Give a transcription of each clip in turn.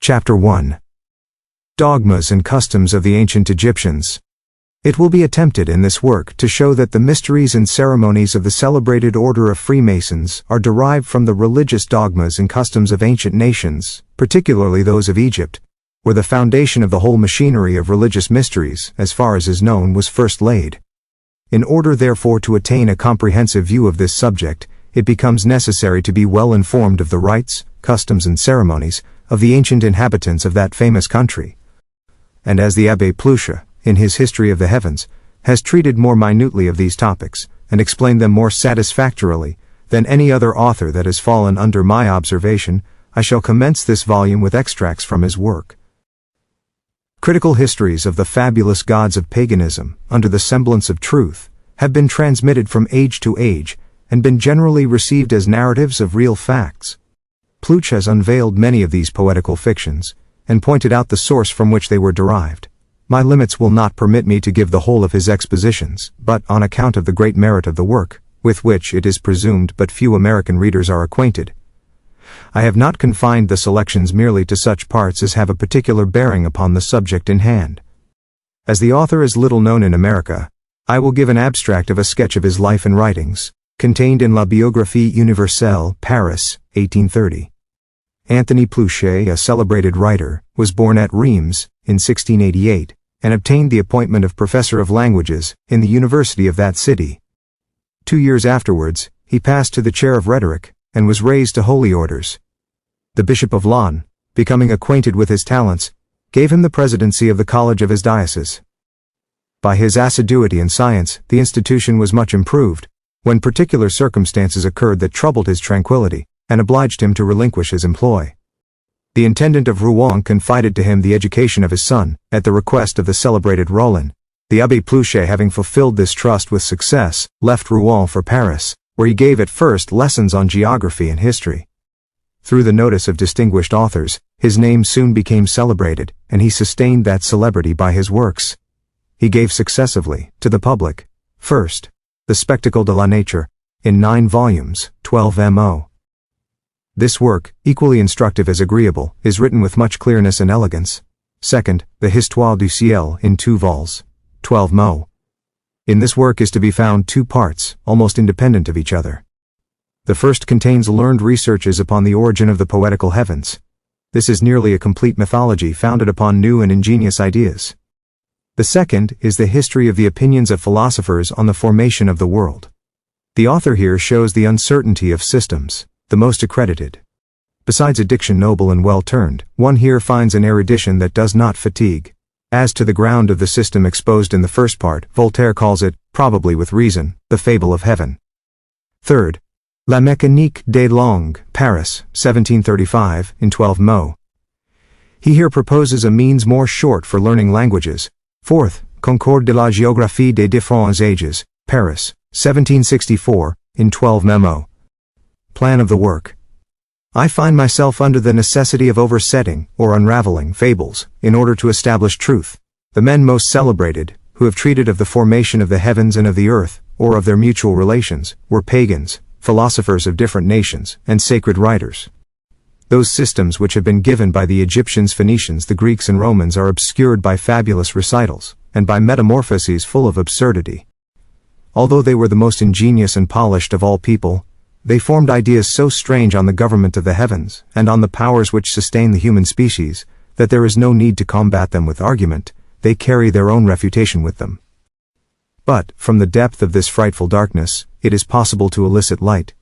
Chapter 1. Dogmas and Customs of the Ancient Egyptians. It will be attempted in this work to show that the mysteries and ceremonies of the celebrated order of Freemasons are derived from the religious dogmas and customs of ancient nations, particularly those of Egypt, where the foundation of the whole machinery of religious mysteries, as far as is known, was first laid. In order therefore to attain a comprehensive view of this subject, it becomes necessary to be well informed of the rites, customs and ceremonies of the ancient inhabitants of that famous country. And as the Abbé Pluche, in his History of the Heavens, has treated more minutely of these topics, and explained them more satisfactorily than any other author that has fallen under my observation, I shall commence this volume with extracts from his work. Critical histories of the fabulous gods of paganism, under the semblance of truth, have been transmitted from age to age, and been generally received as narratives of real facts. Pluche has unveiled many of these poetical fictions, and pointed out the source from which they were derived. My limits will not permit me to give the whole of his expositions, but on account of the great merit of the work, with which it is presumed but few American readers are acquainted, I have not confined the selections merely to such parts as have a particular bearing upon the subject in hand. As the author is little known in America, I will give an abstract of a sketch of his life and writings, contained in La Biographie Universelle, Paris, 1830. Anthony Pluche, a celebrated writer, was born at Reims, in 1688, and obtained the appointment of Professor of Languages, in the University of that city. 2 years afterwards, he passed to the chair of rhetoric, and was raised to holy orders. The Bishop of Laon, becoming acquainted with his talents, gave him the presidency of the college of his diocese. By his assiduity in science, the institution was much improved, when particular circumstances occurred that troubled his tranquility, and obliged him to relinquish his employ. The intendant of Rouen confided to him the education of his son, at the request of the celebrated Rollin. The Abbé Pluche, having fulfilled this trust with success, left Rouen for Paris, where he gave at first lessons on geography and history. Through the notice of distinguished authors, his name soon became celebrated, and he sustained that celebrity by his works. He gave successively, to the public, first, the Spectacle de la Nature, in 9 volumes, 12mo. This work, equally instructive as agreeable, is written with much clearness and elegance. Second, the Histoire du Ciel, in 2 vols, 12mo. In this work is to be found 2 parts, almost independent of each other. The first contains learned researches upon the origin of the poetical heavens. This is nearly a complete mythology founded upon new and ingenious ideas. The second is the history of the opinions of philosophers on the formation of the world. The author here shows the uncertainty of systems, the most accredited. Besides a diction noble and well turned, one here finds an erudition that does not fatigue. As to the ground of the system exposed in the first part, Voltaire calls it, probably with reason, the fable of heaven. Third, La Mécanique des Langues, Paris, 1735, in 12mo. He here proposes a means more short for learning languages. Fourth, Concord de la Géographie des différents âges, Paris, 1764, in 12mo. Plan of the work. I find myself under the necessity of oversetting, or unraveling, fables, in order to establish truth. The men most celebrated, who have treated of the formation of the heavens and of the earth, or of their mutual relations, were pagans, philosophers of different nations, and sacred writers. Those systems which have been given by the Egyptians, Phoenicians, the Greeks and Romans are obscured by fabulous recitals, and by metamorphoses full of absurdity. Although they were the most ingenious and polished of all people, they formed ideas so strange on the government of the heavens, and on the powers which sustain the human species, that there is no need to combat them with argument, they carry their own refutation with them. But, from the depth of this frightful darkness, it is possible to elicit light.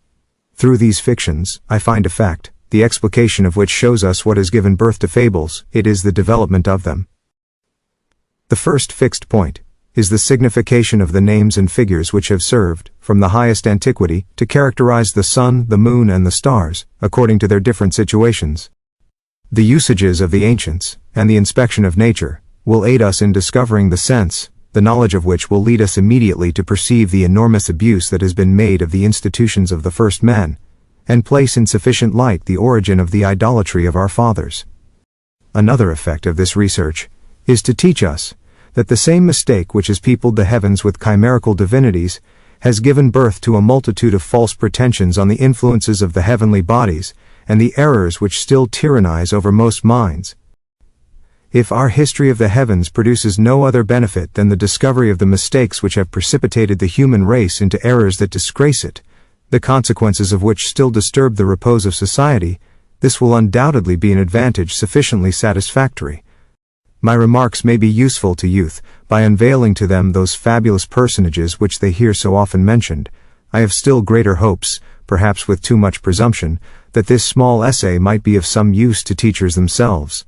Through these fictions, I find a fact, the explication of which shows us what has given birth to fables, it is the development of them. The first fixed point is the signification of the names and figures which have served, from the highest antiquity, to characterize the sun, the moon, and the stars, according to their different situations. The usages of the ancients, and the inspection of nature, will aid us in discovering the sense, the knowledge of which will lead us immediately to perceive the enormous abuse that has been made of the institutions of the first men, and place in sufficient light the origin of the idolatry of our fathers. Another effect of this research is to teach us that the same mistake which has peopled the heavens with chimerical divinities has given birth to a multitude of false pretensions on the influences of the heavenly bodies, and the errors which still tyrannize over most minds. If our history of the heavens produces no other benefit than the discovery of the mistakes which have precipitated the human race into errors that disgrace it, the consequences of which still disturb the repose of society, this will undoubtedly be an advantage sufficiently satisfactory. My remarks may be useful to youth, by unveiling to them those fabulous personages which they hear so often mentioned. I have still greater hopes, perhaps with too much presumption, that this small essay might be of some use to teachers themselves.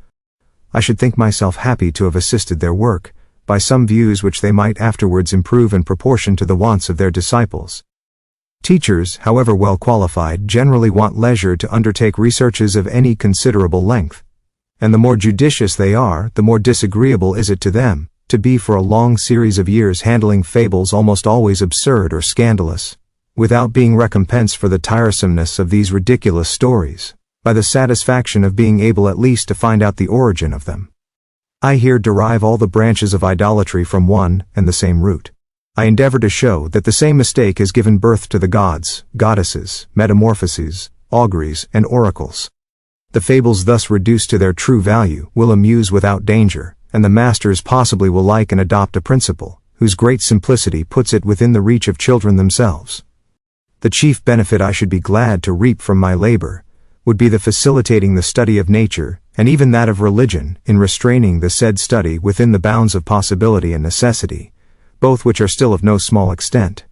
I should think myself happy to have assisted their work, by some views which they might afterwards improve in proportion to the wants of their disciples. Teachers, however well qualified, generally want leisure to undertake researches of any considerable length. And the more judicious they are, the more disagreeable is it to them, to be for a long series of years handling fables almost always absurd or scandalous, without being recompensed for the tiresomeness of these ridiculous stories, by the satisfaction of being able at least to find out the origin of them. I here derive all the branches of idolatry from one and the same root. I endeavor to show that the same mistake has given birth to the gods, goddesses, metamorphoses, auguries, and oracles. The fables thus reduced to their true value will amuse without danger, and the masters possibly will like and adopt a principle, whose great simplicity puts it within the reach of children themselves. The chief benefit I should be glad to reap from my labor would be the facilitating the study of nature, and even that of religion, in restraining the said study within the bounds of possibility and necessity, both which are still of no small extent.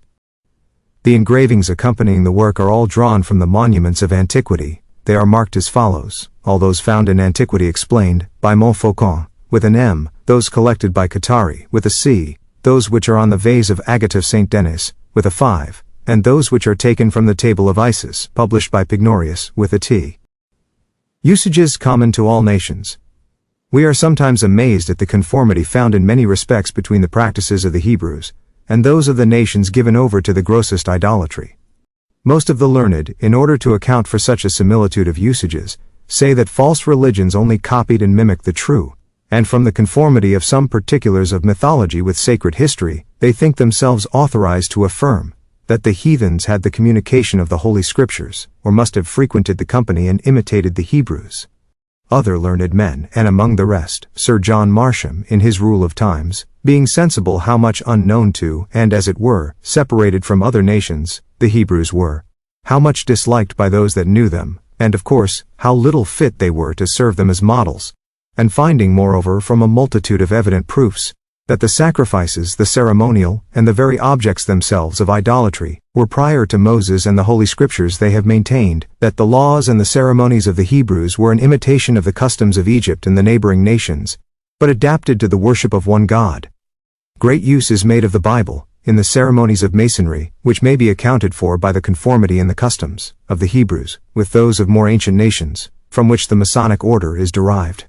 The engravings accompanying the work are all drawn from the monuments of antiquity. They are marked as follows: all those found in Antiquity Explained, by Montfaucon, with an M, those collected by Catari, with a C, those which are on the vase of Agate of St. Denis, with a 5, and those which are taken from the Table of Isis, published by Pythagoreans, with a T. Usages common to all nations. We are sometimes amazed at the conformity found in many respects between the practices of the Hebrews and those of the nations given over to the grossest idolatry. Most of the learned, in order to account for such a similitude of usages, say that false religions only copied and mimicked the true, and from the conformity of some particulars of mythology with sacred history, they think themselves authorized to affirm that the heathens had the communication of the Holy Scriptures, or must have frequented the company and imitated the Hebrews. Other learned men, and among the rest, Sir John Marsham, in his Rule of Times, being sensible how much unknown to, and as it were, separated from other nations, the Hebrews were, how much disliked by those that knew them, and of course, how little fit they were to serve them as models, and finding moreover from a multitude of evident proofs, that the sacrifices, the ceremonial, and the very objects themselves of idolatry, were prior to Moses and the Holy Scriptures, they have maintained that the laws and the ceremonies of the Hebrews were an imitation of the customs of Egypt and the neighboring nations, but adapted to the worship of one God. Great use is made of the Bible, in the ceremonies of masonry, which may be accounted for by the conformity in the customs of the Hebrews with those of more ancient nations, from which the Masonic order is derived.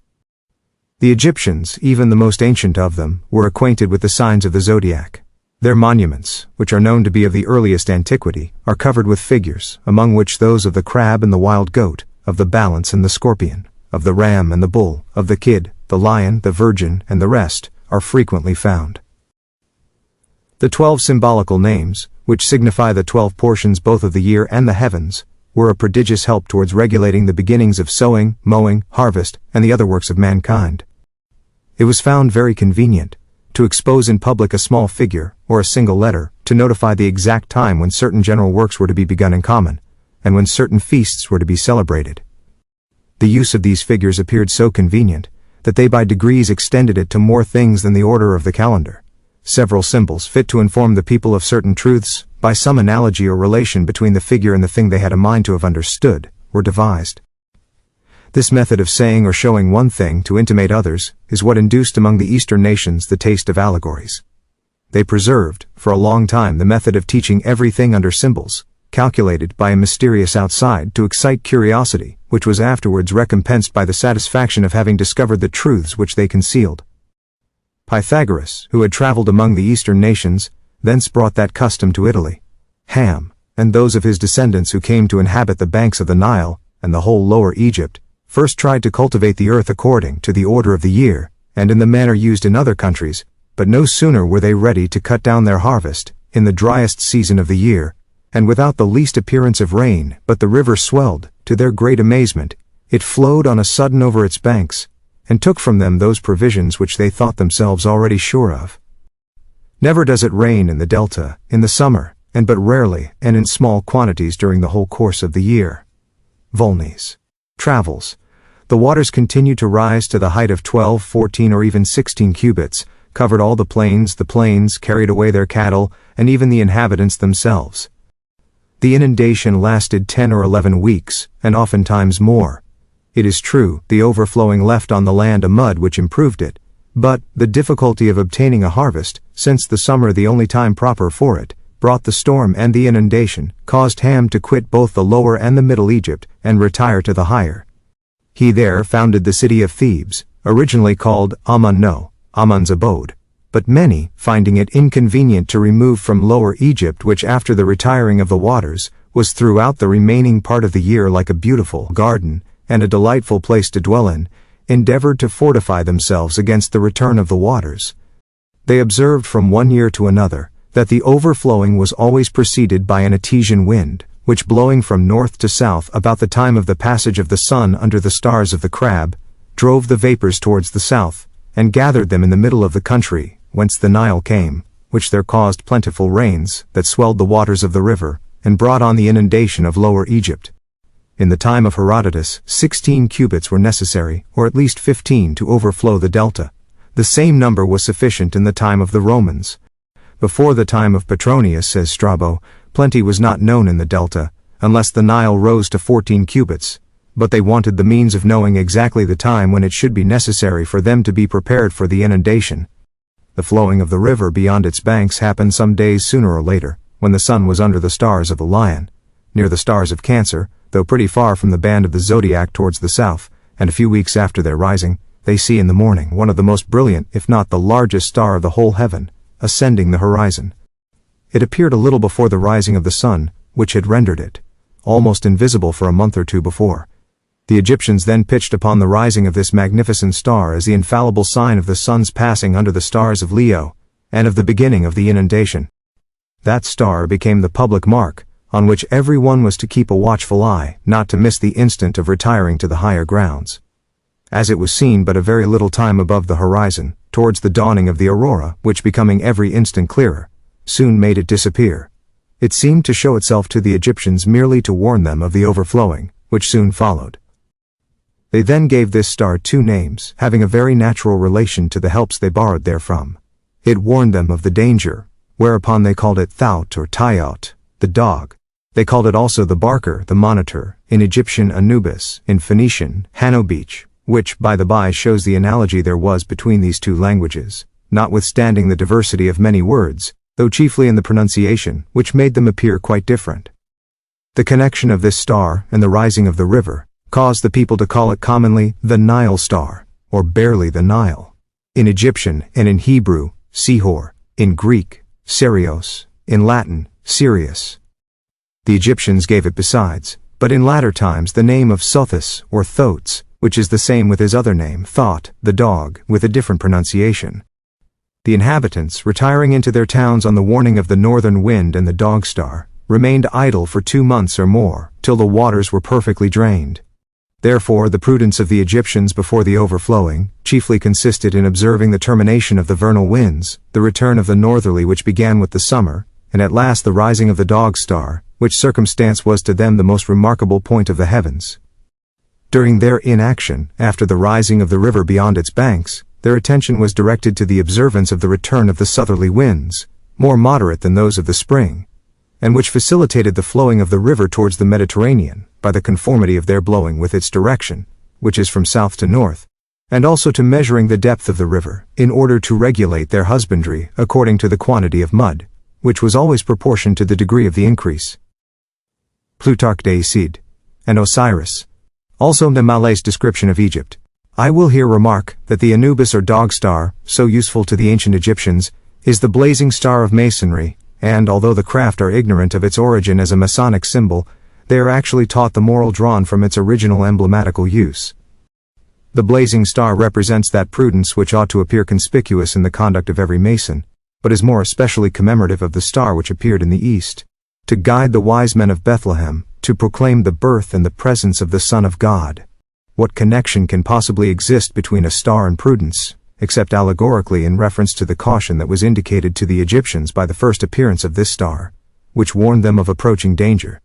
The Egyptians, even the most ancient of them, were acquainted with the signs of the zodiac. Their monuments, which are known to be of the earliest antiquity, are covered with figures, among which those of the crab and the wild goat, of the balance and the scorpion, of the ram and the bull, of the kid, the lion, the virgin, and the rest, are frequently found. The 12 symbolical names, which signify the 12 portions both of the year and the heavens, were a prodigious help towards regulating the beginnings of sowing, mowing, harvest, and the other works of mankind. It was found very convenient to expose in public a small figure, or a single letter, to notify the exact time when certain general works were to be begun in common, and when certain feasts were to be celebrated. The use of these figures appeared so convenient, that they by degrees extended it to more things than the order of the calendar. Several symbols fit to inform the people of certain truths, by some analogy or relation between the figure and the thing they had a mind to have understood, were devised. This method of saying or showing one thing to intimate others is what induced among the Eastern nations the taste of allegories. They preserved, for a long time, the method of teaching everything under symbols, calculated by a mysterious outside to excite curiosity, which was afterwards recompensed by the satisfaction of having discovered the truths which they concealed. Pythagoras, who had traveled among the Eastern nations, thence brought that custom to Italy. Ham, and those of his descendants who came to inhabit the banks of the Nile, and the whole lower Egypt, first tried to cultivate the earth according to the order of the year, and in the manner used in other countries, but no sooner were they ready to cut down their harvest, in the driest season of the year, and without the least appearance of rain, but the river swelled. To their great amazement, it flowed on a sudden over its banks, and took from them those provisions which they thought themselves already sure of. Never does it rain in the delta, in the summer, and but rarely, and in small quantities during the whole course of the year. Volney's Travels. The waters continued to rise to the height of 12, 14, or even 16 cubits, covered all the plains carried away their cattle, and even the inhabitants themselves. The inundation lasted 10 or 11 weeks, and oftentimes more. It is true, the overflowing left on the land a mud which improved it, but the difficulty of obtaining a harvest, since the summer the only time proper for it, brought the storm and the inundation, caused Ham to quit both the lower and the middle Egypt, and retire to the higher. He there founded the city of Thebes, originally called Amun, Amun's abode, but many, finding it inconvenient to remove from Lower Egypt, which after the retiring of the waters, was throughout the remaining part of the year like a beautiful garden, and a delightful place to dwell in, endeavored to fortify themselves against the return of the waters. They observed from one year to another, that the overflowing was always preceded by an Etesian wind, which blowing from north to south about the time of the passage of the sun under the stars of the crab, drove the vapors towards the south, and gathered them in the middle of the country, whence the Nile came, which there caused plentiful rains, that swelled the waters of the river, and brought on the inundation of Lower Egypt. In the time of Herodotus, 16 cubits were necessary, or at least 15, to overflow the delta. The same number was sufficient in the time of the Romans. Before the time of Petronius, says Strabo, plenty was not known in the delta, unless the Nile rose to 14 cubits, but they wanted the means of knowing exactly the time when it should be necessary for them to be prepared for the inundation. The flowing of the river beyond its banks happened some days sooner or later, when the sun was under the stars of the Lion, near the stars of Cancer, though pretty far from the band of the zodiac towards the south, and a few weeks after their rising, they see in the morning one of the most brilliant, if not the largest star of the whole heaven, ascending the horizon. It appeared a little before the rising of the sun, which had rendered it almost invisible for a month or two before. The Egyptians then pitched upon the rising of this magnificent star as the infallible sign of the sun's passing under the stars of Leo, and of the beginning of the inundation. That star became the public mark, on which every one was to keep a watchful eye, not to miss the instant of retiring to the higher grounds. As it was seen but a very little time above the horizon, towards the dawning of the aurora, which becoming every instant clearer, soon made it disappear, it seemed to show itself to the Egyptians merely to warn them of the overflowing, which soon followed. They then gave this star two names, having a very natural relation to the helps they borrowed therefrom. It warned them of the danger, whereupon they called it Thout or Tyot, the dog. They called it also the barker, the monitor, in Egyptian Anubis, in Phoenician Hanobich, which, by the by, shows the analogy there was between these two languages, notwithstanding the diversity of many words, though chiefly in the pronunciation, which made them appear quite different. The connection of this star and the rising of the river caused the people to call it commonly the Nile star, or barely the Nile. In Egyptian and in Hebrew, Sihor, in Greek, Serios, in Latin, Sirius. The Egyptians gave it besides, but in latter times the name of Sothis or Thotes, which is the same with his other name, Thought, the dog, with a different pronunciation. The inhabitants, retiring into their towns on the warning of the northern wind and the dog star, remained idle for 2 months or more, till the waters were perfectly drained. Therefore the prudence of the Egyptians before the overflowing chiefly consisted in observing the termination of the vernal winds, the return of the northerly which began with the summer, and at last the rising of the dog star, which circumstance was to them the most remarkable point of the heavens. During their inaction, after the rising of the river beyond its banks, their attention was directed to the observance of the return of the southerly winds, more moderate than those of the spring, and which facilitated the flowing of the river towards the Mediterranean, by the conformity of their blowing with its direction, which is from south to north, and also to measuring the depth of the river, in order to regulate their husbandry according to the quantity of mud, which was always proportioned to the degree of the increase. Plutarch de Cid, and Osiris, also Malay's description of Egypt. I will here remark that the Anubis or dog star, so useful to the ancient Egyptians, is the blazing star of masonry, and although the craft are ignorant of its origin as a Masonic symbol, they are actually taught the moral drawn from its original emblematical use. The blazing star represents that prudence which ought to appear conspicuous in the conduct of every Mason, but is more especially commemorative of the star which appeared in the East. to guide the wise men of Bethlehem, to proclaim the birth and the presence of the Son of God. What connection can possibly exist between a star and prudence, except allegorically in reference to the caution that was indicated to the Egyptians by the first appearance of this star, which warned them of approaching danger?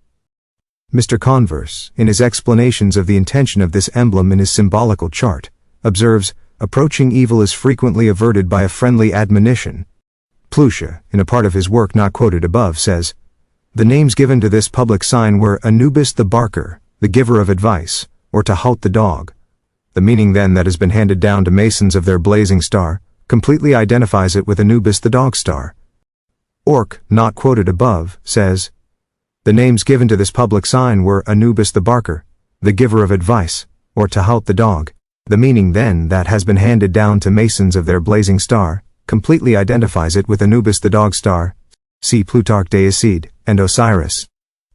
Mr. Converse, in his explanations of the intention of this emblem in his symbolical chart, observes, approaching evil is frequently averted by a friendly admonition. Plusha, in a part of his work not quoted above, says, the names given to this public sign were Anubis the barker, the giver of advice, or Tahout the dog. The meaning then that has been handed down to Masons of their blazing star completely identifies it with Anubis the dog star. Orc, not quoted above, says, the names given to this public sign were Anubis the barker, the giver of advice, or Tahout the dog. The meaning then that has been handed down to Masons of their blazing star completely identifies it with Anubis the dog star. See Plutarch de Acide, and Osiris.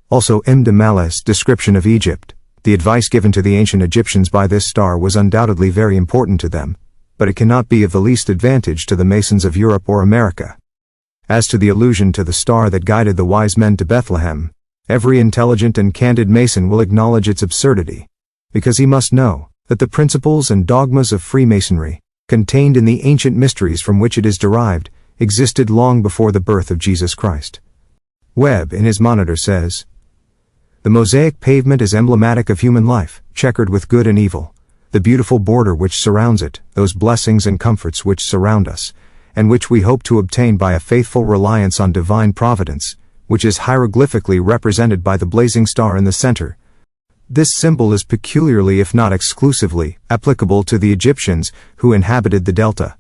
Also M. de Mal's description of Egypt. The advice given to the ancient Egyptians by this star was undoubtedly very important to them, but it cannot be of the least advantage to the Masons of Europe or America. As to the allusion to the star that guided the wise men to Bethlehem, every intelligent and candid Mason will acknowledge its absurdity, because he must know that the principles and dogmas of Freemasonry, contained in the ancient mysteries from which it is derived, existed long before the birth of Jesus Christ. Webb, in his Monitor, says, the mosaic pavement is emblematic of human life, checkered with good and evil, the beautiful border which surrounds it, those blessings and comforts which surround us, and which we hope to obtain by a faithful reliance on divine providence, which is hieroglyphically represented by the blazing star in the center. This symbol is peculiarly, if not exclusively, applicable to the Egyptians who inhabited the delta,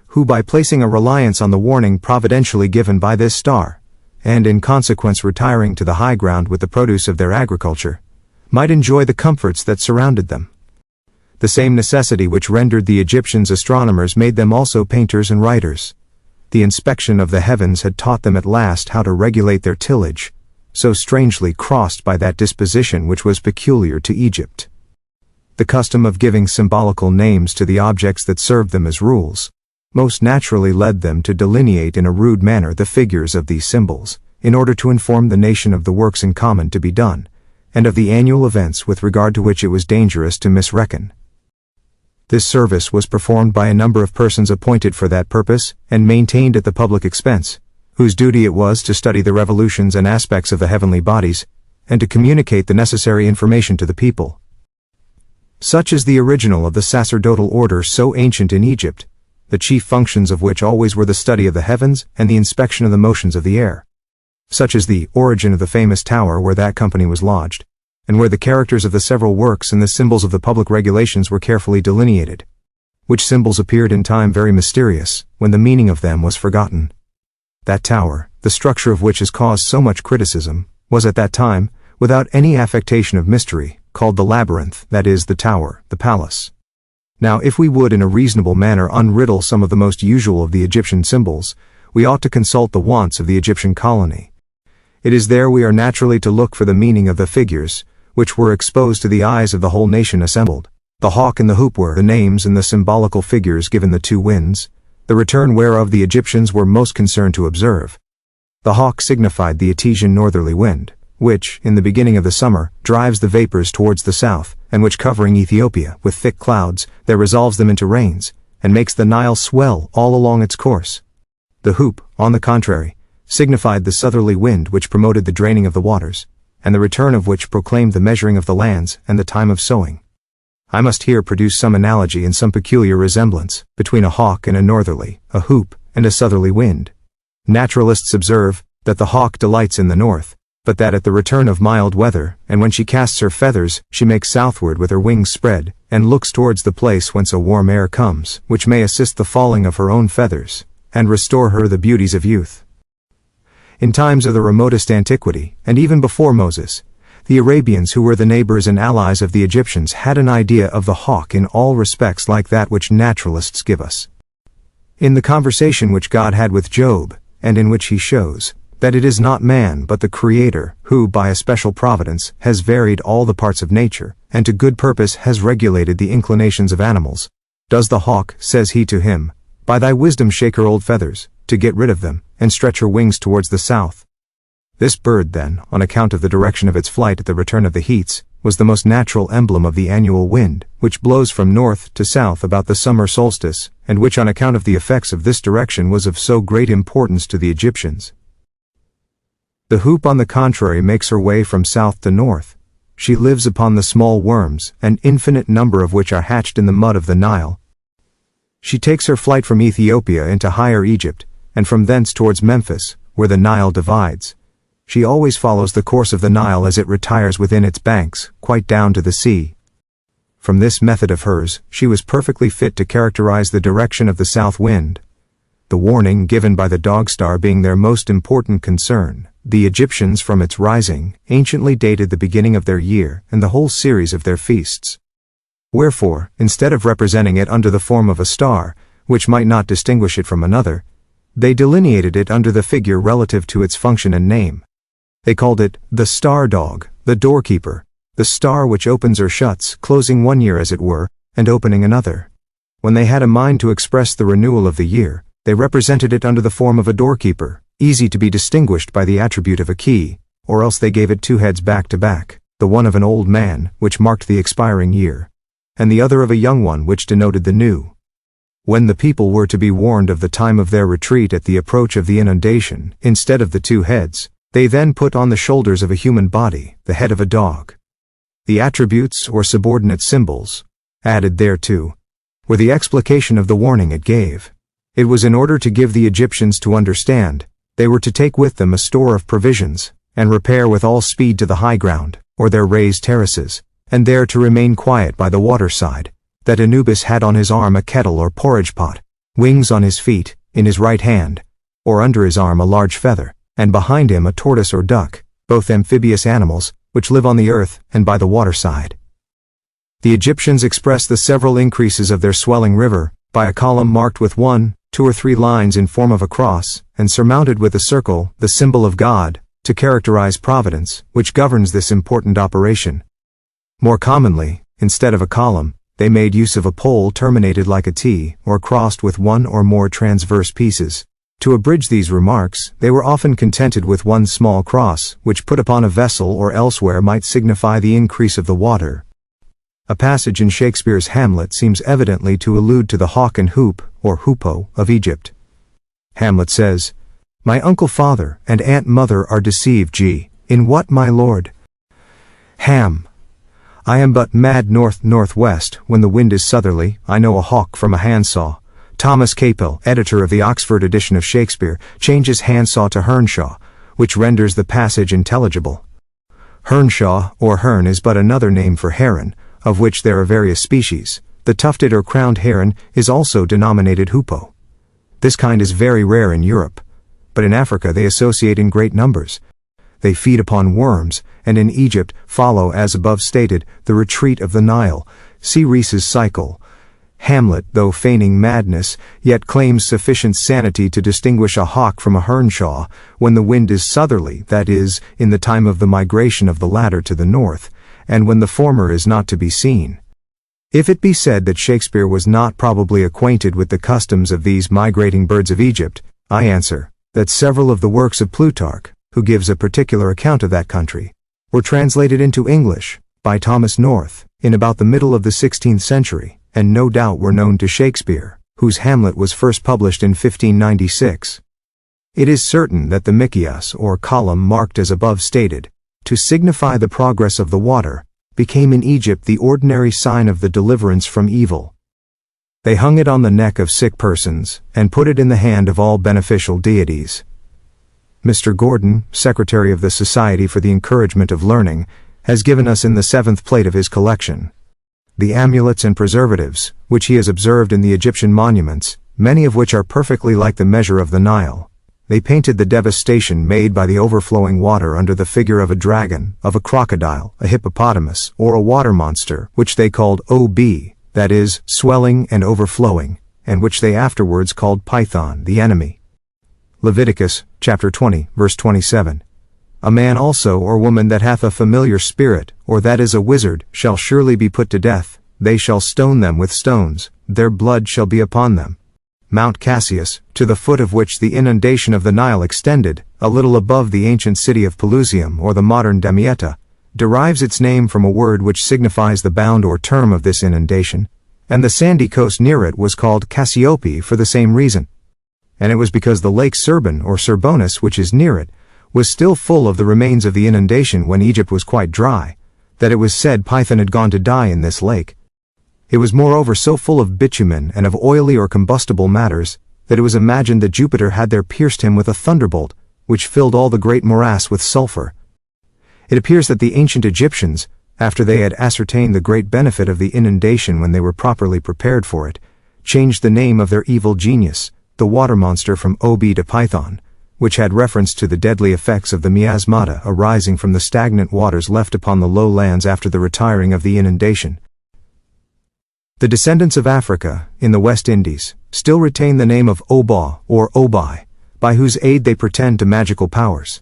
who by placing a reliance on the warning providentially given by this star, and in consequence retiring to the high ground with the produce of their agriculture, might enjoy the comforts that surrounded them. The same necessity which rendered the Egyptians astronomers made them also painters and writers. The inspection of the heavens had taught them at last how to regulate their tillage, so strangely crossed by that disposition which was peculiar to Egypt. The custom of giving symbolical names to the objects that served them as rules most naturally led them to delineate in a rude manner the figures of these symbols, in order to inform the nation of the works in common to be done, and of the annual events with regard to which it was dangerous to misreckon. This service was performed by a number of persons appointed for that purpose, and maintained at the public expense, whose duty it was to study the revolutions and aspects of the heavenly bodies, and to communicate the necessary information to the people. Such is the original of the sacerdotal order so ancient in Egypt, the chief functions of which always were the study of the heavens and the inspection of the motions of the air. Such is the origin of the famous tower where that company was lodged, and where the characters of the several works and the symbols of the public regulations were carefully delineated, which symbols appeared in time very mysterious, when the meaning of them was forgotten. That tower, the structure of which has caused so much criticism, was at that time, without any affectation of mystery, called the labyrinth, that is, the tower, the palace. Now if we would in a reasonable manner unriddle some of the most usual of the Egyptian symbols, we ought to consult the wants of the Egyptian colony. It is there we are naturally to look for the meaning of the figures, which were exposed to the eyes of the whole nation assembled. The hawk and the hoop were the names and the symbolical figures given the two winds, the return whereof the Egyptians were most concerned to observe. The hawk signified the Etesian northerly wind, which, in the beginning of the summer, drives the vapors towards the south, and which covering Ethiopia with thick clouds, there resolves them into rains, and makes the Nile swell all along its course. The hoop, on the contrary, signified the southerly wind which promoted the draining of the waters, and the return of which proclaimed the measuring of the lands and the time of sowing. I must here produce some analogy and some peculiar resemblance between a hawk and a northerly, a hoop, and a southerly wind. Naturalists observe that the hawk delights in the north, but that at the return of mild weather, and when she casts her feathers, she makes southward with her wings spread, and looks towards the place whence a warm air comes, which may assist the falling of her own feathers, and restore her the beauties of youth. In times of the remotest antiquity, and even before Moses, the Arabians, who were the neighbors and allies of the Egyptians, had an idea of the hawk in all respects like that which naturalists give us. In the conversation which God had with Job, and in which he shows that it is not man but the Creator who, by a special providence, has varied all the parts of nature, and to good purpose has regulated the inclinations of animals, does the hawk, says he to him, by thy wisdom shake her old feathers, to get rid of them, and stretch her wings towards the south. This bird then, on account of the direction of its flight at the return of the heats, was the most natural emblem of the annual wind, which blows from north to south about the summer solstice, and which on account of the effects of this direction was of so great importance to the Egyptians. The hoop on the contrary makes her way from south to north. She lives upon the small worms, an infinite number of which are hatched in the mud of the Nile. She takes her flight from Ethiopia into Higher Egypt, and from thence towards Memphis, where the Nile divides. She always follows the course of the Nile as it retires within its banks, quite down to the sea. From this method of hers, she was perfectly fit to characterize the direction of the south wind. The warning given by the dog star being their most important concern, the Egyptians from its rising, anciently dated the beginning of their year and the whole series of their feasts. Wherefore, instead of representing it under the form of a star, which might not distinguish it from another, they delineated it under the figure relative to its function and name. They called it the star dog, the doorkeeper, the star which opens or shuts, closing one year as it were, and opening another. When they had a mind to express the renewal of the year, they represented it under the form of a doorkeeper, easy to be distinguished by the attribute of a key, or else they gave it two heads back to back, the one of an old man, which marked the expiring year, and the other of a young one which denoted the new. When the people were to be warned of the time of their retreat at the approach of the inundation, instead of the two heads, they then put on the shoulders of a human body the head of a dog. The attributes or subordinate symbols, added thereto, were the explication of the warning it gave. It was in order to give the Egyptians to understand, they were to take with them a store of provisions, and repair with all speed to the high ground, or their raised terraces, and there to remain quiet by the waterside, that Anubis had on his arm a kettle or porridge pot, wings on his feet, in his right hand, or under his arm a large feather, and behind him a tortoise or duck, both amphibious animals, which live on the earth and by the waterside. The Egyptians expressed the several increases of their swelling river, by a column marked with 1, 2 or 3 lines in form of a cross, and surmounted with a circle, the symbol of God, to characterize Providence, which governs this important operation. More commonly, instead of a column, they made use of a pole terminated like a T, or crossed with one or more transverse pieces. To abridge these remarks, they were often contented with one small cross, which put upon a vessel or elsewhere might signify the increase of the water. A passage in Shakespeare's Hamlet seems evidently to allude to the hawk and hoop, or hoopoe, of Egypt. Hamlet says, "My uncle father and aunt mother are deceived, in what, my lord? Ham. I am but mad north-northwest, when the wind is southerly, I know a hawk from a handsaw." Thomas Capel, editor of the Oxford edition of Shakespeare, changes handsaw to hernshaw, which renders the passage intelligible. Hernshaw, or hern, is but another name for heron, of which there are various species. The tufted or crowned heron is also denominated hoopoe. This kind is very rare in Europe, but in Africa they associate in great numbers. They feed upon worms, and in Egypt follow, as above stated, the retreat of the Nile. See Rees's cycle. Hamlet, though feigning madness, yet claims sufficient sanity to distinguish a hawk from a hernshaw, when the wind is southerly, that is, in the time of the migration of the latter to the north, and when the former is not to be seen. If it be said that Shakespeare was not probably acquainted with the customs of these migrating birds of Egypt, I answer, that several of the works of Plutarch, who gives a particular account of that country, were translated into English, by Thomas North, in about the middle of the 16th century, and no doubt were known to Shakespeare, whose Hamlet was first published in 1596. It is certain that the Mikias, or column marked as above stated, to signify the progress of the water, became in Egypt the ordinary sign of the deliverance from evil. They hung it on the neck of sick persons, and put it in the hand of all beneficial deities. Mr. Gordon, Secretary of the Society for the Encouragement of Learning, has given us in the 7th plate of his collection the amulets and preservatives, which he has observed in the Egyptian monuments, many of which are perfectly like the measure of the Nile. They painted the devastation made by the overflowing water under the figure of a dragon, of a crocodile, a hippopotamus, or a water monster, which they called OB, that is, swelling and overflowing, and which they afterwards called Python, the enemy. Leviticus, chapter 20, verse 27. A man also or woman that hath a familiar spirit, or that is a wizard, shall surely be put to death. They shall stone them with stones, their blood shall be upon them. Mount Cassius, to the foot of which the inundation of the Nile extended, a little above the ancient city of Pelusium or the modern Damietta, derives its name from a word which signifies the bound or term of this inundation, and the sandy coast near it was called Cassiope for the same reason. And it was because the lake Serbon or Serbonus, which is near it, was still full of the remains of the inundation when Egypt was quite dry, that it was said Python had gone to die in this lake. It was moreover so full of bitumen and of oily or combustible matters, that it was imagined that Jupiter had there pierced him with a thunderbolt, which filled all the great morass with sulfur. It appears that the ancient Egyptians, after they had ascertained the great benefit of the inundation when they were properly prepared for it, changed the name of their evil genius, the water monster, from Obi to Python, which had reference to the deadly effects of the miasmata arising from the stagnant waters left upon the low lands after the retiring of the inundation. The descendants of Africa, in the West Indies, still retain the name of Oba or Obai, by whose aid they pretend to magical powers.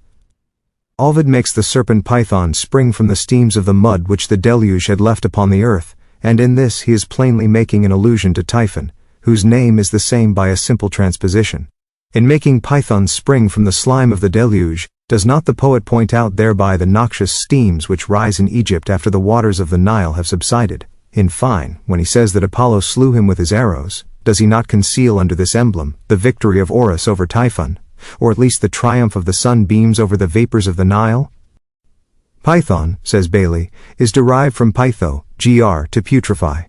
Ovid makes the serpent Python spring from the steams of the mud which the deluge had left upon the earth, and in this he is plainly making an allusion to Typhon, whose name is the same by a simple transposition. In making Python spring from the slime of the deluge, does not the poet point out thereby the noxious steams which rise in Egypt after the waters of the Nile have subsided? In fine, when he says that Apollo slew him with his arrows, does he not conceal under this emblem the victory of Horus over Typhon, or at least the triumph of the sunbeams over the vapors of the Nile? Python, says Bailey, is derived from pytho, gr, to putrefy.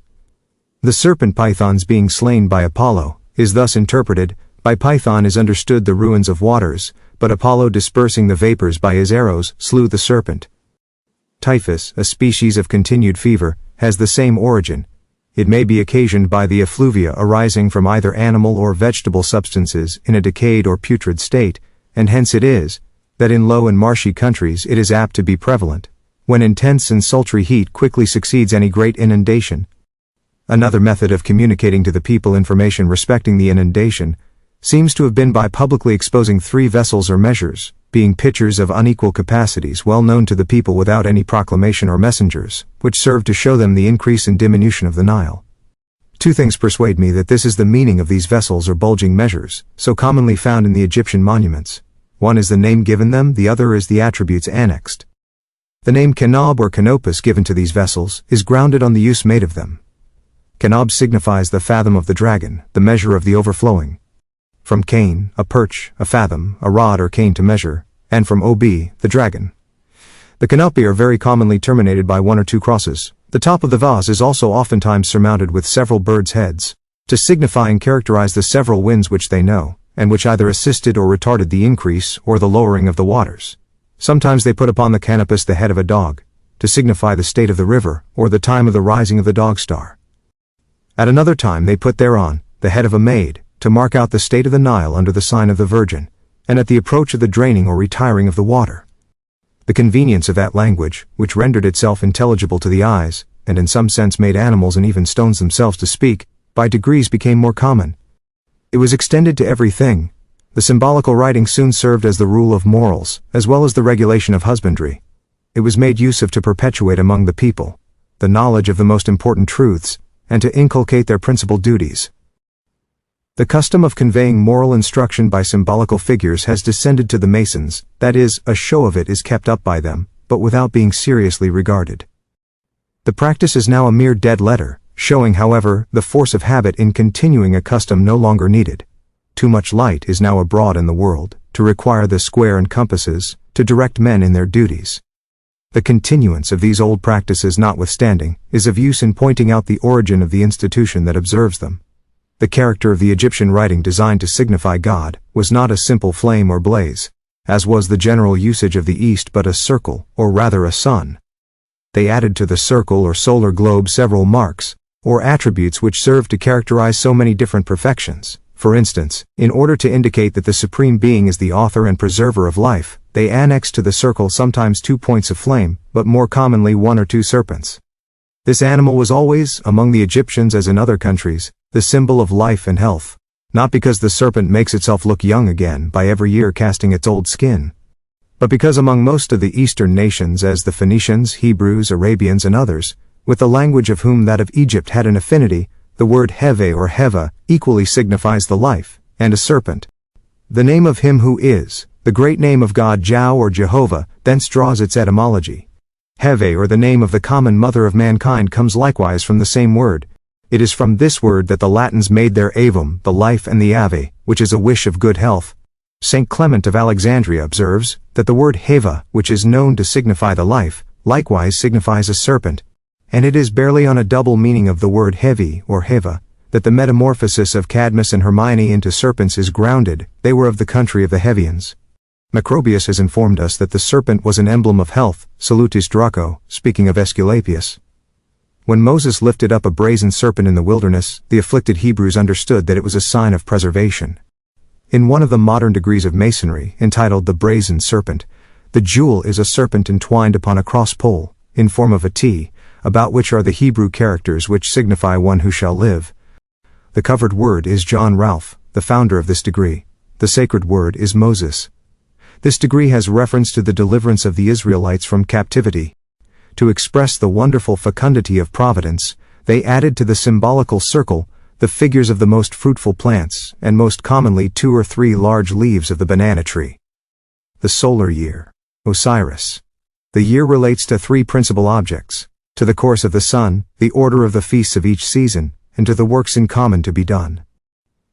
The serpent Python's being slain by Apollo is thus interpreted: by Python is understood the ruins of waters, but Apollo, dispersing the vapors by his arrows, slew the serpent. Typhus, a species of continued fever, has the same origin. It may be occasioned by the effluvia arising from either animal or vegetable substances in a decayed or putrid state, and hence it is that in low and marshy countries it is apt to be prevalent, when intense and sultry heat quickly succeeds any great inundation. Another method of communicating to the people information respecting the inundation seems to have been by publicly exposing 3 vessels or measures, being pitchers of unequal capacities well known to the people without any proclamation or messengers, which served to show them the increase and diminution of the Nile. 2 things persuade me that this is the meaning of these vessels or bulging measures, so commonly found in the Egyptian monuments. One is the name given them, the other is the attributes annexed. The name Kenob or Canopus given to these vessels is grounded on the use made of them. Kenob signifies the fathom of the dragon, the measure of the overflowing. From cane, a perch, a fathom, a rod or cane to measure, and from Obi, the dragon. The canopi are very commonly terminated by 1 or 2 crosses. The top of the vase is also oftentimes surmounted with several birds' heads, to signify and characterize the several winds which they know, and which either assisted or retarded the increase or the lowering of the waters. Sometimes they put upon the canopus the head of a dog, to signify the state of the river, or the time of the rising of the dog star. At another time they put thereon the head of a maid, to mark out the state of the Nile under the sign of the Virgin, and at the approach of the draining or retiring of the water. The convenience of that language, which rendered itself intelligible to the eyes, and in some sense made animals and even stones themselves to speak, by degrees became more common. It was extended to everything. The symbolical writing soon served as the rule of morals, as well as the regulation of husbandry. It was made use of to perpetuate among the people the knowledge of the most important truths, and to inculcate their principal duties. The custom of conveying moral instruction by symbolical figures has descended to the Masons, that is, a show of it is kept up by them, but without being seriously regarded. The practice is now a mere dead letter, showing, however, the force of habit in continuing a custom no longer needed. Too much light is now abroad in the world, to require the square and compasses, to direct men in their duties. The continuance of these old practices notwithstanding, is of use in pointing out the origin of the institution that observes them. The character of the Egyptian writing designed to signify God was not a simple flame or blaze, as was the general usage of the East, but a circle, or rather a sun. They added to the circle or solar globe several marks, or attributes which served to characterize so many different perfections. For instance, in order to indicate that the Supreme Being is the author and preserver of life, they annexed to the circle sometimes 2 points of flame, but more commonly 1 or 2 serpents. This animal was always, among the Egyptians as in other countries, the symbol of life and health, not because the serpent makes itself look young again by every year casting its old skin, but because among most of the Eastern nations, as the Phoenicians, Hebrews, Arabians, and others, with the language of whom that of Egypt had an affinity, the word heve or heva equally signifies the life, and a serpent. The name of him who is, The great name of God Jah or Jehovah thence draws its etymology. Heve, or the name of the common mother of mankind, comes likewise from the same word. It is from this word that the Latins made their avum, the life, and the ave, which is a wish of good health. Saint Clement of Alexandria observes that the word heva, which is known to signify the life, likewise signifies a serpent, and it is barely on a double meaning of the word hevi or heva that the metamorphosis of Cadmus and Hermione into serpents is grounded. They were of the country of the Hevians. Macrobius has informed us that the serpent was an emblem of health, salutis Draco, speaking of Aesculapius. When Moses lifted up a brazen serpent in the wilderness, the afflicted Hebrews understood that it was a sign of preservation. In one of the modern degrees of masonry, entitled the Brazen Serpent, the jewel is a serpent entwined upon a cross pole, in form of a T, about which are the Hebrew characters which signify one who shall live. The covered word is John Ralph, the founder of this degree. The sacred word is Moses. This degree has reference to the deliverance of the Israelites from captivity. To express the wonderful fecundity of providence, they added to the symbolical circle the figures of the most fruitful plants, and most commonly 2 or 3 large leaves of the banana tree. The solar year. Osiris. The year relates to 3 principal objects: to the course of the sun, the order of the feasts of each season, and to the works in common to be done.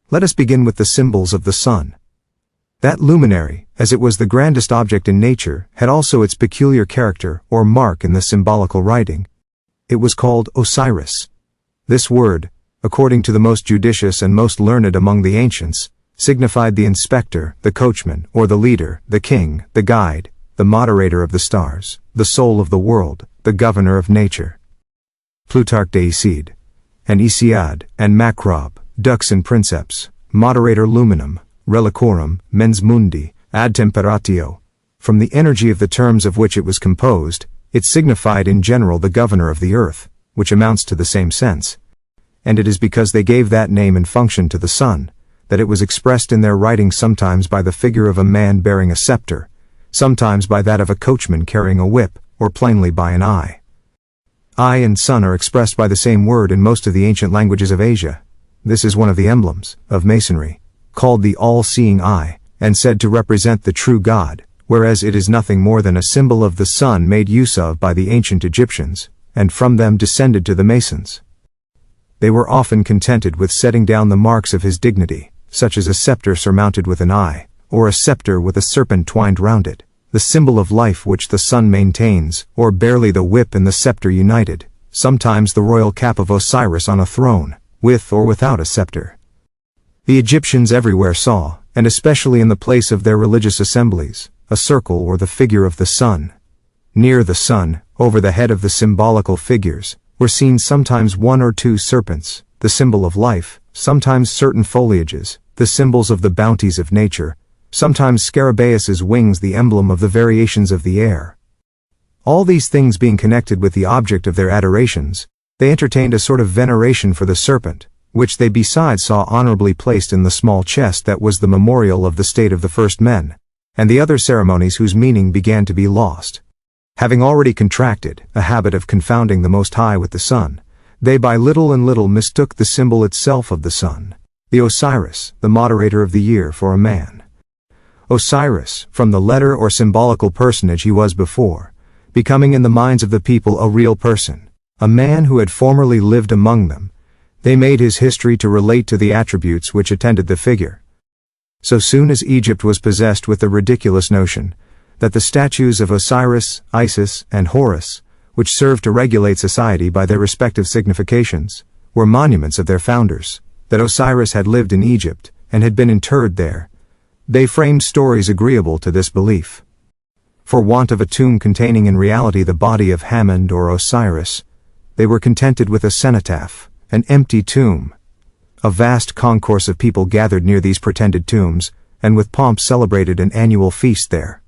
Let us begin with the symbols of the sun. That luminary, as it was the grandest object in nature, had also its peculiar character or mark in the symbolical writing. It was called Osiris. This word, according to the most judicious and most learned among the ancients, signified the inspector, the coachman, or the leader, the king, the guide, the moderator of the stars, the soul of the world, the governor of nature. Plutarch de Icide, and Isiad, and Macrob, Dux in Princeps, moderator luminum, reliquorum, mens mundi, ad temperatio. From the energy of the terms of which it was composed, it signified in general the governor of the earth, which amounts to the same sense. And it is because they gave that name and function to the sun, that it was expressed in their writing sometimes by the figure of a man bearing a scepter, sometimes by that of a coachman carrying a whip, or plainly by an eye. Eye and sun are expressed by the same word in most of the ancient languages of Asia. This is one of the emblems of masonry, called the all-seeing eye, and said to represent the true God, whereas it is nothing more than a symbol of the sun made use of by the ancient Egyptians, and from them descended to the Masons. They were often contented with setting down the marks of his dignity, such as a scepter surmounted with an eye, or a scepter with a serpent twined round it, the symbol of life which the sun maintains, or barely the whip and the scepter united, sometimes the royal cap of Osiris on a throne, with or without a scepter. The Egyptians everywhere saw, and especially in the place of their religious assemblies, a circle or the figure of the sun. Near the sun, over the head of the symbolical figures, were seen sometimes 1 or 2 serpents, the symbol of life, sometimes certain foliages, the symbols of the bounties of nature, sometimes Scarabaeus's wings, the emblem of the variations of the air. All these things being connected with the object of their adorations, they entertained a sort of veneration for the serpent, which they besides saw honorably placed in the small chest that was the memorial of the state of the first men, and the other ceremonies whose meaning began to be lost. Having already contracted a habit of confounding the Most High with the sun, they by little and little mistook the symbol itself of the sun, the Osiris, the moderator of the year, for a man. Osiris, from the letter or symbolical personage he was before, becoming in the minds of the people a real person, a man who had formerly lived among them, they made his history to relate to the attributes which attended the figure. So soon as Egypt was possessed with the ridiculous notion that the statues of Osiris, Isis, and Horus, which served to regulate society by their respective significations, were monuments of their founders, that Osiris had lived in Egypt, and had been interred there, they framed stories agreeable to this belief. For want of a tomb containing in reality the body of Hammond or Osiris, they were contented with a cenotaph, an empty tomb. A vast concourse of people gathered near these pretended tombs, and with pomp celebrated an annual feast there.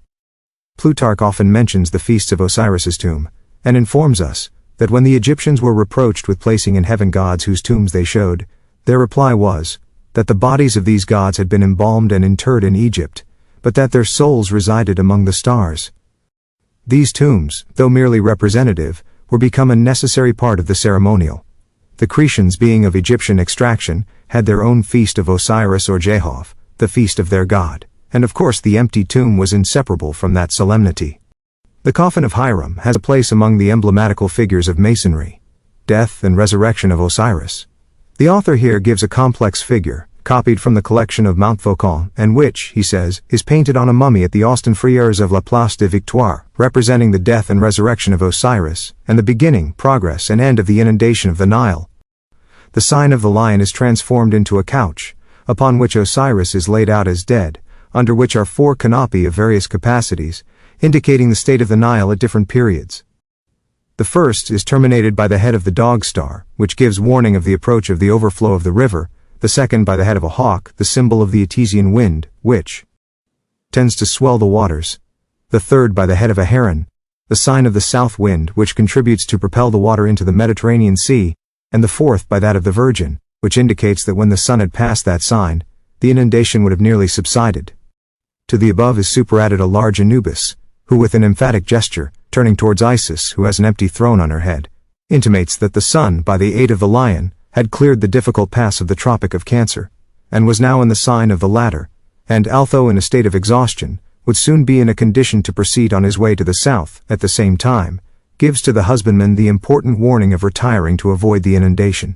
Plutarch often mentions the feasts of Osiris's tomb, and informs us that when the Egyptians were reproached with placing in heaven gods whose tombs they showed, their reply was that the bodies of these gods had been embalmed and interred in Egypt, but that their souls resided among the stars. These tombs, though merely representative, were become a necessary part of the ceremonial. The Cretians, being of Egyptian extraction, had their own feast of Osiris or Jehovah, the feast of their god, and of course the empty tomb was inseparable from that solemnity. The coffin of Hiram has a place among the emblematical figures of Masonry. Death and resurrection of Osiris. The author here gives a complex figure, copied from the collection of Montfaucon, and which, he says, is painted on a mummy at the Austin Friars of La Place de Victoire, representing the death and resurrection of Osiris, and the beginning, progress, and end of the inundation of the Nile. The sign of the lion is transformed into a couch, upon which Osiris is laid out as dead, under which are 4 canopi of various capacities, indicating the state of the Nile at different periods. The first is terminated by the head of the dog star, which gives warning of the approach of the overflow of the river, the second by the head of a hawk, the symbol of the Etesian wind, which tends to swell the waters, the third by the head of a heron, the sign of the south wind, which contributes to propel the water into the Mediterranean Sea, and the fourth by that of the Virgin, which indicates that when the sun had passed that sign, the inundation would have nearly subsided. To the above is superadded a large Anubis, who with an emphatic gesture, turning towards Isis, who has an empty throne on her head, intimates that the sun, by the aid of the lion, had cleared the difficult pass of the Tropic of Cancer, and was now in the sign of the latter, and although in a state of exhaustion, would soon be in a condition to proceed on his way to the south, at the same time, gives to the husbandman the important warning of retiring to avoid the inundation.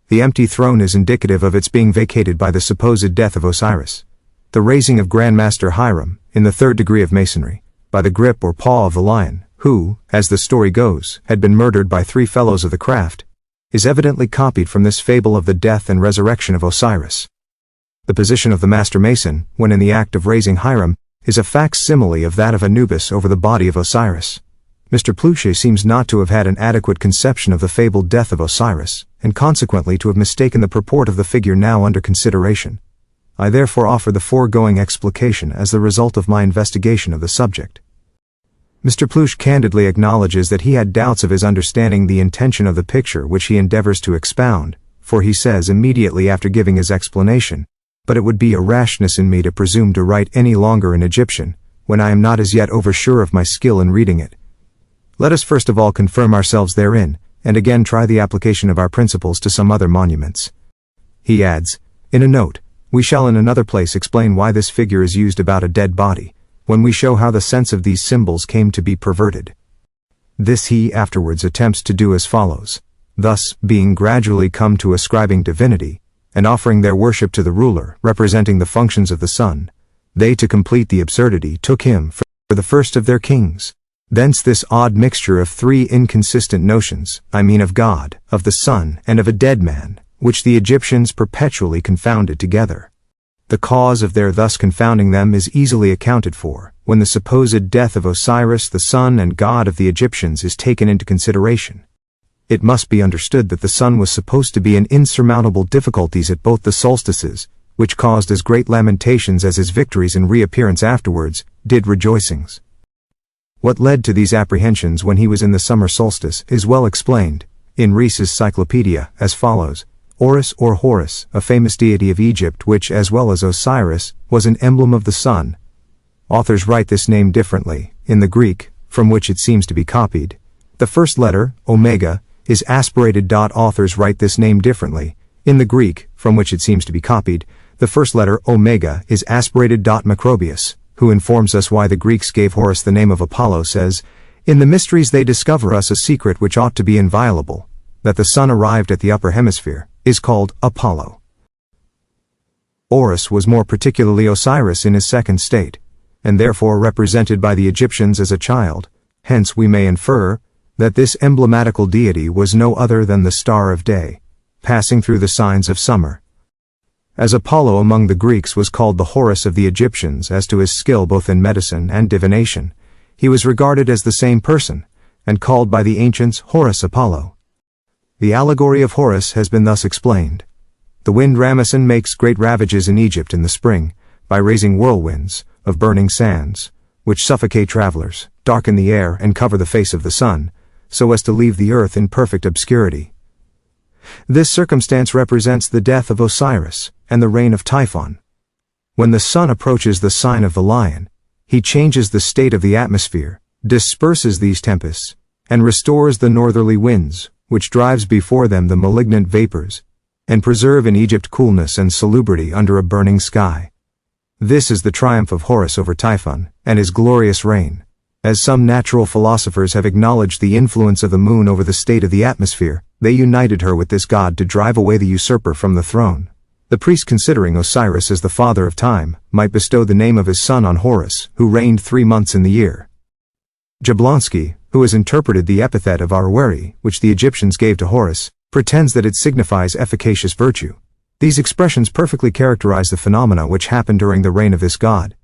The empty throne is indicative of its being vacated by the supposed death of Osiris. The raising of Grand Master Hiram, in the 3rd degree of Masonry, by the grip or paw of the lion, who, as the story goes, had been murdered by 3 fellows of the craft, is evidently copied from this fable of the death and resurrection of Osiris. The position of the Master Mason, when in the act of raising Hiram, is a facsimile of that of Anubis over the body of Osiris. Mr. Pluchet seems not to have had an adequate conception of the fabled death of Osiris, and consequently to have mistaken the purport of the figure now under consideration. I therefore offer the foregoing explication as the result of my investigation of the subject. Mr. Pluche candidly acknowledges that he had doubts of his understanding the intention of the picture which he endeavors to expound, for he says immediately after giving his explanation, "But it would be a rashness in me to presume to write any longer in Egyptian, when I am not as yet oversure of my skill in reading it. Let us first of all confirm ourselves therein, and again try the application of our principles to some other monuments." He adds, in a note, "We shall in another place explain why this figure is used about a dead body, when we show how the sense of these symbols came to be perverted." This he afterwards attempts to do as follows. Thus, being gradually come to ascribing divinity, and offering their worship to the ruler, representing the functions of the sun, they to complete the absurdity took him for the first of their kings. Thence this odd mixture of 3 inconsistent notions, I mean of God, of the sun, and of a dead man, which the Egyptians perpetually confounded together. The cause of their thus confounding them is easily accounted for, when the supposed death of Osiris, the sun and god of the Egyptians, is taken into consideration. It must be understood that the sun was supposed to be in insurmountable difficulties at both the solstices, which caused as great lamentations as his victories and reappearance afterwards did rejoicings. What led to these apprehensions when he was in the summer solstice is well explained, in Rees's Cyclopedia, as follows. Horus or Horus, a famous deity of Egypt which, as well as Osiris, was an emblem of the sun. Authors write this name differently. In the Greek, from which it seems to be copied, the first letter, omega, is aspirated. Authors write this name differently. In the Greek, from which it seems to be copied, the first letter, omega, is aspirated. Macrobius, who informs us why the Greeks gave Horus the name of Apollo, says, "In the mysteries they discover us a secret which ought to be inviolable, that the sun arrived at the upper hemisphere, is called Apollo." Horus was more particularly Osiris in his second state, and therefore represented by the Egyptians as a child. Hence we may infer that this emblematical deity was no other than the star of day, passing through the signs of summer. As Apollo among the Greeks was called the Horus of the Egyptians as to his skill both in medicine and divination, he was regarded as the same person, and called by the ancients Horus Apollo. The allegory of Horus has been thus explained. The wind Ramesson makes great ravages in Egypt in the spring, by raising whirlwinds, of burning sands, which suffocate travelers, darken the air and cover the face of the sun, so as to leave the earth in perfect obscurity. This circumstance represents the death of Osiris, and the reign of Typhon. When the sun approaches the sign of the lion, he changes the state of the atmosphere, disperses these tempests, and restores the northerly winds, which drives before them the malignant vapors, and preserve in Egypt coolness and salubrity under a burning sky. This is the triumph of Horus over Typhon, and his glorious reign. As some natural philosophers have acknowledged the influence of the moon over the state of the atmosphere, they united her with this god to drive away the usurper from the throne. The priest, considering Osiris as the father of time, might bestow the name of his son on Horus, who reigned 3 months in the year. Jablonski, who has interpreted the epithet of Arweri, which the Egyptians gave to Horus, pretends that it signifies efficacious virtue. These expressions perfectly characterize the phenomena which happened during the reign of this god.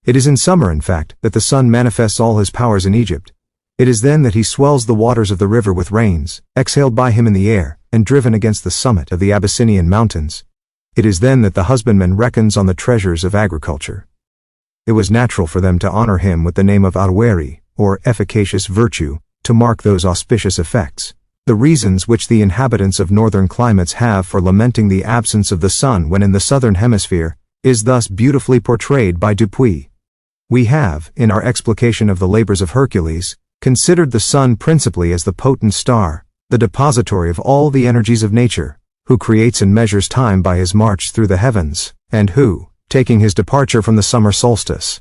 It is in summer, in fact, that the sun manifests all his powers in Egypt. It is then that he swells the waters of the river with rains, exhaled by him in the air, and driven against the summit of the Abyssinian mountains. It is then that the husbandman reckons on the treasures of agriculture. It was natural for them to honor him with the name of Arweri, or efficacious virtue, to mark those auspicious effects. The reasons which the inhabitants of northern climates have for lamenting the absence of the sun when in the southern hemisphere, is thus beautifully portrayed by Dupuy. We have, in our explication of the labors of Hercules, considered the sun principally as the potent star, the depository of all the energies of nature, who creates and measures time by his march through the heavens, and who, taking his departure from the summer solstice,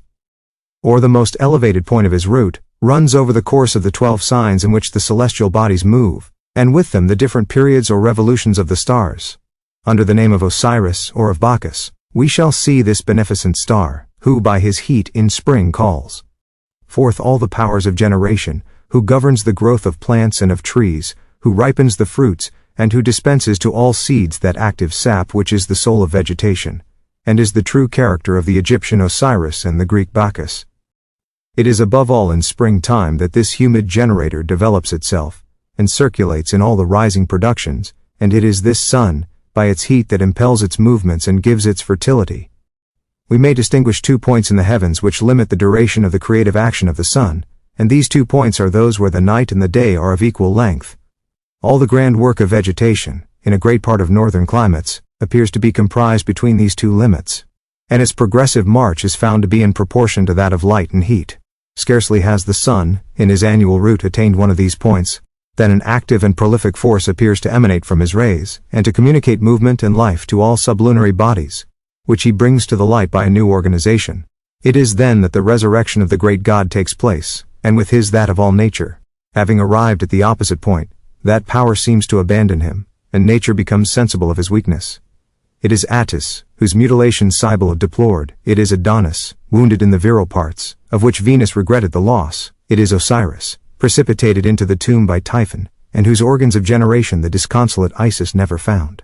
or the most elevated point of his route, runs over the course of the 12 signs in which the celestial bodies move, and with them the different periods or revolutions of the stars. Under the name of Osiris or of Bacchus, we shall see this beneficent star, who by his heat in spring calls forth all the powers of generation, who governs the growth of plants and of trees, who ripens the fruits, and who dispenses to all seeds that active sap which is the soul of vegetation, and is the true character of the Egyptian Osiris and the Greek Bacchus. It is above all in springtime that this humid generator develops itself, and circulates in all the rising productions, and it is this sun, by its heat, that impels its movements and gives its fertility. We may distinguish 2 points in the heavens which limit the duration of the creative action of the sun, and these 2 points are those where the night and the day are of equal length. All the grand work of vegetation, in a great part of northern climates, appears to be comprised between these 2 limits, and its progressive march is found to be in proportion to that of light and heat. Scarcely has the sun, in his annual route, attained one of these points, than an active and prolific force appears to emanate from his rays, and to communicate movement and life to all sublunary bodies, which he brings to the light by a new organization. It is then that the resurrection of the great god takes place, and with his that of all nature. Having arrived at the opposite point, that power seems to abandon him, and nature becomes sensible of his weakness. It is Attis, whose mutilation Cybele deplored. It is Adonis, wounded in the virile parts, of which Venus regretted the loss. It is Osiris, precipitated into the tomb by Typhon, and whose organs of generation the disconsolate Isis never found.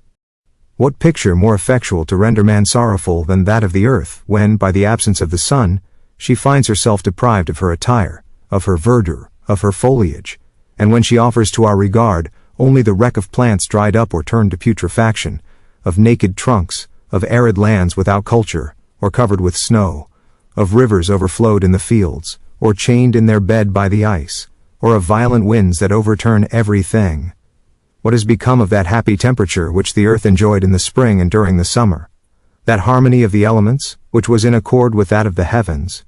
What picture more effectual to render man sorrowful than that of the earth, when, by the absence of the sun, she finds herself deprived of her attire, of her verdure, of her foliage, and when she offers to our regard only the wreck of plants dried up or turned to putrefaction, of naked trunks, of arid lands without culture, or covered with snow, of rivers overflowed in the fields, or chained in their bed by the ice, or of violent winds that overturn everything. What has become of that happy temperature which the earth enjoyed in the spring and during the summer? That harmony of the elements, which was in accord with that of the heavens?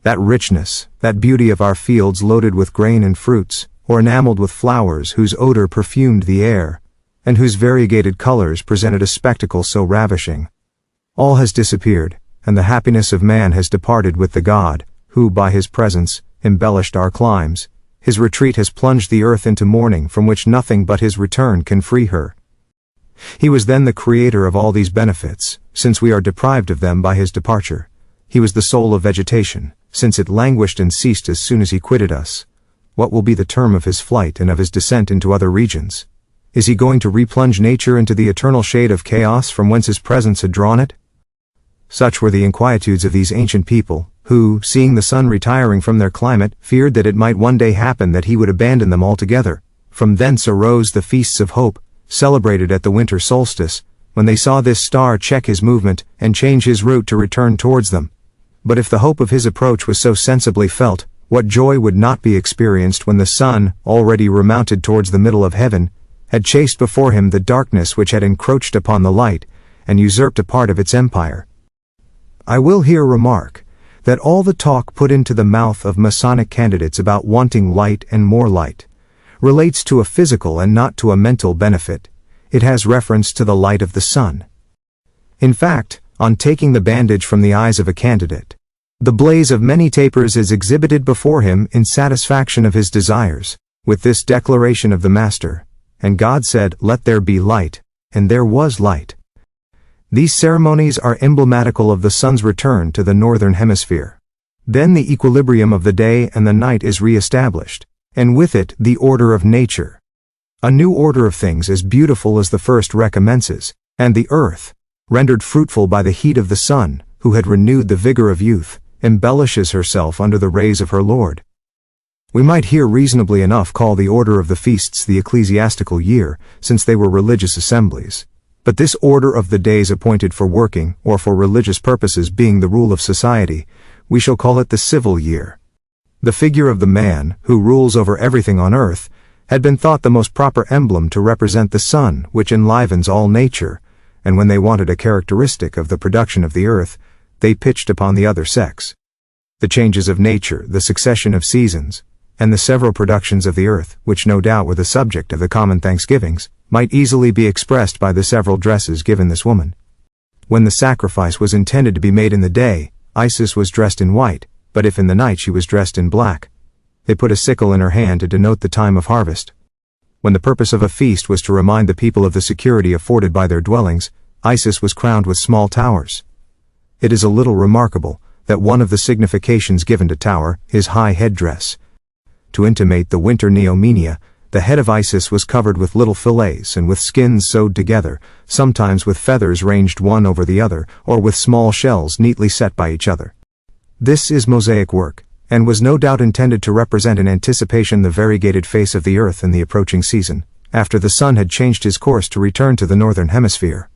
That richness, that beauty of our fields loaded with grain and fruits, or enameled with flowers whose odor perfumed the air, and whose variegated colors presented a spectacle so ravishing? All has disappeared, and the happiness of man has departed with the god, who by his presence embellished our climes. His retreat has plunged the earth into mourning from which nothing but his return can free her. He was then the creator of all these benefits, since we are deprived of them by his departure. He was the soul of vegetation, since it languished and ceased as soon as he quitted us. What will be the term of his flight and of his descent into other regions? Is he going to replunge nature into the eternal shade of chaos from whence his presence had drawn it? Such were the inquietudes of these ancient people, who, seeing the sun retiring from their climate, feared that it might one day happen that he would abandon them altogether. From thence arose the feasts of hope, celebrated at the winter solstice, when they saw this star check his movement and change his route to return towards them. But if the hope of his approach was so sensibly felt, what joy would not be experienced when the sun, already remounted towards the middle of heaven, had chased before him the darkness which had encroached upon the light, and usurped a part of its empire? I will here remark that all the talk put into the mouth of Masonic candidates about wanting light and more light relates to a physical and not to a mental benefit. It has reference to the light of the sun. In fact, on taking the bandage from the eyes of a candidate. The blaze of many tapers is exhibited before him in satisfaction of his desires, with this declaration of the Master, "And God said, Let there be light, and there was light." These ceremonies are emblematical of the sun's return to the northern hemisphere. Then the equilibrium of the day and the night is re-established, and with it the order of nature. A new order of things as beautiful as the first recommences, and the earth, rendered fruitful by the heat of the sun, who had renewed the vigor of youth, embellishes herself under the rays of her Lord. We might here reasonably enough call the order of the feasts the ecclesiastical year, since they were religious assemblies. But this order of the days appointed for working, or for religious purposes being the rule of society, we shall call it the civil year. The figure of the man, who rules over everything on earth, had been thought the most proper emblem to represent the sun which enlivens all nature, and when they wanted a characteristic of the production of the earth, they pitched upon the other sex. The changes of nature, the succession of seasons, and the several productions of the earth, which no doubt were the subject of the common thanksgivings, might easily be expressed by the several dresses given this woman. When the sacrifice was intended to be made in the day, Isis was dressed in white, but if in the night she was dressed in black. They put a sickle in her hand to denote the time of harvest. When the purpose of a feast was to remind the people of the security afforded by their dwellings, Isis was crowned with small towers. It is a little remarkable that one of the significations given to tower is high headdress. To intimate the winter neomenia, the head of Isis was covered with little fillets and with skins sewed together, sometimes with feathers ranged one over the other, or with small shells neatly set by each other. This is mosaic work, and was no doubt intended to represent in anticipation the variegated face of the earth in the approaching season, after the sun had changed his course to return to the northern hemisphere.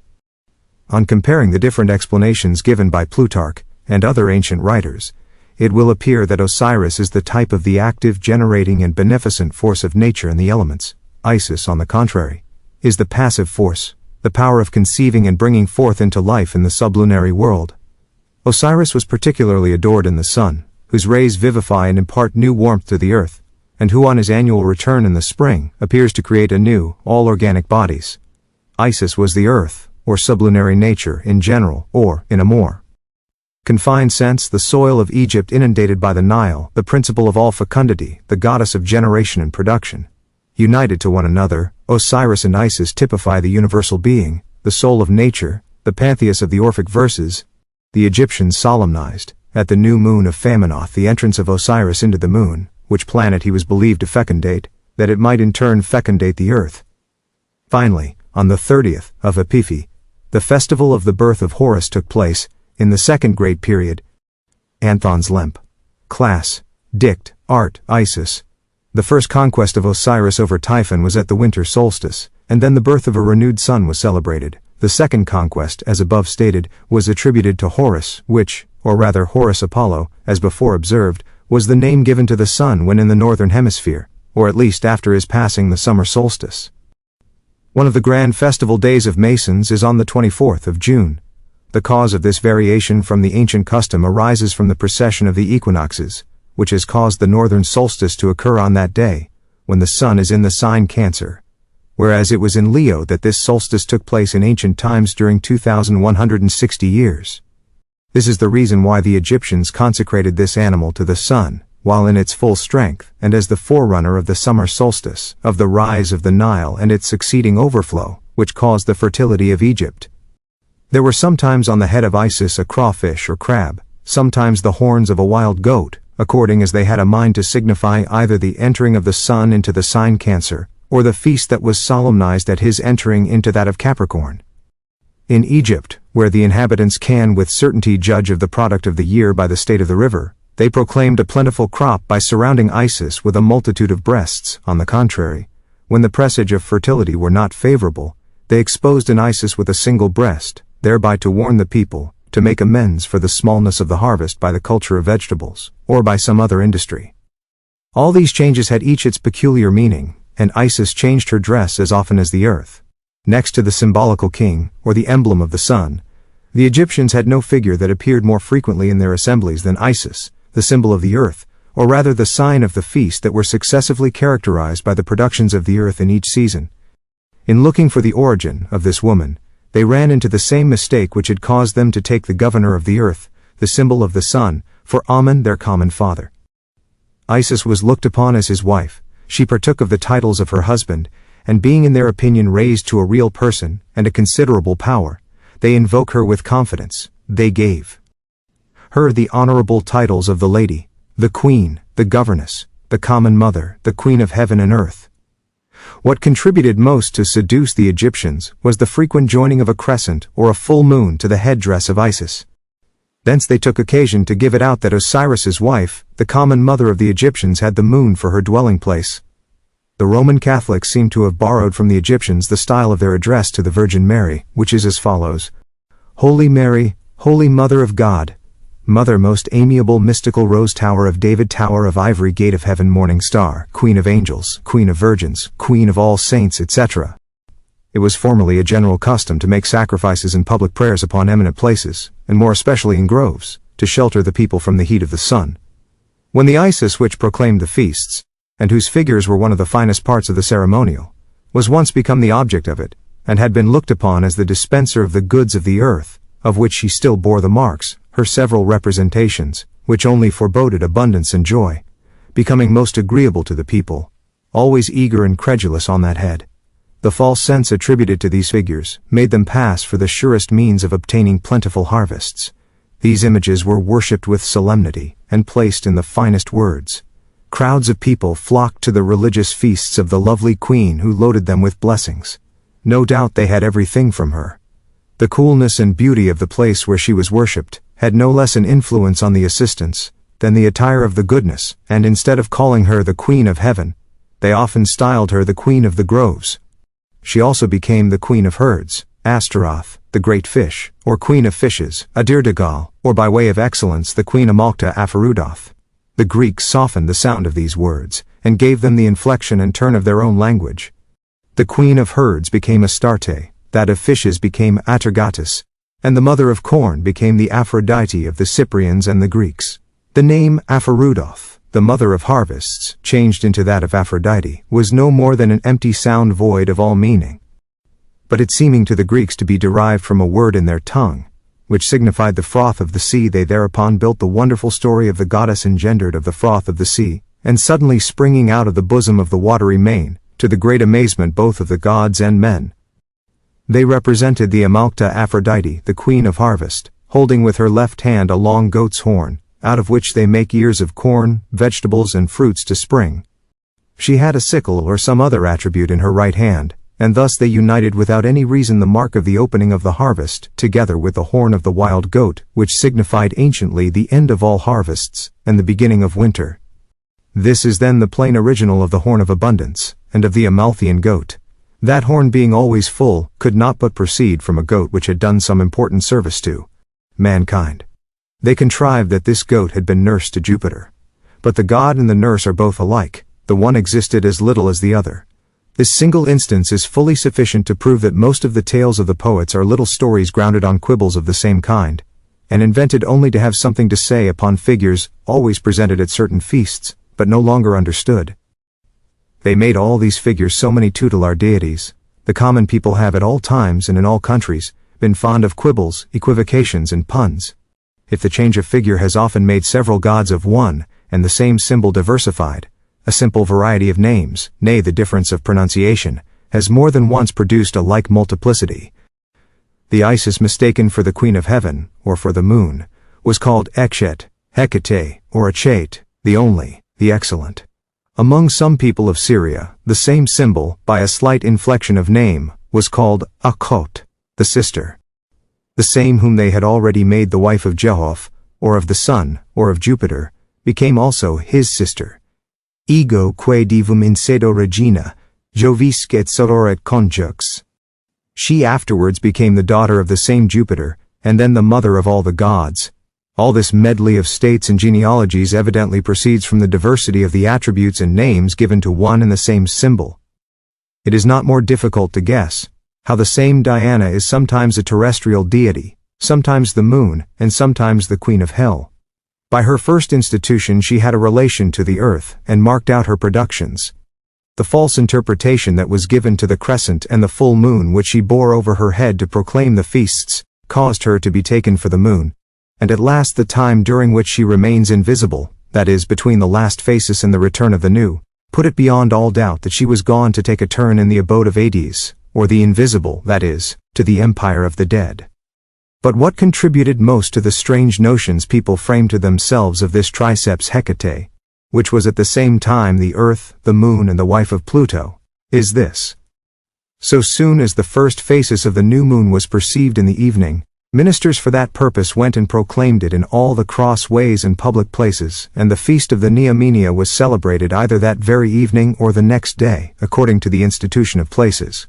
On comparing the different explanations given by Plutarch and other ancient writers, it will appear that Osiris is the type of the active, generating and beneficent force of nature and the elements. Isis, on the contrary, is the passive force, the power of conceiving and bringing forth into life in the sublunary world. Osiris was particularly adored in the sun, whose rays vivify and impart new warmth to the earth, and who on his annual return in the spring appears to create anew all organic bodies. Isis was the earth, or sublunary nature in general, or, in a more confined sense, the soil of Egypt inundated by the Nile, the principle of all fecundity, the goddess of generation and production. United to one another, Osiris and Isis typify the universal being, the soul of nature, the pantheos of the Orphic verses. The Egyptians solemnized, at the new moon of Phamenoth, the entrance of Osiris into the moon, which planet he was believed to fecundate, that it might in turn fecundate the earth. Finally, on the 30th of Epiphi, the festival of the birth of Horus took place, in the second great period. Anthon's Lemp. Class. Dict. Art. Isis. The first conquest of Osiris over Typhon was at the winter solstice, and then the birth of a renewed sun was celebrated. The second conquest, as above stated, was attributed to Horus, which, or rather Horus Apollo, as before observed, was the name given to the sun when in the northern hemisphere, or at least after his passing the summer solstice. One of the grand festival days of Masons is on the 24th of June. The cause of this variation from the ancient custom arises from the precession of the equinoxes, which has caused the northern solstice to occur on that day, when the sun is in the sign Cancer, whereas it was in Leo that this solstice took place in ancient times during 2160 years. This is the reason why the Egyptians consecrated this animal to the sun, while in its full strength, and as the forerunner of the summer solstice, of the rise of the Nile and its succeeding overflow, which caused the fertility of Egypt. There were sometimes on the head of Isis a crawfish or crab, sometimes the horns of a wild goat, according as they had a mind to signify either the entering of the sun into the sign Cancer, or the feast that was solemnized at his entering into that of Capricorn. In Egypt, where the inhabitants can with certainty judge of the product of the year by the state of the river, they proclaimed a plentiful crop by surrounding Isis with a multitude of breasts. On the contrary, when the presage of fertility were not favorable, they exposed an Isis with a single breast, thereby to warn the people, to make amends for the smallness of the harvest by the culture of vegetables, or by some other industry. All these changes had each its peculiar meaning, and Isis changed her dress as often as the earth. Next to the symbolical king, or the emblem of the sun, the Egyptians had no figure that appeared more frequently in their assemblies than Isis, the symbol of the earth, or rather the sign of the feast that were successively characterized by the productions of the earth in each season. In looking for the origin of this woman, they ran into the same mistake which had caused them to take the governor of the earth, the symbol of the sun, for Amun, their common father. Isis was looked upon as his wife. She partook of the titles of her husband, and being in their opinion raised to a real person and a considerable power, they invoke her with confidence. They gave her the honorable titles of the lady, the queen, the governess, the common mother, the queen of heaven and earth. What contributed most to seduce the Egyptians was the frequent joining of a crescent or a full moon to the headdress of Isis. Thence they took occasion to give it out that Osiris's wife, the common mother of the Egyptians, had the moon for her dwelling place. The Roman Catholics seem to have borrowed from the Egyptians the style of their address to the Virgin Mary, which is as follows: Holy Mary, Holy Mother of God, Mother most amiable mystical Rose Tower of David, Tower of Ivory, Gate of Heaven, Morning Star, Queen of Angels, Queen of Virgins, Queen of all Saints, etc. It was formerly a general custom to make sacrifices and public prayers upon eminent places, and more especially in groves, to shelter the people from the heat of the sun. When the Isis which proclaimed the feasts, and whose figures were one of the finest parts of the ceremonial, was once become the object of it, and had been looked upon as the dispenser of the goods of the earth, of which she still bore the marks, her several representations, which only foreboded abundance and joy, becoming most agreeable to the people, always eager and credulous on that head. The false sense attributed to these figures made them pass for the surest means of obtaining plentiful harvests. These images were worshipped with solemnity, and placed in the finest words. Crowds of people flocked to the religious feasts of the lovely queen who loaded them with blessings. No doubt they had everything from her. The coolness and beauty of the place where she was worshipped had no less an influence on the assistants than the attire of the goodness, and instead of calling her the Queen of Heaven, they often styled her the Queen of the Groves. She also became the Queen of Herds, Astaroth, the Great Fish, or Queen of Fishes, Adir-Dagal, or by way of excellence the Queen Amalkta Aphrodite. The Greeks softened the sound of these words, and gave them the inflection and turn of their own language. The Queen of Herds became Astarte, that of Fishes became Atargatis, and the Mother of Corn became the Aphrodite of the Cyprians and the Greeks. The name Aphrodite, the Mother of Harvests, changed into that of Aphrodite, was no more than an empty sound void of all meaning. But it seeming to the Greeks to be derived from a word in their tongue, which signified the froth of the sea, they thereupon built the wonderful story of the goddess engendered of the froth of the sea, and suddenly springing out of the bosom of the watery main, to the great amazement both of the gods and men. They represented the Amalkta Aphrodite, the Queen of Harvest, holding with her left hand a long goat's horn, out of which they make ears of corn, vegetables and fruits to spring. She had a sickle or some other attribute in her right hand, and thus they united without any reason the mark of the opening of the harvest, together with the horn of the wild goat, which signified anciently the end of all harvests, and the beginning of winter. This is then the plain original of the horn of abundance, and of the Amalthean goat. That horn being always full, could not but proceed from a goat which had done some important service to mankind. They contrived that this goat had been nursed to Jupiter. But the god and the nurse are both alike, the one existed as little as the other. This single instance is fully sufficient to prove that most of the tales of the poets are little stories grounded on quibbles of the same kind, and invented only to have something to say upon figures always presented at certain feasts, but no longer understood. They made all these figures so many tutelar deities. The common people have at all times and in all countries been fond of quibbles, equivocations and puns. If the change of figure has often made several gods of one, and the same symbol diversified, a simple variety of names, nay the difference of pronunciation, has more than once produced a like multiplicity. The Isis mistaken for the Queen of Heaven, or for the moon, was called Ekhet, Hecate, or Achate, the only, the excellent. Among some people of Syria, the same symbol, by a slight inflection of name, was called Akhot, the sister. The same whom they had already made the wife of Jehovah, or of the sun, or of Jupiter, became also his sister. Ego que divum incedo regina, Jovisque et sororet conjux. She afterwards became the daughter of the same Jupiter, and then the mother of all the gods. All this medley of states and genealogies evidently proceeds from the diversity of the attributes and names given to one and the same symbol. It is not more difficult to guess how the same Diana is sometimes a terrestrial deity, sometimes the moon, and sometimes the Queen of Hell. By her first institution she had a relation to the earth, and marked out her productions. The false interpretation that was given to the crescent and the full moon which she bore over her head to proclaim the feasts, caused her to be taken for the moon, and at last the time during which she remains invisible, that is, between the last phasis and the return of the new, put it beyond all doubt that she was gone to take a turn in the abode of Hades, or the invisible, that is, to the empire of the dead. But what contributed most to the strange notions people framed to themselves of this triceps Hecate, which was at the same time the earth, the moon, and the wife of Pluto, is this. So soon as the first phasis of the new moon was perceived in the evening, ministers for that purpose went and proclaimed it in all the cross ways and public places, and the feast of the Neomenia was celebrated either that very evening or the next day, according to the institution of places.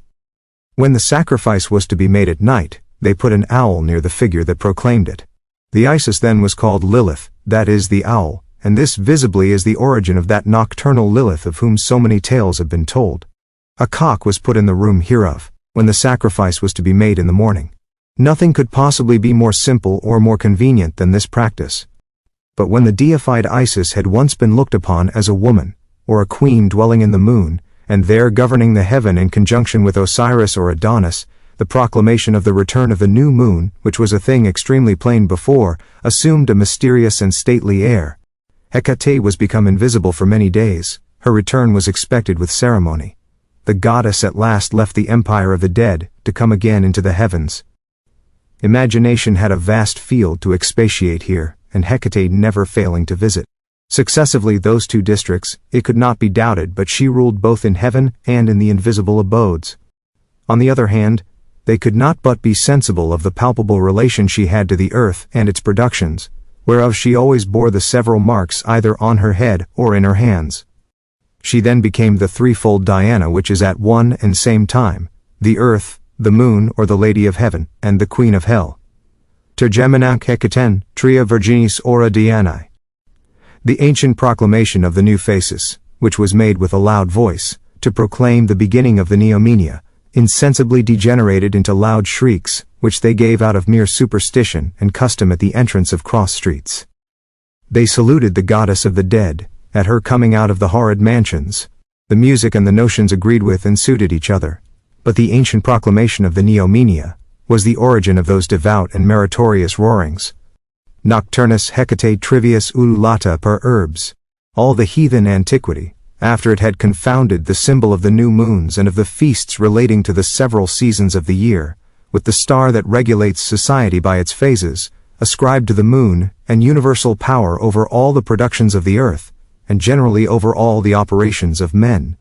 When the sacrifice was to be made at night, they put an owl near the figure that proclaimed it. The Isis then was called Lilith, that is, the owl, and this visibly is the origin of that nocturnal Lilith of whom so many tales have been told. A cock was put in the room hereof, when the sacrifice was to be made in the morning. Nothing could possibly be more simple or more convenient than this practice. But when the deified Isis had once been looked upon as a woman, or a queen dwelling in the moon, and there governing the heaven in conjunction with Osiris or Adonis, the proclamation of the return of the new moon, which was a thing extremely plain before, assumed a mysterious and stately air. Hecate was become invisible for many days. Her return was expected with ceremony. The goddess at last left the empire of the dead, to come again into the heavens. Imagination had a vast field to expatiate here, and Hecate never failing to visit successively those two districts, it could not be doubted but she ruled both in heaven and in the invisible abodes. On the other hand, they could not but be sensible of the palpable relation she had to the earth and its productions, whereof she always bore the several marks either on her head or in her hands. She then became the threefold Diana which is at one and same time, the earth, the moon or the Lady of Heaven, and the Queen of Hell. Tergeminac Hekaten, Tria Virginis Ora Dianae. The ancient proclamation of the new phasis, which was made with a loud voice, to proclaim the beginning of the Neomenia, insensibly degenerated into loud shrieks, which they gave out of mere superstition and custom at the entrance of cross streets. They saluted the goddess of the dead, at her coming out of the horrid mansions. The music and the notions agreed with and suited each other. But the ancient proclamation of the Neomenia was the origin of those devout and meritorious roarings. Nocturnus Hecate trivius ululata per herbs. All the heathen antiquity, after it had confounded the symbol of the new moons and of the feasts relating to the several seasons of the year, with the star that regulates society by its phases, ascribed to the moon an universal power over all the productions of the earth, and generally over all the operations of men.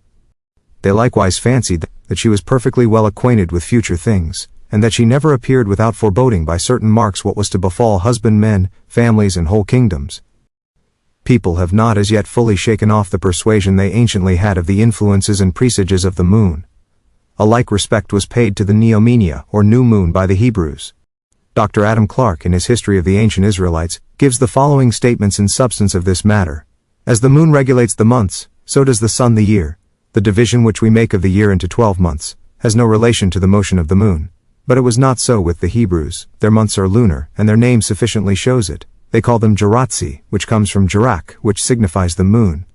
They likewise fancied that she was perfectly well acquainted with future things, and that she never appeared without foreboding by certain marks what was to befall husbandmen, families, and whole kingdoms. People have not as yet fully shaken off the persuasion they anciently had of the influences and presages of the moon. A like respect was paid to the Neomenia, or new moon, by the Hebrews. Dr. Adam Clarke, in his History of the Ancient Israelites, gives the following statements in substance of this matter. As the moon regulates the months, so does the sun the year. The division which we make of the year into 12 months has no relation to the motion of the moon. But it was not so with the Hebrews. Their months are lunar, and their name sufficiently shows it. They call them Geratzi, which comes from Gerak, which signifies the moon.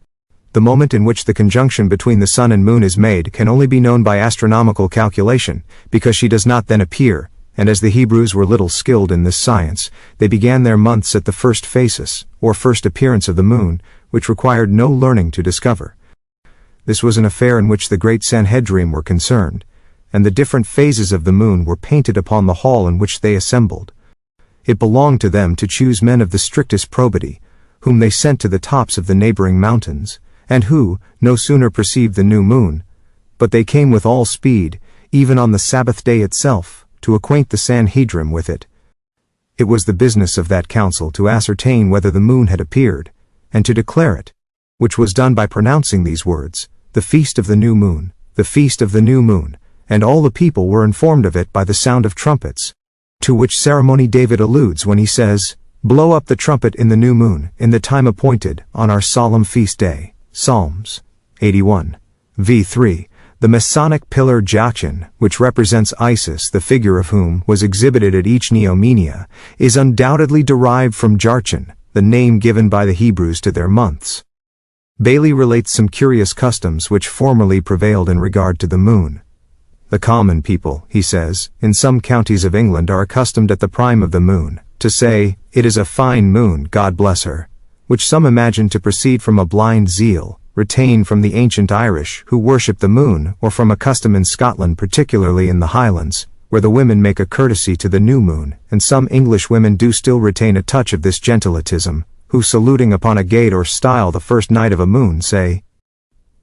The moment in which the conjunction between the sun and moon is made can only be known by astronomical calculation, because she does not then appear, and as the Hebrews were little skilled in this science, they began their months at the first phasis, or first appearance of the moon, which required no learning to discover. This was an affair in which the great Sanhedrim were concerned, and the different phases of the moon were painted upon the hall in which they assembled. It belonged to them to choose men of the strictest probity, whom they sent to the tops of the neighboring mountains, and who no sooner perceived the new moon, but they came with all speed, even on the Sabbath day itself, to acquaint the Sanhedrim with it. It was the business of that council to ascertain whether the moon had appeared, and to declare it, which was done by pronouncing these words, the feast of the new moon, the feast of the new moon, and all the people were informed of it by the sound of trumpets, to which ceremony David alludes when he says, "Blow up the trumpet in the new moon, in the time appointed, on our solemn feast day." Psalms 81. v. 3. The Masonic pillar Jachin, which represents Isis, the figure of whom was exhibited at each Neomenia, is undoubtedly derived from Jarchin, the name given by the Hebrews to their months. Bailey relates some curious customs which formerly prevailed in regard to the moon. The common people, he says, in some counties of England are accustomed at the prime of the moon, to say, "It is a fine moon, God bless her," which some imagine to proceed from a blind zeal, retained from the ancient Irish, who worship the moon, or from a custom in Scotland, particularly in the Highlands, where the women make a courtesy to the new moon, and some English women do still retain a touch of this gentilitism, who saluting upon a gate or stile the first night of a moon say,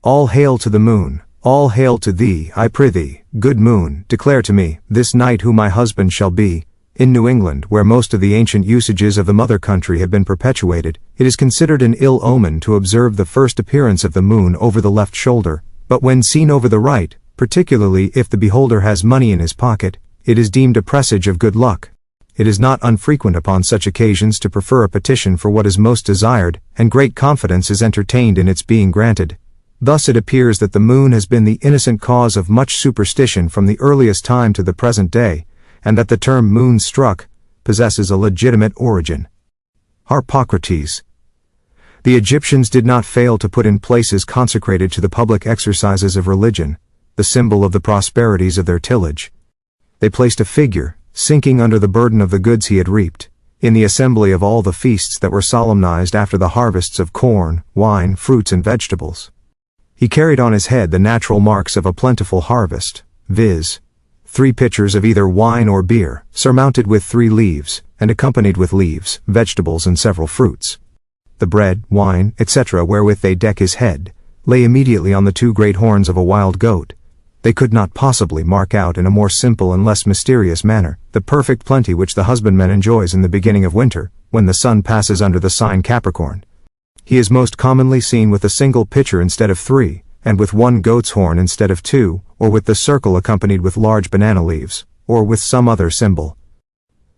"All hail to the moon, all hail to thee, I prithee, good moon, declare to me, this night who my husband shall be." In New England, where most of the ancient usages of the mother country have been perpetuated, it is considered an ill omen to observe the first appearance of the moon over the left shoulder, but when seen over the right, particularly if the beholder has money in his pocket, it is deemed a presage of good luck. It is not unfrequent upon such occasions to prefer a petition for what is most desired, and great confidence is entertained in its being granted. Thus it appears that the moon has been the innocent cause of much superstition from the earliest time to the present day, and that the term moon struck possesses a legitimate origin. Harpocrates. The Egyptians did not fail to put in places consecrated to the public exercises of religion, the symbol of the prosperities of their tillage. They placed a figure, sinking under the burden of the goods he had reaped, in the assembly of all the feasts that were solemnized after the harvests of corn, wine, fruits, and vegetables. He carried on his head the natural marks of a plentiful harvest, viz., 3 pitchers of either wine or beer, surmounted with 3 leaves, and accompanied with leaves, vegetables, and several fruits. The bread, wine, etc. wherewith they deck his head, lay immediately on the 2 great horns of a wild goat. They could not possibly mark out in a more simple and less mysterious manner the perfect plenty which the husbandman enjoys in the beginning of winter, when the sun passes under the sign Capricorn. He is most commonly seen with a single pitcher instead of 3, and with 1 goat's horn instead of 2, or with the circle accompanied with large banana leaves, or with some other symbol.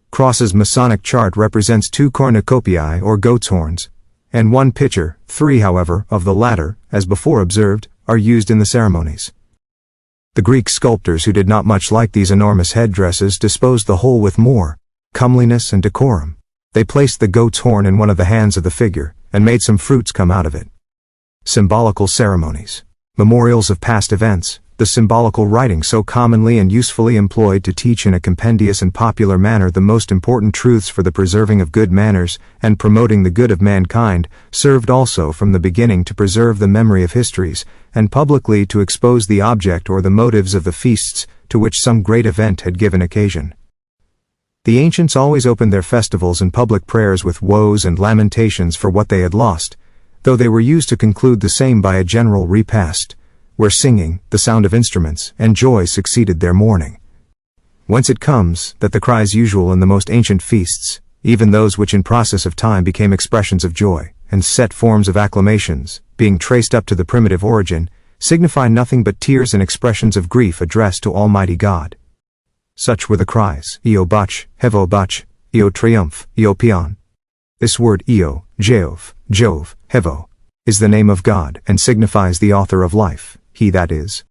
Cross's Masonic chart represents 2 cornucopiae or goat's horns, and 1 pitcher. 3, however, of the latter, as before observed, are used in the ceremonies. The Greek sculptors, who did not much like these enormous headdresses, disposed the whole with more comeliness and decorum. They placed the goat's horn in one of the hands of the figure, and made some fruits come out of it. Symbolical ceremonies. Memorials of past events, the symbolical writing so commonly and usefully employed to teach in a compendious and popular manner the most important truths for the preserving of good manners and promoting the good of mankind, served also from the beginning to preserve the memory of histories, and publicly to expose the object or the motives of the feasts to which some great event had given occasion. The ancients always opened their festivals and public prayers with woes and lamentations for what they had lost, though they were used to conclude the same by a general repast, where singing, the sound of instruments, and joy succeeded their mourning. Whence it comes that the cries usual in the most ancient feasts, even those which in process of time became expressions of joy, and set forms of acclamations, being traced up to the primitive origin, signify nothing but tears and expressions of grief addressed to Almighty God. Such were the cries, Io Bach, Hevo Bach, Io Triumph, Io Pian. This word Io, Jove, Hevo, is the name of God, and signifies the author of life, he that is.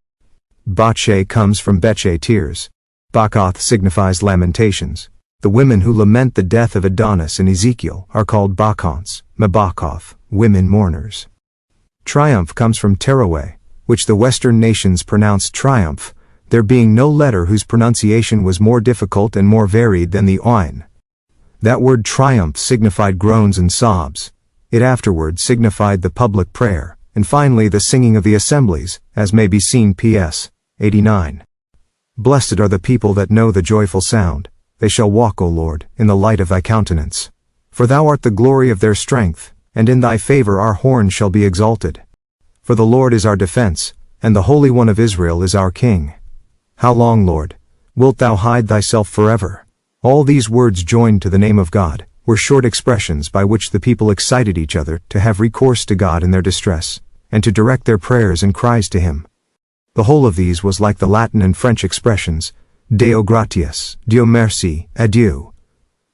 Bache comes from Beche, tears. Bachoth signifies lamentations. The women who lament the death of Adonis in Ezekiel are called Bachoths, Mabachoth, women mourners. Triumph comes from Teroe, which the Western nations pronounced triumph, there being no letter whose pronunciation was more difficult and more varied than the oin. That word triumph signified groans and sobs. It afterward signified the public prayer, and finally the singing of the assemblies, as may be seen PS 89. Blessed are the people that know the joyful sound, they shall walk, O Lord, in the light of thy countenance. For thou art the glory of their strength, and in thy favor our horn shall be exalted. For the Lord is our defense, and the Holy One of Israel is our King. How long, Lord, wilt thou hide thyself forever? All these words joined to the name of God were short expressions by which the people excited each other to have recourse to God in their distress, and to direct their prayers and cries to him. The whole of these was like the Latin and French expressions, Deo gratias, Dieu merci, adieu.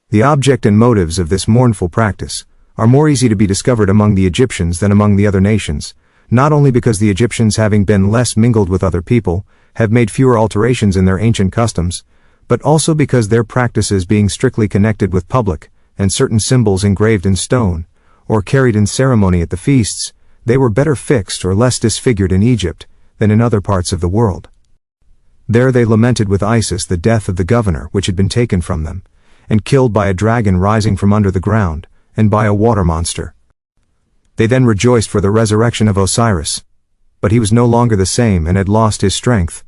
The object and motives of this mournful practice are more easy to be discovered among the Egyptians than among the other nations, not only because the Egyptians, having been less mingled with other people, have made fewer alterations in their ancient customs, but also because their practices being strictly connected with public, and certain symbols engraved in stone, or carried in ceremony at the feasts, They were better fixed or less disfigured in Egypt than in other parts of the world. There they lamented with Isis the death of the governor which had been taken from them, and killed by a dragon rising from under the ground, and by a water monster. They then rejoiced for the resurrection of Osiris. But he was no longer the same and had lost his strength.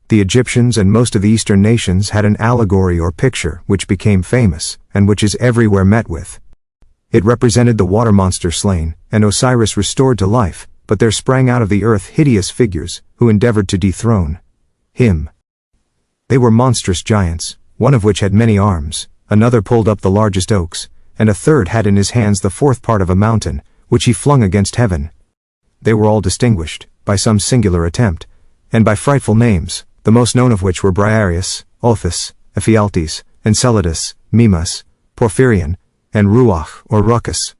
The Egyptians and most of the Eastern nations had an allegory or picture which became famous, and which is everywhere met with. It represented the water monster slain, and Osiris restored to life, but there sprang out of the earth hideous figures, who endeavored to dethrone him. They were monstrous giants, one of which had many arms, another pulled up the largest oaks, and a third had in his hands the fourth part of a mountain, which he flung against heaven. They were all distinguished, by some singular attempt, and by frightful names, the most known of which were Briareus, Othis, Ephialtes, Enceladus, Mimas, Porphyrion, and Ruach or Ruckus.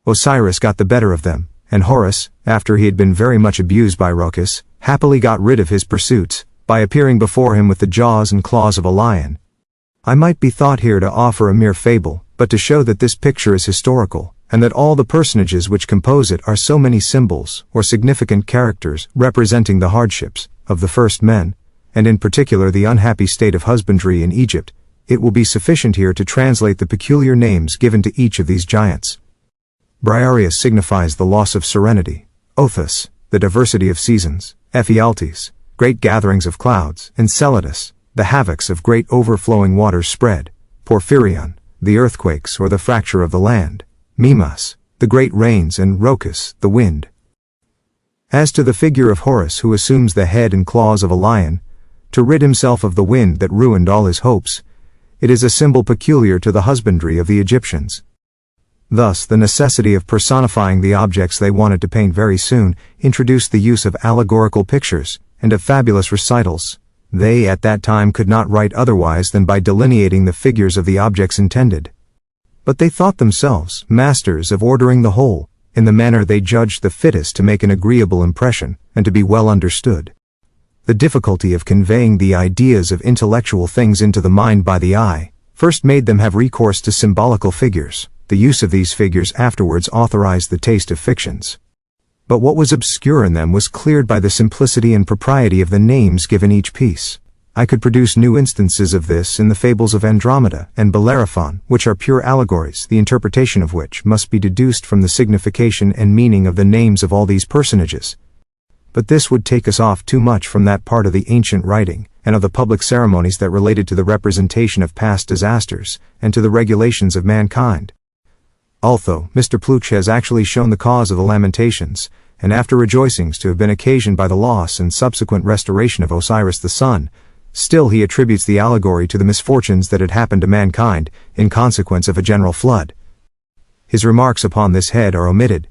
Osiris got the better of them, and Horus, after he had been very much abused by Ruckus, happily got rid of his pursuits, by appearing before him with the jaws and claws of a lion. I might be thought here to offer a mere fable, but to show that this picture is historical, and that all the personages which compose it are so many symbols or significant characters representing the hardships of the first men, and in particular the unhappy state of husbandry in Egypt, it will be sufficient here to translate the peculiar names given to each of these giants. Briareus signifies the loss of serenity, Othis, the diversity of seasons, Ephialtes, great gatherings of clouds, Enceladus, the havocs of great overflowing waters spread, Porphyrion, the earthquakes or the fracture of the land, Mimas, the great rains, and Rhoecus, the wind. As to the figure of Horus, who assumes the head and claws of a lion, to rid himself of the wind that ruined all his hopes, it is a symbol peculiar to the husbandry of the Egyptians. Thus, the necessity of personifying the objects they wanted to paint very soon introduced the use of allegorical pictures and of fabulous recitals. They at that time could not write otherwise than by delineating the figures of the objects intended. But they thought themselves masters of ordering the whole, in the manner they judged the fittest to make an agreeable impression, and to be well understood. The difficulty of conveying the ideas of intellectual things into the mind by the eye, first made them have recourse to symbolical figures. The use of these figures afterwards authorized the taste of fictions. But what was obscure in them was cleared by the simplicity and propriety of the names given each piece. I could produce new instances of this in the fables of Andromeda and Bellerophon, which are pure allegories, the interpretation of which must be deduced from the signification and meaning of the names of all these personages. But this would take us off too much from that part of the ancient writing, and of the public ceremonies that related to the representation of past disasters, and to the regulations of mankind. Although Mr. Pluche has actually shown the cause of the lamentations, and after rejoicings to have been occasioned by the loss and subsequent restoration of Osiris the sun, still he attributes the allegory to the misfortunes that had happened to mankind, in consequence of a general flood. His remarks upon this head are omitted.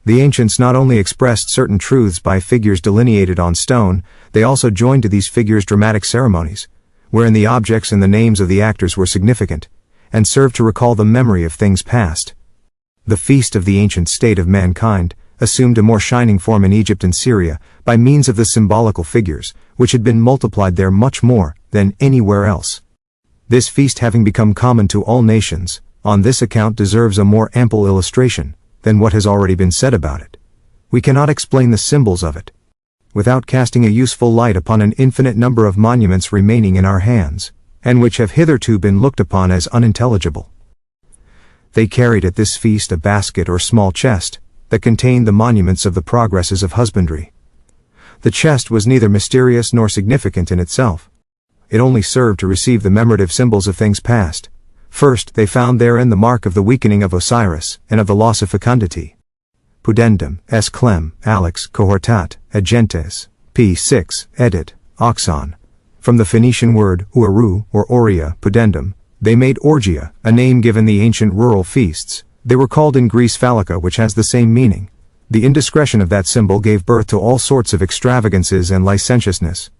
The ancients not only expressed certain truths by figures delineated on stone, they also joined to these figures dramatic ceremonies, wherein the objects and the names of the actors were significant, and served to recall the memory of things past. The feast of the ancient state of mankind assumed a more shining form in Egypt and Syria by means of the symbolical figures, which had been multiplied there much more than anywhere else. This feast having become common to all nations, on this account deserves a more ample illustration than what has already been said about it. We cannot explain the symbols of it without casting a useful light upon an infinite number of monuments remaining in our hands, and which have hitherto been looked upon as unintelligible. They carried at this feast a basket or small chest, that contained the monuments of the progresses of husbandry. The chest was neither mysterious nor significant in itself. It only served to receive the memorative symbols of things past. First, they found therein the mark of the weakening of Osiris, and of the loss of fecundity. Pudendum, S. Clem, Alex, Cohortat, Agentes, p. 6, edit, Oxon. From the Phoenician word uaru or aurea, pudendum, they made orgia, a name given the ancient rural feasts. They were called in Greece phallica, which has the same meaning. The indiscretion of that symbol gave birth to all sorts of extravagances and licentiousness.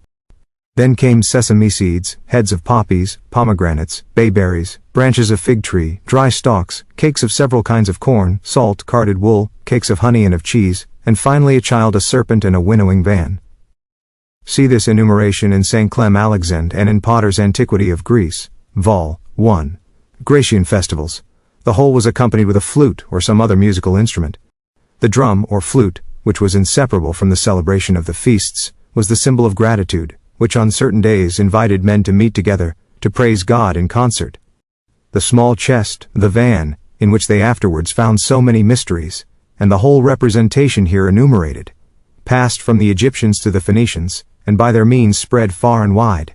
Then came sesame seeds, heads of poppies, pomegranates, bayberries, branches of fig tree, dry stalks, cakes of several kinds of corn, salt, carded wool, cakes of honey and of cheese, and finally a child, a serpent, and a winnowing van. See this enumeration in St. Clem Alexandre and in Potter's Antiquity of Greece, Vol. 1. Grecian festivals. The whole was accompanied with a flute or some other musical instrument. The drum, or flute, which was inseparable from the celebration of the feasts, was the symbol of gratitude, which on certain days invited men to meet together, to praise God in concert. The small chest, the van, in which they afterwards found so many mysteries, and the whole representation here enumerated, passed from the Egyptians to the Phoenicians, and by their means spread far and wide.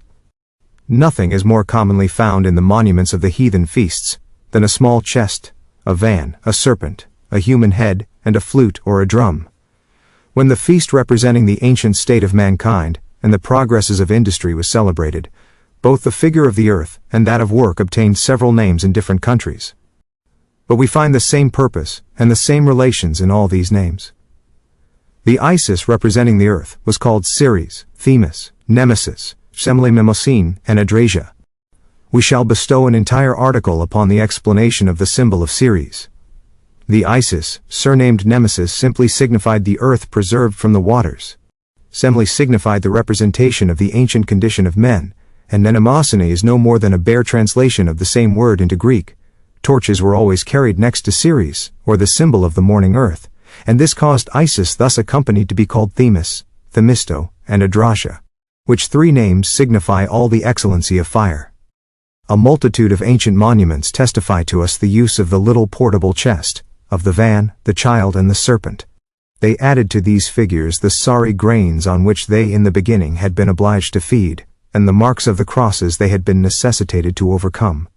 Nothing is more commonly found in the monuments of the heathen feasts than a small chest, a van, a serpent, a human head, and a flute or a drum. When the feast representing the ancient state of mankind and the progresses of industry was celebrated, both the figure of the earth and that of work obtained several names in different countries. But we find the same purpose and the same relations in all these names. The Isis representing the earth was called Ceres, Themis, Nemesis, Semele-Mnemosyne, and Adrasia. We shall bestow an entire article upon the explanation of the symbol of Ceres. The Isis, surnamed Nemesis, simply signified the earth preserved from the waters. Semele signified the representation of the ancient condition of men, and Mnemosyne is no more than a bare translation of the same word into Greek. Torches were always carried next to Ceres, or the symbol of the morning earth, and this caused Isis thus accompanied to be called Themis, Themisto, and Adrasia, which three names signify all the excellency of fire. A multitude of ancient monuments testify to us the use of the little portable chest, of the van, the child, and the serpent. They added to these figures the sorry grains on which they in the beginning had been obliged to feed, and the marks of the crosses they had been necessitated to overcome.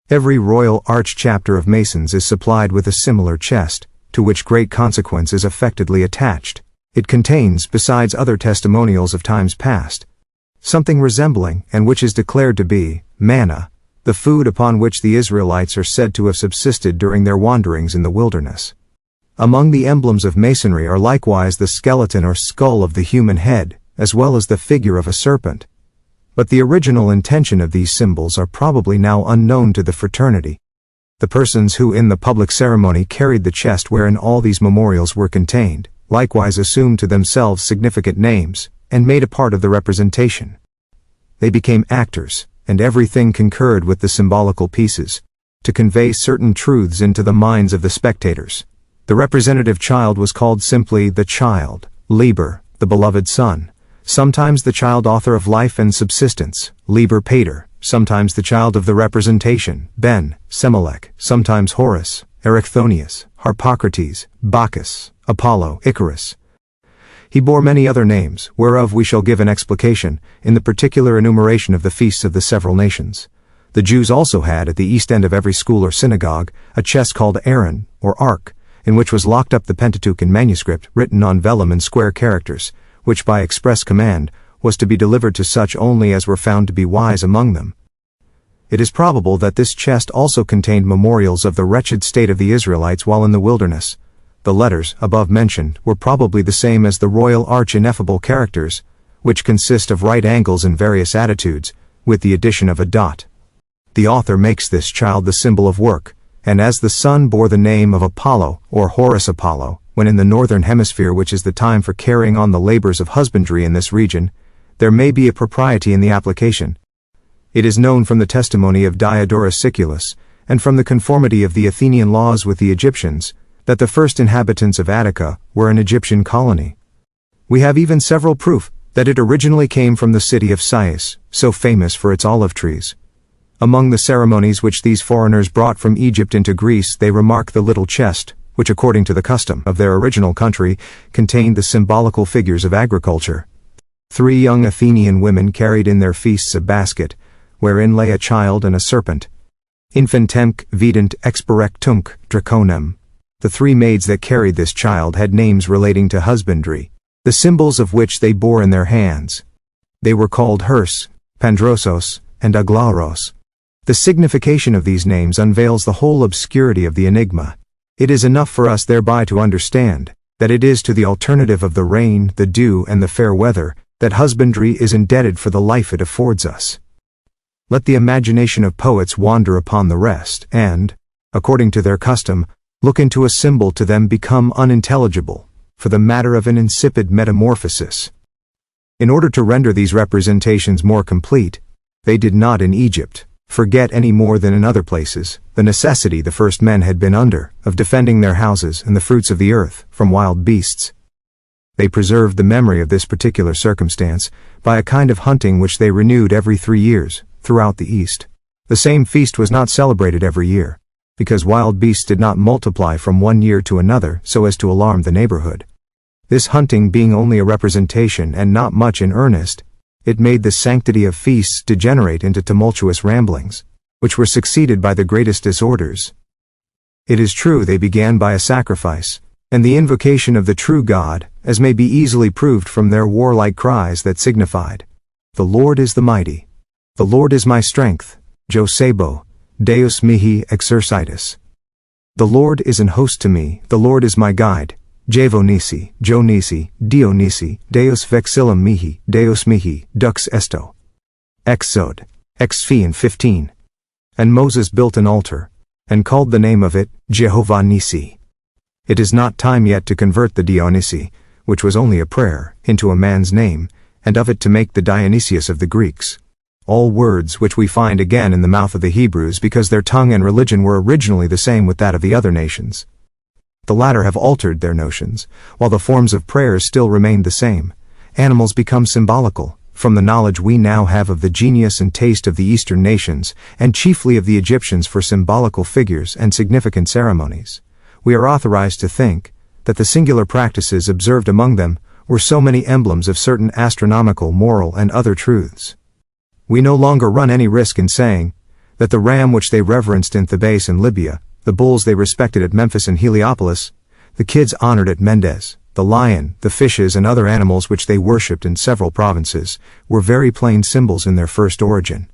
Every royal arch chapter of masons is supplied with a similar chest, to which great consequence is affectedly attached. It contains, besides other testimonials of times past, something resembling, and which is declared to be, manna, the food upon which the Israelites are said to have subsisted during their wanderings in the wilderness. Among the emblems of masonry are likewise the skeleton or skull of the human head, as well as the figure of a serpent. But the original intention of these symbols are probably now unknown to the fraternity. The persons who in the public ceremony carried the chest wherein all these memorials were contained, likewise assumed to themselves significant names, and made a part of the representation. They became actors, and everything concurred with the symbolical pieces, to convey certain truths into the minds of the spectators. The representative child was called simply the child, Liber, the beloved son, sometimes the child author of life and subsistence, Liber Pater, sometimes the child of the representation, Ben, Semelech, sometimes Horus, Erichthonius, Harpocrates, Bacchus, Apollo, Icarus. He bore many other names, whereof we shall give an explication, in the particular enumeration of the feasts of the several nations. The Jews also had, at the east end of every school or synagogue, a chest called Aaron, or Ark, in which was locked up the Pentateuch in manuscript, written on vellum in square characters, which by express command, was to be delivered to such only as were found to be wise among them. It is probable that this chest also contained memorials of the wretched state of the Israelites while in the wilderness. The letters, above mentioned, were probably the same as the royal arch ineffable characters, which consist of right angles in various attitudes, with the addition of a dot. The author makes this child the symbol of work, and as the son bore the name of Apollo, or Horus Apollo, when in the northern hemisphere, which is the time for carrying on the labors of husbandry in this region, there may be a propriety in the application. It is known from the testimony of Diodorus Siculus, and from the conformity of the Athenian laws with the Egyptians, that the first inhabitants of Attica were an Egyptian colony. We have even several proof that it originally came from the city of Sais, so famous for its olive trees. Among the ceremonies which these foreigners brought from Egypt into Greece, they remark the little chest, which according to the custom of their original country, contained the symbolical figures of agriculture. 3 young Athenian women carried in their feasts a basket, wherein lay a child and a serpent. Infantemque vident experectunc draconem. The 3 maids that carried this child had names relating to husbandry, the symbols of which they bore in their hands. They were called Hers, Pandrosos, and Aglauros. The signification of these names unveils the whole obscurity of the enigma. It is enough for us thereby to understand that it is to the alternative of the rain, the dew, and the fair weather that husbandry is indebted for the life it affords us. Let the imagination of poets wander upon the rest, and, according to their custom, look into a symbol to them become unintelligible, for the matter of an insipid metamorphosis. In order to render these representations more complete, they did not in Egypt, forget any more than in other places the necessity the first men had been under of defending their houses and the fruits of the earth from wild beasts. They preserved the memory of this particular circumstance by a kind of hunting which they renewed every 3 years throughout the East. The same feast was not celebrated every year, because wild beasts did not multiply from one year to another so as to alarm the neighborhood. This hunting being only a representation and not much in earnest, it made the sanctity of feasts degenerate into tumultuous ramblings, which were succeeded by the greatest disorders. It is true they began by a sacrifice, and the invocation of the true God, as may be easily proved from their warlike cries that signified, "The Lord is the mighty. The Lord is my strength, Jo Sabo, Deus mihi exercitus. The Lord is an host to me, the Lord is my guide, Jevo nisi, Jo nisi, Dio nisi, Deus vexillum mihi, Deus mihi, dux esto." Exod. Exv 15. And Moses built an altar, and called the name of it, Jehovah Nisi. It is not time yet to convert the Dionysi, which was only a prayer, into a man's name, and of it to make the Dionysius of the Greeks. All words which we find again in the mouth of the Hebrews because their tongue and religion were originally the same with that of the other nations. The latter have altered their notions, while the forms of prayers still remained the same. Animals become symbolical, from the knowledge we now have of the genius and taste of the Eastern nations, and chiefly of the Egyptians for symbolical figures and significant ceremonies. We are authorized to think that the singular practices observed among them were so many emblems of certain astronomical, moral, and other truths. We no longer run any risk in saying that the ram which they reverenced in Thebais and Libya, the bulls they respected at Memphis and Heliopolis, the kids honored at Mendes, the lion, the fishes, and other animals which they worshipped in several provinces, were very plain symbols in their first origin.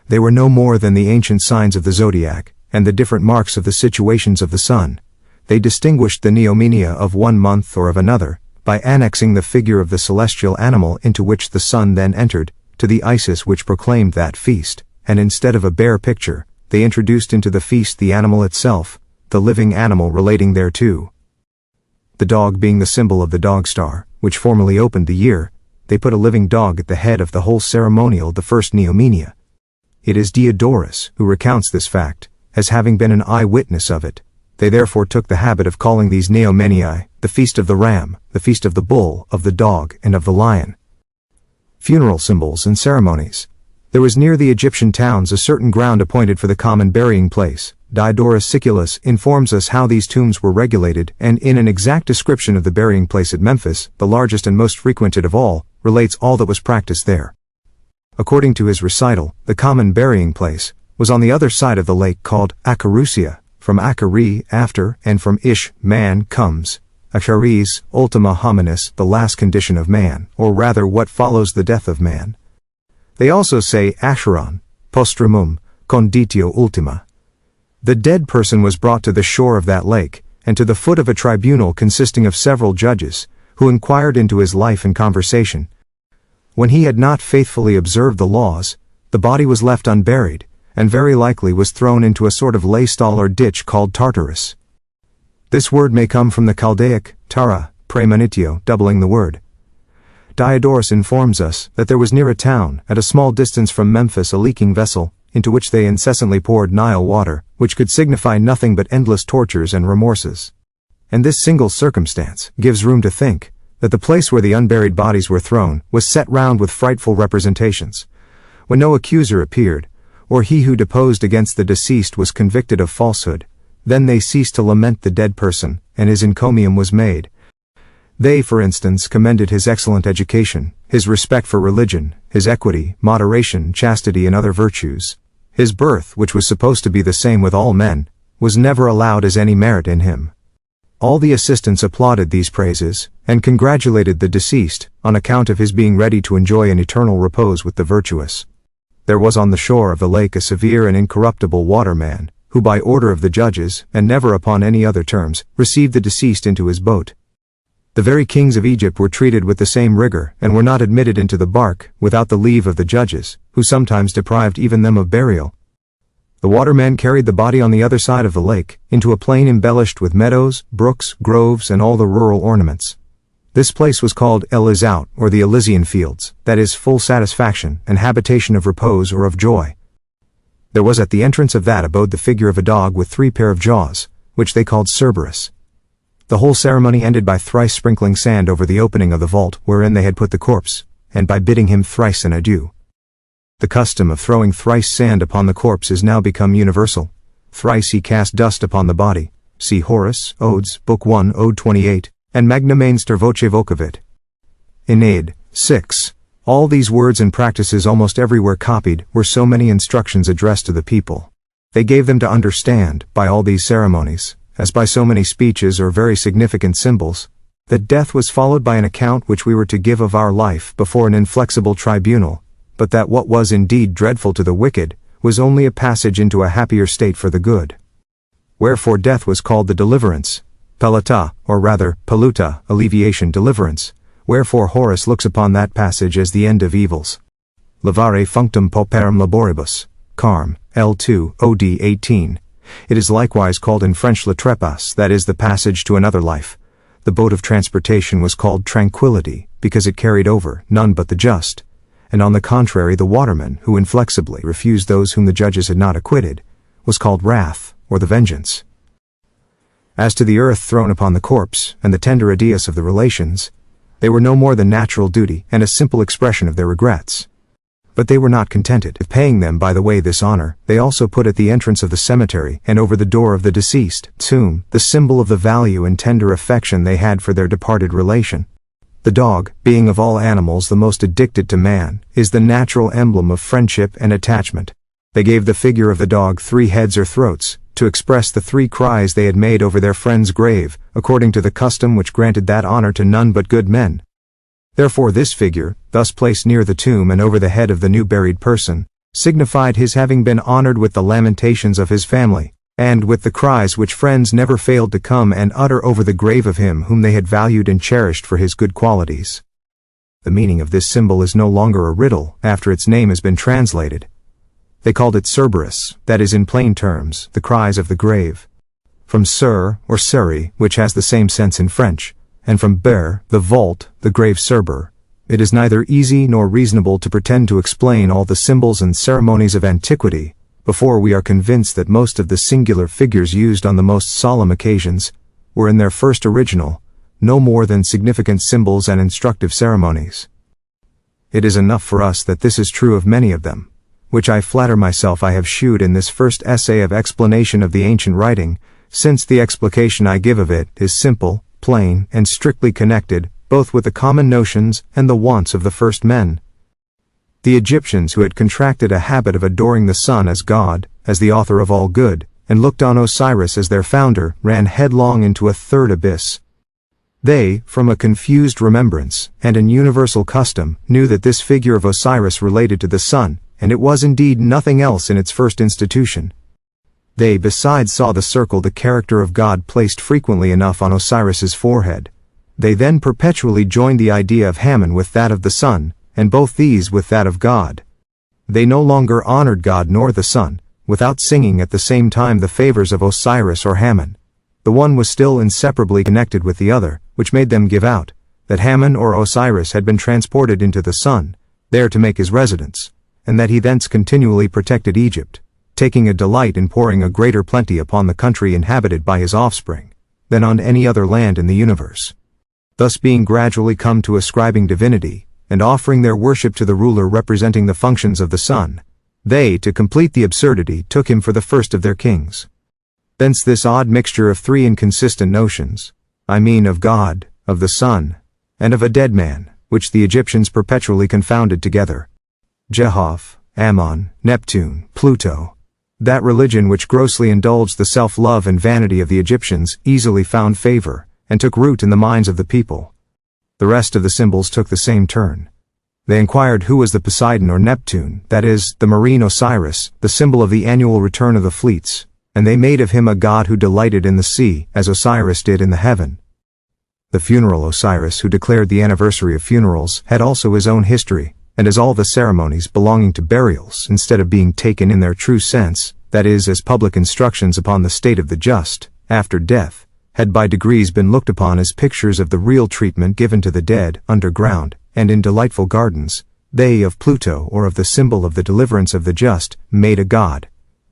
They were no more than the ancient signs of the zodiac, and the different marks of the situations of the sun. They distinguished the neomenia of one month or of another, by annexing the figure of the celestial animal into which the sun then entered, to the Isis which proclaimed that feast, and instead of a bare picture, they introduced into the feast the animal itself, the living animal relating thereto. The dog being the symbol of the dog star, which formerly opened the year, they put a living dog at the head of the whole ceremonial, the first neomenia. It is Diodorus who recounts this fact, as having been an eye-witness of it. They therefore took the habit of calling these neomeniae, the feast of the ram, the feast of the bull, of the dog, and of the lion. Funeral symbols and ceremonies. There was near the Egyptian towns a certain ground appointed for the common burying place. Diodorus Siculus informs us how these tombs were regulated, and in an exact description of the burying place at Memphis, the largest and most frequented of all, relates all that was practiced there. According to his recital, the common burying place was on the other side of the lake called Acherusia, from Achari, after, and from Ish, man, comes. Acharis, ultima hominis, the last condition of man, or rather what follows the death of man. They also say Acheron, postremum, conditio ultima. The dead person was brought to the shore of that lake, and to the foot of a tribunal consisting of several judges, who inquired into his life and conversation. When he had not faithfully observed the laws, the body was left unburied, and very likely was thrown into a sort of lay stall or ditch called Tartarus. This word may come from the Chaldaic, tara, praemonitio, doubling the word. Diodorus informs us that there was near a town, at a small distance from Memphis, a leaking vessel, into which they incessantly poured Nile water, which could signify nothing but endless tortures and remorses. And this single circumstance gives room to think that the place where the unburied bodies were thrown was set round with frightful representations. When no accuser appeared, or he who deposed against the deceased was convicted of falsehood, then they ceased to lament the dead person, and his encomium was made. They, for instance, commended his excellent education, his respect for religion, his equity, moderation, chastity, and other virtues. His birth, which was supposed to be the same with all men, was never allowed as any merit in him. All the assistants applauded these praises, and congratulated the deceased, on account of his being ready to enjoy an eternal repose with the virtuous. There was on the shore of the lake a severe and incorruptible waterman, who by order of the judges, and never upon any other terms, received the deceased into his boat. The very kings of Egypt were treated with the same rigor, and were not admitted into the bark, without the leave of the judges, who sometimes deprived even them of burial. The waterman carried the body on the other side of the lake, into a plain embellished with meadows, brooks, groves, and all the rural ornaments. This place was called Elizout, or the Elysian fields, that is, full satisfaction, and habitation of repose or of joy. There was at the entrance of that abode the figure of a dog with 3 pair of jaws, which they called Cerberus. The whole ceremony ended by thrice sprinkling sand over the opening of the vault wherein they had put the corpse, and by bidding him thrice an adieu. The custom of throwing thrice sand upon the corpse is now become universal. Thrice he cast dust upon the body. See Horace, Odes, Book 1, Ode 28, and Magna Mainster Voce Vocavit. Aeneid, 6. All these words and practices almost everywhere copied were so many instructions addressed to the people. They gave them to understand, by all these ceremonies, as by so many speeches or very significant symbols, that death was followed by an account which we were to give of our life before an inflexible tribunal, but that what was indeed dreadful to the wicked was only a passage into a happier state for the good. Wherefore death was called the deliverance, pelata, or rather, peluta, alleviation, deliverance. Wherefore Horace looks upon that passage as the end of evils. Levare functum pauperum laboribus, Carm, L2, OD 18. It is likewise called in French le trépas, that is the passage to another life. The boat of transportation was called tranquillity, because it carried over none but the just, and on the contrary the waterman, who inflexibly refused those whom the judges had not acquitted, was called wrath, or the vengeance. As to the earth thrown upon the corpse, and the tender adios of the relations, they were no more than natural duty, and a simple expression of their regrets. But they were not contented with paying them by the way this honor. They also put at the entrance of the cemetery, and over the door of the deceased tomb, the symbol of the value and tender affection they had for their departed relation. The dog, being of all animals the most addicted to man, is the natural emblem of friendship and attachment. They gave the figure of the dog 3 heads or throats, to express the 3 cries they had made over their friend's grave, according to the custom which granted that honor to none but good men. Therefore this figure, thus placed near the tomb and over the head of the new buried person, signified his having been honored with the lamentations of his family, and with the cries which friends never failed to come and utter over the grave of him whom they had valued and cherished for his good qualities. The meaning of this symbol is no longer a riddle after its name has been translated. They called it Cerberus, that is in plain terms, the cries of the grave. From Cer, or Seri, which has the same sense in French, and from Ber, the vault, the grave Cerber, it is neither easy nor reasonable to pretend to explain all the symbols and ceremonies of antiquity, before we are convinced that most of the singular figures used on the most solemn occasions were in their first original no more than significant symbols and instructive ceremonies. It is enough for us that this is true of many of them, which I flatter myself I have shewed in this first essay of explanation of the ancient writing, since the explication I give of it is simple, plain, and strictly connected, both with the common notions and the wants of the first men. The Egyptians, who had contracted a habit of adoring the sun as God, as the author of all good, and looked on Osiris as their founder, ran headlong into a third abyss. They, from a confused remembrance, and an universal custom, knew that this figure of Osiris related to the sun, and it was indeed nothing else in its first institution. They besides saw the circle, the character of God, placed frequently enough on Osiris's forehead. They then perpetually joined the idea of Hammon with that of the sun, and both these with that of God. They no longer honored God nor the sun, without singing at the same time the favors of Osiris or Hammon. The one was still inseparably connected with the other, which made them give out that Hammon or Osiris had been transported into the sun, there to make his residence, and that he thence continually protected Egypt, taking a delight in pouring a greater plenty upon the country inhabited by his offspring, than on any other land in the universe. Thus being gradually come to ascribing divinity, and offering their worship to the ruler representing the functions of the sun, they, to complete the absurdity, took him for the first of their kings. Thence this odd mixture of 3 inconsistent notions, I mean of God, of the sun, and of a dead man, which the Egyptians perpetually confounded together. Jehovah, Ammon, Neptune, Pluto. That religion which grossly indulged the self-love and vanity of the Egyptians easily found favor, and took root in the minds of the people. The rest of the symbols took the same turn. They inquired who was the Poseidon or Neptune, that is, the marine Osiris, the symbol of the annual return of the fleets, and they made of him a god who delighted in the sea, as Osiris did in the heaven. The funeral Osiris, who declared the anniversary of funerals, had also his own history, and as all the ceremonies belonging to burials, instead of being taken in their true sense, that is, as public instructions upon the state of the just, after death, had by degrees been looked upon as pictures of the real treatment given to the dead, underground, and in delightful gardens, they of Pluto or of the symbol of the deliverance of the just, made a god,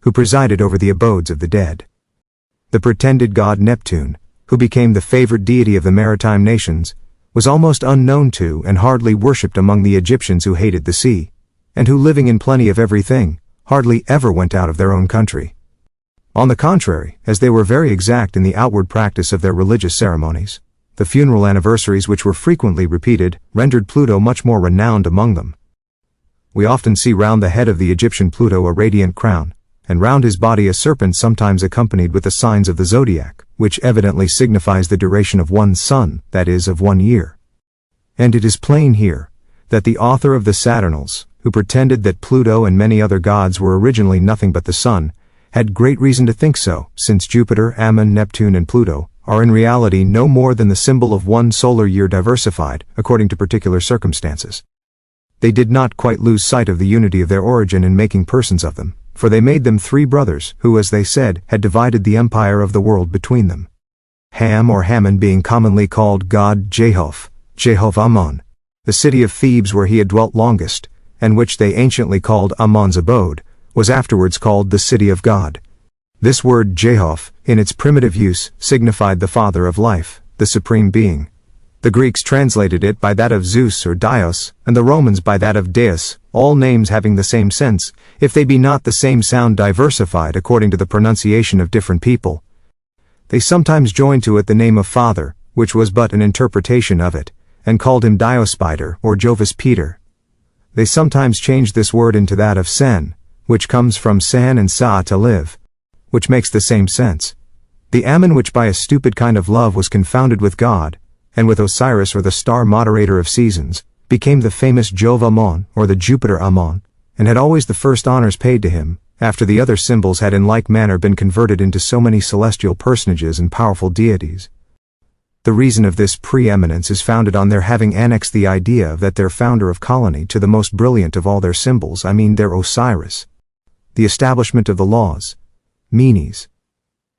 who presided over the abodes of the dead. The pretended god Neptune, who became the favored deity of the maritime nations, was almost unknown to and hardly worshipped among the Egyptians who hated the sea, and who, living in plenty of everything, hardly ever went out of their own country. On the contrary, as they were very exact in the outward practice of their religious ceremonies, the funeral anniversaries, which were frequently repeated, rendered Pluto much more renowned among them. We often see round the head of the Egyptian Pluto a radiant crown, and round his body a serpent, sometimes accompanied with the signs of the zodiac, which evidently signifies the duration of one sun, that is, of 1 year. And it is plain here that the author of the Saturnals, who pretended that Pluto and many other gods were originally nothing but the sun, had great reason to think so, since Jupiter, Ammon, Neptune, and Pluto are in reality no more than the symbol of one solar year diversified according to particular circumstances. They did not quite lose sight of the unity of their origin in making persons of them, for they made them 3 brothers, who, as they said, had divided the empire of the world between them. Ham or Hammon being commonly called god Jehovah-Ammon, the city of Thebes where he had dwelt longest, and which they anciently called Ammon's abode, was afterwards called the city of God. This word Jehov, in its primitive use, signified the father of life, the supreme being. The Greeks translated it by that of Zeus or Dios, and the Romans by that of Deus, all names having the same sense, if they be not the same sound diversified according to the pronunciation of different people. They sometimes joined to it the name of Father, which was but an interpretation of it, and called him Diospider or Jovis Peter. They sometimes changed this word into that of Sen, which comes from san and sa, to live, which makes the same sense. The Ammon, which by a stupid kind of love was confounded with God, and with Osiris or the star moderator of seasons, became the famous Jove Ammon or the Jupiter Ammon, and had always the first honors paid to him, after the other symbols had in like manner been converted into so many celestial personages and powerful deities. The reason of this preeminence is founded on their having annexed the idea of that their founder of colony to the most brilliant of all their symbols, I mean their Osiris. The establishment of the laws, Menes.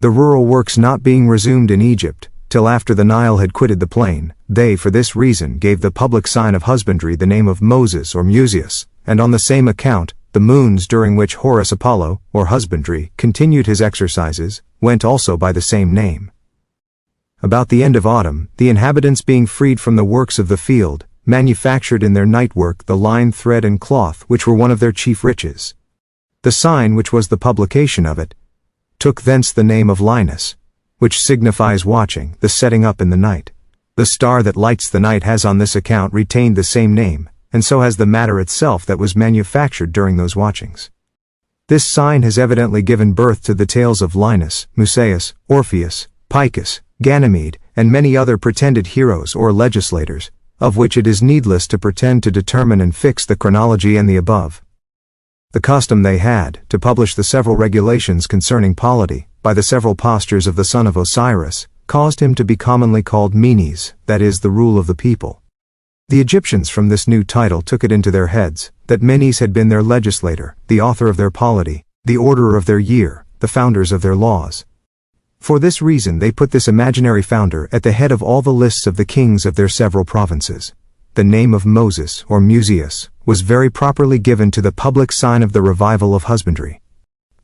The rural works not being resumed in Egypt, till after the Nile had quitted the plain, they for this reason gave the public sign of husbandry the name of Moses or Museus, and on the same account, the moons during which Horus Apollo, or husbandry, continued his exercises, went also by the same name. About the end of autumn, the inhabitants being freed from the works of the field, manufactured in their night work the line, thread, and cloth, which were one of their chief riches. The sign, which was the publication of it, took thence the name of Linus, which signifies watching, the setting up in the night. The star that lights the night has on this account retained the same name, and so has the matter itself that was manufactured during those watchings. This sign has evidently given birth to the tales of Linus, Musaeus, Orpheus, Picus, Ganymede, and many other pretended heroes or legislators, of which it is needless to pretend to determine and fix the chronology and the above. The custom they had to publish the several regulations concerning polity, by the several postures of the son of Osiris, caused him to be commonly called Menes, that is, the rule of the people. The Egyptians from this new title took it into their heads, that Menes had been their legislator, the author of their polity, the orderer of their year, the founders of their laws. For this reason they put this imaginary founder at the head of all the lists of the kings of their several provinces. The name of Moses, or Museus, was very properly given to the public sign of the revival of husbandry.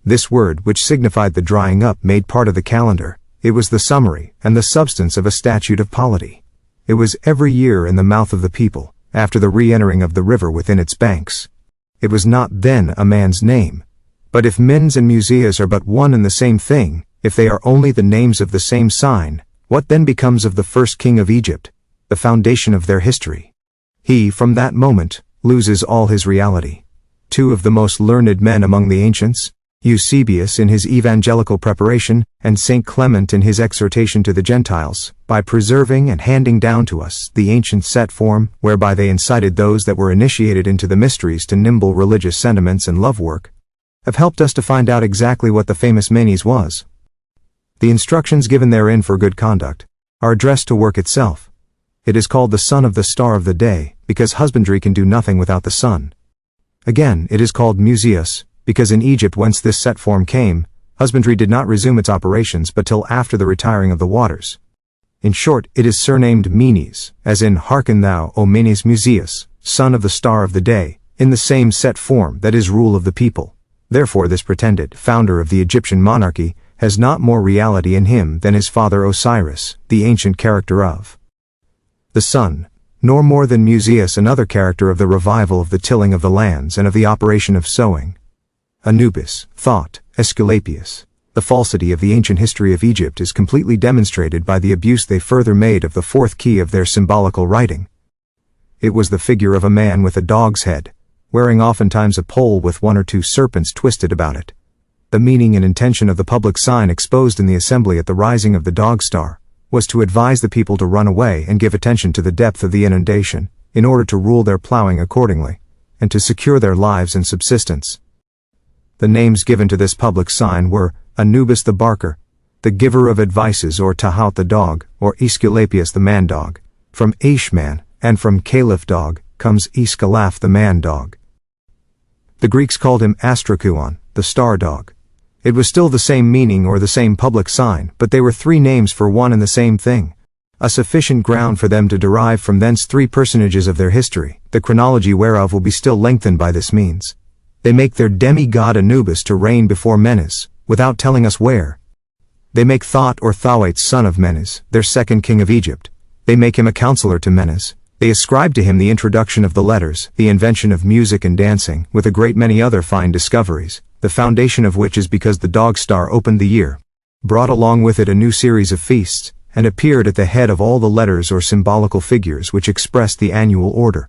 This word, which signified the drying up, made part of the calendar. It was the summary and the substance of a statute of polity. It was every year in the mouth of the people, after the re-entering of the river within its banks. It was not then a man's name. But if Mens and Museus are but one and the same thing, if they are only the names of the same sign, what then becomes of the first king of Egypt, the foundation of their history? He, from that moment, loses all his reality. 2 of the most learned men among the ancients, Eusebius in his evangelical preparation, and St. Clement in his exhortation to the Gentiles, by preserving and handing down to us the ancient set form, whereby they incited those that were initiated into the mysteries to nimble religious sentiments and love work, have helped us to find out exactly what the famous Menes was. The instructions given therein for good conduct are addressed to work itself. It is called the son of the star of the day, because husbandry can do nothing without the sun. Again, it is called Museus, because in Egypt whence this set form came, husbandry did not resume its operations but till after the retiring of the waters. In short, it is surnamed Menes, as in Hearken thou, O Menes Museus, son of the star of the day, in the same set form that is rule of the people. Therefore this pretended founder of the Egyptian monarchy has not more reality in him than his father Osiris, the ancient character of the sun, nor more than Musaeus, another character of the revival of the tilling of the lands and of the operation of sowing. Anubis, thought, Aesculapius. The falsity of the ancient history of Egypt is completely demonstrated by the abuse they further made of the fourth key of their symbolical writing. It was the figure of a man with a dog's head, wearing oftentimes a pole with one or two serpents twisted about it. The meaning and intention of the public sign exposed in the assembly at the rising of the dog star was to advise the people to run away and give attention to the depth of the inundation, in order to rule their plowing accordingly, and to secure their lives and subsistence. The names given to this public sign were Anubis the barker, the giver of advices, or Tahout the dog, or Aesculapius the man-dog. From Ashman, and from Caliph dog, comes Aesculaph the man-dog. The Greeks called him Astrakuon, the star-dog. It was still the same meaning or the same public sign, but they were three names for one and the same thing, a sufficient ground for them to derive from thence three personages of their history, the chronology whereof will be still lengthened by this means. They make their demigod Anubis to reign before Menes, without telling us where. They make Thot or Thawait son of Menes, their second king of Egypt. They make him a counselor to Menes. They ascribe to him the introduction of the letters, the invention of music and dancing, with a great many other fine discoveries, the foundation of which is because the dog star opened the year, brought along with it a new series of feasts, and appeared at the head of all the letters or symbolical figures which expressed the annual order.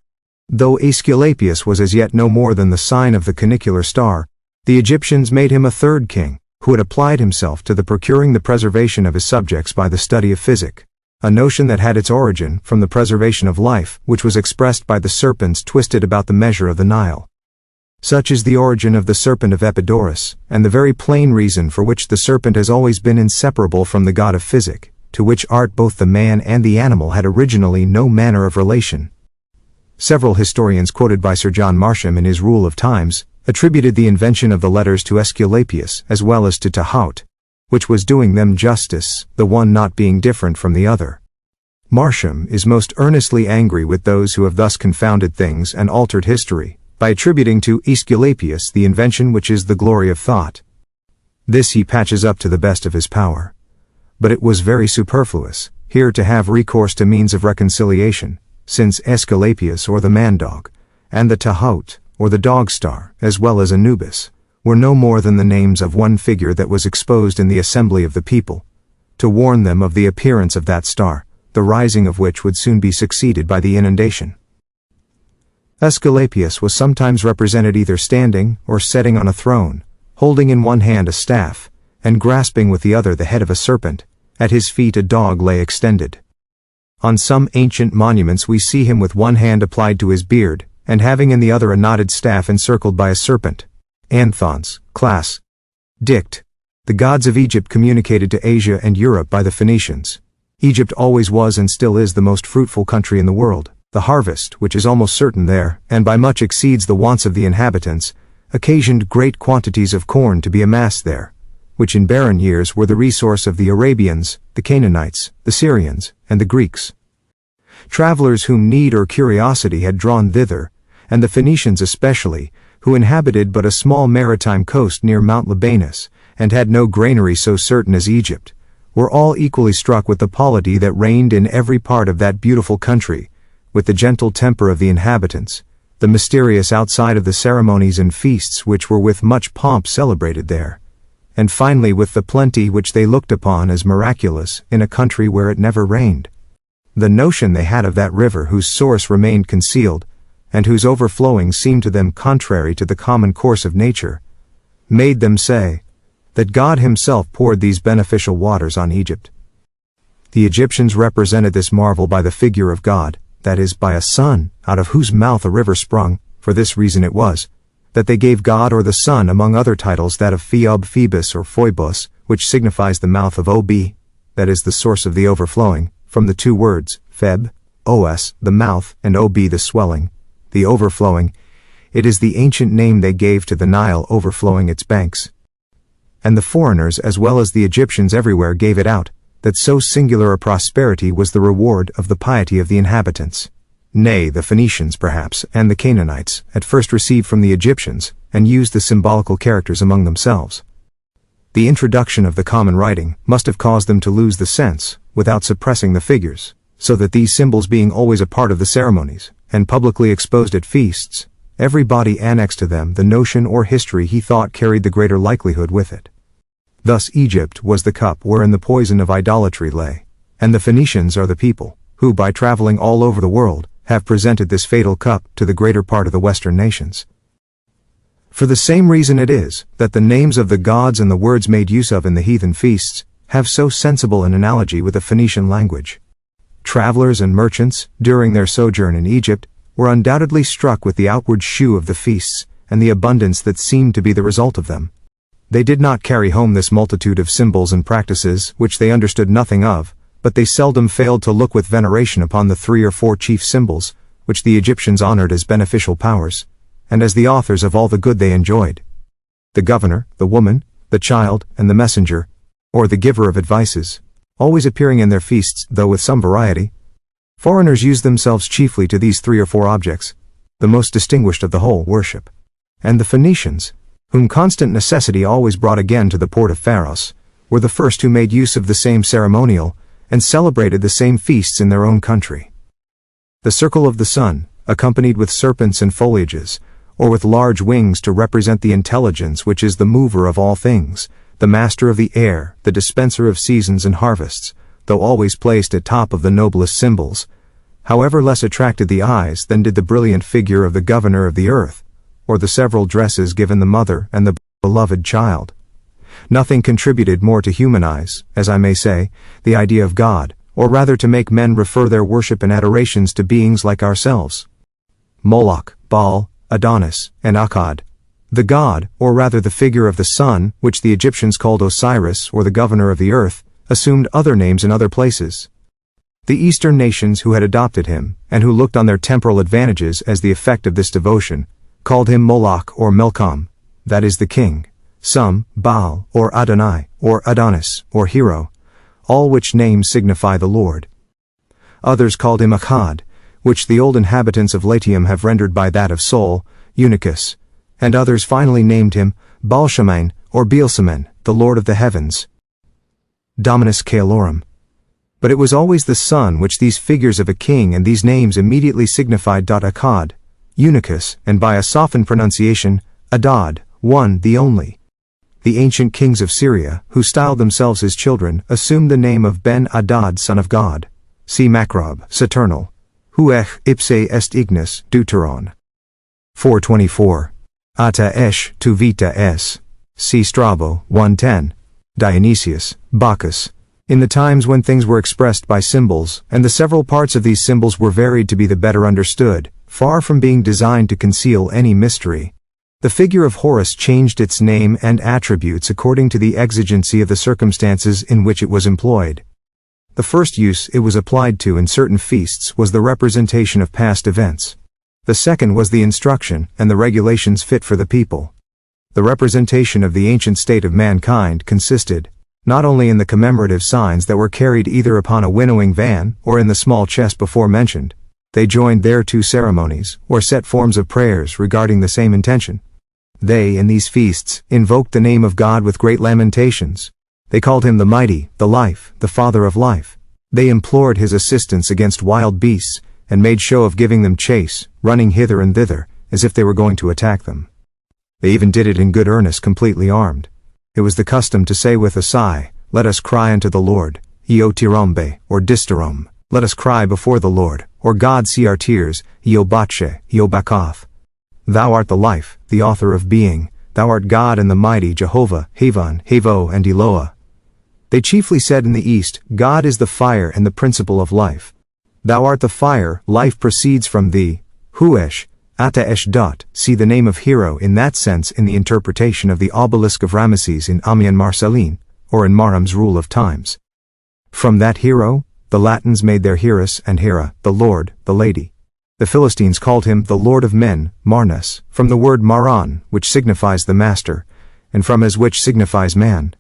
Though Aesculapius was as yet no more than the sign of the cunicular star, the Egyptians made him a third king, who had applied himself to the procuring the preservation of his subjects by the study of physic, a notion that had its origin from the preservation of life, which was expressed by the serpents twisted about the measure of the Nile. Such is the origin of the serpent of Epidaurus, and the very plain reason for which the serpent has always been inseparable from the god of physic, to which art both the man and the animal had originally no manner of relation. Several historians quoted by Sir John Marsham in his Rule of Times attributed the invention of the letters to Aesculapius as well as to Tahout, which was doing them justice, the one not being different from the other. Marsham is most earnestly angry with those who have thus confounded things and altered history, by attributing to Aesculapius the invention which is the glory of thought. This he patches up to the best of his power. But it was very superfluous, here to have recourse to means of reconciliation, since Aesculapius or the man-dog, and the Tahout, or the dog-star, as well as Anubis, were no more than the names of one figure that was exposed in the assembly of the people, to warn them of the appearance of that star, the rising of which would soon be succeeded by the inundation. Aesculapius was sometimes represented either standing or sitting on a throne, holding in one hand a staff, and grasping with the other the head of a serpent. At his feet a dog lay extended. On some ancient monuments we see him with one hand applied to his beard, and having in the other a knotted staff encircled by a serpent. Anthons, class. Dict. The gods of Egypt communicated to Asia and Europe by the Phoenicians. Egypt always was and still is the most fruitful country in the world. The harvest, which is almost certain there, and by much exceeds the wants of the inhabitants, occasioned great quantities of corn to be amassed there, which in barren years were the resource of the Arabians, the Canaanites, the Syrians, and the Greeks. Travelers whom need or curiosity had drawn thither, and the Phoenicians especially, who inhabited but a small maritime coast near Mount Libanus, and had no granary so certain as Egypt, were all equally struck with the polity that reigned in every part of that beautiful country, with the gentle temper of the inhabitants, the mysterious outside of the ceremonies and feasts which were with much pomp celebrated there, and finally with the plenty which they looked upon as miraculous in a country where it never rained. The notion they had of that river whose source remained concealed, and whose overflowing seemed to them contrary to the common course of nature, made them say that God himself poured these beneficial waters on Egypt. The Egyptians represented this marvel by the figure of God, that is, by a sun, out of whose mouth a river sprung. For this reason it was that they gave God or the sun among other titles that of Phoeb, Phoebus, or Phoebus, which signifies the mouth of Ob, that is the source of the overflowing, from the two words, Pheb, Os, the mouth, and Ob, the swelling, the overflowing. It is the ancient name they gave to the Nile overflowing its banks. And the foreigners as well as the Egyptians everywhere gave it out, that so singular a prosperity was the reward of the piety of the inhabitants. Nay, the Phoenicians perhaps, and the Canaanites, at first received from the Egyptians, and used the symbolical characters among themselves. The introduction of the common writing must have caused them to lose the sense, without suppressing the figures, so that these symbols being always a part of the ceremonies, and publicly exposed at feasts, everybody annexed to them the notion or history he thought carried the greater likelihood with it. Thus Egypt was the cup wherein the poison of idolatry lay, and the Phoenicians are the people, who by traveling all over the world, have presented this fatal cup to the greater part of the Western nations. For the same reason it is, that the names of the gods and the words made use of in the heathen feasts, have so sensible an analogy with the Phoenician language. Travelers and merchants, during their sojourn in Egypt, were undoubtedly struck with the outward shew of the feasts, and the abundance that seemed to be the result of them. They did not carry home this multitude of symbols and practices which they understood nothing of, but they seldom failed to look with veneration upon the 3 or 4 chief symbols, which the Egyptians honored as beneficial powers, and as the authors of all the good they enjoyed. The governor, the woman, the child, and the messenger, or the giver of advices, always appearing in their feasts, though with some variety. Foreigners used themselves chiefly to these 3 or 4 objects, the most distinguished of the whole worship. And the Phoenicians, whom constant necessity always brought again to the port of Pharos, were the first who made use of the same ceremonial, and celebrated the same feasts in their own country. The circle of the sun, accompanied with serpents and foliages, or with large wings to represent the intelligence which is the mover of all things, the master of the air, the dispenser of seasons and harvests, though always placed at top of the noblest symbols, however less attracted the eyes than did the brilliant figure of the governor of the earth, or the several dresses given the mother and the beloved child. Nothing contributed more to humanize, as I may say, the idea of God, or rather to make men refer their worship and adorations to beings like ourselves. Moloch, Baal, Adonis, and Akkad. The god, or rather the figure of the sun, which the Egyptians called Osiris or the governor of the earth, assumed other names in other places. The Eastern nations who had adopted him, and who looked on their temporal advantages as the effect of this devotion, called him Moloch or Melkam, that is the king, some, Baal, or Adonai, or Adonis, or hero, all which names signify the Lord. Others called him Akkad, which the old inhabitants of Latium have rendered by that of Sol, Eunuchus, and others finally named him Baalshaman, or Beelsemen, the Lord of the heavens, Dominus Caelorum. But it was always the sun which these figures of a king and these names immediately signified. Akkad, Eunuchus, and by a softened pronunciation, Adad, one, the only. The ancient kings of Syria, who styled themselves his children, assumed the name of Ben-Adad, son of God. See Macrob, Saturnal. Huech ipse est ignis, Deuteron. 424. Ata esh tu vita es. See Strabo, 110. Dionysius, Bacchus. In the times when things were expressed by symbols, and the several parts of these symbols were varied to be the better understood, far from being designed to conceal any mystery, the figure of Horus changed its name and attributes according to the exigency of the circumstances in which it was employed. The first use it was applied to in certain feasts was the representation of past events. The second was the instruction and the regulations fit for the people. The representation of the ancient state of mankind consisted not only in the commemorative signs that were carried either upon a winnowing van or in the small chest before mentioned. They joined thereto ceremonies, or set forms of prayers regarding the same intention. They, in these feasts, invoked the name of God with great lamentations. They called him the Mighty, the Life, the Father of Life. They implored his assistance against wild beasts, and made show of giving them chase, running hither and thither, as if they were going to attack them. They even did it in good earnest, completely armed. It was the custom to say with a sigh, "Let us cry unto the Lord, Iotirombe, or Disterom. Let us cry before the Lord, or God see our tears, Iobache, Iobakoth. Thou art the life, the author of being, thou art God and the mighty Jehovah, Havan, Havo, and Eloah." They chiefly said in the East, God is the fire and the principle of life. Thou art the fire, life proceeds from thee, Huesh, Ata Esh. See the name of hero in that sense in the interpretation of the obelisk of Ramesses in Amiens Marceline, or in Marham's Rule of Times. From that hero, the Latins made their Hera and Hera, the Lord, the Lady. The Philistines called him the Lord of Men, Marnus, from the word Maran, which signifies the master, and from as which signifies man.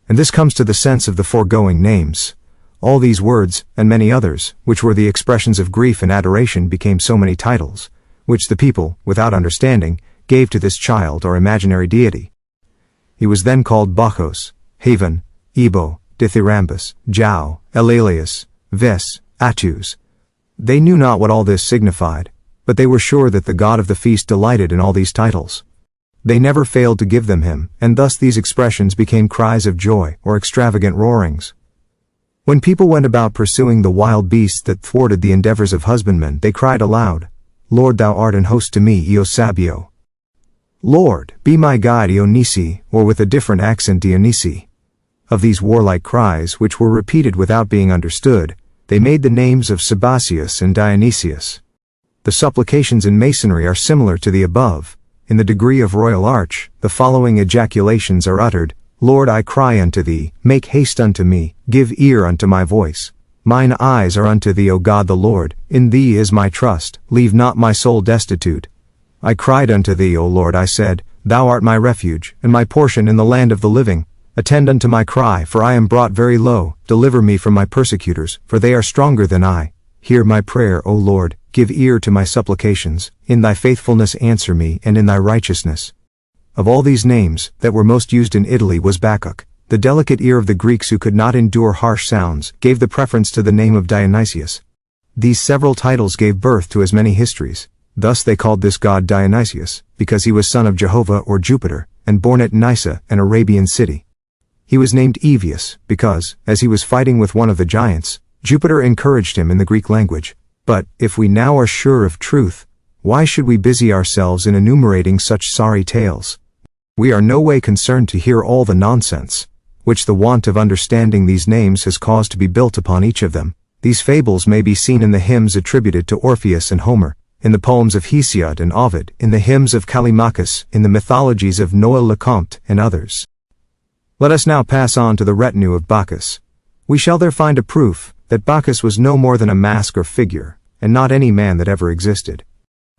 And this comes to the sense of the foregoing names. All these words, and many others, which were the expressions of grief and adoration, became so many titles, which the people, without understanding, gave to this child or imaginary deity. He was then called Bacchos, Haven, Ebo, Dithyrambus, Jau, Elalius, Ves, Atus. They knew not what all this signified, but they were sure that the god of the feast delighted in all these titles. They never failed to give them him, and thus these expressions became cries of joy or extravagant roarings. When people went about pursuing the wild beasts that thwarted the endeavors of husbandmen, they cried aloud, Lord, thou art an host to me, Io Sabio. Lord, be my guide, Io Nisi, or with a different accent, Dionysi. Of these warlike cries, which were repeated without being understood, they made the names of Sabazius and Dionysius. The supplications in Masonry are similar to the above. In the degree of royal arch, the following ejaculations are uttered, Lord, I cry unto thee, make haste unto me, give ear unto my voice. Mine eyes are unto thee, O God the Lord, in thee is my trust, leave not my soul destitute. I cried unto thee, O Lord, I said, thou art my refuge, and my portion in the land of the living. Attend unto my cry, for I am brought very low, deliver me from my persecutors, for they are stronger than I. Hear my prayer, O Lord, give ear to my supplications, in thy faithfulness answer me, and in thy righteousness. Of all these names, that were most used in Italy was Bacchus. The delicate ear of the Greeks who could not endure harsh sounds, gave the preference to the name of Dionysius. These several titles gave birth to as many histories. Thus they called this god Dionysius, because he was son of Jehovah or Jupiter, and born at Nysa, an Arabian city. He was named Evius, because, as he was fighting with one of the giants, Jupiter encouraged him in the Greek language. But, if we now are sure of truth, why should we busy ourselves in enumerating such sorry tales? We are no way concerned to hear all the nonsense, which the want of understanding these names has caused to be built upon each of them. These fables may be seen in the hymns attributed to Orpheus and Homer, in the poems of Hesiod and Ovid, in the hymns of Callimachus, in the mythologies of Noël le Comte, and others. Let us now pass on to the retinue of Bacchus. We shall there find a proof that Bacchus was no more than a mask or figure, and not any man that ever existed.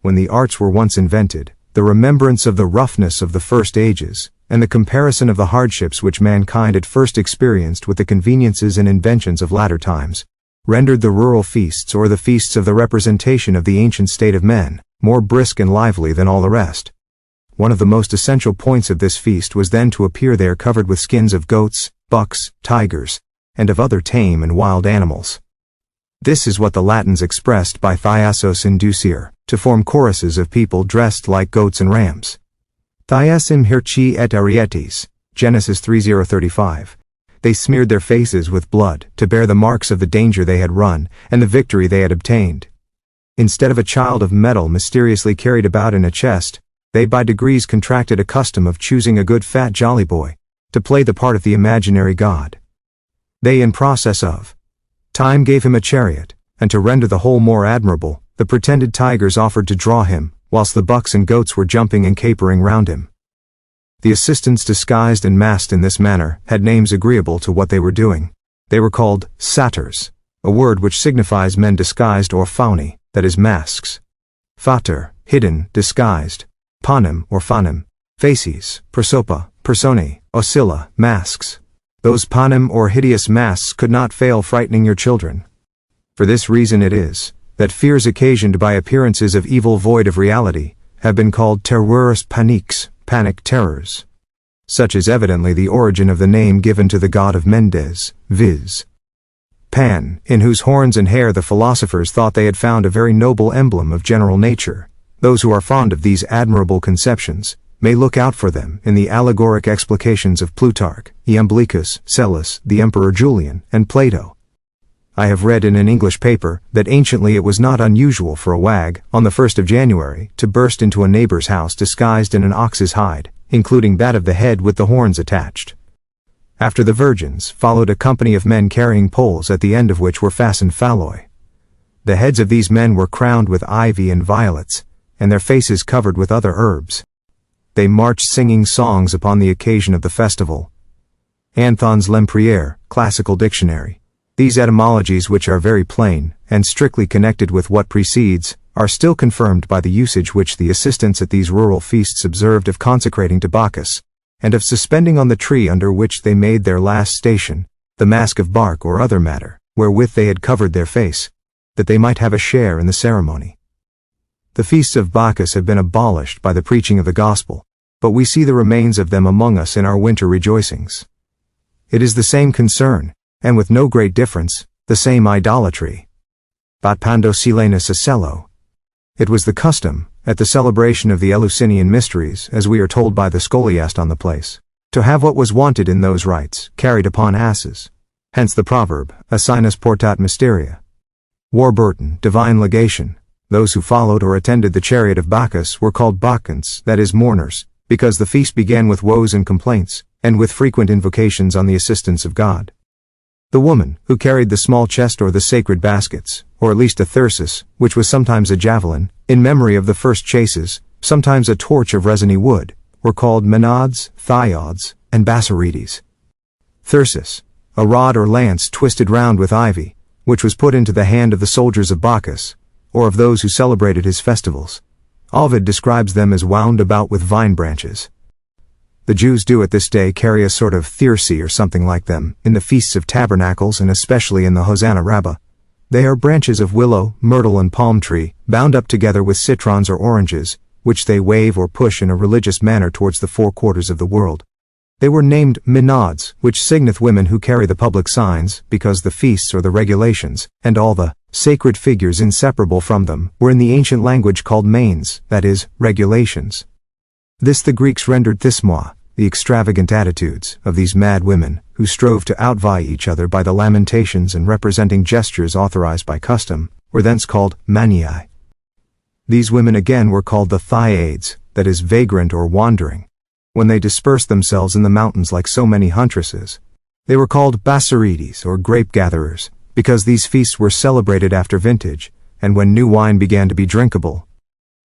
When the arts were once invented, the remembrance of the roughness of the first ages, and the comparison of the hardships which mankind at first experienced with the conveniences and inventions of latter times, rendered the rural feasts or the feasts of the representation of the ancient state of men, more brisk and lively than all the rest. One of the most essential points of this feast was then to appear there covered with skins of goats, bucks, tigers, and of other tame and wild animals. This is what the Latins expressed by thiasos inducere, to form choruses of people dressed like goats and rams. Thiasim hirci et arietes, Genesis 3:35. They smeared their faces with blood, to bear the marks of the danger they had run, and the victory they had obtained. Instead of a child of metal mysteriously carried about in a chest, they by degrees contracted a custom of choosing a good fat jolly boy, to play the part of the imaginary god. They in process of time gave him a chariot, and to render the whole more admirable, the pretended tigers offered to draw him, whilst the bucks and goats were jumping and capering round him. The assistants disguised and masked in this manner had names agreeable to what they were doing. They were called satyrs, a word which signifies men disguised or fauni, that is masks. Fater, hidden, disguised. Panem or phanem, facies, prosopa, personae, oscilla, masks. Those panem or hideous masks could not fail frightening your children. For this reason it is, that fears occasioned by appearances of evil void of reality, have been called terrorus paniques, panic terrors. Such is evidently the origin of the name given to the god of Mendes, viz. Pan, in whose horns and hair the philosophers thought they had found a very noble emblem of general nature. Those who are fond of these admirable conceptions, may look out for them in the allegoric explications of Plutarch, Iamblichus, Psellus, the Emperor Julian, and Plato. I have read in an English paper that anciently it was not unusual for a wag, on the 1st of January, to burst into a neighbor's house disguised in an ox's hide, including that of the head with the horns attached. After the virgins, followed a company of men carrying poles at the end of which were fastened phalloi. The heads of these men were crowned with ivy and violets, and their faces covered with other herbs. They marched singing songs upon the occasion of the festival. Anthon's Lempriere, Classical Dictionary. These etymologies, which are very plain, and strictly connected with what precedes, are still confirmed by the usage which the assistants at these rural feasts observed of consecrating to Bacchus, and of suspending on the tree under which they made their last station, the mask of bark or other matter, wherewith they had covered their face, that they might have a share in the ceremony. The feasts of Bacchus have been abolished by the preaching of the gospel, but we see the remains of them among us in our winter rejoicings. It is the same concern, and with no great difference, the same idolatry. Bat pando silenus ocello. It was the custom, at the celebration of the Eleusinian mysteries, as we are told by the scholiast on the place, to have what was wanted in those rites carried upon asses. Hence the proverb, asinus portat mysteria. Warburton, divine legation. Those who followed or attended the chariot of Bacchus were called Bacchants, that is, mourners, because the feast began with woes and complaints, and with frequent invocations on the assistance of God. The woman, who carried the small chest or the sacred baskets, or at least a thyrsus, which was sometimes a javelin, in memory of the first chases, sometimes a torch of resiny wood, were called Menades, Thyodes, and Bassarides. Thyrsus, a rod or lance twisted round with ivy, which was put into the hand of the soldiers of Bacchus, or of those who celebrated his festivals. Ovid describes them as wound about with vine branches. The Jews do at this day carry a sort of thyrsi or something like them, in the Feasts of Tabernacles and especially in the Hosanna Rabbah. They are branches of willow, myrtle and palm tree, bound up together with citrons or oranges, which they wave or push in a religious manner towards the four quarters of the world. They were named Menades, which signeth women who carry the public signs, because the feasts or the regulations, and all the sacred figures inseparable from them, were in the ancient language called manes, that is, regulations. This the Greeks rendered thismoi, the extravagant attitudes of these mad women, who strove to outvie each other by the lamentations and representing gestures authorized by custom, were thence called maniae. These women again were called the Thyades, that is, vagrant or wandering. When they dispersed themselves in the mountains like so many huntresses, they were called Bassarides or grape-gatherers, because these feasts were celebrated after vintage, and when new wine began to be drinkable.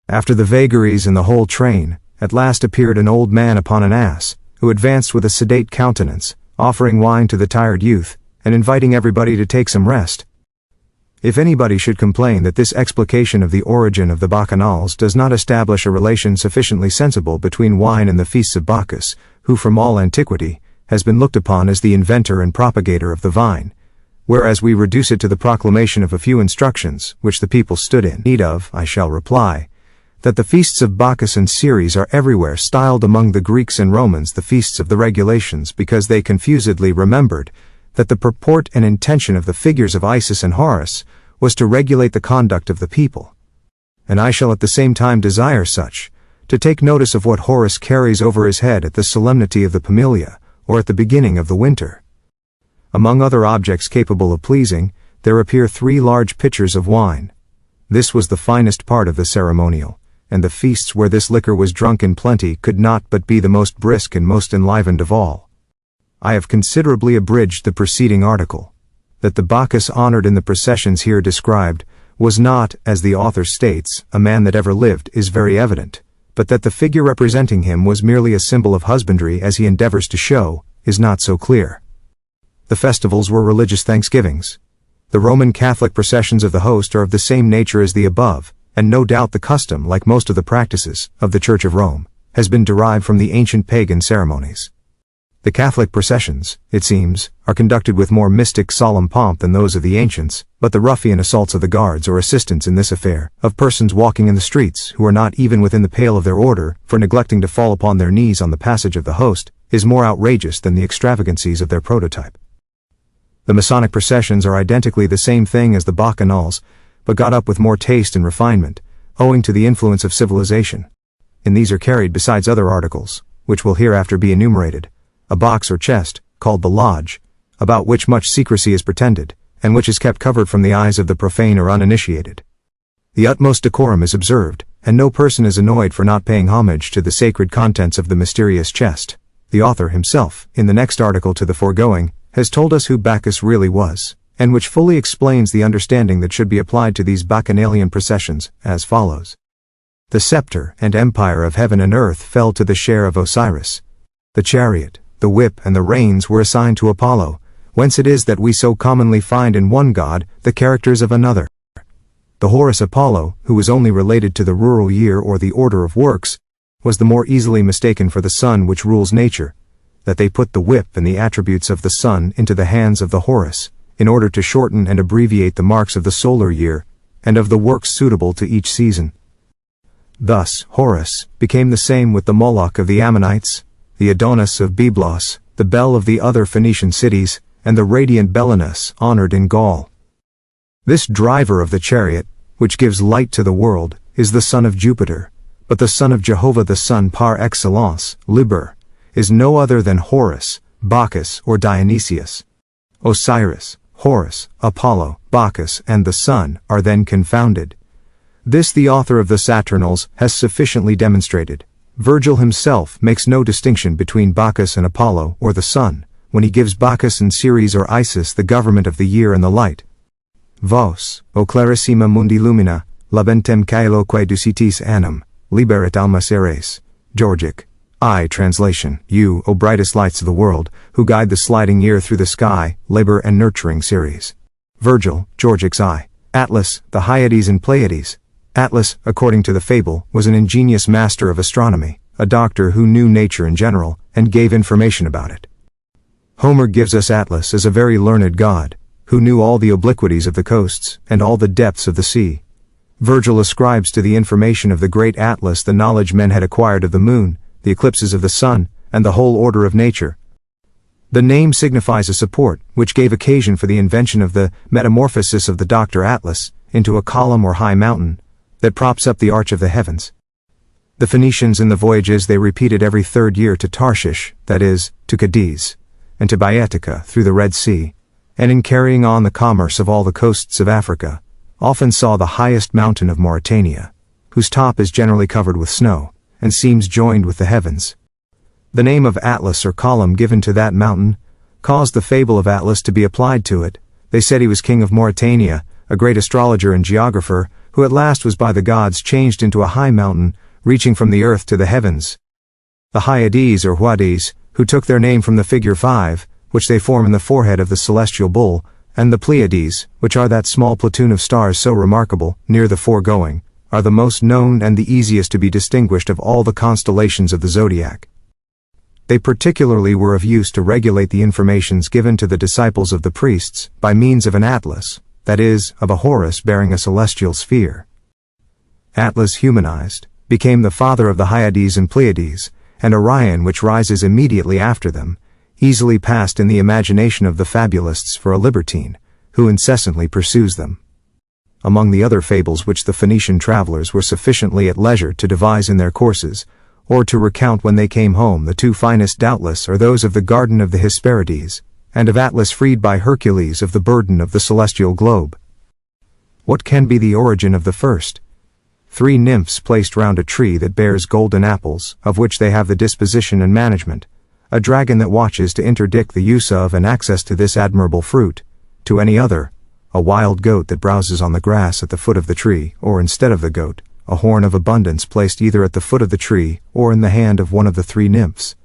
After the vagaries and the whole train, at last appeared an old man upon an ass, who advanced with a sedate countenance, offering wine to the tired youth, and inviting everybody to take some rest. If anybody should complain that this explication of the origin of the Bacchanals does not establish a relation sufficiently sensible between wine and the feasts of Bacchus, who from all antiquity has been looked upon as the inventor and propagator of the vine, whereas we reduce it to the proclamation of a few instructions, which the people stood in need of, I shall reply, that the feasts of Bacchus and Ceres are everywhere styled among the Greeks and Romans the feasts of the regulations, because they confusedly remembered that the purport and intention of the figures of Isis and Horus was to regulate the conduct of the people. And I shall at the same time desire such to take notice of what Horus carries over his head at the solemnity of the Pamelia, or at the beginning of the winter. Among other objects capable of pleasing, there appear 3 large pitchers of wine. This was the finest part of the ceremonial, and the feasts where this liquor was drunk in plenty could not but be the most brisk and most enlivened of all. I have considerably abridged the preceding article. That the Bacchus honored in the processions here described was not, as the author states, a man that ever lived, is very evident, but that the figure representing him was merely a symbol of husbandry, as he endeavors to show, is not so clear. The festivals were religious thanksgivings. The Roman Catholic processions of the host are of the same nature as the above, and no doubt the custom, like most of the practices, of the Church of Rome, has been derived from the ancient pagan ceremonies. The Catholic processions, it seems, are conducted with more mystic solemn pomp than those of the ancients, but the ruffian assaults of the guards or assistants in this affair, of persons walking in the streets who are not even within the pale of their order, for neglecting to fall upon their knees on the passage of the host, is more outrageous than the extravagancies of their prototype. The Masonic processions are identically the same thing as the Bacchanals, but got up with more taste and refinement, owing to the influence of civilization. In these are carried, besides other articles, which will hereafter be enumerated, a box or chest, called the lodge, about which much secrecy is pretended, and which is kept covered from the eyes of the profane or uninitiated. The utmost decorum is observed, and no person is annoyed for not paying homage to the sacred contents of the mysterious chest. The author himself, in the next article to the foregoing, has told us who Bacchus really was, and which fully explains the understanding that should be applied to these bacchanalian processions, as follows. The scepter and empire of heaven and earth fell to the share of Osiris. The chariot, the whip and the reins were assigned to Apollo, whence it is that we so commonly find in one god the characters of another. The Horus Apollo, who was only related to the rural year or the order of works, was the more easily mistaken for the sun which rules nature, that they put the whip and the attributes of the sun into the hands of the Horus, in order to shorten and abbreviate the marks of the solar year, and of the works suitable to each season, Thus, Horus became the same with the Moloch of the Ammonites, the Adonis of Byblos, the Bel of the other Phoenician cities, and the radiant Belinus honored in Gaul. This driver of the chariot, which gives light to the world, is the son of Jupiter, but the son of Jehovah, the sun par excellence, Liber, is no other than Horus, Bacchus or Dionysius. Osiris, Horus, Apollo, Bacchus and the sun are then confounded. This the author of the Saturnals has sufficiently demonstrated. Virgil himself makes no distinction between Bacchus and Apollo or the sun, when he gives Bacchus and Ceres or Isis the government of the year and the light. Vos, o clarissima mundi lumina, labentem caeloque ducitis annum, liberit alma seres. Georgic. I. Translation. You, O brightest lights of the world, who guide the sliding year through the sky, labor and nurturing Ceres. Virgil, Georgic's I. Atlas, the Hyades and Pleiades. Atlas, according to the fable, was an ingenious master of astronomy, a doctor who knew nature in general, and gave information about it. Homer gives us Atlas as a very learned god, who knew all the obliquities of the coasts, and all the depths of the sea. Virgil ascribes to the information of the great Atlas the knowledge men had acquired of the moon, the eclipses of the sun, and the whole order of nature. The name signifies a support, which gave occasion for the invention of the metamorphosis of the Dr. Atlas, into a column or high mountain, that props up the arch of the heavens. The Phoenicians in the voyages they repeated every third year to Tarshish, that is, to Cadiz, and to Baetica through the Red Sea, and in carrying on the commerce of all the coasts of Africa, often saw the highest mountain of Mauritania, whose top is generally covered with snow, and seems joined with the heavens. The name of Atlas or column given to that mountain caused the fable of Atlas to be applied to it. They said he was king of Mauritania, a great astrologer and geographer, who at last was by the gods changed into a high mountain, reaching from the earth to the heavens. The Hyades or Huades, who took their name from the figure 5, which they form in the forehead of the celestial bull, and the Pleiades, which are that small platoon of stars so remarkable, near the foregoing, are the most known and the easiest to be distinguished of all the constellations of the zodiac. They particularly were of use to regulate the informations given to the disciples of the priests by means of an atlas, that is, of a Horus bearing a celestial sphere. Atlas humanized, became the father of the Hyades and Pleiades, and Orion, which rises immediately after them, easily passed in the imagination of the fabulists for a libertine, who incessantly pursues them. Among the other fables which the Phoenician travelers were sufficiently at leisure to devise in their courses, or to recount when they came home, the two finest doubtless are those of the garden of the Hesperides, and of Atlas freed by Hercules of the burden of the celestial globe. What can be the origin of the first? 3 nymphs placed round a tree that bears golden apples, of which they have the disposition and management, a dragon that watches to interdict the use of and access to this admirable fruit, to any other, a wild goat that browses on the grass at the foot of the tree, or instead of the goat, a horn of abundance placed either at the foot of the tree or in the hand of one of the 3 nymphs.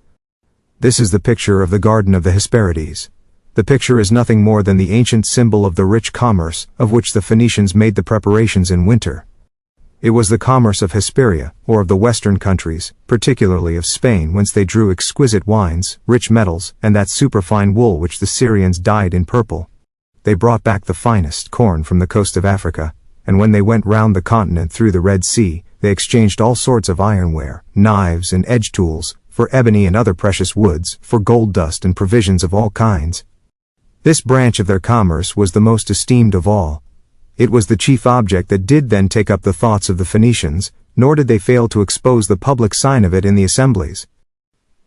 This is the picture of the garden of the Hesperides. The picture is nothing more than the ancient symbol of the rich commerce of which the Phoenicians made the preparations in winter. It was the commerce of Hesperia, or of the western countries, particularly of Spain, whence they drew exquisite wines, rich metals, and that superfine wool which the Syrians dyed in purple. They brought back the finest corn from the coast of Africa, and when they went round the continent through the Red Sea, they exchanged all sorts of ironware, knives and edge tools, for ebony and other precious woods, for gold dust and provisions of all kinds. This branch of their commerce was the most esteemed of all. It was the chief object that did then take up the thoughts of the Phoenicians, nor did they fail to expose the public sign of it in the assemblies.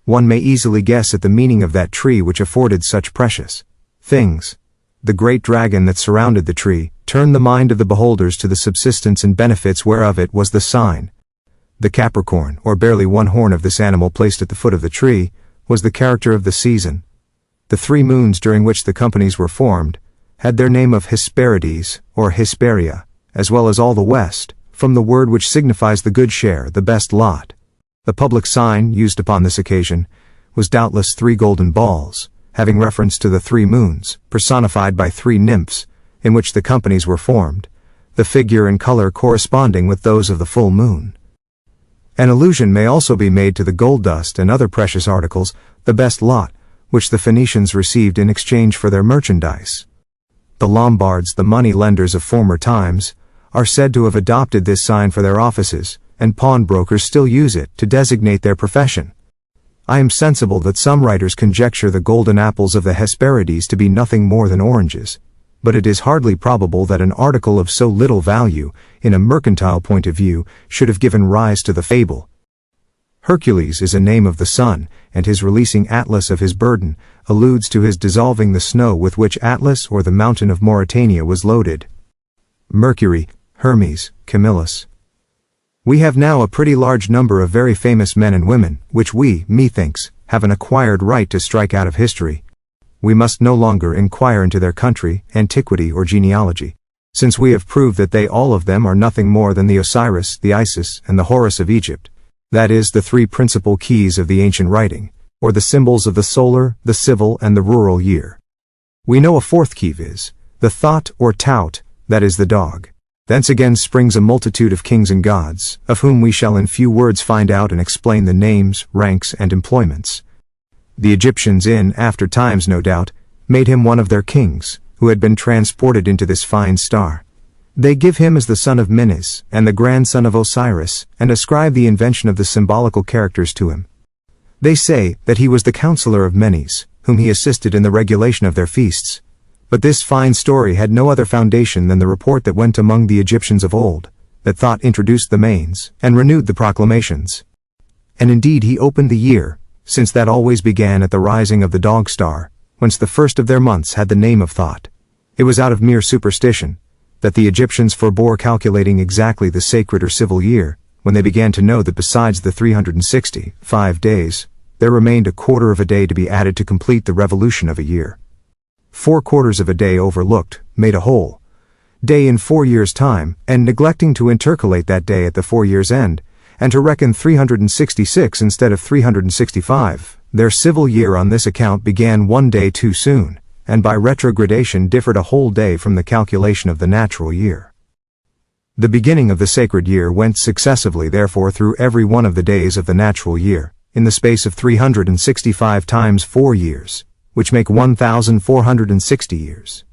One may easily guess at the meaning of that tree which afforded such precious things. The great dragon that surrounded the tree turned the mind of the beholders to the subsistence and benefits whereof it was the sign. The Capricorn, or barely one horn of this animal placed at the foot of the tree, was the character of the season. The 3 moons during which the companies were formed had their name of Hesperides, or Hesperia, as well as all the west, from the word which signifies the good share, the best lot. The public sign used upon this occasion was doubtless 3 golden balls, having reference to the 3 moons, personified by 3 nymphs, in which the companies were formed, the figure and color corresponding with those of the full moon. An allusion may also be made to the gold dust and other precious articles, the best lot, which the Phoenicians received in exchange for their merchandise. The Lombards, the money lenders of former times, are said to have adopted this sign for their offices, and pawnbrokers still use it to designate their profession. I am sensible that some writers conjecture the golden apples of the Hesperides to be nothing more than oranges, but it is hardly probable that an article of so little value, in a mercantile point of view, should have given rise to the fable. Hercules is a name of the sun, and his releasing Atlas of his burden alludes to his dissolving the snow with which Atlas or the mountain of Mauritania was loaded. Mercury, Hermes, Camillus. We have now a pretty large number of very famous men and women, which we, methinks, have an acquired right to strike out of history. We must no longer inquire into their country, antiquity, or genealogy, since we have proved that they all of them are nothing more than the Osiris, the Isis, and the Horus of Egypt, that is, the three principal keys of the ancient writing, or the symbols of the solar, the civil, and the rural year. We know a fourth key, viz., the thought or tout, that is the dog. Thence again springs a multitude of kings and gods, of whom we shall in few words find out and explain the names, ranks, and employments. The Egyptians in after times, no doubt, made him one of their kings, who had been transported into this fine star. They give him as the son of Menes, and the grandson of Osiris, and ascribe the invention of the symbolical characters to him. They say that he was the counselor of Menes, whom he assisted in the regulation of their feasts. But this fine story had no other foundation than the report that went among the Egyptians of old, that thought introduced the manes, and renewed the proclamations. And indeed he opened the year, since that always began at the rising of the dog star, whence the first of their months had the name of thought. It was out of mere superstition that the Egyptians forbore calculating exactly the sacred or civil year, when they began to know that besides the 365 days, there remained a quarter of a day to be added to complete the revolution of a year. 4 quarters of a day overlooked made a whole day in 4 years' time, and neglecting to intercalate that day at the 4 years' end, and to reckon 366 instead of 365, their civil year on this account began 1 day too soon, and by retrogradation differed a whole day from the calculation of the natural year. The beginning of the sacred year went successively therefore through every one of the days of the natural year, in the space of 365 times 4 years, which make 1,460 years.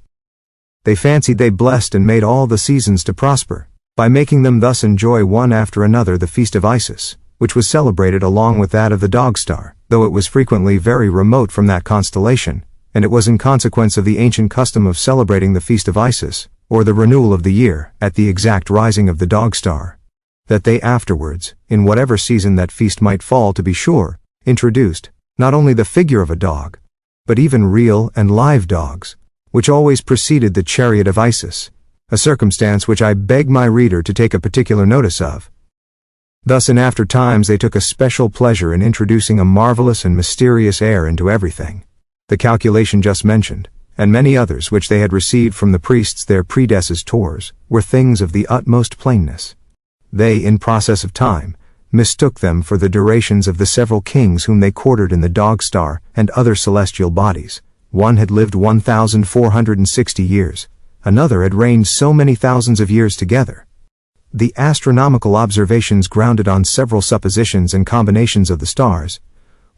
They fancied they blessed and made all the seasons to prosper, by making them thus enjoy one after another the feast of Isis, which was celebrated along with that of the dog star, though it was frequently very remote from that constellation, and it was in consequence of the ancient custom of celebrating the feast of Isis, or the renewal of the year, at the exact rising of the dog star, that they afterwards, in whatever season that feast might fall to be sure, introduced, not only the figure of a dog, but even real and live dogs, which always preceded the chariot of Isis, a circumstance which I beg my reader to take a particular notice of. Thus in after times they took a special pleasure in introducing a marvelous and mysterious air into everything. The calculation just mentioned, and many others which they had received from the priests their predecessors, were things of the utmost plainness. They, in process of time, mistook them for the durations of the several kings whom they quartered in the dog star and other celestial bodies. One had lived 1,460 years, another had reigned so many thousands of years together. The astronomical observations grounded on several suppositions and combinations of the stars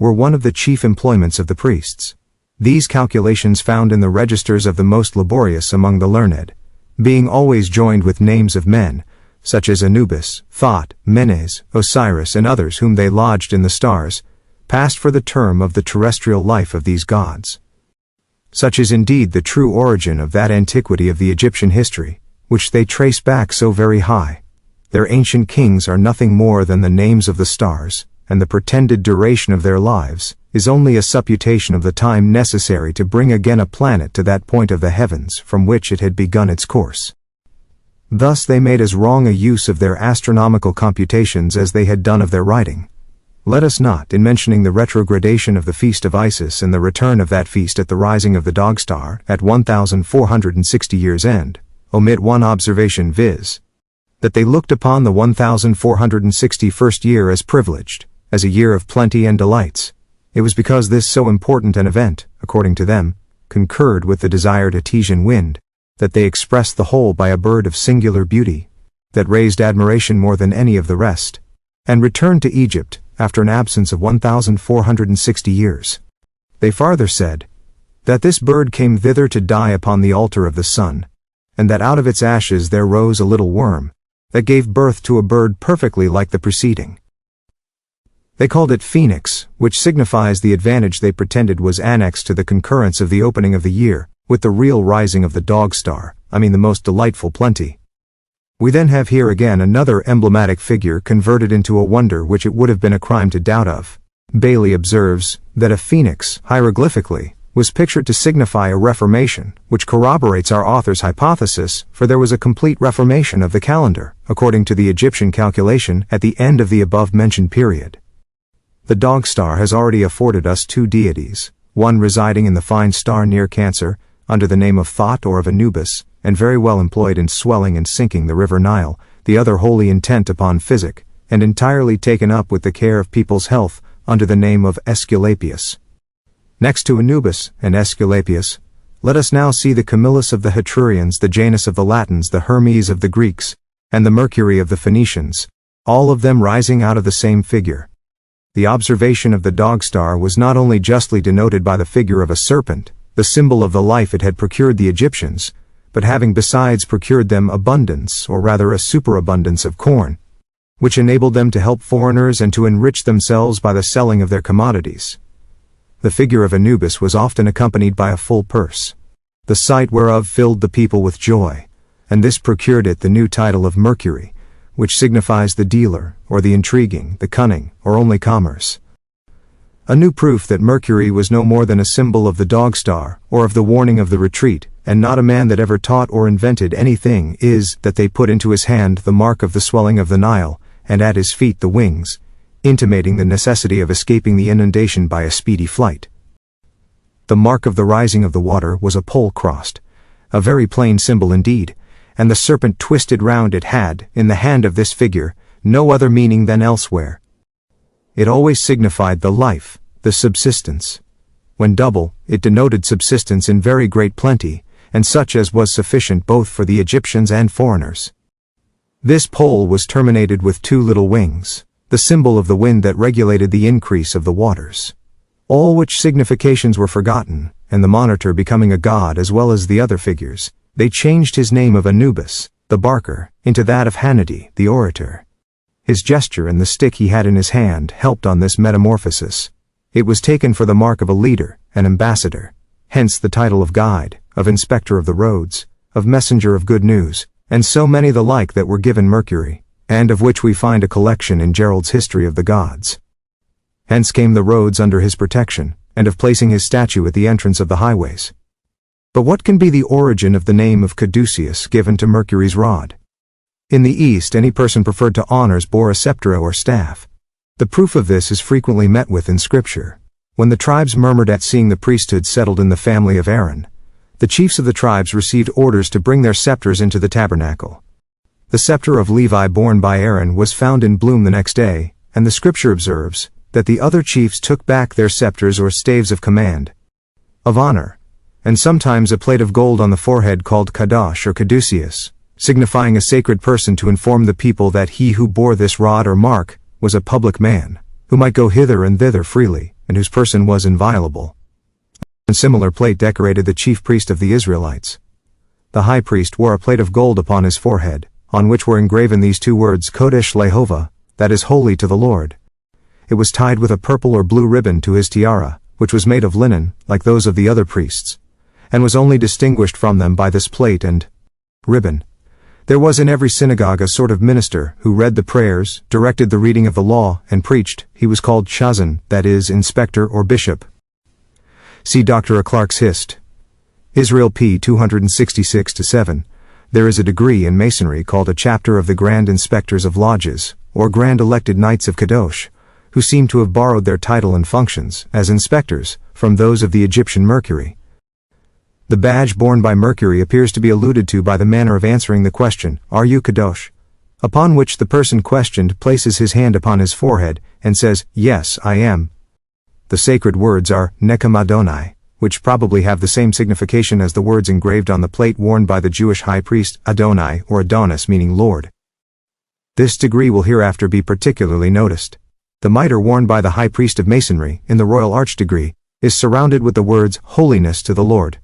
were one of the chief employments of the priests. These calculations found in the registers of the most laborious among the learned, being always joined with names of men, such as Anubis, Thought, Menes, Osiris, and others whom they lodged in the stars, passed for the term of the terrestrial life of these gods. Such is indeed the true origin of that antiquity of the Egyptian history, which they trace back so very high. Their ancient kings are nothing more than the names of the stars, and the pretended duration of their lives is only a supputation of the time necessary to bring again a planet to that point of the heavens from which it had begun its course. Thus they made as wrong a use of their astronomical computations as they had done of their writing. Let us not, in mentioning the retrogradation of the feast of Isis and the return of that feast at the rising of the dog star at 1,460 years' end, omit one observation, viz., that they looked upon the 1,461st year as privileged, as a year of plenty and delights. It was because this so important an event, according to them, concurred with the desired Etesian wind, that they expressed the whole by a bird of singular beauty, that raised admiration more than any of the rest, and returned to Egypt after an absence of 1,460 years. They farther said, that this bird came thither to die upon the altar of the sun, and that out of its ashes there rose a little worm, that gave birth to a bird perfectly like the preceding. They called it Phoenix, which signifies the advantage they pretended was annexed to the concurrence of the opening of the year, with the real rising of the dog star, the most delightful plenty. We then have here again another emblematic figure converted into a wonder which it would have been a crime to doubt of. Bailey observes that a phoenix, hieroglyphically, was pictured to signify a reformation, which corroborates our author's hypothesis, for there was a complete reformation of the calendar, according to the Egyptian calculation, at the end of the above-mentioned period. The dog star has already afforded us two deities, one residing in the fine star near Cancer, under the name of Thot or of Anubis, and very well employed in swelling and sinking the river Nile, the other wholly intent upon physic, and entirely taken up with the care of people's health, under the name of Aesculapius. Next to Anubis and Aesculapius, let us now see the Camillus of the Etrurians, the Janus of the Latins, the Hermes of the Greeks, and the Mercury of the Phoenicians, all of them rising out of the same figure. The observation of the dog star was not only justly denoted by the figure of a serpent, the symbol of the life it had procured the Egyptians, but having besides procured them abundance, or rather a superabundance of corn, which enabled them to help foreigners and to enrich themselves by the selling of their commodities. The figure of Anubis was often accompanied by a full purse, the sight whereof filled the people with joy, and this procured it the new title of Mercury, which signifies the dealer, or the intriguing, the cunning, or only commerce. A new proof that Mercury was no more than a symbol of the dog star, or of the warning of the retreat, and not a man that ever taught or invented anything, is that they put into his hand the mark of the swelling of the Nile, and at his feet the wings, intimating the necessity of escaping the inundation by a speedy flight. The mark of the rising of the water was a pole crossed, a very plain symbol indeed, and the serpent twisted round it had, in the hand of this figure, no other meaning than elsewhere. It always signified the life, the subsistence. When double, it denoted subsistence in very great plenty, and such as was sufficient both for the Egyptians and foreigners. This pole was terminated with two little wings, the symbol of the wind that regulated the increase of the waters. All which significations were forgotten, and the monitor becoming a god as well as the other figures, they changed his name of Anubis, the barker, into that of Hanadi, the orator. His gesture and the stick he had in his hand helped on this metamorphosis. It was taken for the mark of a leader, an ambassador, hence the title of guide, of inspector of the roads, of messenger of good news, and so many the like that were given Mercury, and of which we find a collection in Gerald's History of the Gods. Hence came the roads under his protection, and of placing his statue at the entrance of the highways. But what can be the origin of the name of Caduceus given to Mercury's rod? In the East, any person preferred to honors bore a scepter or staff. The proof of this is frequently met with in Scripture. When the tribes murmured at seeing the priesthood settled in the family of Aaron, the chiefs of the tribes received orders to bring their scepters into the tabernacle. The scepter of Levi borne by Aaron was found in bloom the next day, and the Scripture observes that the other chiefs took back their scepters or staves of command, of honor, and sometimes a plate of gold on the forehead called Kadosh or Caduceus, signifying a sacred person to inform the people that he who bore this rod or mark was a public man, who might go hither and thither freely, and whose person was inviolable. A similar plate decorated the chief priest of the Israelites. The high priest wore a plate of gold upon his forehead, on which were engraven these two words, Kodesh Lehovah, that is holy to the Lord. It was tied with a purple or blue ribbon to his tiara, which was made of linen, like those of the other priests, and was only distinguished from them by this plate and ribbon. There was in every synagogue a sort of minister, who read the prayers, directed the reading of the law, and preached. He was called Chazan, that is, inspector or bishop. See Dr. Clark's Hist. Israel p. 266-7. There is a degree in Masonry called a chapter of the Grand Inspectors of Lodges, or Grand Elected Knights of Kadosh, who seem to have borrowed their title and functions, as inspectors, from those of the Egyptian Mercury. The badge borne by Mercury appears to be alluded to by the manner of answering the question, "Are you Kadosh?" Upon which the person questioned places his hand upon his forehead, and says, "Yes, I am." The sacred words are Nechem Adonai, which probably have the same signification as the words engraved on the plate worn by the Jewish high priest, Adonai or Adonis meaning Lord. This degree will hereafter be particularly noticed. The mitre worn by the high priest of Masonry, in the Royal Arch degree, is surrounded with the words, Holiness to the Lord.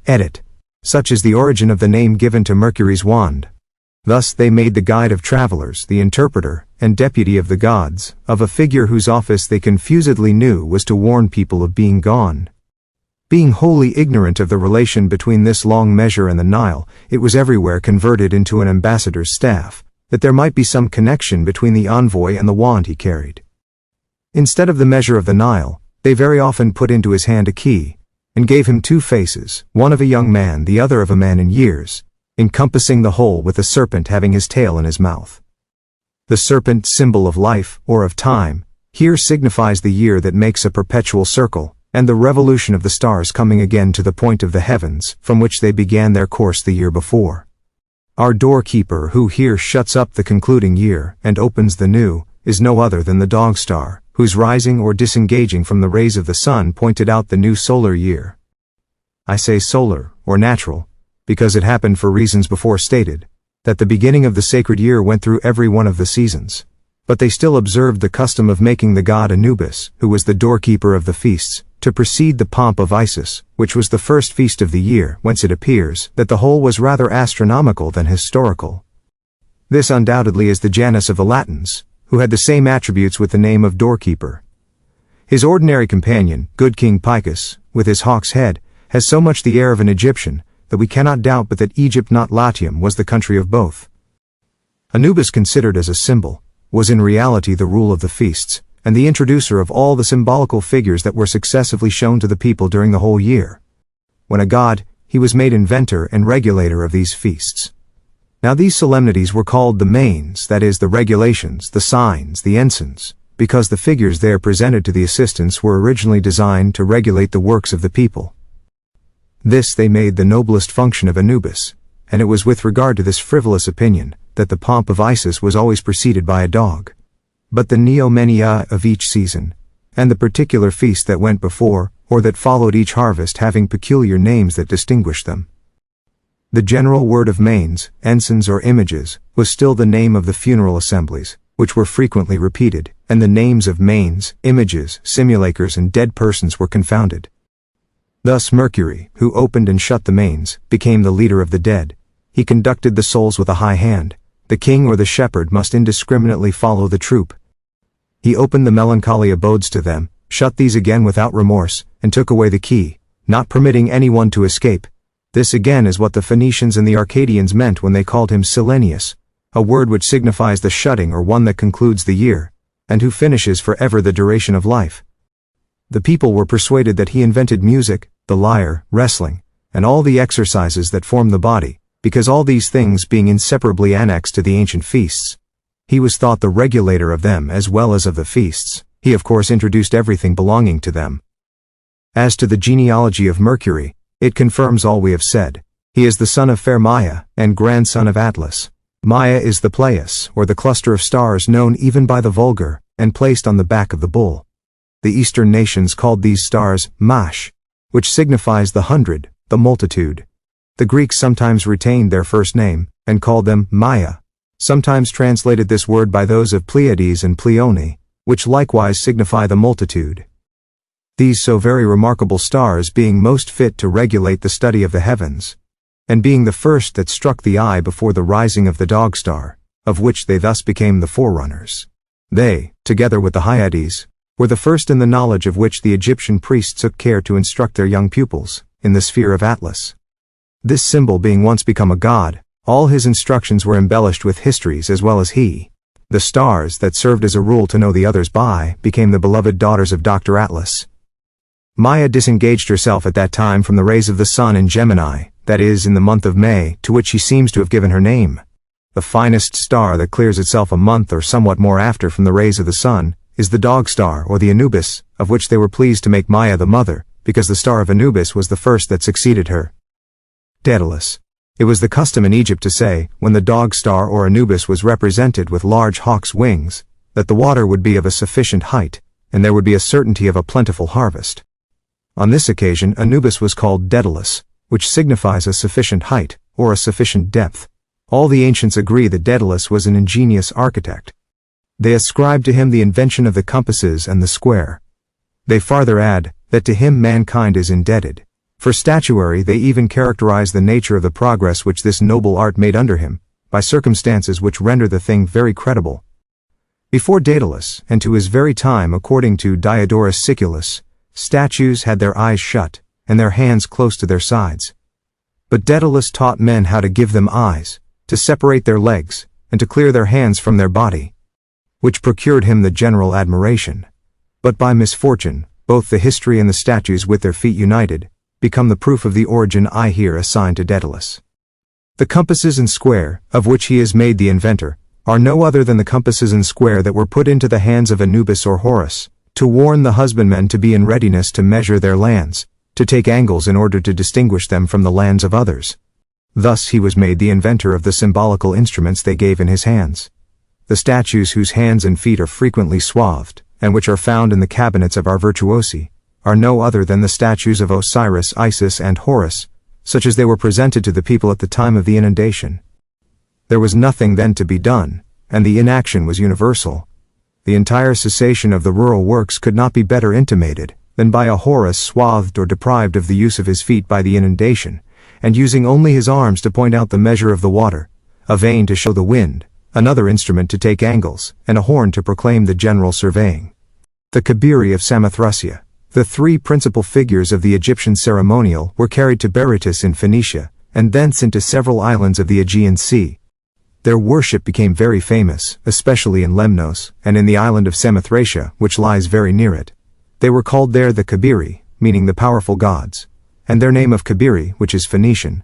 Edit. Such is the origin of the name given to Mercury's wand. Thus they made the guide of travelers, the interpreter, and deputy of the gods, of a figure whose office they confusedly knew was to warn people of being gone. Being wholly ignorant of the relation between this long measure and the Nile, it was everywhere converted into an ambassador's staff, that there might be some connection between the envoy and the wand he carried. Instead of the measure of the Nile, they very often put into his hand a key, and gave him two faces, one of a young man, the other of a man in years, encompassing the whole with a serpent having his tail in his mouth. The serpent, symbol of life, or of time, here signifies the year that makes a perpetual circle, and the revolution of the stars coming again to the point of the heavens, from which they began their course the year before. Our doorkeeper, who here shuts up the concluding year, and opens the new, is no other than the dog star, whose rising or disengaging from the rays of the sun pointed out the new solar year. I say solar, or natural, because it happened for reasons before stated, that the beginning of the sacred year went through every one of the seasons. But they still observed the custom of making the god Anubis, who was the doorkeeper of the feasts, to precede the pomp of Isis, which was the first feast of the year, whence it appears that the whole was rather astronomical than historical. This undoubtedly is the Janus of the Latins, who had the same attributes with the name of doorkeeper. His ordinary companion, good King Picus, with his hawk's head, has so much the air of an Egyptian, that we cannot doubt but that Egypt, not Latium, was the country of both. Anubis, considered as a symbol, was in reality the rule of the feasts, and the introducer of all the symbolical figures that were successively shown to the people during the whole year. When a god, he was made inventor and regulator of these feasts. Now these solemnities were called the manes, that is, the regulations, the signs, the ensigns, because the figures there presented to the assistants were originally designed to regulate the works of the people. This they made the noblest function of Anubis, and it was with regard to this frivolous opinion that the pomp of Isis was always preceded by a dog. But the neomenia of each season, and the particular feast that went before, or that followed each harvest, having peculiar names that distinguished them. The general word of manes, ensigns or images, was still the name of the funeral assemblies, which were frequently repeated, and the names of manes, images, simulators and dead persons were confounded. Thus Mercury, who opened and shut the manes, became the leader of the dead. He conducted the souls with a high hand. The king or the shepherd must indiscriminately follow the troop. He opened the melancholy abodes to them, shut these again without remorse, and took away the key, not permitting anyone to escape. This again is what the Phoenicians and the Arcadians meant when they called him Silenius, a word which signifies the shutting or one that concludes the year, and who finishes forever the duration of life. The people were persuaded that he invented music, the lyre, wrestling, and all the exercises that form the body, because all these things being inseparably annexed to the ancient feasts, he was thought the regulator of them as well as of the feasts. He of course introduced everything belonging to them. As to the genealogy of Mercury, it confirms all we have said. He is the son of fair Maia, and grandson of Atlas. Maia is the Pleius, or the cluster of stars known even by the vulgar, and placed on the back of the bull. The Eastern nations called these stars Mash, which signifies the hundred, the multitude. The Greeks sometimes retained their first name, and called them Maia, sometimes translated this word by those of Pleiades and Pleione, which likewise signify the multitude. These so very remarkable stars being most fit to regulate the study of the heavens, and being the first that struck the eye before the rising of the dog star, of which they thus became the forerunners. They, together with the Hyades, were the first in the knowledge of which the Egyptian priests took care to instruct their young pupils, in the sphere of Atlas. This symbol being once become a god, all his instructions were embellished with histories as well as he. The stars that served as a rule to know the others by became the beloved daughters of Dr. Atlas. Maia disengaged herself at that time from the rays of the sun in Gemini, that is, in the month of May, to which she seems to have given her name. The finest star that clears itself a month or somewhat more after from the rays of the sun is the dog star or the Anubis, of which they were pleased to make Maia the mother, because the star of Anubis was the first that succeeded her. Daedalus. It was the custom in Egypt to say, when the dog star or Anubis was represented with large hawk's wings, that the water would be of a sufficient height, and there would be a certainty of a plentiful harvest. On this occasion Anubis was called Daedalus, which signifies a sufficient height, or a sufficient depth. All the ancients agree that Daedalus was an ingenious architect. They ascribe to him the invention of the compasses and the square. They farther add, that to him mankind is indebted. For statuary they even characterize the nature of the progress which this noble art made under him, by circumstances which render the thing very credible. Before Daedalus, and to his very time according to Diodorus Siculus, statues had their eyes shut, and their hands close to their sides. But Daedalus taught men how to give them eyes, to separate their legs, and to clear their hands from their body, which procured him the general admiration. But by misfortune, both the history and the statues with their feet united, become the proof of the origin I here assign to Daedalus. The compasses and square, of which he is made the inventor, are no other than the compasses and square that were put into the hands of Anubis or Horus, to warn the husbandmen to be in readiness to measure their lands, to take angles in order to distinguish them from the lands of others. Thus he was made the inventor of the symbolical instruments they gave in his hands. The statues whose hands and feet are frequently swathed, and which are found in the cabinets of our virtuosi, are no other than the statues of Osiris, Isis, and Horus, such as they were presented to the people at the time of the inundation. There was nothing then to be done, and the inaction was universal. The entire cessation of the rural works could not be better intimated than by a Horus swathed or deprived of the use of his feet by the inundation, and using only his arms to point out the measure of the water, a vane to show the wind, another instrument to take angles, and a horn to proclaim the general surveying. The Kabiri of Samothracia, the three principal figures of the Egyptian ceremonial, were carried to Berytus in Phoenicia, and thence into several islands of the Aegean Sea. Their worship became very famous, especially in Lemnos, and in the island of Samothracia, which lies very near it. They were called there the Kabiri, meaning the powerful gods, and their name of Kabiri, which is Phoenician,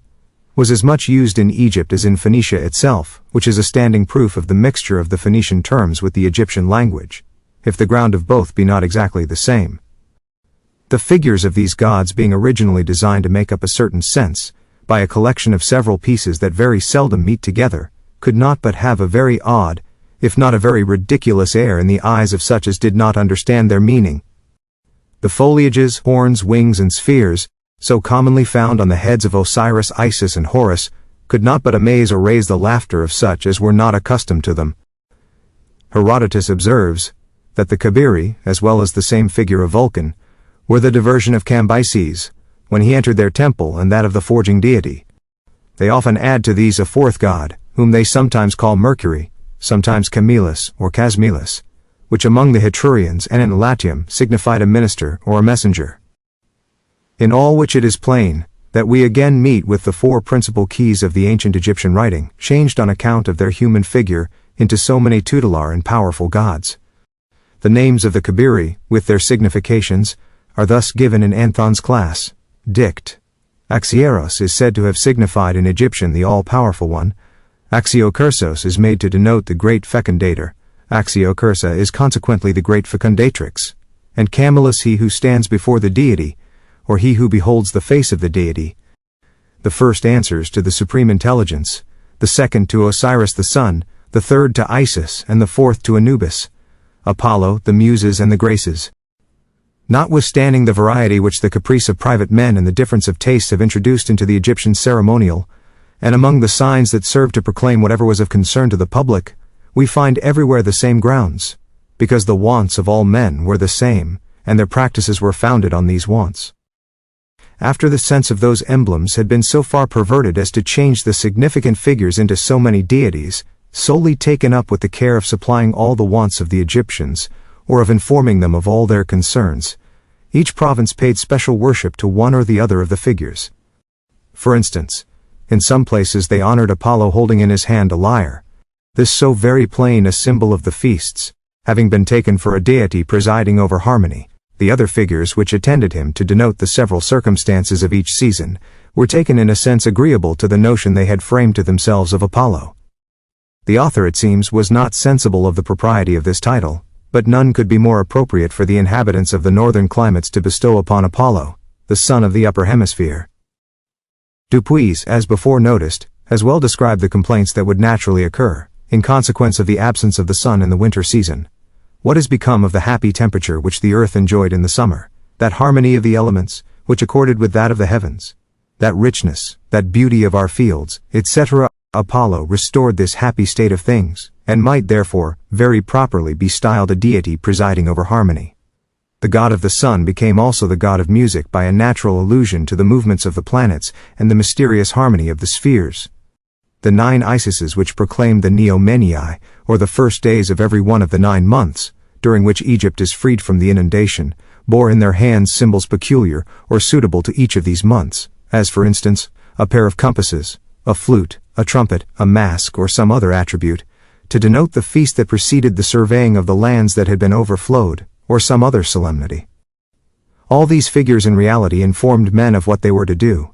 was as much used in Egypt as in Phoenicia itself, which is a standing proof of the mixture of the Phoenician terms with the Egyptian language, if the ground of both be not exactly the same. The figures of these gods being originally designed to make up a certain sense, by a collection of several pieces that very seldom meet together, could not but have a very odd, if not a very ridiculous air in the eyes of such as did not understand their meaning. The foliages, horns, wings, and spheres, so commonly found on the heads of Osiris, Isis, and Horus, could not but amaze or raise the laughter of such as were not accustomed to them. Herodotus observes, that the Kabiri, as well as the same figure of Vulcan, were the diversion of Cambyses, when he entered their temple, and that of the forging deity. They often add to these a fourth god, whom they sometimes call Mercury, sometimes Camillus or Casmilus, which among the Hetrurians and in Latium signified a minister or a messenger. In all which it is plain, that we again meet with the four principal keys of the ancient Egyptian writing, changed on account of their human figure into so many tutelar and powerful gods. The names of the Kabiri, with their significations, are thus given in Anthon's class. Dict. Axieros is said to have signified in Egyptian the all-powerful one. Axiokursos is made to denote the great fecundator. Axiokursa is consequently the great fecundatrix. And Camillus he who stands before the deity, or he who beholds the face of the deity. The first answers to the supreme intelligence, the second to Osiris the sun, the third to Isis, and the fourth to Anubis, Apollo, the Muses, and the Graces. Notwithstanding the variety which the caprice of private men and the difference of tastes have introduced into the Egyptian ceremonial, and among the signs that serve to proclaim whatever was of concern to the public, we find everywhere the same grounds, because the wants of all men were the same, and their practices were founded on these wants. After the sense of those emblems had been so far perverted as to change the significant figures into so many deities, solely taken up with the care of supplying all the wants of the Egyptians, or of informing them of all their concerns, each province paid special worship to one or the other of the figures. For instance, in some places they honored Apollo holding in his hand a lyre, this so very plain a symbol of the feasts, having been taken for a deity presiding over harmony. The other figures which attended him to denote the several circumstances of each season, were taken in a sense agreeable to the notion they had framed to themselves of Apollo. The author, it seems, was not sensible of the propriety of this title, but none could be more appropriate for the inhabitants of the northern climates to bestow upon Apollo, the sun of the upper hemisphere. Dupuis, as before noticed, has well described the complaints that would naturally occur, in consequence of the absence of the sun in the winter season. What has become of the happy temperature which the earth enjoyed in the summer, that harmony of the elements, which accorded with that of the heavens, that richness, that beauty of our fields, etc.? Apollo restored this happy state of things, and might therefore, very properly be styled a deity presiding over harmony. The god of the sun became also the god of music by a natural allusion to the movements of the planets and the mysterious harmony of the spheres. The 9 Isises which proclaimed the Neomenii, or the first days of every one of the 9 months, during which Egypt is freed from the inundation, bore in their hands symbols peculiar or suitable to each of these months, as for instance, a pair of compasses, a flute, a trumpet, a mask or some other attribute, to denote the feast that preceded the surveying of the lands that had been overflowed, or some other solemnity. All these figures in reality informed men of what they were to do.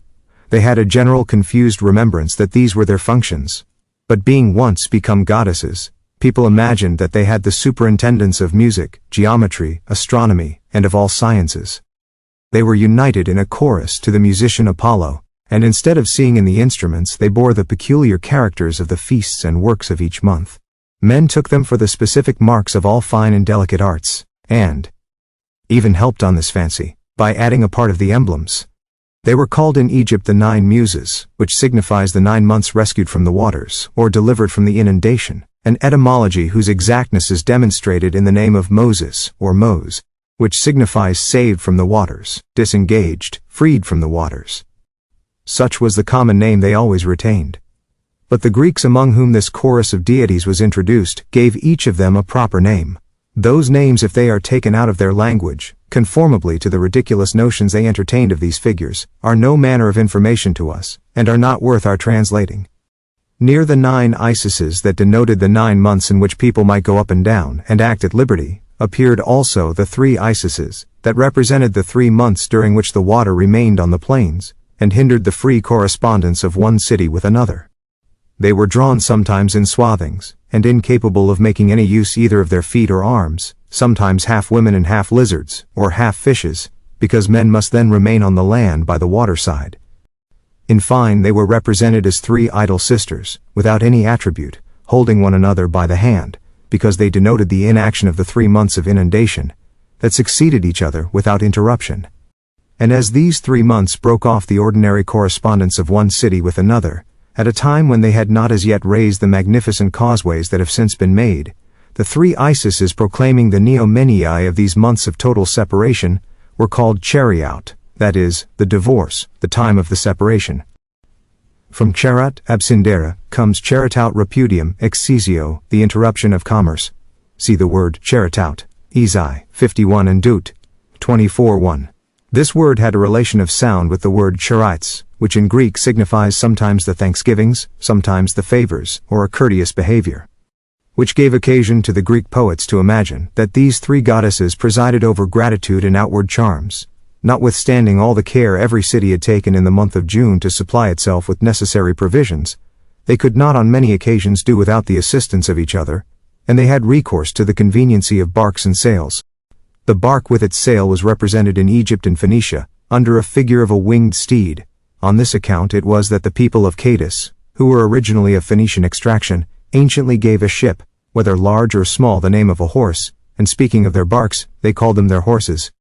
They had a general confused remembrance that these were their functions. But being once become goddesses, people imagined that they had the superintendence of music, geometry, astronomy, and of all sciences. They were united in a chorus to the musician Apollo, and instead of seeing in the instruments they bore the peculiar characters of the feasts and works of each month. Men took them for the specific marks of all fine and delicate arts, and even helped on this fancy, by adding a part of the emblems. They were called in Egypt the 9 Muses, which signifies the 9 months rescued from the waters, or delivered from the inundation, an etymology whose exactness is demonstrated in the name of Moses, or Mose, which signifies saved from the waters, disengaged, freed from the waters. Such was the common name they always retained. But the Greeks among whom this chorus of deities was introduced gave each of them a proper name. Those names, if they are taken out of their language, conformably to the ridiculous notions they entertained of these figures, are no manner of information to us, and are not worth our translating. Near the 9 Isises that denoted the 9 months in which people might go up and down and act at liberty, appeared also the 3 Isises that represented the 3 months during which the water remained on the plains, and hindered the free correspondence of one city with another. They were drawn sometimes in swathings, and incapable of making any use either of their feet or arms, sometimes half women and half lizards, or half fishes, because men must then remain on the land by the waterside. In fine, they were represented as 3 idle sisters, without any attribute, holding one another by the hand, because they denoted the inaction of the 3 months of inundation, that succeeded each other without interruption. And as these 3 months broke off the ordinary correspondence of one city with another, at a time when they had not as yet raised the magnificent causeways that have since been made, the 3 Isises proclaiming the Neomenii of these months of total separation were called Chariot, that is, the divorce, the time of the separation. From Charat abscindere comes Charitout repudium excisio, the interruption of commerce. See the word Charitout, Isai 51 and Dut 24:1. This word had a relation of sound with the word charites, which in Greek signifies sometimes the thanksgivings, sometimes the favors, or a courteous behavior. Which gave occasion to the Greek poets to imagine that these 3 goddesses presided over gratitude and outward charms, notwithstanding all the care every city had taken in the month of June to supply itself with necessary provisions. They could not on many occasions do without the assistance of each other, and they had recourse to the conveniency of barks and sails. The bark with its sail was represented in Egypt and Phoenicia, under a figure of a winged steed. On this account it was that the people of Cadiz, who were originally of Phoenician extraction, anciently gave a ship, whether large or small, the name of a horse, and speaking of their barks, they called them their horses.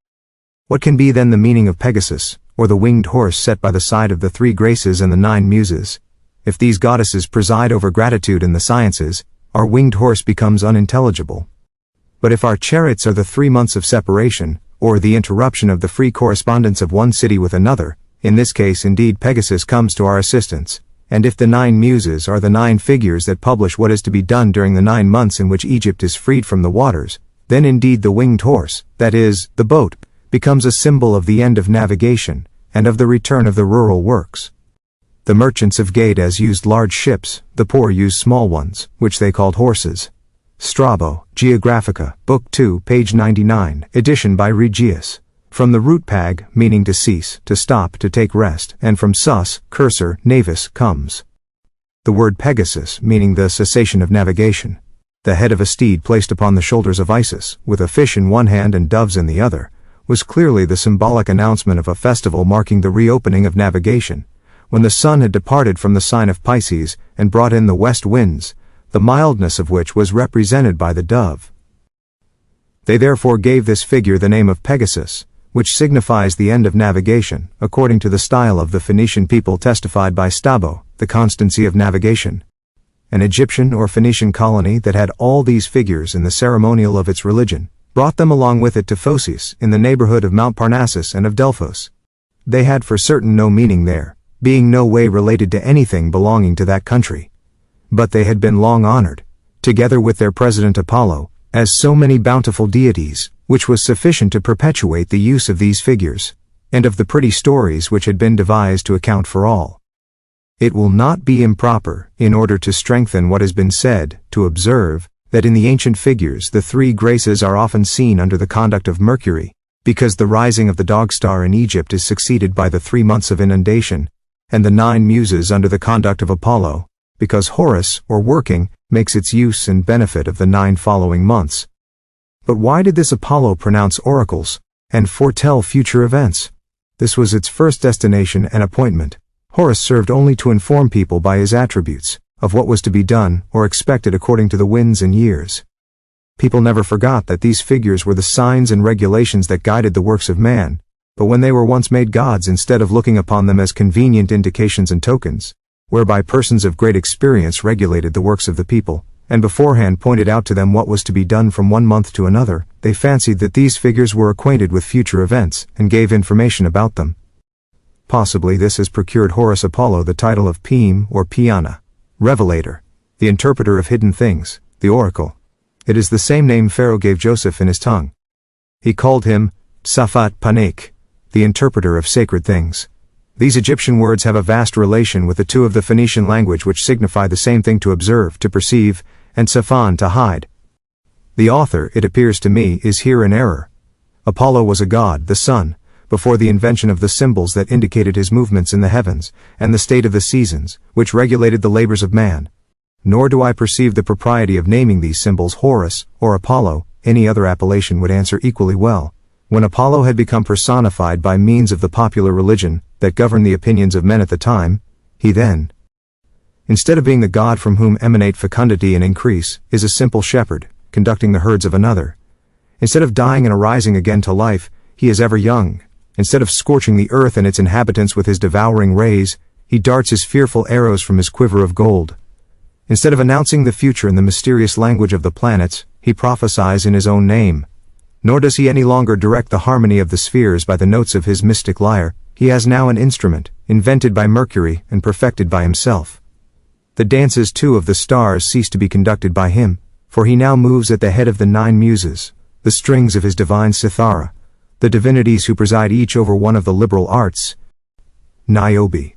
What can be then the meaning of Pegasus, or the winged horse set by the side of the 3 Graces and the 9 Muses? If these goddesses preside over gratitude and the sciences, our winged horse becomes unintelligible. But if our chariots are the 3 months of separation, or the interruption of the free correspondence of one city with another, in this case indeed Pegasus comes to our assistance, and if the 9 Muses are the 9 figures that publish what is to be done during the 9 months in which Egypt is freed from the waters, then indeed the winged horse, that is, the boat, becomes a symbol of the end of navigation, and of the return of the rural works. The merchants of Gades used large ships, the poor used small ones, which they called horses. Strabo, Geographica, Book 2, page 99, edition by Regius. From the root pag, meaning to cease, to stop, to take rest, and from sus, cursor, navis, comes the word Pegasus, meaning the cessation of navigation. The head of a steed placed upon the shoulders of Isis, with a fish in one hand and doves in the other, was clearly the symbolic announcement of a festival marking the reopening of navigation, when the sun had departed from the sign of Pisces and brought in the west winds, the mildness of which was represented by the dove. They therefore gave this figure the name of Pegasus, which signifies the end of navigation, according to the style of the Phoenician people testified by Strabo, the constancy of navigation. An Egyptian or Phoenician colony that had all these figures in the ceremonial of its religion, brought them along with it to Phocis, in the neighborhood of Mount Parnassus and of Delphos. They had for certain no meaning there, being no way related to anything belonging to that country, But they had been long honored, together with their president Apollo, as so many bountiful deities, which was sufficient to perpetuate the use of these figures, and of the pretty stories which had been devised to account for all. It will not be improper, in order to strengthen what has been said, to observe, that in the ancient figures the three graces are often seen under the conduct of Mercury, because the rising of the dog star in Egypt is succeeded by the 3 months of inundation, and the 9 muses under the conduct of Apollo, because Horus, or working, makes its use and benefit of the 9 following months. But why did this Apollo pronounce oracles, and foretell future events? This was its first destination and appointment. Horus served only to inform people by his attributes, of what was to be done or expected according to the winds and years. People never forgot that these figures were the signs and regulations that guided the works of man, but when they were once made gods, instead of looking upon them as convenient indications and tokens, whereby persons of great experience regulated the works of the people, and beforehand pointed out to them what was to be done from one month to another, they fancied that these figures were acquainted with future events, and gave information about them. Possibly this has procured Horus Apollo the title of Pim or Piana, Revelator, the interpreter of hidden things, the oracle. It is the same name Pharaoh gave Joseph in his tongue. He called him Safat Panek, the interpreter of sacred things. These Egyptian words have a vast relation with the two of the Phoenician language, which signify the same thing: to observe, to perceive, and Safan, to hide. The author, it appears to me, is here in error. Apollo was a god, the sun, before the invention of the symbols that indicated his movements in the heavens, and the state of the seasons, which regulated the labors of man. Nor do I perceive the propriety of naming these symbols Horus, or Apollo. Any other appellation would answer equally well. When Apollo had become personified by means of the popular religion that governed the opinions of men at the time, he then, instead of being the god from whom emanate fecundity and increase, is a simple shepherd, conducting the herds of another. Instead of dying and arising again to life, he is ever young. Instead of scorching the earth and its inhabitants with his devouring rays, he darts his fearful arrows from his quiver of gold. Instead of announcing the future in the mysterious language of the planets, he prophesies in his own name. Nor does he any longer direct the harmony of the spheres by the notes of his mystic lyre. He has now an instrument, invented by Mercury and perfected by himself. The dances too of the stars cease to be conducted by him, for he now moves at the head of the 9 muses, the strings of his divine cithara, the divinities who preside each over one of the liberal arts. Niobe.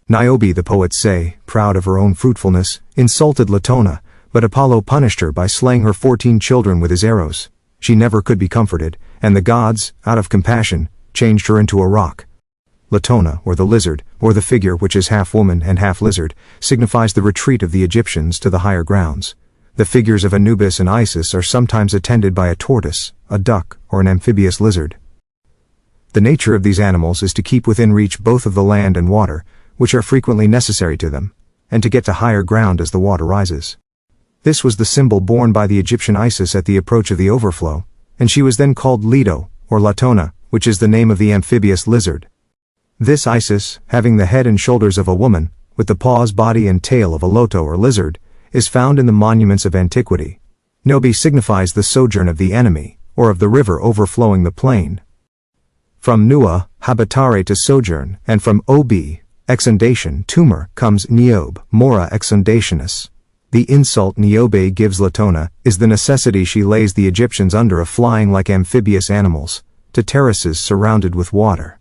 Niobe, the poets say, proud of her own fruitfulness, insulted Latona, but Apollo punished her by slaying her 14 children with his arrows. She never could be comforted, and the gods, out of compassion, changed her into a rock. Latona, or the lizard, or the figure which is half woman and half lizard, signifies the retreat of the Egyptians to the higher grounds. The figures of Anubis and Isis are sometimes attended by a tortoise, a duck, or an amphibious lizard. The nature of these animals is to keep within reach both of the land and water, which are frequently necessary to them, and to get to higher ground as the water rises. This was the symbol borne by the Egyptian Isis at the approach of the overflow, and she was then called Leto, or Latona, which is the name of the amphibious lizard. This Isis, having the head and shoulders of a woman, with the paws, body, and tail of a loto or lizard, is found in the monuments of antiquity. Nobi signifies the sojourn of the enemy, or of the river overflowing the plain. From Nua, habitare, to sojourn, and from Obi, exundation, tumor, comes Niobe, mora exundationis. The insult Niobe gives Latona is the necessity she lays the Egyptians under of flying like amphibious animals, to terraces surrounded with water.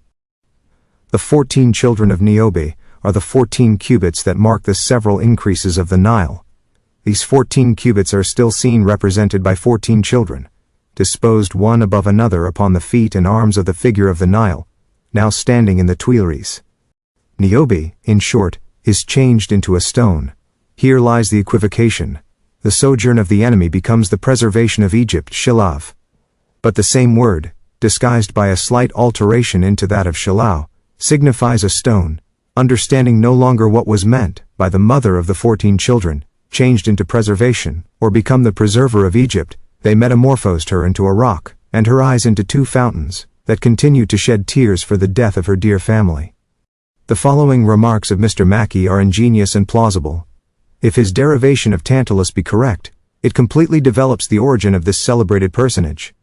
The 14 children of Niobe are the 14 cubits that mark the several increases of the Nile. These 14 cubits are still seen represented by 14 children, disposed one above another upon the feet and arms of the figure of the Nile, now standing in the Tuileries. Niobe, in short, is changed into a stone. Here lies the equivocation. The sojourn of the enemy becomes the preservation of Egypt, Shilav. But the same word, disguised by a slight alteration into that of Shilau, signifies a stone, understanding no longer what was meant by the mother of the 14 children, changed into preservation, or become the preserver of Egypt. They metamorphosed her into a rock, and her eyes into 2 fountains, that continued to shed tears for the death of her dear family. The following remarks of Mr. Mackey are ingenious and plausible. If his derivation of Tantalus be correct, it completely develops the origin of this celebrated personage.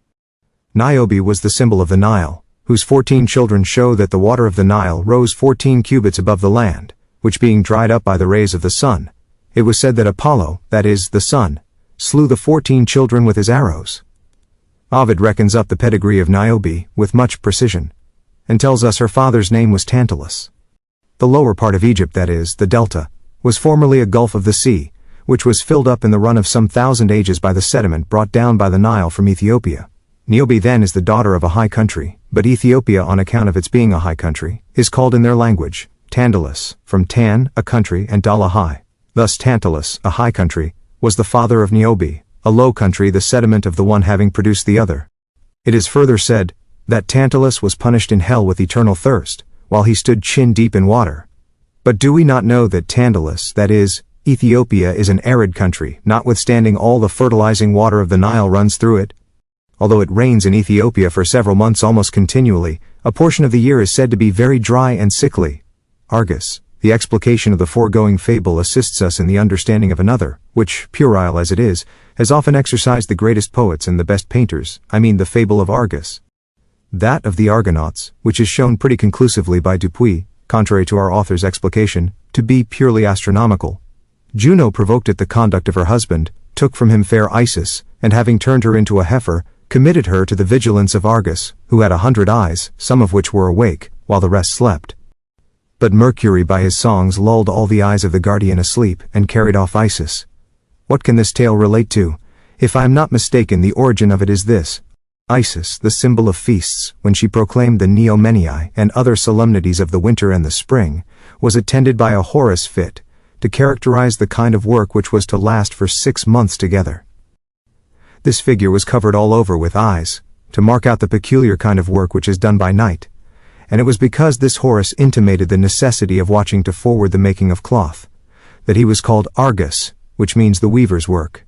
Niobe was the symbol of the Nile, whose 14 children show that the water of the Nile rose 14 cubits above the land, which being dried up by the rays of the sun, It was said that Apollo, that is, the sun, slew the 14 children with his arrows. Ovid reckons up the pedigree of Niobe with much precision, and tells us her father's name was Tantalus. The lower part of Egypt, that is, the delta, was formerly a gulf of the sea, which was filled up in the run of some 1,000 ages by the sediment brought down by the Nile from Ethiopia. Niobe then is the daughter of a high country, but Ethiopia, on account of its being a high country, is called in their language Tandalus, from Tan, a country, and Dala high. Thus Tantalus, a high country, was the father of Niobe, a low country, the sediment of the one having produced the other. It is further said that Tantalus was punished in hell with eternal thirst, while he stood chin-deep in water. But do we not know that Tandalus, that is, Ethiopia, is an arid country, notwithstanding all the fertilizing water of the Nile runs through it? Although it rains in Ethiopia for several months almost continually, a portion of the year is said to be very dry and sickly. Argus, the explication of the foregoing fable assists us in the understanding of another, which, puerile as it is, has often exercised the greatest poets and the best painters, I mean the fable of Argus. That of the Argonauts, which is shown pretty conclusively by Dupuy, contrary to our author's explication, to be purely astronomical. Juno provoked at the conduct of her husband, took from him fair Isis, and having turned her into a heifer, committed her to the vigilance of Argus, who had 100 eyes, some of which were awake, while the rest slept. But Mercury by his songs lulled all the eyes of the guardian asleep, and carried off Isis. What can this tale relate to? If I am not mistaken, the origin of it is this. Isis, the symbol of feasts, when she proclaimed the Neomenai and other solemnities of the winter and the spring, was attended by a Horus fit, to characterize the kind of work which was to last for 6 months together. This figure was covered all over with eyes, to mark out the peculiar kind of work which is done by night, and it was because this Horus intimated the necessity of watching to forward the making of cloth, that he was called Argus, which means the weaver's work.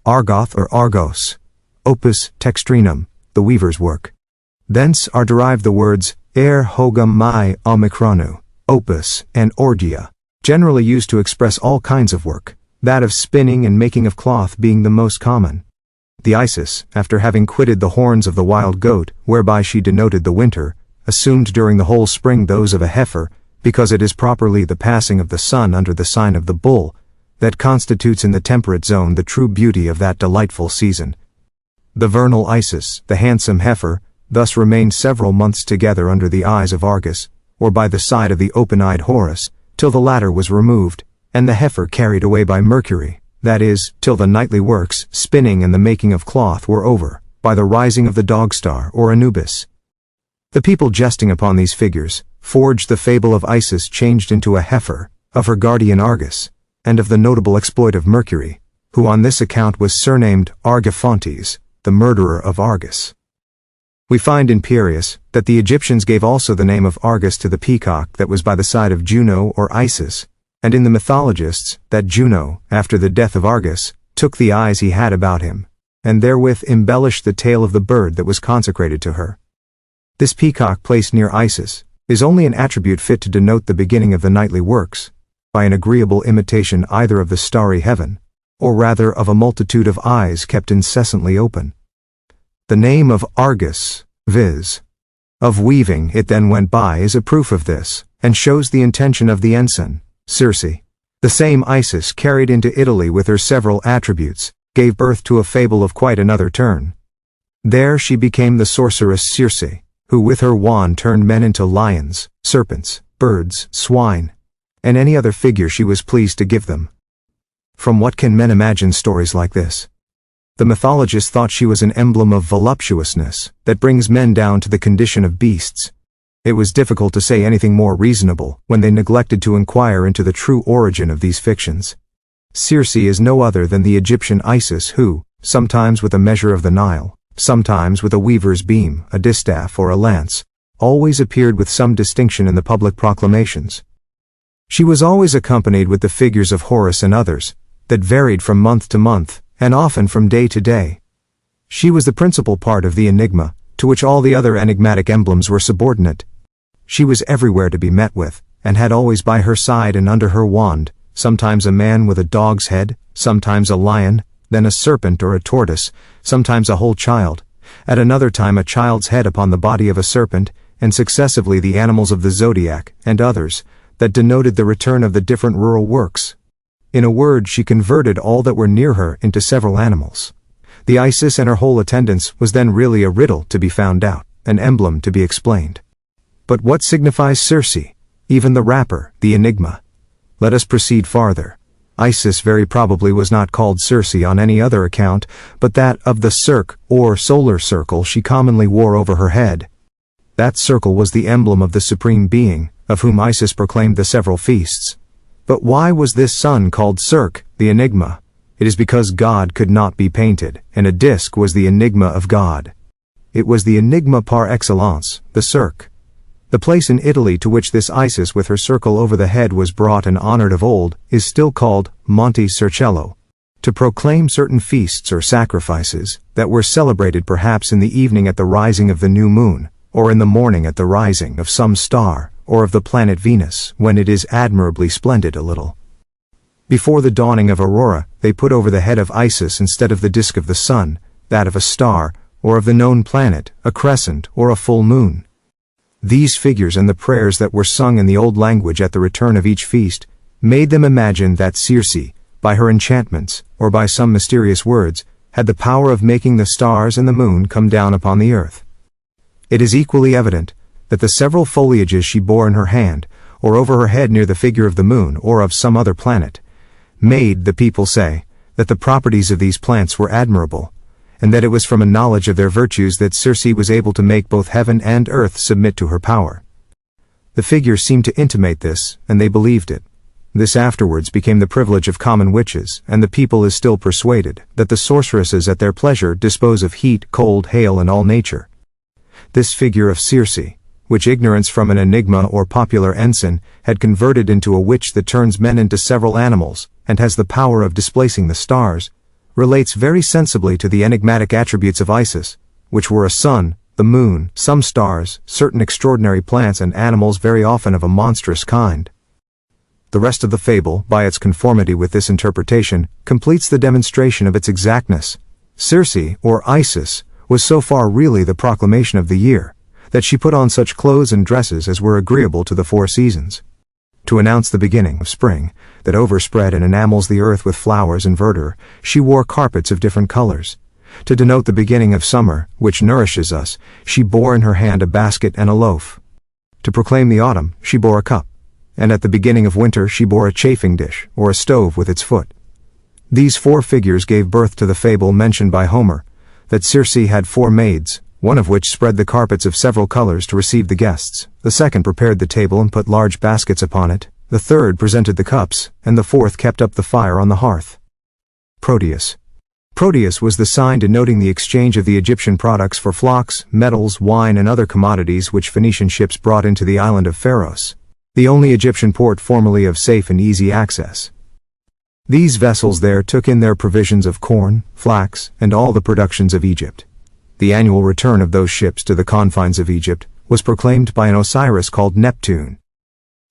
Argoth or Argos, opus textrinum, the weaver's work. Thence are derived the words hogam mai omikronu, opus, and orgia, generally used to express all kinds of work, that of spinning and making of cloth being the most common. The Isis, after having quitted the horns of the wild goat, whereby she denoted the winter, assumed during the whole spring those of a heifer, because it is properly the passing of the sun under the sign of the bull, that constitutes in the temperate zone the true beauty of that delightful season. The vernal Isis, the handsome heifer, thus remained several months together under the eyes of Argus, or by the side of the open-eyed Horus, till the latter was removed, and the heifer carried away by Mercury, that is, till the nightly works, spinning and the making of cloth were over, by the rising of the dog-star or Anubis. The people jesting upon these figures, forged the fable of Isis changed into a heifer, of her guardian Argus, and of the notable exploit of Mercury, who on this account was surnamed Argifontes, the murderer of Argus. We find in Pierius that the Egyptians gave also the name of Argus to the peacock that was by the side of Juno or Isis, and in the mythologists that Juno, after the death of Argus, took the eyes he had about him, and therewith embellished the tail of the bird that was consecrated to her. This peacock placed near Isis is only an attribute fit to denote the beginning of the nightly works, by an agreeable imitation either of the starry heaven, or rather of a multitude of eyes kept incessantly open. The name of Argus, viz. Of weaving it then went by, is a proof of this, and shows the intention of the ensign, Circe. The same Isis carried into Italy with her several attributes, gave birth to a fable of quite another turn. There she became the sorceress Circe, who with her wand turned men into lions, serpents, birds, swine, and any other figure she was pleased to give them. From what can men imagine stories like this? The mythologists thought she was an emblem of voluptuousness, that brings men down to the condition of beasts. It was difficult to say anything more reasonable, when they neglected to inquire into the true origin of these fictions. Circe is no other than the Egyptian Isis who, sometimes with a measure of the Nile, sometimes with a weaver's beam, a distaff or a lance, always appeared with some distinction in the public proclamations. She was always accompanied with the figures of Horus and others, that varied from month to month, and often from day to day. She was the principal part of the enigma, to which all the other enigmatic emblems were subordinate. She was everywhere to be met with, and had always by her side and under her wand, sometimes a man with a dog's head, sometimes a lion, then a serpent or a tortoise, sometimes a whole child, at another time a child's head upon the body of a serpent, and successively the animals of the zodiac, and others, that denoted the return of the different rural works. In a word, she converted all that were near her into several animals. The Isis and her whole attendance was then really a riddle to be found out, an emblem to be explained. But what signifies Circe? Even the rapper, the enigma. Let us proceed farther. Isis very probably was not called Circe on any other account, but that of the cirque, or solar circle she commonly wore over her head. That circle was the emblem of the Supreme Being, of whom Isis proclaimed the several feasts. But why was this sun called Cirque, the enigma? It is because God could not be painted, and a disc was the enigma of God. It was the enigma par excellence, the Cirque. The place in Italy to which this Isis with her circle over the head was brought and honored of old, is still called Monte Circello. To proclaim certain feasts or sacrifices, that were celebrated perhaps in the evening at the rising of the new moon, or in the morning at the rising of some star, or of the planet Venus, when it is admirably splendid a little. Before the dawning of aurora, they put over the head of Isis instead of the disk of the sun, that of a star, or of the known planet, a crescent, or a full moon. These figures and the prayers that were sung in the old language at the return of each feast, made them imagine that Circe, by her enchantments, or by some mysterious words, had the power of making the stars and the moon come down upon the earth. It is equally evident that the several foliages she bore in her hand, or over her head near the figure of the moon or of some other planet, made the people say that the properties of these plants were admirable, and that it was from a knowledge of their virtues that Circe was able to make both heaven and earth submit to her power. The figures seemed to intimate this, and they believed it. This afterwards became the privilege of common witches, and the people is still persuaded that the sorceresses at their pleasure dispose of heat, cold, hail, and all nature. This figure of Circe, which ignorance from an enigma or popular ensign had converted into a witch that turns men into several animals, and has the power of displacing the stars, relates very sensibly to the enigmatic attributes of Isis, which were a sun, the moon, some stars, certain extraordinary plants and animals very often of a monstrous kind. The rest of the fable, by its conformity with this interpretation, completes the demonstration of its exactness. Circe, or Isis, was so far really the proclamation of the year, that she put on such clothes and dresses as were agreeable to the 4 seasons. To announce the beginning of spring, that overspread and enamels the earth with flowers and verdure, she wore carpets of different colors. To denote the beginning of summer, which nourishes us, she bore in her hand a basket and a loaf. To proclaim the autumn, she bore a cup. And at the beginning of winter she bore a chafing dish, or a stove with its foot. These 4 figures gave birth to the fable mentioned by Homer, that Circe had 4 maids, one of which spread the carpets of several colors to receive the guests, the second prepared the table and put large baskets upon it, the third presented the cups, and the fourth kept up the fire on the hearth. Proteus. Proteus was the sign denoting the exchange of the Egyptian products for flocks, metals, wine, and other commodities which Phoenician ships brought into the island of Pharos, the only Egyptian port formerly of safe and easy access. These vessels there took in their provisions of corn, flax, and all the productions of Egypt. The annual return of those ships to the confines of Egypt was proclaimed by an Osiris called Neptune.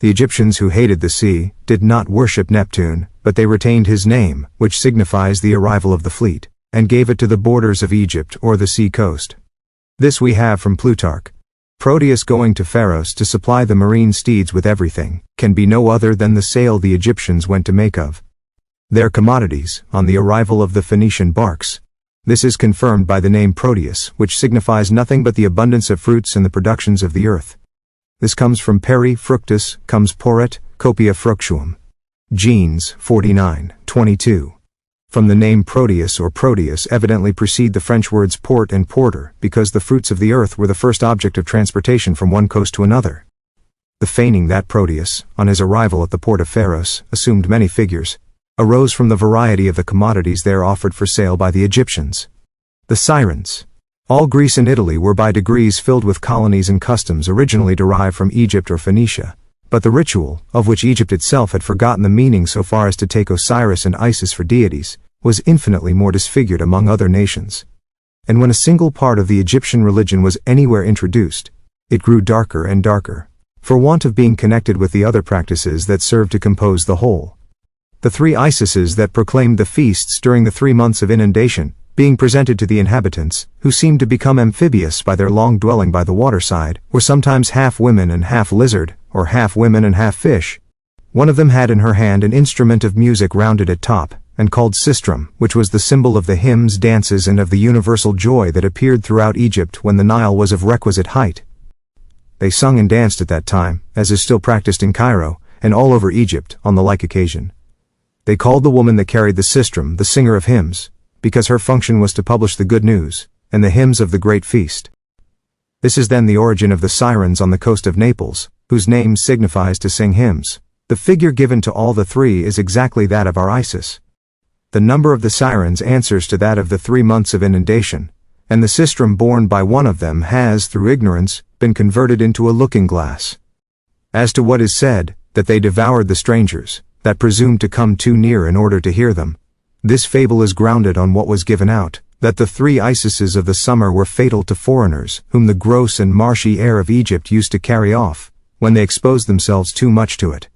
The Egyptians who hated the sea did not worship Neptune, but they retained his name, which signifies the arrival of the fleet, and gave it to the borders of Egypt or the sea coast. This we have from Plutarch. Proteus going to Pharos to supply the marine steeds with everything, can be no other than the sail the Egyptians went to make of their commodities, on the arrival of the Phoenician barks. This is confirmed by the name Proteus, which signifies nothing but the abundance of fruits and the productions of the earth. This comes from peri fructus, comes poret, copia fructuum. Genes, 49:22. From the name Proteus or Proteus evidently proceed the French words port and porter, because the fruits of the earth were the first object of transportation from one coast to another. The feigning that Proteus, on his arrival at the port of Pharos, assumed many figures, arose from the variety of the commodities there offered for sale by the Egyptians. The Sirens. All Greece and Italy were by degrees filled with colonies and customs originally derived from Egypt or Phoenicia, but the ritual, of which Egypt itself had forgotten the meaning so far as to take Osiris and Isis for deities, was infinitely more disfigured among other nations. And when a single part of the Egyptian religion was anywhere introduced, it grew darker and darker, for want of being connected with the other practices that served to compose the whole. The 3 Isises that proclaimed the feasts during the 3 months of inundation, being presented to the inhabitants, who seemed to become amphibious by their long dwelling by the waterside, were sometimes half women and half lizard, or half women and half fish. One of them had in her hand an instrument of music rounded at top, and called sistrum, which was the symbol of the hymns, dances, and of the universal joy that appeared throughout Egypt when the Nile was of requisite height. They sung and danced at that time, as is still practiced in Cairo, and all over Egypt, on the like occasion. They called the woman that carried the sistrum the singer of hymns, because her function was to publish the good news, and the hymns of the great feast. This is then the origin of the sirens on the coast of Naples, whose name signifies to sing hymns. The figure given to all the three is exactly that of our Isis. The number of the sirens answers to that of the 3 months of inundation, and the sistrum borne by one of them has, through ignorance, been converted into a looking-glass. As to what is said, that they devoured the strangers, that presumed to come too near in order to hear them, this fable is grounded on what was given out, that the 3 Isises of the summer were fatal to foreigners, whom the gross and marshy air of Egypt used to carry off, when they exposed themselves too much to it.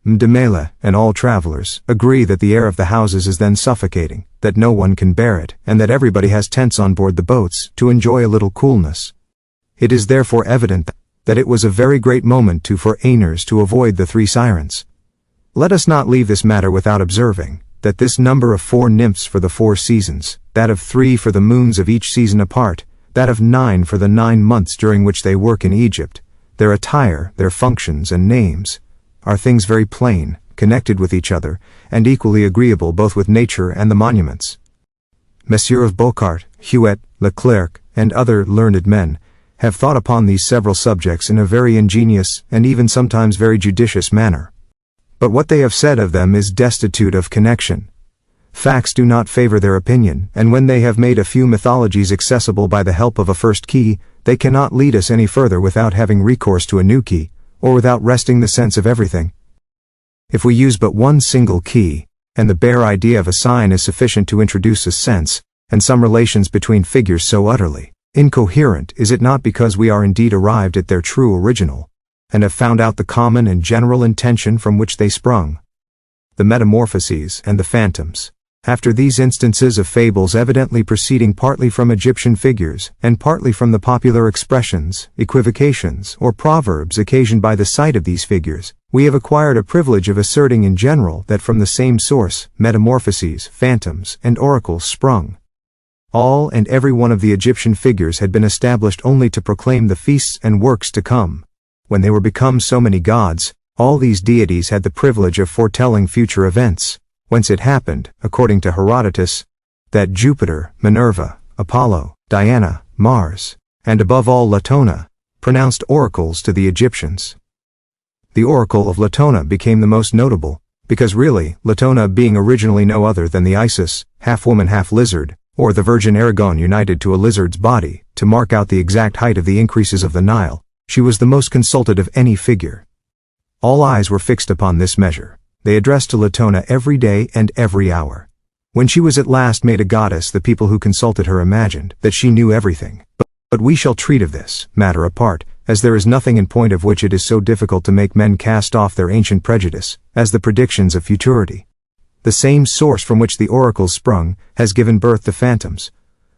Mdemela, and all travelers, agree that the air of the houses is then suffocating, that no one can bear it, and that everybody has tents on board the boats, to enjoy a little coolness. It is therefore evident that it was a very great moment for foreigners to avoid the 3 sirens. Let us not leave this matter without observing, that this number of 4 nymphs for the 4 seasons, that of 3 for the moons of each season apart, that of 9 for the 9 months during which they work in Egypt, their attire, their functions, and names, are things very plain, connected with each other, and equally agreeable both with nature and the monuments. Messieurs of Bocart, Huet, Leclerc, and other learned men, have thought upon these several subjects in a very ingenious, and even sometimes very judicious manner. But what they have said of them is destitute of connection. Facts do not favor their opinion, and when they have made a few mythologies accessible by the help of a first key, they cannot lead us any further without having recourse to a new key, or without wresting the sense of everything. If we use but one single key, and the bare idea of a sign is sufficient to introduce a sense, and some relations between figures so utterly incoherent, is it not because we are indeed arrived at their true original, and have found out the common and general intention from which they sprung? The metamorphoses and the phantoms. After these instances of fables evidently proceeding partly from Egyptian figures, and partly from the popular expressions, equivocations, or proverbs occasioned by the sight of these figures, we have acquired a privilege of asserting in general that from the same source, metamorphoses, phantoms, and oracles sprung. All and every one of the Egyptian figures had been established only to proclaim the feasts and works to come. When they were become so many gods, all these deities had the privilege of foretelling future events, whence it happened, according to Herodotus, that Jupiter, Minerva, Apollo, Diana, Mars, and above all Latona, pronounced oracles to the Egyptians. The oracle of Latona became the most notable, because really, Latona being originally no other than the Isis, half woman half lizard, or the Virgin Aragon united to a lizard's body, to mark out the exact height of the increases of the Nile, she was the most consulted of any figure. All eyes were fixed upon this measure. They addressed to Latona every day and every hour. When she was at last made a goddess, the people who consulted her imagined that she knew everything. But we shall treat of this matter apart, as there is nothing in point of which it is so difficult to make men cast off their ancient prejudice, as the predictions of futurity. The same source from which the oracles sprung has given birth to phantoms,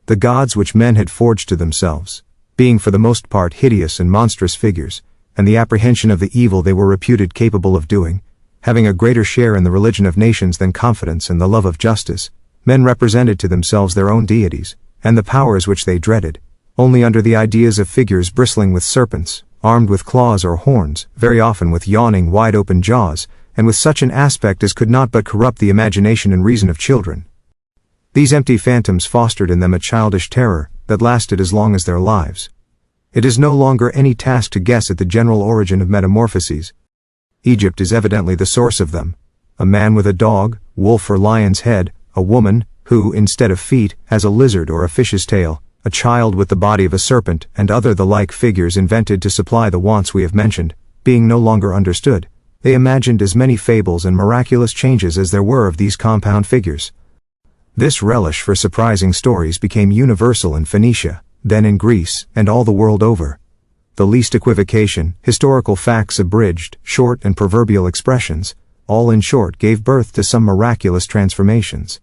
the gods which men had forged to themselves, being for the most part hideous and monstrous figures, and the apprehension of the evil they were reputed capable of doing, having a greater share in the religion of nations than confidence and the love of justice, men represented to themselves their own deities, and the powers which they dreaded, only under the ideas of figures bristling with serpents, armed with claws or horns, very often with yawning wide-open jaws, and with such an aspect as could not but corrupt the imagination and reason of children. These empty phantoms fostered in them a childish terror that lasted as long as their lives. It is no longer any task to guess at the general origin of metamorphoses. Egypt is evidently the source of them. A man with a dog, wolf or lion's head, a woman, who, instead of feet, has a lizard or a fish's tail, a child with the body of a serpent, and other the like figures invented to supply the wants we have mentioned, being no longer understood, they imagined as many fables and miraculous changes as there were of these compound figures. This relish for surprising stories became universal in Phoenicia, then in Greece, and all the world over. The least equivocation, historical facts abridged, short and proverbial expressions, all in short gave birth to some miraculous transformations.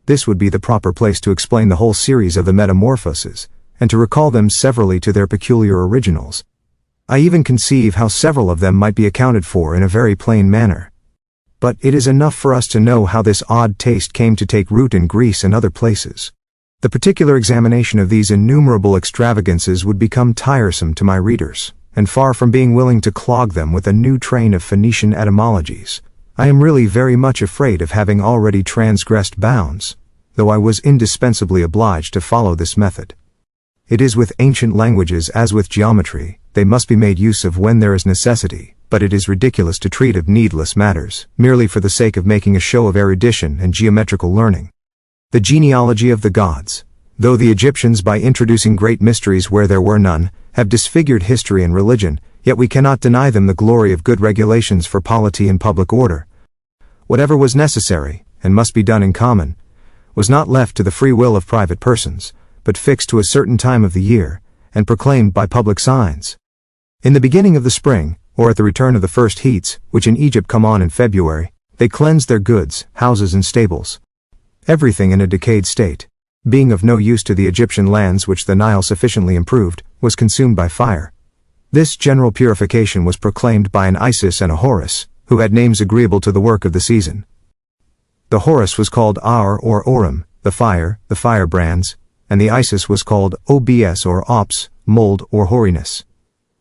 This would be the proper place to explain the whole series of the metamorphoses, and to recall them severally to their peculiar originals. I even conceive how several of them might be accounted for in a very plain manner. But it is enough for us to know how this odd taste came to take root in Greece and other places. The particular examination of these innumerable extravagances would become tiresome to my readers, and far from being willing to clog them with a new train of Phoenician etymologies, I am really very much afraid of having already transgressed bounds, though I was indispensably obliged to follow this method. It is with ancient languages as with geometry, they must be made use of when there is necessity, but it is ridiculous to treat of needless matters, merely for the sake of making a show of erudition and geometrical learning. The genealogy of the gods. Though the Egyptians, by introducing great mysteries where there were none, have disfigured history and religion, yet we cannot deny them the glory of good regulations for polity and public order. Whatever was necessary, and must be done in common, was not left to the free will of private persons, but fixed to a certain time of the year, and proclaimed by public signs. In the beginning of the spring, or at the return of the first heats, which in Egypt come on in February, they cleansed their goods, houses and stables. Everything in a decayed state, being of no use to the Egyptian lands which the Nile sufficiently improved, was consumed by fire. This general purification was proclaimed by an Isis and a Horus, who had names agreeable to the work of the season. The Horus was called Aur or Orim, the firebrands, and the Isis was called Obs or Ops, mold or hoariness.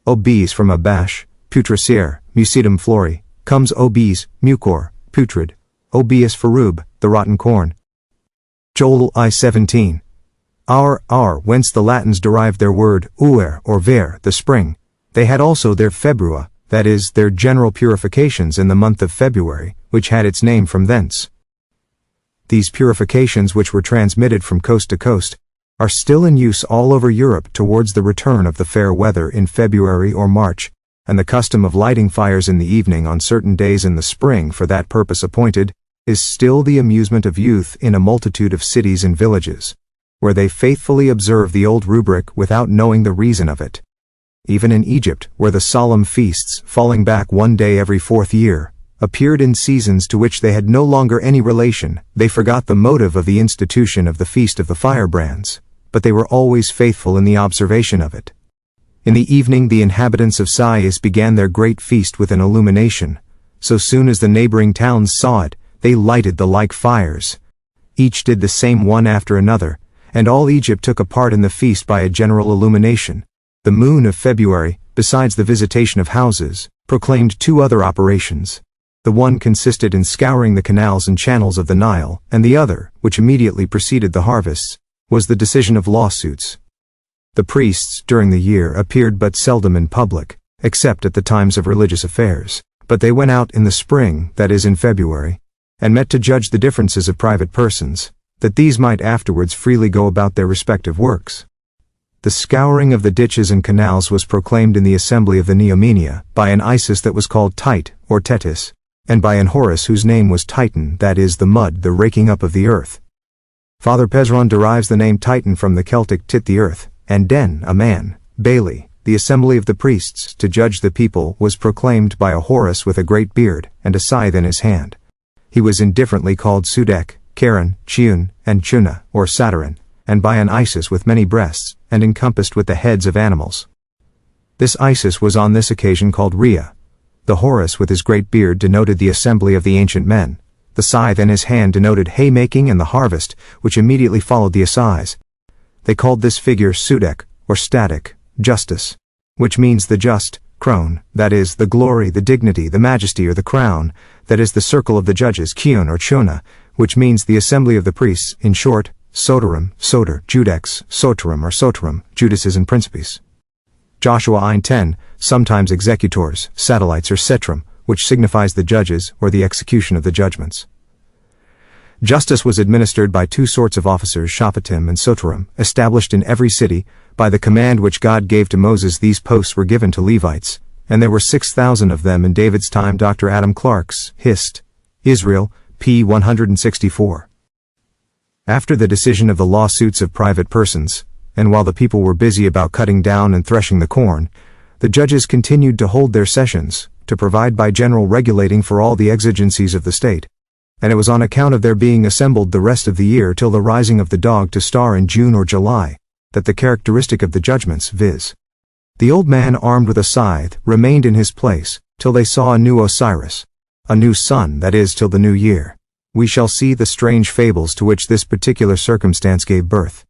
Obs from Abash, putracere, mucidum flori, comes Obs, mucor, putrid, Obius ferub, the rotten corn. Joel I-17. Aur, whence the Latins derived their word uer or ver, the spring. They had also their februa, that is, their general purifications in the month of February, which had its name from thence. These purifications, which were transmitted from coast to coast, are still in use all over Europe towards the return of the fair weather in February or March, and the custom of lighting fires in the evening on certain days in the spring for that purpose appointed, is still the amusement of youth in a multitude of cities and villages, where they faithfully observe the old rubric without knowing the reason of it. Even in Egypt, where the solemn feasts, falling back one day every 4th year, appeared in seasons to which they had no longer any relation, they forgot the motive of the institution of the Feast of the Firebrands, but they were always faithful in the observation of it. In the evening the inhabitants of Sais began their great feast with an illumination. So soon as the neighboring towns saw it, they lighted the like fires. Each did the same one after another, and all Egypt took a part in the feast by a general illumination. The moon of February, besides the visitation of houses, proclaimed 2 other operations. The one consisted in scouring the canals and channels of the Nile, and the other, which immediately preceded the harvests, was the decision of lawsuits. The priests, during the year, appeared but seldom in public, except at the times of religious affairs, but they went out in the spring, that is in February, and met to judge the differences of private persons, that these might afterwards freely go about their respective works. The scouring of the ditches and canals was proclaimed in the assembly of the Neomenia, by an Isis that was called Tit, or Tetis, and by an Horus whose name was Titan, that is the mud, the raking up of the earth. Father Pezron derives the name Titan from the Celtic tit, the earth, and den, a man. Bailey, the assembly of the priests, to judge the people, was proclaimed by a Horus with a great beard, and a scythe in his hand. He was indifferently called Sudek, Karen, Chiun, and Chuna, or Saturn, and by an Isis with many breasts, and encompassed with the heads of animals. This Isis was on this occasion called Rhea. The Horus with his great beard denoted the assembly of the ancient men. The scythe in his hand denoted haymaking and the harvest, which immediately followed the assize. They called this figure Sudek, or static, justice, which means the just, crone, that is, the glory, the dignity, the majesty, or the crown, that is, the circle of the judges, Kion or Chona, which means the assembly of the priests, in short, Soterim, Soter, Judex, Soterim or Soterim, Judices and Principes. Joshua 9:10, sometimes executors, satellites or cetrim, which signifies the judges or the execution of the judgments. Justice was administered by 2 sorts of officers, Shaphatim and Soterim, established in every city. By the command which God gave to Moses, these posts were given to Levites, and there were 6,000 of them in David's time. Dr. Adam Clark's Hist. Israel, p. 164. After the decision of the lawsuits of private persons, and while the people were busy about cutting down and threshing the corn, the judges continued to hold their sessions, to provide by general regulating for all the exigencies of the state. And it was on account of their being assembled the rest of the year till the rising of the dog to star in June or July, that the characteristic of the judgments, viz. The old man armed with a scythe remained in his place, till they saw a new Osiris. A new sun, that is, till the new year. We shall see the strange fables to which this particular circumstance gave birth.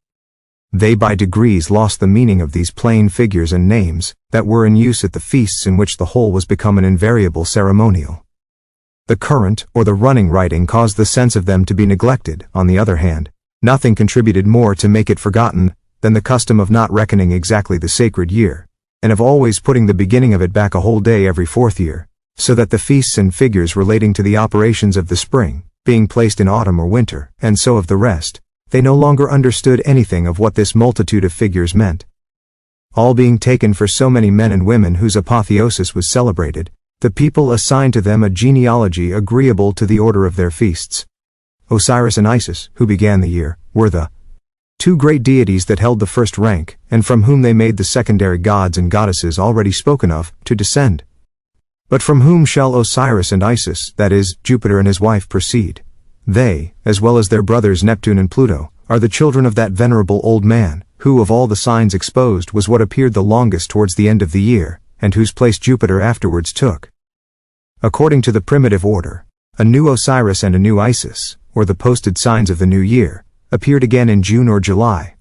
They by degrees lost the meaning of these plain figures and names, that were in use at the feasts in which the whole was become an invariable ceremonial. The current or the running writing caused the sense of them to be neglected. On the other hand, nothing contributed more to make it forgotten than the custom of not reckoning exactly the sacred year, and of always putting the beginning of it back a whole day every 4th year, so that the feasts and figures relating to the operations of the spring, being placed in autumn or winter, and so of the rest, they no longer understood anything of what this multitude of figures meant. All being taken for so many men and women whose apotheosis was celebrated, the people assigned to them a genealogy agreeable to the order of their feasts. Osiris and Isis, who began the year, were the 2 great deities that held the first rank, and from whom they made the secondary gods and goddesses already spoken of, to descend. But from whom shall Osiris and Isis, that is, Jupiter and his wife, proceed? They, as well as their brothers Neptune and Pluto, are the children of that venerable old man, who of all the signs exposed was what appeared the longest towards the end of the year, and whose place Jupiter afterwards took. According to the primitive order, a new Osiris and a new Isis, or the posted signs of the new year, appeared again in June or July.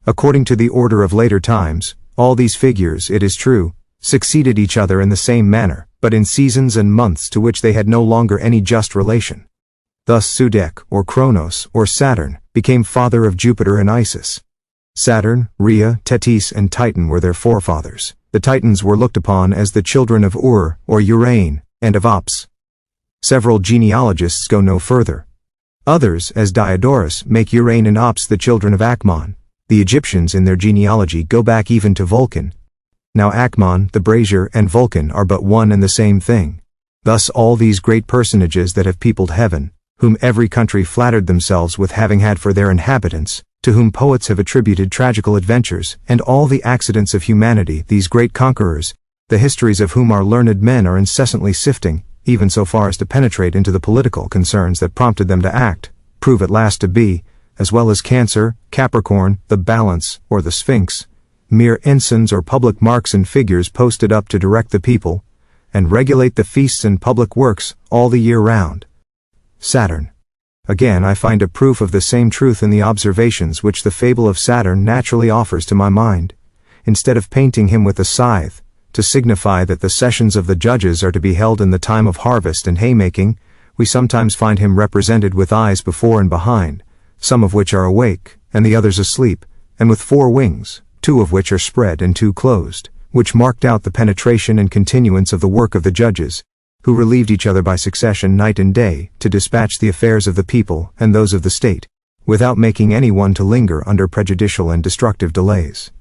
According to the order of later times, all these figures, it is true, succeeded each other in the same manner, but in seasons and months to which they had no longer any just relation. Thus Sudek, or Kronos, or Saturn, became father of Jupiter and Isis. Saturn, Rhea, Tethys and Titan were their forefathers. The Titans were looked upon as the children of Ur, or Urain, and of Ops. Several genealogists go no further. Others, as Diodorus, make Urain and Ops the children of Acmon. The Egyptians in their genealogy go back even to Vulcan. Now Acmon, the brazier, and Vulcan are but one and the same thing. Thus all these great personages that have peopled heaven, whom every country flattered themselves with having had for their inhabitants, to whom poets have attributed tragical adventures, and all the accidents of humanity, these great conquerors, the histories of whom our learned men are incessantly sifting, even so far as to penetrate into the political concerns that prompted them to act, prove at last to be, as well as Cancer, Capricorn, the Balance, or the Sphinx, mere ensigns or public marks and figures posted up to direct the people, and regulate the feasts and public works, all the year round. Saturn. Again I find a proof of the same truth in the observations which the fable of Saturn naturally offers to my mind. Instead of painting him with a scythe, to signify that the sessions of the judges are to be held in the time of harvest and haymaking, we sometimes find him represented with eyes before and behind, some of which are awake, and the others asleep, and with 4 wings, 2 of which are spread and 2 closed, which marked out the penetration and continuance of the work of the judges, who relieved each other by succession night and day, to dispatch the affairs of the people and those of the state, without making any one to linger under prejudicial and destructive delays.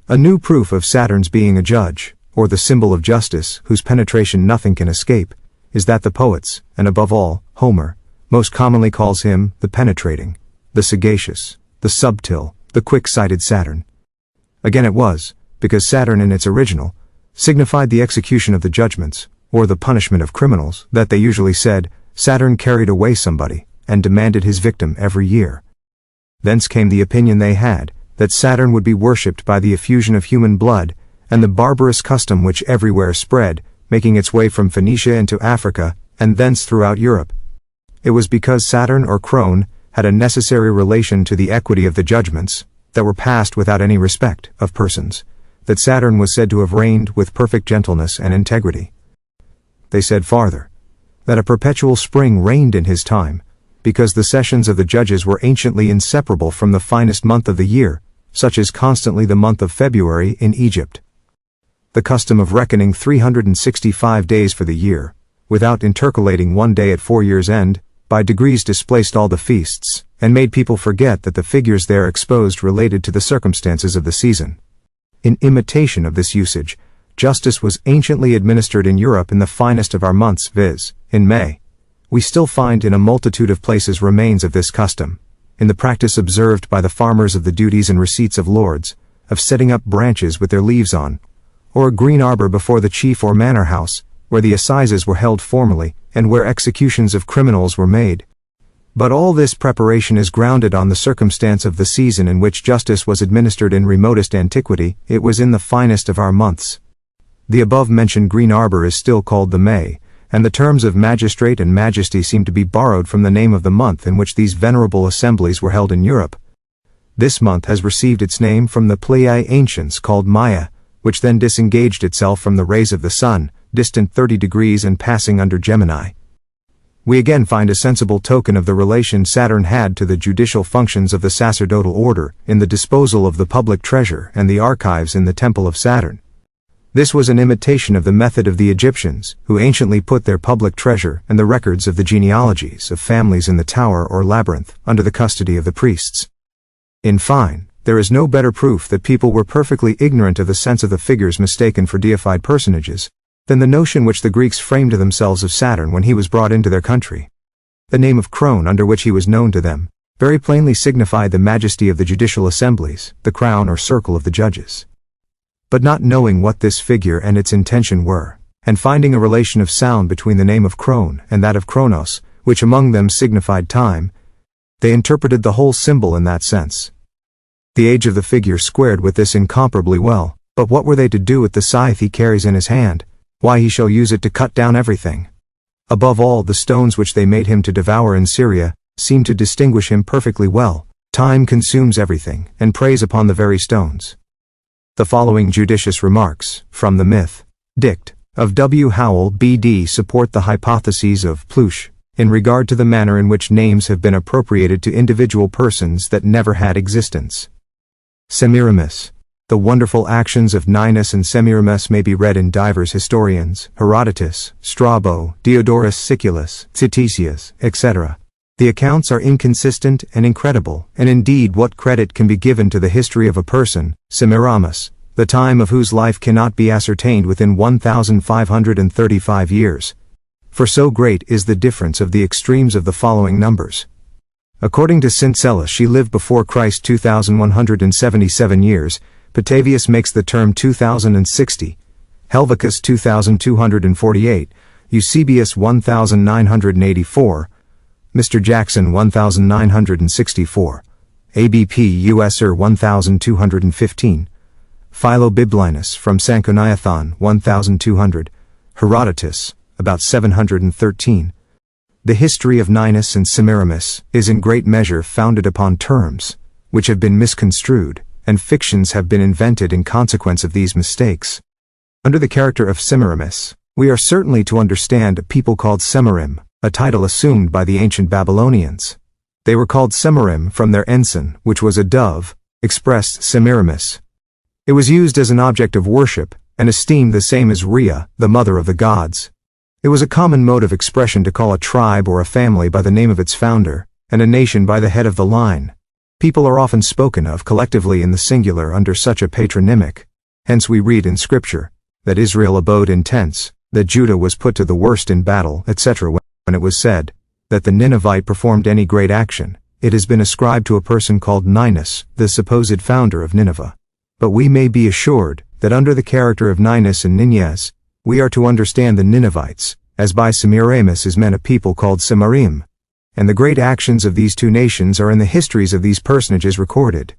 A new proof of Saturn's being a judge, or the symbol of justice, whose penetration nothing can escape, is that the poets, and above all, Homer, most commonly calls him the penetrating, the sagacious, the subtle, the quick-sighted Saturn. Again it was, because Saturn in its original, signified the execution of the judgments, or the punishment of criminals, that they usually said, Saturn carried away somebody, and demanded his victim every year. Thence came the opinion they had, that Saturn would be worshipped by the effusion of human blood, and the barbarous custom which everywhere spread, making its way from Phoenicia into Africa, and thence throughout Europe. It was because Saturn or Crone had a necessary relation to the equity of the judgments, that were passed without any respect of persons, that Saturn was said to have reigned with perfect gentleness and integrity. They said farther, that a perpetual spring reigned in his time, because the sessions of the judges were anciently inseparable from the finest month of the year, such as constantly the month of February in Egypt. The custom of reckoning 365 days for the year, without intercalating one day at 4 years' end, by degrees displaced all the feasts, and made people forget that the figures there exposed related to the circumstances of the season. In imitation of this usage, justice was anciently administered in Europe in the finest of our months, viz., in May. We still find in a multitude of places remains of this custom, in the practice observed by the farmers of the duties and receipts of lords, of setting up branches with their leaves on, or a green arbor before the chief or manor house, where the assizes were held formally, and where executions of criminals were made. But all this preparation is grounded on the circumstance of the season in which justice was administered in remotest antiquity. It was in the finest of our months. The above-mentioned green arbor is still called the May, and the terms of magistrate and majesty seem to be borrowed from the name of the month in which these venerable assemblies were held in Europe. This month has received its name from the Pleiai ancients called Maya, which then disengaged itself from the rays of the sun, distant 30 degrees and passing under Gemini. We again find a sensible token of the relation Saturn had to the judicial functions of the sacerdotal order in the disposal of the public treasure and the archives in the Temple of Saturn. This was an imitation of the method of the Egyptians, who anciently put their public treasure and the records of the genealogies of families in the tower or labyrinth under the custody of the priests. In fine, there is no better proof that people were perfectly ignorant of the sense of the figures mistaken for deified personages than the notion which the Greeks framed to themselves of Saturn when he was brought into their country. The name of Crone under which he was known to them very plainly signified the majesty of the judicial assemblies, the crown or circle of the judges. But not knowing what this figure and its intention were, and finding a relation of sound between the name of Crone and that of Chronos, which among them signified time, they interpreted the whole symbol in that sense. The age of the figure squared with this incomparably well, but what were they to do with the scythe he carries in his hand? Why, he shall use it to cut down everything. Above all, the stones which they made him to devour in Syria seem to distinguish him perfectly well. Time consumes everything, and preys upon the very stones. The following judicious remarks, from the myth, Dict, of W. Howell, B.D. support the hypotheses of Pluche, in regard to the manner in which names have been appropriated to individual persons that never had existence. Semiramis. The wonderful actions of Ninus and Semiramis may be read in divers historians, Herodotus, Strabo, Diodorus Siculus, Ctesias, etc. The accounts are inconsistent and incredible, and indeed what credit can be given to the history of a person, Semiramis, the time of whose life cannot be ascertained within 1,535 years. For so great is the difference of the extremes of the following numbers. According to Syncellus, she lived before Christ 2,177 years, Petavius makes the term 2,060, Helvicus 2,248, Eusebius 1,984, Mr. Jackson 1,964, ABP USR 1,215, Philobiblinus from Sanconiathon 1,200, Herodotus, about 713. The history of Ninus and Semiramis is in great measure founded upon terms which have been misconstrued, and fictions have been invented in consequence of these mistakes. Under the character of Semiramis, we are certainly to understand a people called Semirim, a title assumed by the ancient Babylonians. They were called Semirim from their ensign, which was a dove, expressed Semiramis. It was used as an object of worship, and esteemed the same as Rhea, the mother of the gods. It was a common mode of expression to call a tribe or a family by the name of its founder, and a nation by the head of the line. People are often spoken of collectively in the singular under such a patronymic. Hence we read in Scripture, that Israel abode in tents, that Judah was put to the worst in battle, etc. When it was said, that the Ninevite performed any great action, it has been ascribed to a person called Ninus, the supposed founder of Nineveh. But we may be assured, that under the character of Ninus and Nineveh, we are to understand the Ninevites, as by Semiramis is meant a people called Semarim. And the great actions of these two nations are in the histories of these personages recorded.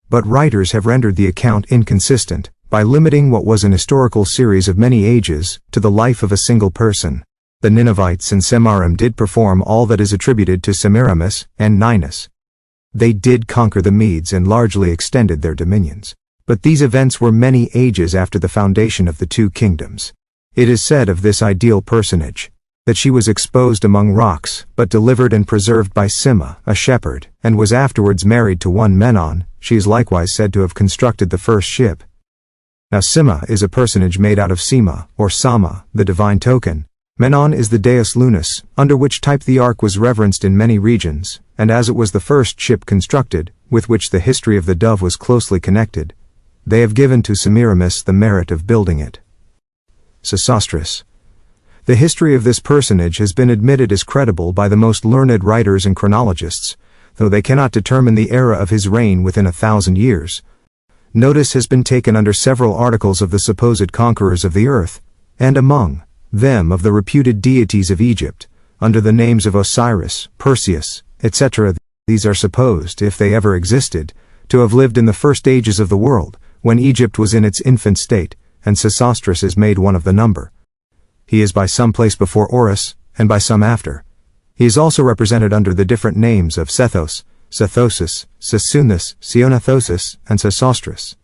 But writers have rendered the account inconsistent, by limiting what was an historical series of many ages, to the life of a single person. The Ninevites and Semarim did perform all that is attributed to Semiramis and Ninus. They did conquer the Medes and largely extended their dominions. But these events were many ages after the foundation of the two kingdoms. It is said of this ideal personage, that she was exposed among rocks, but delivered and preserved by Sima, a shepherd, and was afterwards married to one Menon. She is likewise said to have constructed the first ship. Now Sima is a personage made out of Sima, or Sama, the divine token. Menon is the deus lunis, under which type the ark was reverenced in many regions, and as it was the first ship constructed, with which the history of the dove was closely connected, they have given to Semiramis the merit of building it. Sesostris. The history of this personage has been admitted as credible by the most learned writers and chronologists, though they cannot determine the era of his reign within 1,000 years. Notice has been taken under several articles of the supposed conquerors of the earth, and among them of the reputed deities of Egypt, under the names of Osiris, Perseus, etc. These are supposed, if they ever existed, to have lived in the first ages of the world, when Egypt was in its infant state, and Sesostris is made one of the number. He is by some placed before Horus, and by some after. He is also represented under the different names of Sethos, Sethosis, Sesunis, Sionathosis, and Sesostris.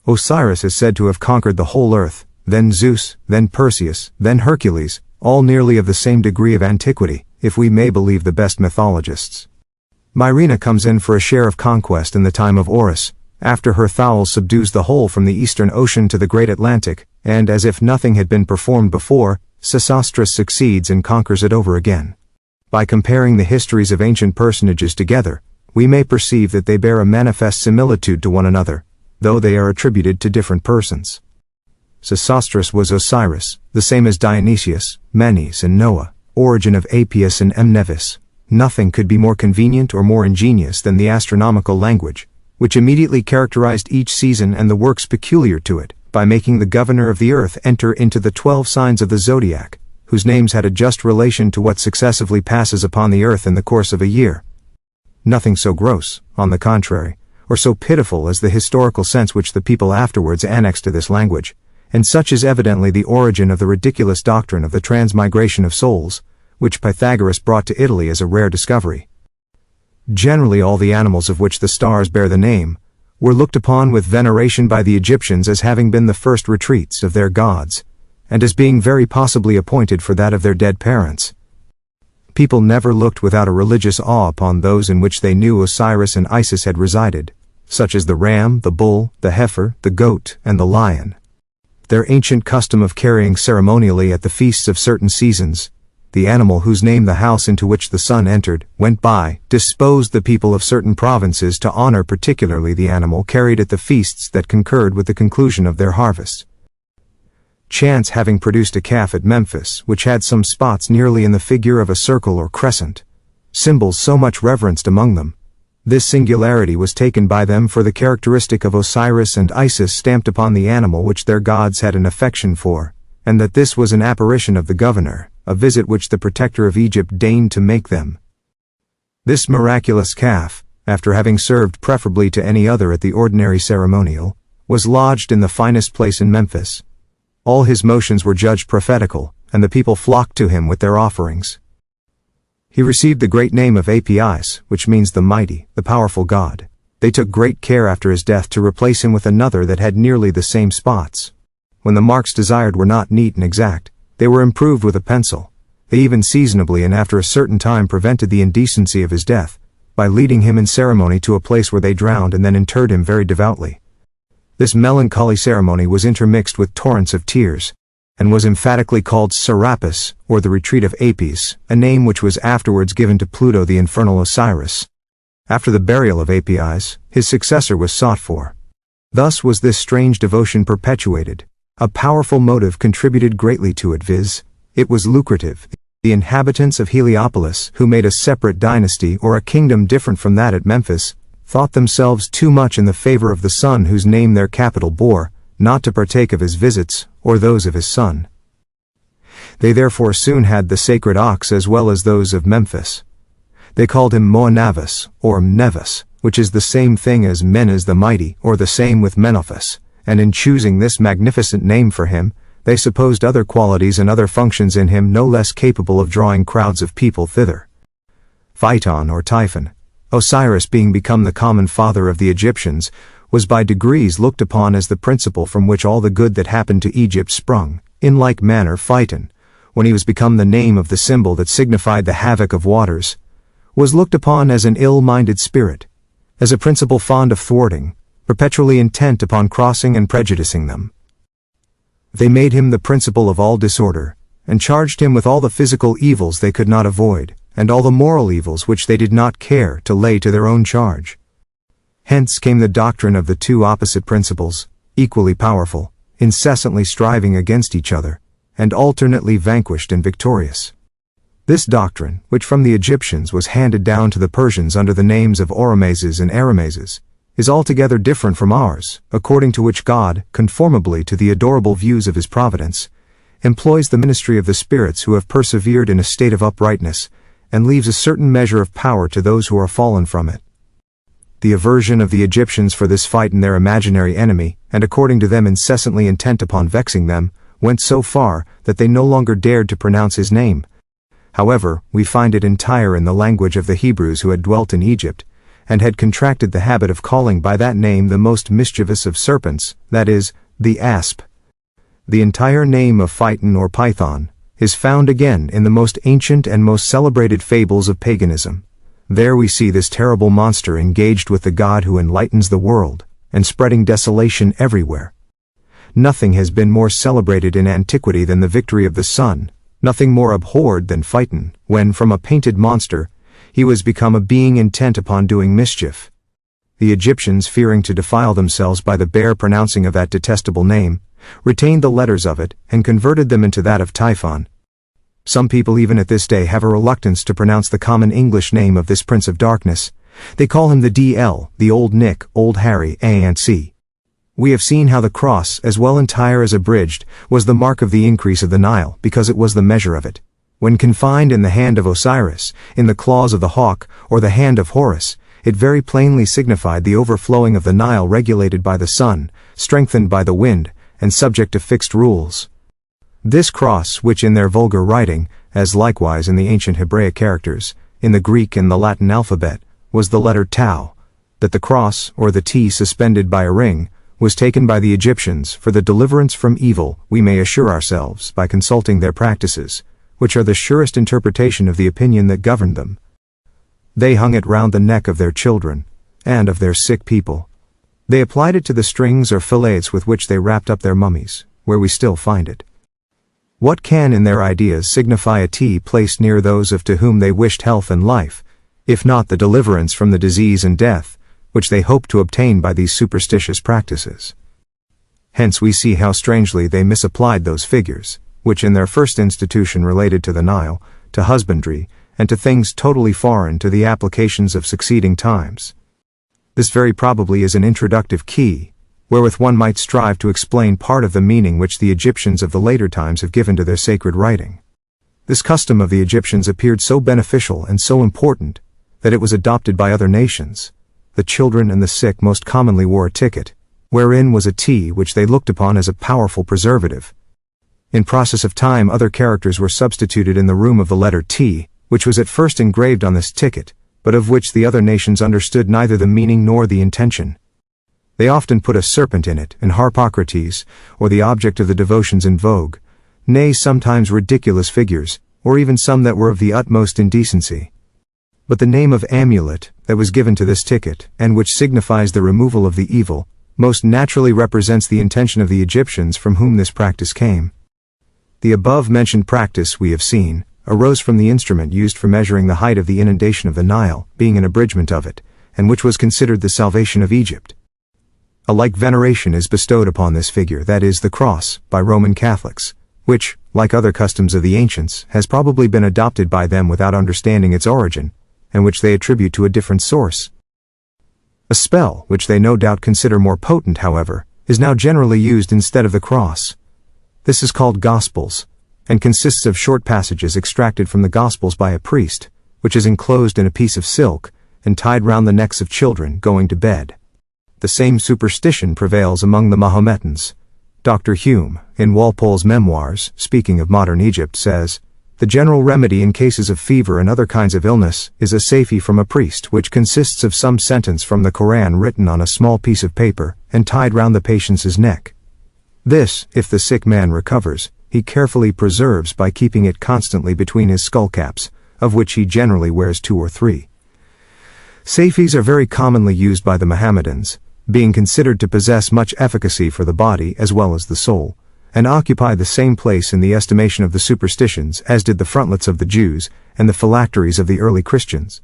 Osiris is said to have conquered the whole earth, then Zeus, then Perseus, then Hercules, all nearly of the same degree of antiquity, if we may believe the best mythologists. Myrina comes in for a share of conquest in the time of Horus, after her Thales subdues the whole from the eastern ocean to the great Atlantic, and as if nothing had been performed before, Sesostris succeeds and conquers it over again. By comparing the histories of ancient personages together, we may perceive that they bear a manifest similitude to one another, though they are attributed to different persons. Sesostris was Osiris, the same as Dionysius, Menes and Noah, origin of Apius and Mnevis. Nothing could be more convenient or more ingenious than the astronomical language, which immediately characterized each season and the works peculiar to it, by making the governor of the earth enter into the 12 signs of the zodiac, whose names had a just relation to what successively passes upon the earth in the course of a year. Nothing so gross, on the contrary, or so pitiful as the historical sense which the people afterwards annexed to this language, and such is evidently the origin of the ridiculous doctrine of the transmigration of souls, which Pythagoras brought to Italy as a rare discovery. Generally all the animals of which the stars bear the name, were looked upon with veneration by the Egyptians as having been the first retreats of their gods, and as being very possibly appointed for that of their dead parents. People never looked without a religious awe upon those in which they knew Osiris and Isis had resided, such as the ram, the bull, the heifer, the goat, and the lion. Their ancient custom of carrying ceremonially at the feasts of certain seasons, the animal whose name the house into which the sun entered, went by, disposed the people of certain provinces to honor particularly the animal carried at the feasts that concurred with the conclusion of their harvest. Chance having produced a calf at Memphis, which had some spots nearly in the figure of a circle or crescent, symbols so much reverenced among them, this singularity was taken by them for the characteristic of Osiris and Isis stamped upon the animal which their gods had an affection for, and that this was an apparition of the governor, a visit which the protector of Egypt deigned to make them. This miraculous calf, after having served preferably to any other at the ordinary ceremonial, was lodged in the finest place in Memphis. All his motions were judged prophetical, and the people flocked to him with their offerings. He received the great name of Apis, which means the mighty, the powerful god. They took great care after his death to replace him with another that had nearly the same spots. When the marks desired were not neat and exact, they were improved with a pencil. They even seasonably and after a certain time prevented the indecency of his death, by leading him in ceremony to a place where they drowned and then interred him very devoutly. This melancholy ceremony was intermixed with torrents of tears, and was emphatically called Serapis, or the retreat of Apis, a name which was afterwards given to Pluto the infernal Osiris. After the burial of Apis, his successor was sought for. Thus was this strange devotion perpetuated. A powerful motive contributed greatly to it, viz., it was lucrative. The inhabitants of Heliopolis, who made a separate dynasty or a kingdom different from that at Memphis, thought themselves too much in the favor of the son whose name their capital bore, not to partake of his visits, or those of his son. They therefore soon had the sacred ox as well as those of Memphis. They called him Moanavus, or Mnevis, which is the same thing as Menes the mighty, or the same with Menophis, and in choosing this magnificent name for him, they supposed other qualities and other functions in him no less capable of drawing crowds of people thither. Phaeton or Typhon, Osiris being become the common father of the Egyptians, was by degrees looked upon as the principle from which all the good that happened to Egypt sprung. In like manner Phaeton, when he was become the name of the symbol that signified the havoc of waters, was looked upon as an ill-minded spirit, as a principle fond of thwarting, perpetually intent upon crossing and prejudicing them. They made him the principle of all disorder, and charged him with all the physical evils they could not avoid, and all the moral evils which they did not care to lay to their own charge. Hence came the doctrine of the two opposite principles, equally powerful, incessantly striving against each other, and alternately vanquished and victorious. This doctrine, which from the Egyptians was handed down to the Persians under the names of Oromazes and Aramazes, is altogether different from ours, according to which God, conformably to the adorable views of his providence, employs the ministry of the spirits who have persevered in a state of uprightness, and leaves a certain measure of power to those who are fallen from it. The aversion of the Egyptians for this fight in their imaginary enemy, and according to them incessantly intent upon vexing them, went so far that they no longer dared to pronounce his name. However, we find it entire in the language of the Hebrews who had dwelt in Egypt, and had contracted the habit of calling by that name the most mischievous of serpents, that is, the asp. The entire name of Phaeton or Python is found again in the most ancient and most celebrated fables of paganism. There we see this terrible monster engaged with the god who enlightens the world, and spreading desolation everywhere. Nothing has been more celebrated in antiquity than the victory of the sun, nothing more abhorred than Phaeton, when from a painted monster, he was become a being intent upon doing mischief. The Egyptians, fearing to defile themselves by the bare pronouncing of that detestable name, retained the letters of it, and converted them into that of Typhon. Some people even at this day have a reluctance to pronounce the common English name of this Prince of Darkness. They call him the DL, the Old Nick, Old Harry, A&C. We have seen how the cross, as well entire as abridged, was the mark of the increase of the Nile, because it was the measure of it. When confined in the hand of Osiris, in the claws of the hawk, or the hand of Horus, it very plainly signified the overflowing of the Nile regulated by the sun, strengthened by the wind, and subject to fixed rules. This cross, which in their vulgar writing, as likewise in the ancient Hebraic characters, in the Greek and the Latin alphabet, was the letter tau, that the cross, or the T suspended by a ring, was taken by the Egyptians for the deliverance from evil, we may assure ourselves by consulting their practices, which are the surest interpretation of the opinion that governed them. They hung it round the neck of their children, and of their sick people. They applied it to the strings or fillets with which they wrapped up their mummies, where we still find it. What can in their ideas signify a T placed near those of to whom they wished health and life, if not the deliverance from the disease and death, which they hoped to obtain by these superstitious practices? Hence we see how strangely they misapplied those figures, which in their first institution related to the Nile, to husbandry, and to things totally foreign to the applications of succeeding times. This very probably is an introductive key, wherewith one might strive to explain part of the meaning which the Egyptians of the later times have given to their sacred writing. This custom of the Egyptians appeared so beneficial and so important, that it was adopted by other nations. The children and the sick most commonly wore a ticket, wherein was a T which they looked upon as a powerful preservative. In process of time other characters were substituted in the room of the letter T, which was at first engraved on this ticket, but of which the other nations understood neither the meaning nor the intention. They often put a serpent in it, and Harpocrates, or the object of the devotions in vogue, nay sometimes ridiculous figures, or even some that were of the utmost indecency. But the name of amulet, that was given to this ticket, and which signifies the removal of the evil, most naturally represents the intention of the Egyptians from whom this practice came. The above-mentioned practice, we have seen, arose from the instrument used for measuring the height of the inundation of the Nile, being an abridgment of it, and which was considered the salvation of Egypt. A like veneration is bestowed upon this figure, that is, the cross, by Roman Catholics, which, like other customs of the ancients, has probably been adopted by them without understanding its origin, and which they attribute to a different source. A spell, which they no doubt consider more potent, however, is now generally used instead of the cross. This is called Gospels, and consists of short passages extracted from the Gospels by a priest, which is enclosed in a piece of silk, and tied round the necks of children going to bed. The same superstition prevails among the Mahometans. Dr. Hume, in Walpole's Memoirs, speaking of modern Egypt, says, "The general remedy in cases of fever and other kinds of illness is a seifi from a priest, which consists of some sentence from the Koran written on a small piece of paper and tied round the patient's neck. This, if the sick man recovers, he carefully preserves by keeping it constantly between his skullcaps, of which he generally wears 2 or 3. Seifis are very commonly used by the Mohammedans, being considered to possess much efficacy for the body as well as the soul, and occupy the same place in the estimation of the superstitions as did the frontlets of the Jews and the phylacteries of the early Christians."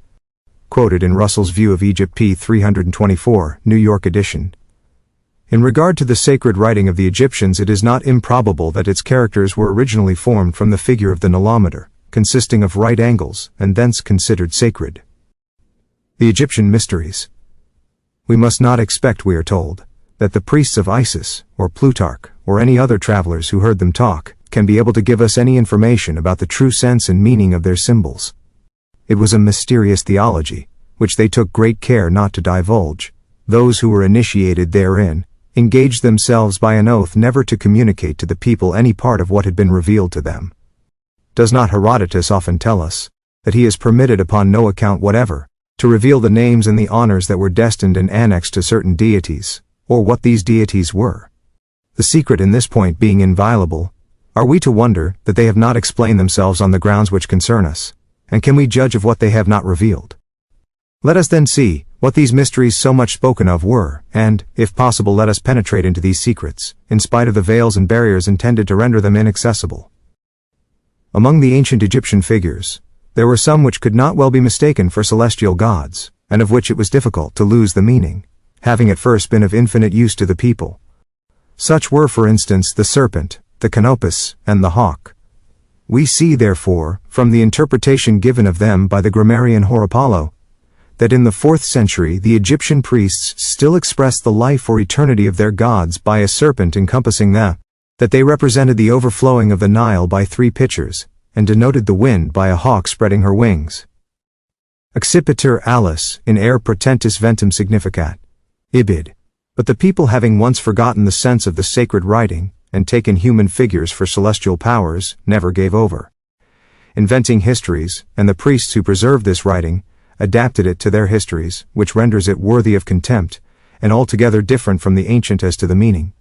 Quoted in Russell's View of Egypt, p. 324, New York edition. In regard to the sacred writing of the Egyptians, it is not improbable that its characters were originally formed from the figure of the nilometer, consisting of right angles, and thence considered sacred. The Egyptian Mysteries. We must not expect, we are told, that the priests of Isis, or Plutarch, or any other travelers who heard them talk, can be able to give us any information about the true sense and meaning of their symbols. It was a mysterious theology, which they took great care not to divulge. Those who were initiated therein engaged themselves by an oath never to communicate to the people any part of what had been revealed to them. Does not Herodotus often tell us that he is permitted upon no account whatever to reveal the names and the honors that were destined and annexed to certain deities, or what these deities were? The secret in this point being inviolable, are we to wonder that they have not explained themselves on the grounds which concern us, and can we judge of what they have not revealed? Let us then see what these mysteries so much spoken of were, and, if possible, let us penetrate into these secrets, in spite of the veils and barriers intended to render them inaccessible. Among the ancient Egyptian figures, there were some which could not well be mistaken for celestial gods, and of which it was difficult to lose the meaning, having at first been of infinite use to the people. Such were, for instance, the serpent, the canopus, and the hawk. We see, therefore, from the interpretation given of them by the grammarian Horapollo, that in the 4th century the Egyptian priests still expressed the life or eternity of their gods by a serpent encompassing them, that they represented the overflowing of the Nile by 3 pitchers, and denoted the wind by a hawk spreading her wings. Accipiter Alice in aer potentis ventum significat. Ibid. But the people, having once forgotten the sense of the sacred writing, and taken human figures for celestial powers, never gave over. Inventing histories, and the priests who preserved this writing adapted it to their histories, which renders it worthy of contempt, and altogether different from the ancient as to the meaning.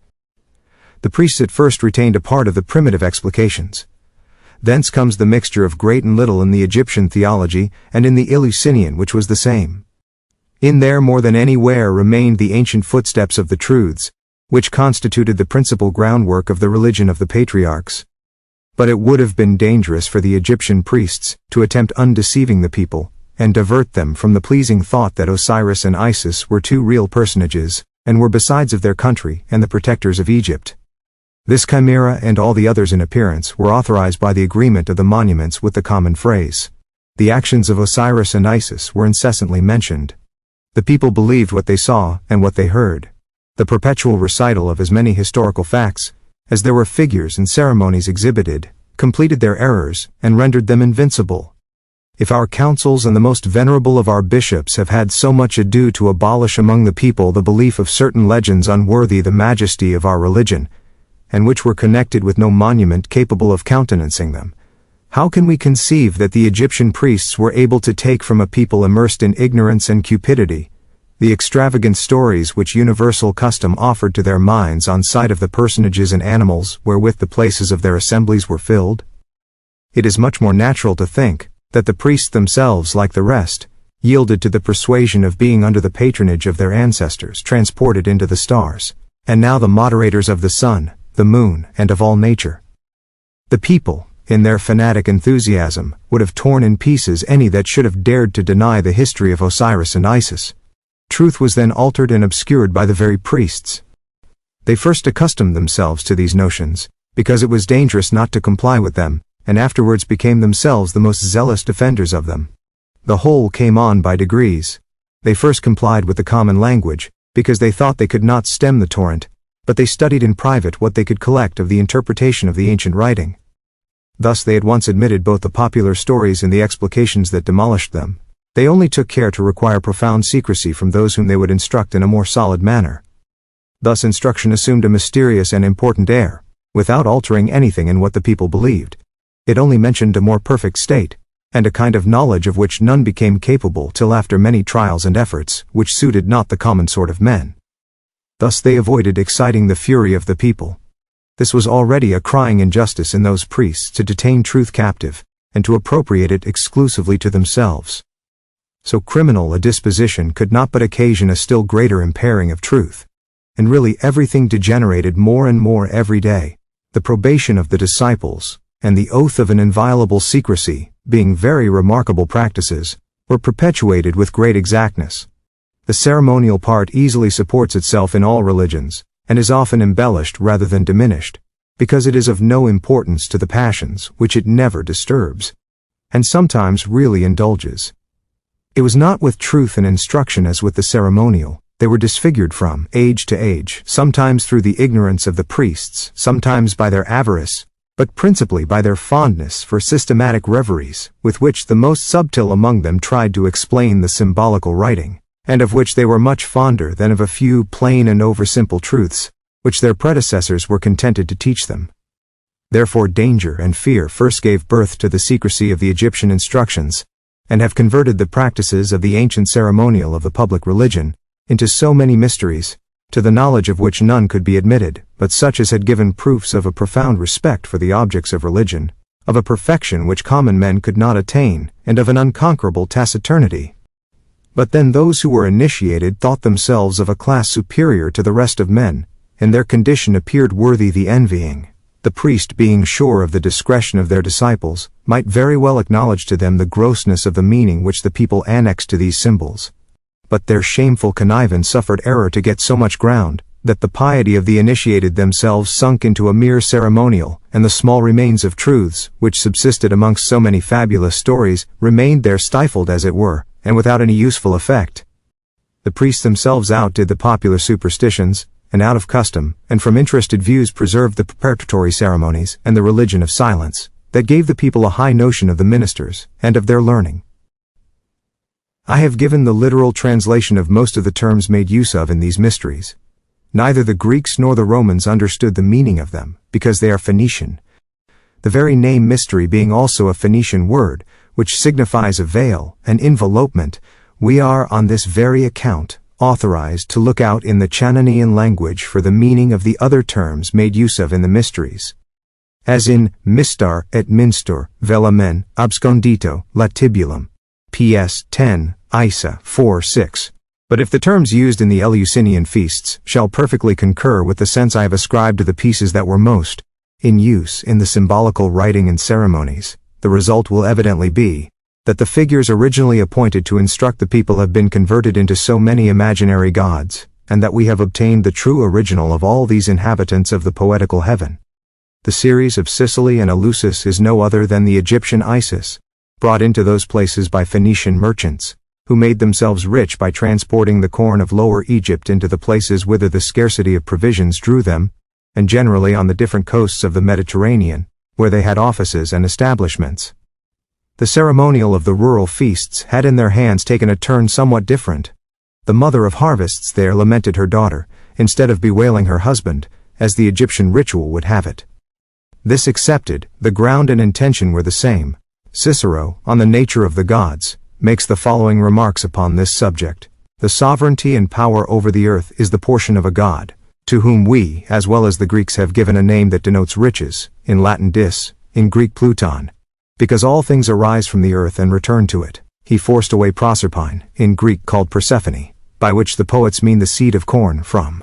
The priests at first retained a part of the primitive explications. Thence comes the mixture of great and little in the Egyptian theology and in the Eleusinian, which was the same. In there more than anywhere remained the ancient footsteps of the truths, which constituted the principal groundwork of the religion of the patriarchs. But it would have been dangerous for the Egyptian priests to attempt undeceiving the people, and divert them from the pleasing thought that Osiris and Isis were 2 real personages, and were besides of their country and the protectors of Egypt. This chimera and all the others in appearance were authorized by the agreement of the monuments with the common phrase. The actions of Osiris and Isis were incessantly mentioned. The people believed what they saw and what they heard. The perpetual recital of as many historical facts as there were figures and ceremonies exhibited completed their errors and rendered them invincible. If our councils and the most venerable of our bishops have had so much ado to abolish among the people the belief of certain legends unworthy the majesty of our religion, and which were connected with no monument capable of countenancing them, how can we conceive that the Egyptian priests were able to take from a people immersed in ignorance and cupidity the extravagant stories which universal custom offered to their minds on sight of the personages and animals wherewith the places of their assemblies were filled? It is much more natural to think that the priests themselves, like the rest, yielded to the persuasion of being under the patronage of their ancestors transported into the stars, and now the moderators of the sun, the moon, and of all nature. The people, in their fanatic enthusiasm, would have torn in pieces any that should have dared to deny the history of Osiris and Isis. Truth was then altered and obscured by the very priests. They first accustomed themselves to these notions, because it was dangerous not to comply with them, and afterwards became themselves the most zealous defenders of them. The whole came on by degrees. They first complied with the common language, because they thought they could not stem the torrent, but they studied in private what they could collect of the interpretation of the ancient writing. Thus they at once admitted both the popular stories and the explications that demolished them. They only took care to require profound secrecy from those whom they would instruct in a more solid manner. Thus instruction assumed a mysterious and important air, without altering anything in what the people believed. It only mentioned a more perfect state, and a kind of knowledge of which none became capable till after many trials and efforts, which suited not the common sort of men. Thus they avoided exciting the fury of the people. This was already a crying injustice in those priests to detain truth captive, and to appropriate it exclusively to themselves. So criminal a disposition could not but occasion a still greater impairing of truth. And really everything degenerated more and more every day. The probation of the disciples, and the oath of an inviolable secrecy, being very remarkable practices, were perpetuated with great exactness. The ceremonial part easily supports itself in all religions, and is often embellished rather than diminished, because it is of no importance to the passions which it never disturbs, and sometimes really indulges. It was not with truth and instruction as with the ceremonial. They were disfigured from age to age, sometimes through the ignorance of the priests, sometimes by their avarice, but principally by their fondness for systematic reveries, with which the most subtle among them tried to explain the symbolical writing, and of which they were much fonder than of a few plain and over-simple truths, which their predecessors were contented to teach them. Therefore danger and fear first gave birth to the secrecy of the Egyptian instructions, and have converted the practices of the ancient ceremonial of the public religion into so many mysteries, to the knowledge of which none could be admitted, but such as had given proofs of a profound respect for the objects of religion, of a perfection which common men could not attain, and of an unconquerable taciturnity. But then those who were initiated thought themselves of a class superior to the rest of men, and their condition appeared worthy the envying. The priest, being sure of the discretion of their disciples, might very well acknowledge to them the grossness of the meaning which the people annexed to these symbols. But their shameful connivance suffered error to get so much ground, that the piety of the initiated themselves sunk into a mere ceremonial, and the small remains of truths, which subsisted amongst so many fabulous stories, remained there stifled as it were, and without any useful effect. The priests themselves outdid the popular superstitions, and out of custom, and from interested views preserved the preparatory ceremonies, and the religion of silence, that gave the people a high notion of the ministers, and of their learning. I have given the literal translation of most of the terms made use of in these mysteries. Neither the Greeks nor the Romans understood the meaning of them, because they are Phoenician. The very name mystery being also a Phoenician word, which signifies a veil, an envelopment, we are on this very account authorized to look out in the Chananian language for the meaning of the other terms made use of in the mysteries. As in mistar et minstor, velamen, abscondito, latibulum. PS 10, Isa 4:6. But if the terms used in the Eleusinian feasts shall perfectly concur with the sense I have ascribed to the pieces that were most in use in the symbolical writing and ceremonies, the result will evidently be that the figures originally appointed to instruct the people have been converted into so many imaginary gods, and that we have obtained the true original of all these inhabitants of the poetical heaven. The series of Sicily and Eleusis is no other than the Egyptian Isis, brought into those places by Phoenician merchants, who made themselves rich by transporting the corn of Lower Egypt into the places whither the scarcity of provisions drew them, and generally on the different coasts of the Mediterranean, where they had offices and establishments. The ceremonial of the rural feasts had in their hands taken a turn somewhat different. The mother of harvests there lamented her daughter, instead of bewailing her husband, as the Egyptian ritual would have it. This accepted, the ground and intention were the same. Cicero, on the nature of the gods, makes the following remarks upon this subject. The sovereignty and power over the earth is the portion of a god, to whom we, as well as the Greeks, have given a name that denotes riches, in Latin dis, in Greek Pluton. Because all things arise from the earth and return to it, he forced away Proserpine, in Greek called Persephone, by which the poets mean the seed of corn from.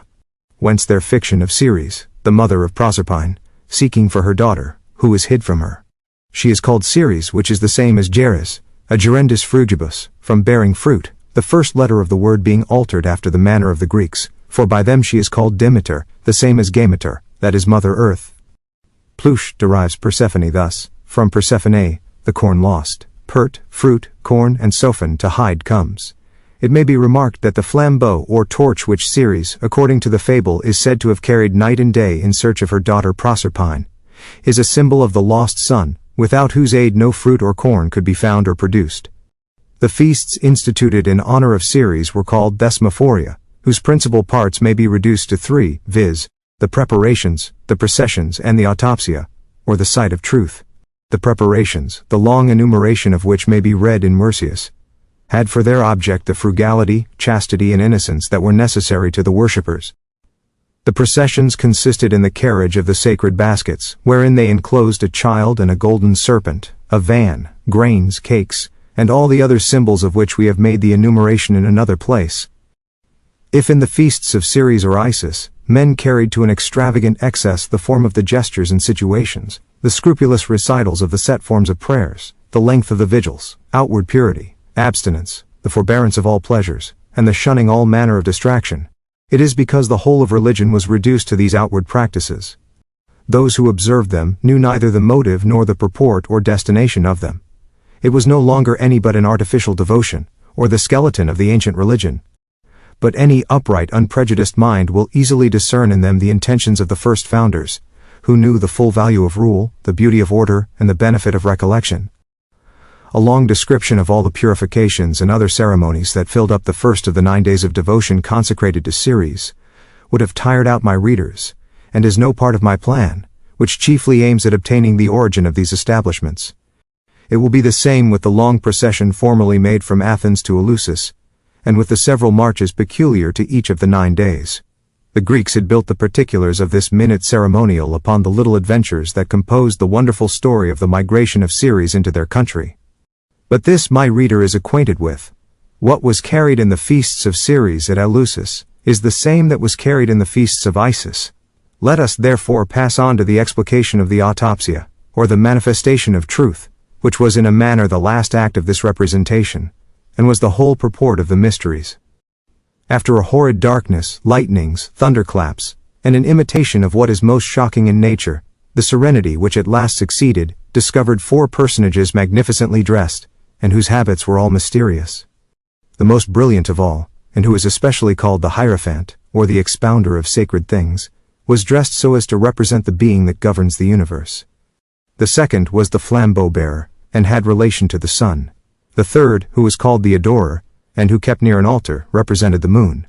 Whence their fiction of Ceres, the mother of Proserpine, seeking for her daughter, who is hid from her. She is called Ceres, which is the same as Geras, a gerendis frugibus, from bearing fruit, the first letter of the word being altered after the manner of the Greeks, for by them she is called Demeter, the same as Gameter, that is Mother Earth. Plush derives Persephone thus, from Persephone, the corn lost, pert, fruit, corn, and sophen to hide comes. It may be remarked that the flambeau or torch which Ceres, according to the fable, is said to have carried night and day in search of her daughter Proserpine, is a symbol of the lost sun, without whose aid no fruit or corn could be found or produced. The feasts instituted in honor of Ceres were called Thesmophoria, whose principal parts may be reduced to three, viz., the preparations, the processions, and the autopsia, or the sight of truth. The preparations, the long enumeration of which may be read in Mercius, had for their object the frugality, chastity, and innocence that were necessary to the worshippers. The processions consisted in the carriage of the sacred baskets, wherein they enclosed a child and a golden serpent, a van, grains, cakes, and all the other symbols of which we have made the enumeration in another place. If in the feasts of Ceres or Isis, men carried to an extravagant excess the form of the gestures and situations, the scrupulous recitals of the set forms of prayers, the length of the vigils, outward purity, abstinence, the forbearance of all pleasures, and the shunning all manner of distraction, it is because the whole of religion was reduced to these outward practices. Those who observed them knew neither the motive nor the purport or destination of them. It was no longer any but an artificial devotion, or the skeleton of the ancient religion. But any upright, unprejudiced mind will easily discern in them the intentions of the first founders, who knew the full value of rule, the beauty of order, and the benefit of recollection. A long description of all the purifications and other ceremonies that filled up the first of the 9 days of devotion consecrated to Ceres would have tired out my readers, and is no part of my plan, which chiefly aims at obtaining the origin of these establishments. It will be the same with the long procession formerly made from Athens to Eleusis, and with the several marches peculiar to each of the 9 days. The Greeks had built the particulars of this minute ceremonial upon the little adventures that composed the wonderful story of the migration of Ceres into their country. But this my reader is acquainted with. What was carried in the feasts of Ceres at Eleusis is the same that was carried in the feasts of Isis. Let us therefore pass on to the explication of the autopsia, or the manifestation of truth, which was in a manner the last act of this representation, and was the whole purport of the mysteries. After a horrid darkness, lightnings, thunderclaps, and an imitation of what is most shocking in nature, the serenity which at last succeeded discovered 4 personages magnificently dressed, and whose habits were all mysterious. The most brilliant of all, and who is especially called the Hierophant, or the expounder of sacred things, was dressed so as to represent the being that governs the universe. The second was the flambeau-bearer, and had relation to the sun. The third, who was called the adorer, and who kept near an altar, represented the moon.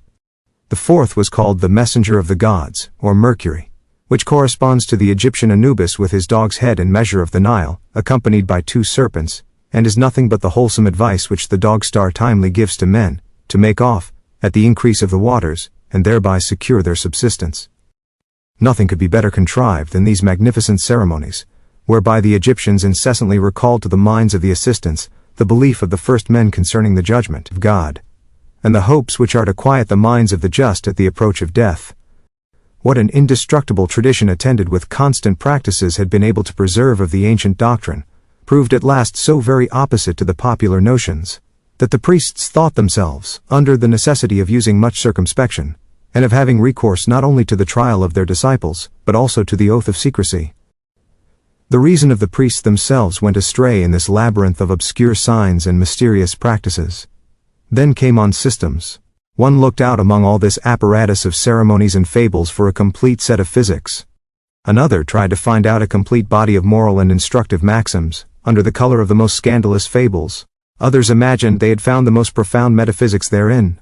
The fourth was called the messenger of the gods, or Mercury, which corresponds to the Egyptian Anubis with his dog's head and measure of the Nile, accompanied by 2 serpents, and is nothing but the wholesome advice which the dog star timely gives to men, to make off, at the increase of the waters, and thereby secure their subsistence. Nothing could be better contrived than these magnificent ceremonies, whereby the Egyptians incessantly recalled to the minds of the assistants the belief of the first men concerning the judgment of God, and the hopes which are to quiet the minds of the just at the approach of death. What an indestructible tradition attended with constant practices had been able to preserve of the ancient doctrine, proved at last so very opposite to the popular notions, that the priests thought themselves under the necessity of using much circumspection, and of having recourse not only to the trial of their disciples, but also to the oath of secrecy. The reason of the priests themselves went astray in this labyrinth of obscure signs and mysterious practices. Then came on systems. One looked out among all this apparatus of ceremonies and fables for a complete set of physics. Another tried to find out a complete body of moral and instructive maxims, under the color of the most scandalous fables. Others imagined they had found the most profound metaphysics therein.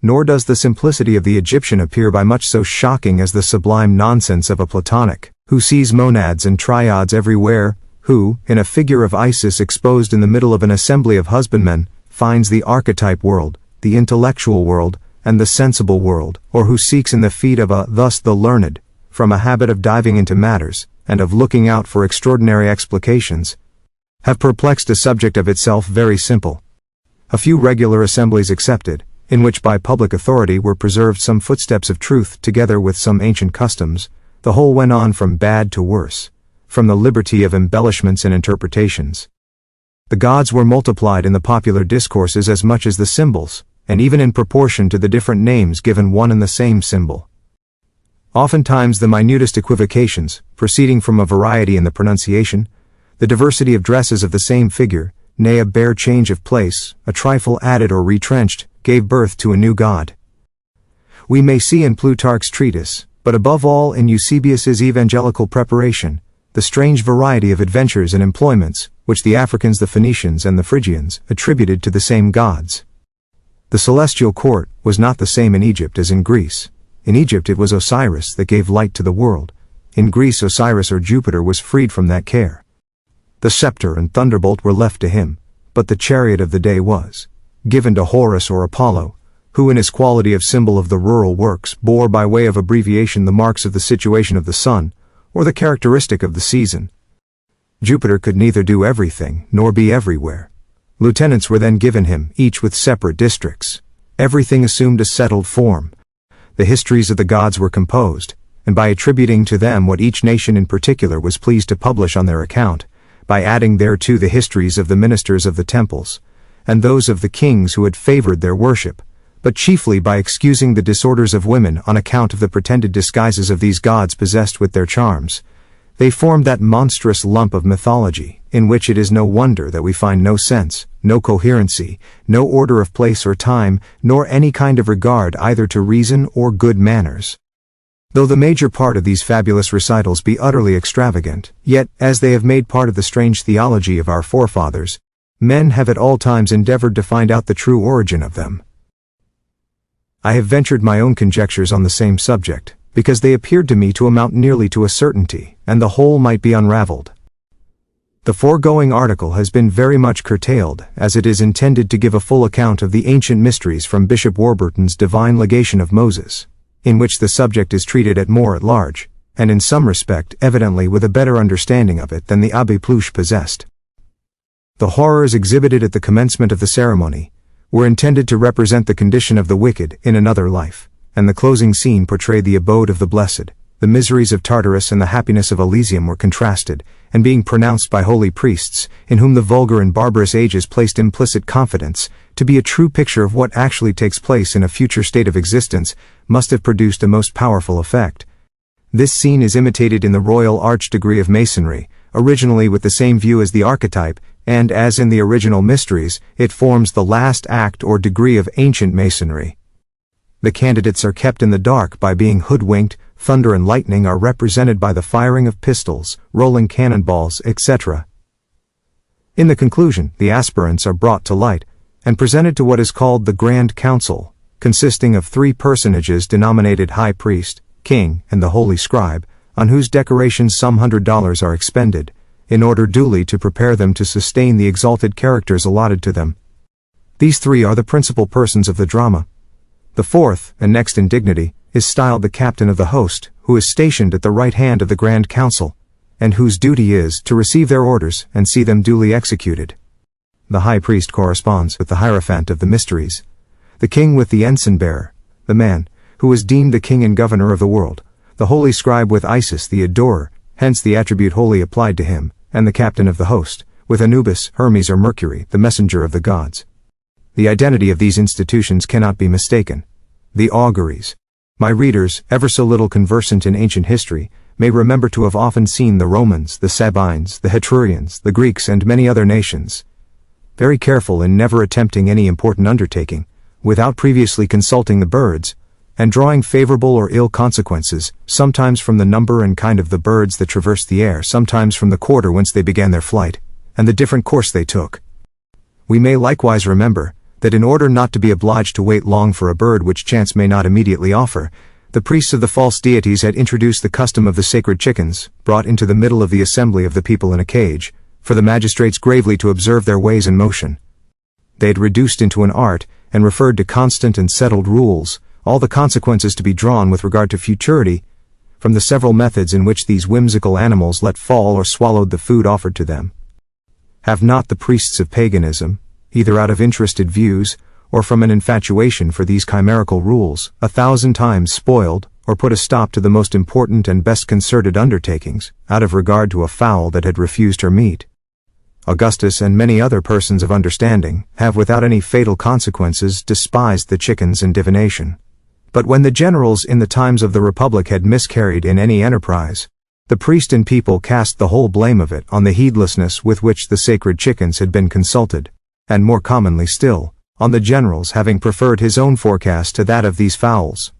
Nor does the simplicity of the Egyptian appear by much so shocking as the sublime nonsense of a Platonic, who sees monads and triads everywhere, who, in a figure of Isis exposed in the middle of an assembly of husbandmen, finds the archetype world, the intellectual world, and the sensible world, or who seeks in the feet of thus the learned, from a habit of diving into matters, and of looking out for extraordinary explications, have perplexed a subject of itself very simple. A few regular assemblies excepted, in which by public authority were preserved some footsteps of truth together with some ancient customs, the whole went on from bad to worse, from the liberty of embellishments and interpretations. The gods were multiplied in the popular discourses as much as the symbols, and even in proportion to the different names given one and the same symbol. Oftentimes the minutest equivocations, proceeding from a variety in the pronunciation, the diversity of dresses of the same figure, nay a bare change of place, a trifle added or retrenched, gave birth to a new god. We may see in Plutarch's treatise, but above all in Eusebius's evangelical preparation, the strange variety of adventures and employments, which the Africans, the Phoenicians, and the Phrygians attributed to the same gods. The celestial court was not the same in Egypt as in Greece. In Egypt it was Osiris that gave light to the world. In Greece Osiris or Jupiter was freed from that care. The scepter and thunderbolt were left to him, but the chariot of the day was given to Horus or Apollo, who in his quality of symbol of the rural works bore by way of abbreviation the marks of the situation of the sun, or the characteristic of the season. Jupiter could neither do everything nor be everywhere. Lieutenants were then given him, each with separate districts. Everything assumed a settled form. The histories of the gods were composed, and by attributing to them what each nation in particular was pleased to publish on their account, by adding thereto the histories of the ministers of the temples, and those of the kings who had favored their worship, but chiefly by excusing the disorders of women on account of the pretended disguises of these gods possessed with their charms, they formed that monstrous lump of mythology, in which it is no wonder that we find no sense, no coherency, no order of place or time, nor any kind of regard either to reason or good manners. Though the major part of these fabulous recitals be utterly extravagant, yet, as they have made part of the strange theology of our forefathers, men have at all times endeavored to find out the true origin of them. I have ventured my own conjectures on the same subject, because they appeared to me to amount nearly to a certainty, and the whole might be unraveled. The foregoing article has been very much curtailed, as it is intended to give a full account of the ancient mysteries from Bishop Warburton's Divine Legation of Moses, in which the subject is treated at large, and in some respect evidently with a better understanding of it than the Abbé Pluche possessed. The horrors exhibited at the commencement of the ceremony were intended to represent the condition of the wicked in another life, and the closing scene portrayed the abode of the blessed. The miseries of Tartarus and the happiness of Elysium were contrasted, and being pronounced by holy priests, in whom the vulgar and barbarous ages placed implicit confidence, to be a true picture of what actually takes place in a future state of existence, must have produced a most powerful effect. This scene is imitated in the Royal Arch degree of Masonry, originally with the same view as the archetype, and as in the original mysteries, it forms the last act or degree of ancient Masonry. The candidates are kept in the dark by being hoodwinked. Thunder and lightning are represented by the firing of pistols, rolling cannonballs, etc. In the conclusion, the aspirants are brought to light, and presented to what is called the Grand Council, consisting of 3 personages denominated High Priest, King, and the Holy Scribe, on whose decorations some $100 are expended, in order duly to prepare them to sustain the exalted characters allotted to them. These 3 are the principal persons of the drama. The 4th, and next in dignity, is styled the captain of the host, who is stationed at the right hand of the Grand Council, and whose duty is to receive their orders and see them duly executed. The high priest corresponds with the hierophant of the mysteries, the king with the ensign bearer, the man who is deemed the king and governor of the world, the holy scribe with Isis the adorer, hence the attribute holy applied to him, and the captain of the host, with Anubis, Hermes or Mercury, the messenger of the gods. The identity of these institutions cannot be mistaken. The auguries. My readers, ever so little conversant in ancient history, may remember to have often seen the Romans, the Sabines, the Etrurians, the Greeks, and many other nations, very careful in never attempting any important undertaking, without previously consulting the birds, and drawing favorable or ill consequences, sometimes from the number and kind of the birds that traversed the air, sometimes from the quarter whence they began their flight, and the different course they took. We may likewise remember that in order not to be obliged to wait long for a bird which chance may not immediately offer, the priests of the false deities had introduced the custom of the sacred chickens, brought into the middle of the assembly of the people in a cage, for the magistrates gravely to observe their ways and motion. They had reduced into an art, and referred to constant and settled rules, all the consequences to be drawn with regard to futurity, from the several methods in which these whimsical animals let fall or swallowed the food offered to them. Have not the priests of paganism, either out of interested views, or from an infatuation for these chimerical rules, 1,000 times spoiled, or put a stop to the most important and best concerted undertakings, out of regard to a fowl that had refused her meat? Augustus and many other persons of understanding have without any fatal consequences despised the chickens and divination. But when the generals in the times of the Republic had miscarried in any enterprise, the priest and people cast the whole blame of it on the heedlessness with which the sacred chickens had been consulted, and more commonly still, on the general's having preferred his own forecast to that of these fowls.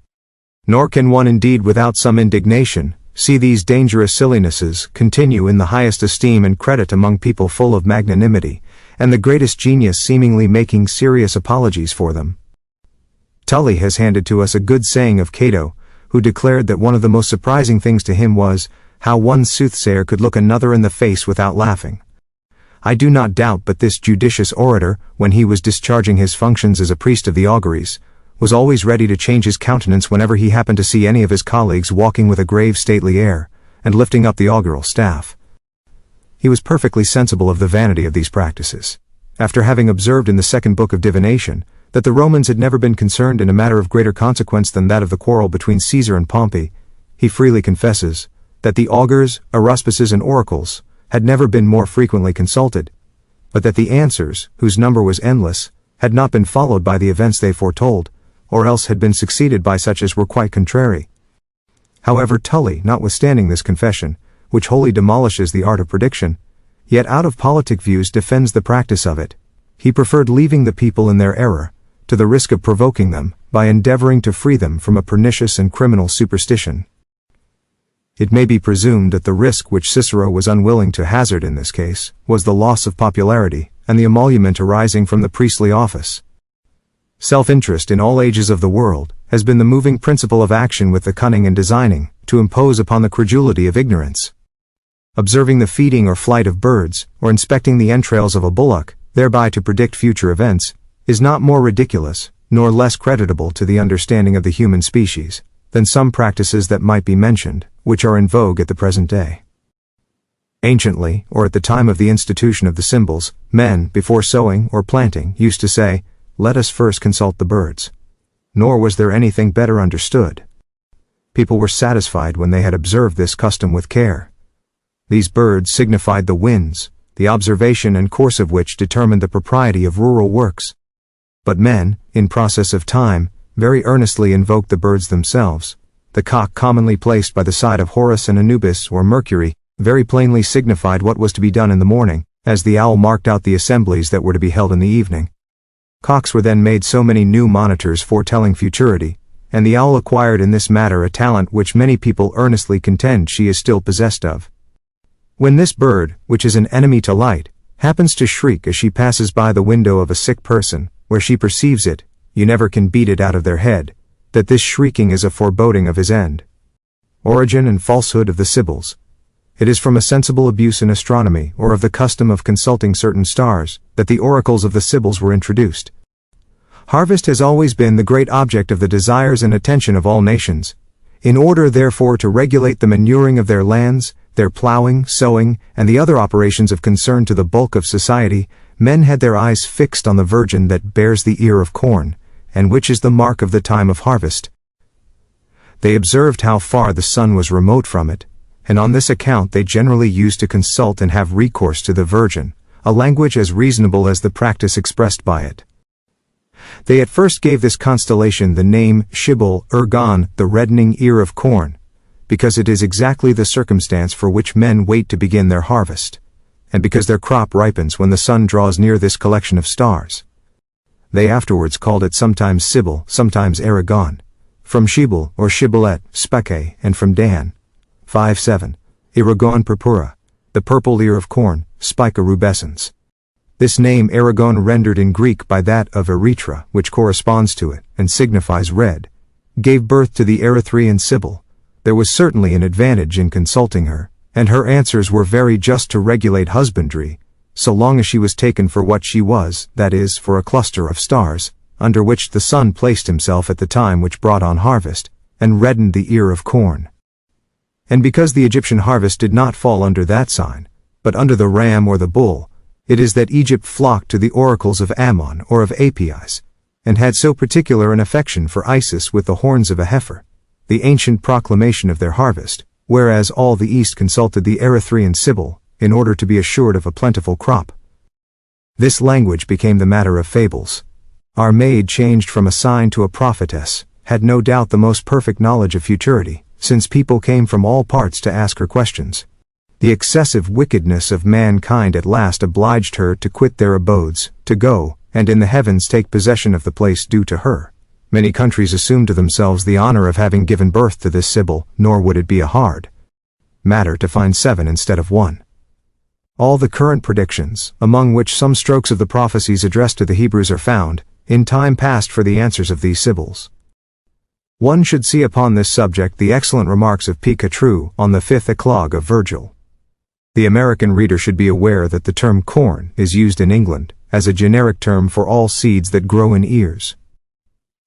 Nor can one indeed without some indignation see these dangerous sillinesses continue in the highest esteem and credit among people full of magnanimity, and the greatest genius seemingly making serious apologies for them. Tully has handed to us a good saying of Cato, who declared that one of the most surprising things to him was, how one soothsayer could look another in the face without laughing. I do not doubt but this judicious orator, when he was discharging his functions as a priest of the auguries, was always ready to change his countenance whenever he happened to see any of his colleagues walking with a grave stately air, and lifting up the augural staff. He was perfectly sensible of the vanity of these practices. After having observed in the second book of divination, that the Romans had never been concerned in a matter of greater consequence than that of the quarrel between Caesar and Pompey, he freely confesses that the augurs, aruspices, and oracles had never been more frequently consulted, but that the answers, whose number was endless, had not been followed by the events they foretold, or else had been succeeded by such as were quite contrary. However, Tully, notwithstanding this confession, which wholly demolishes the art of prediction, yet out of politic views defends the practice of it, he preferred leaving the people in their error, to the risk of provoking them, by endeavoring to free them from a pernicious and criminal superstition. It may be presumed that the risk which Cicero was unwilling to hazard in this case was the loss of popularity and the emolument arising from the priestly office. Self-interest in all ages of the world has been the moving principle of action with the cunning and designing to impose upon the credulity of ignorance. Observing the feeding or flight of birds, or inspecting the entrails of a bullock, thereby to predict future events, is not more ridiculous, nor less creditable to the understanding of the human species, than some practices that might be mentioned, which are in vogue at the present day. Anciently, or at the time of the institution of the symbols, men, before sowing or planting, used to say, "Let us first consult the birds." Nor was there anything better understood. People were satisfied when they had observed this custom with care. These birds signified the winds, the observation and course of which determined the propriety of rural works. But men, in process of time, very earnestly invoked the birds themselves. The cock, commonly placed by the side of Horus and Anubis or Mercury, very plainly signified what was to be done in the morning, as the owl marked out the assemblies that were to be held in the evening. Cocks were then made so many new monitors foretelling futurity, and the owl acquired in this matter a talent which many people earnestly contend she is still possessed of. When this bird, which is an enemy to light, happens to shriek as she passes by the window of a sick person, where she perceives it, you never can beat it out of their head, that this shrieking is a foreboding of his end. Origin and falsehood of the Sibyls. It is from a sensible abuse in astronomy, or of the custom of consulting certain stars, that the oracles of the Sibyls were introduced. Harvest has always been the great object of the desires and attention of all nations. In order therefore to regulate the manuring of their lands, their plowing, sowing, and the other operations of concern to the bulk of society, men had their eyes fixed on the virgin that bears the ear of corn, and which is the mark of the time of harvest. They observed how far the sun was remote from it, and on this account they generally used to consult and have recourse to the Virgin, a language as reasonable as the practice expressed by it. They at first gave this constellation the name Shibboleth Ergon, the reddening ear of corn, because it is exactly the circumstance for which men wait to begin their harvest, and because their crop ripens when the sun draws near this collection of stars. They afterwards called it sometimes Sibyl, sometimes Aragon, from Shibboleth or Shibboleth, Speke, and from Dan. 5-7. Aragon purpura, the purple ear of corn, Spica rubescens. This name Aragon rendered in Greek by that of Erythra, which corresponds to it, and signifies red, gave birth to the Erythraean Sibyl. There was certainly an advantage in consulting her, and her answers were very just to regulate husbandry, so long as she was taken for what she was, that is, for a cluster of stars, under which the sun placed himself at the time which brought on harvest, and reddened the ear of corn. And because the Egyptian harvest did not fall under that sign, but under the ram or the bull, it is that Egypt flocked to the oracles of Ammon or of Apis, and had so particular an affection for Isis with the horns of a heifer, the ancient proclamation of their harvest, whereas all the East consulted the Erythraean Sibyl, in order to be assured of a plentiful crop. This language became the matter of fables. Our maid, changed from a sign to a prophetess, had no doubt the most perfect knowledge of futurity, since people came from all parts to ask her questions. The excessive wickedness of mankind at last obliged her to quit their abodes, to go, and in the heavens take possession of the place due to her. Many countries assumed to themselves the honor of having given birth to this Sibyl, nor would it be a hard matter to find 7 instead of 1. All the current predictions, among which some strokes of the prophecies addressed to the Hebrews are found, in time past for the answers of these Sibyls. One should see upon this subject the excellent remarks of Pythagoreans on the 5th eclogue of Virgil. The American reader should be aware that the term corn is used in England as a generic term for all seeds that grow in ears.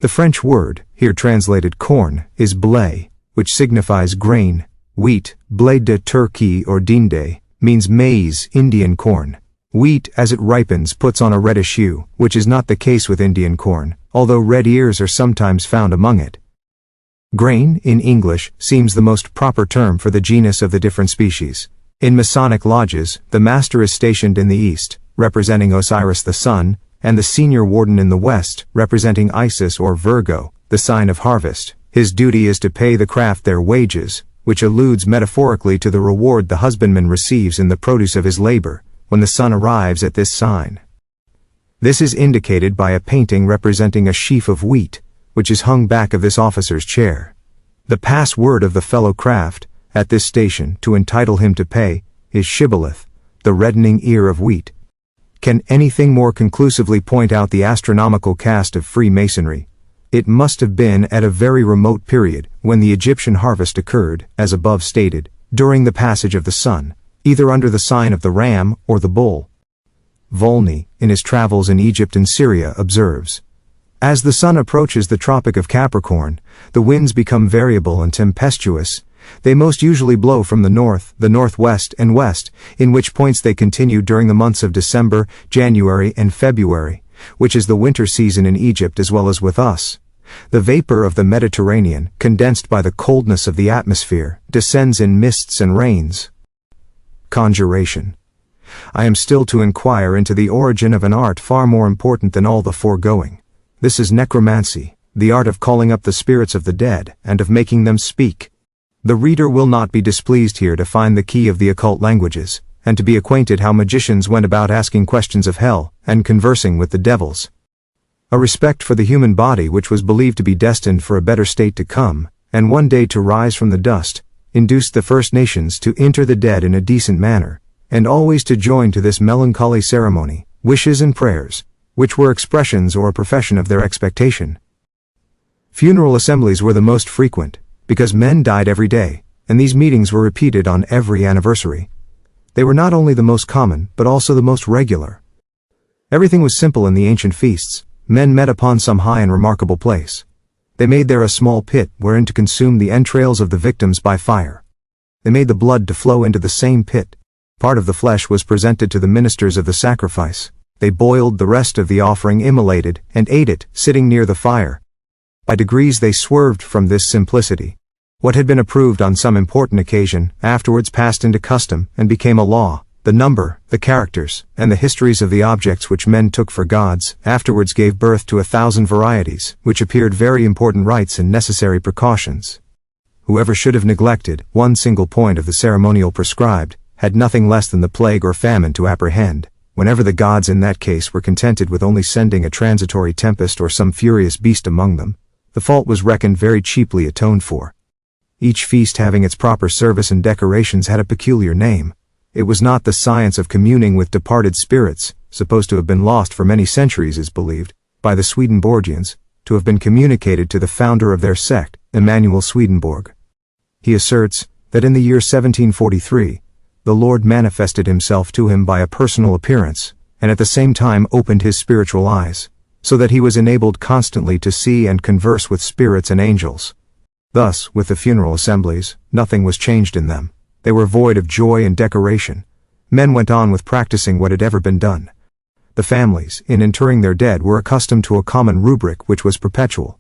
The French word, here translated corn, is blé, which signifies grain. Wheat, blé de Turquie or dinde, means maize, Indian corn. Wheat, as it ripens, puts on a reddish hue, which is not the case with Indian corn, although red ears are sometimes found among it. Grain, in English, seems the most proper term for the genus of the different species. In Masonic lodges, the master is stationed in the east, representing Osiris the sun, and the senior warden in the west, representing Isis or Virgo, the sign of harvest. His duty is to pay the craft their wages, which alludes metaphorically to the reward the husbandman receives in the produce of his labor, when the sun arrives at this sign. This is indicated by a painting representing a sheaf of wheat, which is hung back of this officer's chair. The password of the fellow craft, at this station to entitle him to pay, is shibboleth, the reddening ear of wheat. Can anything more conclusively point out the astronomical caste of Freemasonry? It must have been at a very remote period when the Egyptian harvest occurred, as above stated, during the passage of the sun, either under the sign of the ram or the bull. Volney, in his travels in Egypt and Syria, observes, "As the sun approaches the Tropic of Capricorn, the winds become variable and tempestuous. They most usually blow from the north, the northwest, and west, in which points they continue during the months of December, January, and February, which is the winter season in Egypt as well as with us. The vapor of the Mediterranean, condensed by the coldness of the atmosphere, descends in mists and rains." Conjuration. I am still to inquire into the origin of an art far more important than all the foregoing. This is necromancy, the art of calling up the spirits of the dead, and of making them speak. The reader will not be displeased here to find the key of the occult languages, and to be acquainted how magicians went about asking questions of hell, and conversing with the devils. A respect for the human body which was believed to be destined for a better state to come, and one day to rise from the dust, induced the first nations to inter the dead in a decent manner, and always to join to this melancholy ceremony, wishes and prayers, which were expressions or a profession of their expectation. Funeral assemblies were the most frequent, because men died every day, and these meetings were repeated on every anniversary. They were not only the most common, but also the most regular. Everything was simple in the ancient feasts. Men met upon some high and remarkable place. They made there a small pit wherein to consume the entrails of the victims by fire. They made the blood to flow into the same pit. Part of the flesh was presented to the ministers of the sacrifice. They boiled the rest of the offering immolated, and ate it, sitting near the fire. By degrees they swerved from this simplicity. What had been approved on some important occasion, afterwards passed into custom, and became a law. The number, the characters, and the histories of the objects which men took for gods, afterwards gave birth to 1,000 varieties, which appeared very important rites and necessary precautions. Whoever should have neglected one single point of the ceremonial prescribed, had nothing less than the plague or famine to apprehend, whenever the gods in that case were contented with only sending a transitory tempest or some furious beast among them. The fault was reckoned very cheaply atoned for. Each feast having its proper service and decorations had a peculiar name. It was not the science of communing with departed spirits, supposed to have been lost for many centuries is believed, by the Swedenborgians, to have been communicated to the founder of their sect, Emanuel Swedenborg. He asserts that in the year 1743, the Lord manifested himself to him by a personal appearance, and at the same time opened his spiritual eyes, so that he was enabled constantly to see and converse with spirits and angels. Thus, with the funeral assemblies, nothing was changed in them. They were void of joy and decoration. Men went on with practicing what had ever been done. The families, in interring their dead, were accustomed to a common rubric which was perpetual.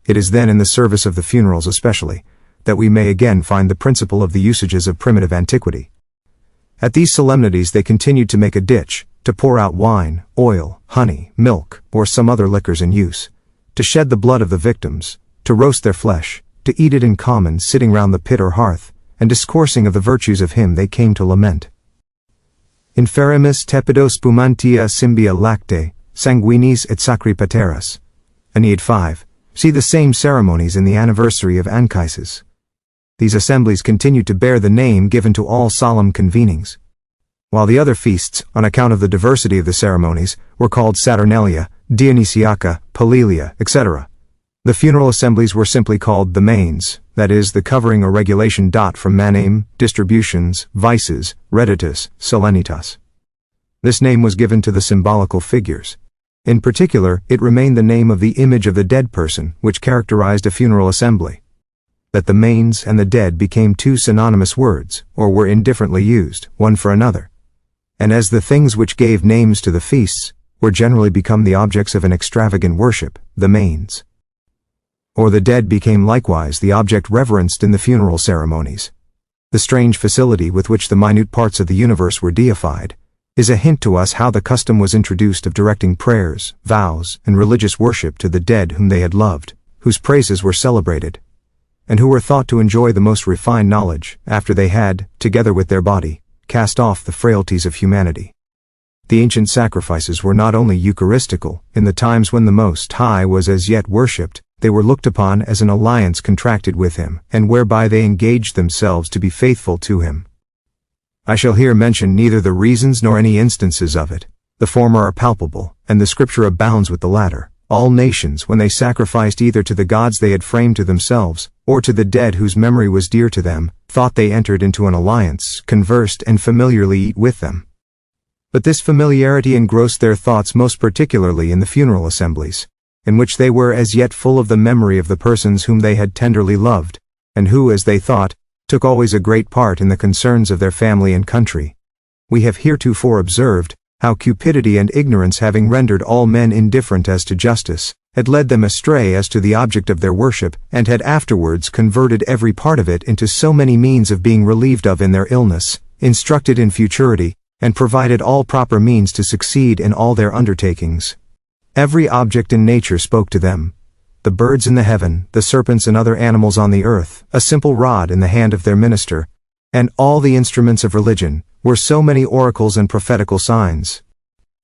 It is then in the service of the funerals especially, that we may again find the principle of the usages of primitive antiquity. At these solemnities they continued to make a ditch, to pour out wine, oil, honey, milk, or some other liquors in use, to shed the blood of the victims, to roast their flesh, to eat it in common sitting round the pit or hearth, and discoursing of the virtues of him they came to lament. Inferimus tepido spumantia symbia lacte, sanguinis et sacri pateras. Aeneid 5. See the same ceremonies in the anniversary of Anchises. These assemblies continued to bear the name given to all solemn convenings. While the other feasts, on account of the diversity of the ceremonies, were called Saturnalia, Dionysiaca, Palilia, etc. The funeral assemblies were simply called the mains, that is, the covering or regulation from maname, distributions, vices, reditus, solenitas. This name was given to the symbolical figures. In particular, it remained the name of the image of the dead person, which characterized a funeral assembly. That the mains and the dead became two synonymous words, or were indifferently used, one for another. And as the things which gave names to the feasts, were generally become the objects of an extravagant worship, the mains. Or the dead became likewise the object reverenced in the funeral ceremonies. The strange facility with which the minute parts of the universe were deified, is a hint to us how the custom was introduced of directing prayers, vows, and religious worship to the dead whom they had loved, whose praises were celebrated, and who were thought to enjoy the most refined knowledge, after they had, together with their body, cast off the frailties of humanity. The ancient sacrifices were not only Eucharistical, in the times when the Most High was as yet worshipped, they were looked upon as an alliance contracted with him, and whereby they engaged themselves to be faithful to him. I shall here mention neither the reasons nor any instances of it. The former are palpable, and the Scripture abounds with the latter. All nations, when they sacrificed either to the gods they had framed to themselves, or to the dead whose memory was dear to them, thought they entered into an alliance, conversed and familiarly eat with them. But this familiarity engrossed their thoughts most particularly in the funeral assemblies, in which they were as yet full of the memory of the persons whom they had tenderly loved, and who, as they thought, took always a great part in the concerns of their family and country. We have heretofore observed how cupidity and ignorance, having rendered all men indifferent as to justice, had led them astray as to the object of their worship, and had afterwards converted every part of it into so many means of being relieved of in their illness, instructed in futurity, and provided all proper means to succeed in all their undertakings. Every object in nature spoke to them. The birds in the heaven, the serpents and other animals on the earth, a simple rod in the hand of their minister, and all the instruments of religion, were so many oracles and prophetical signs.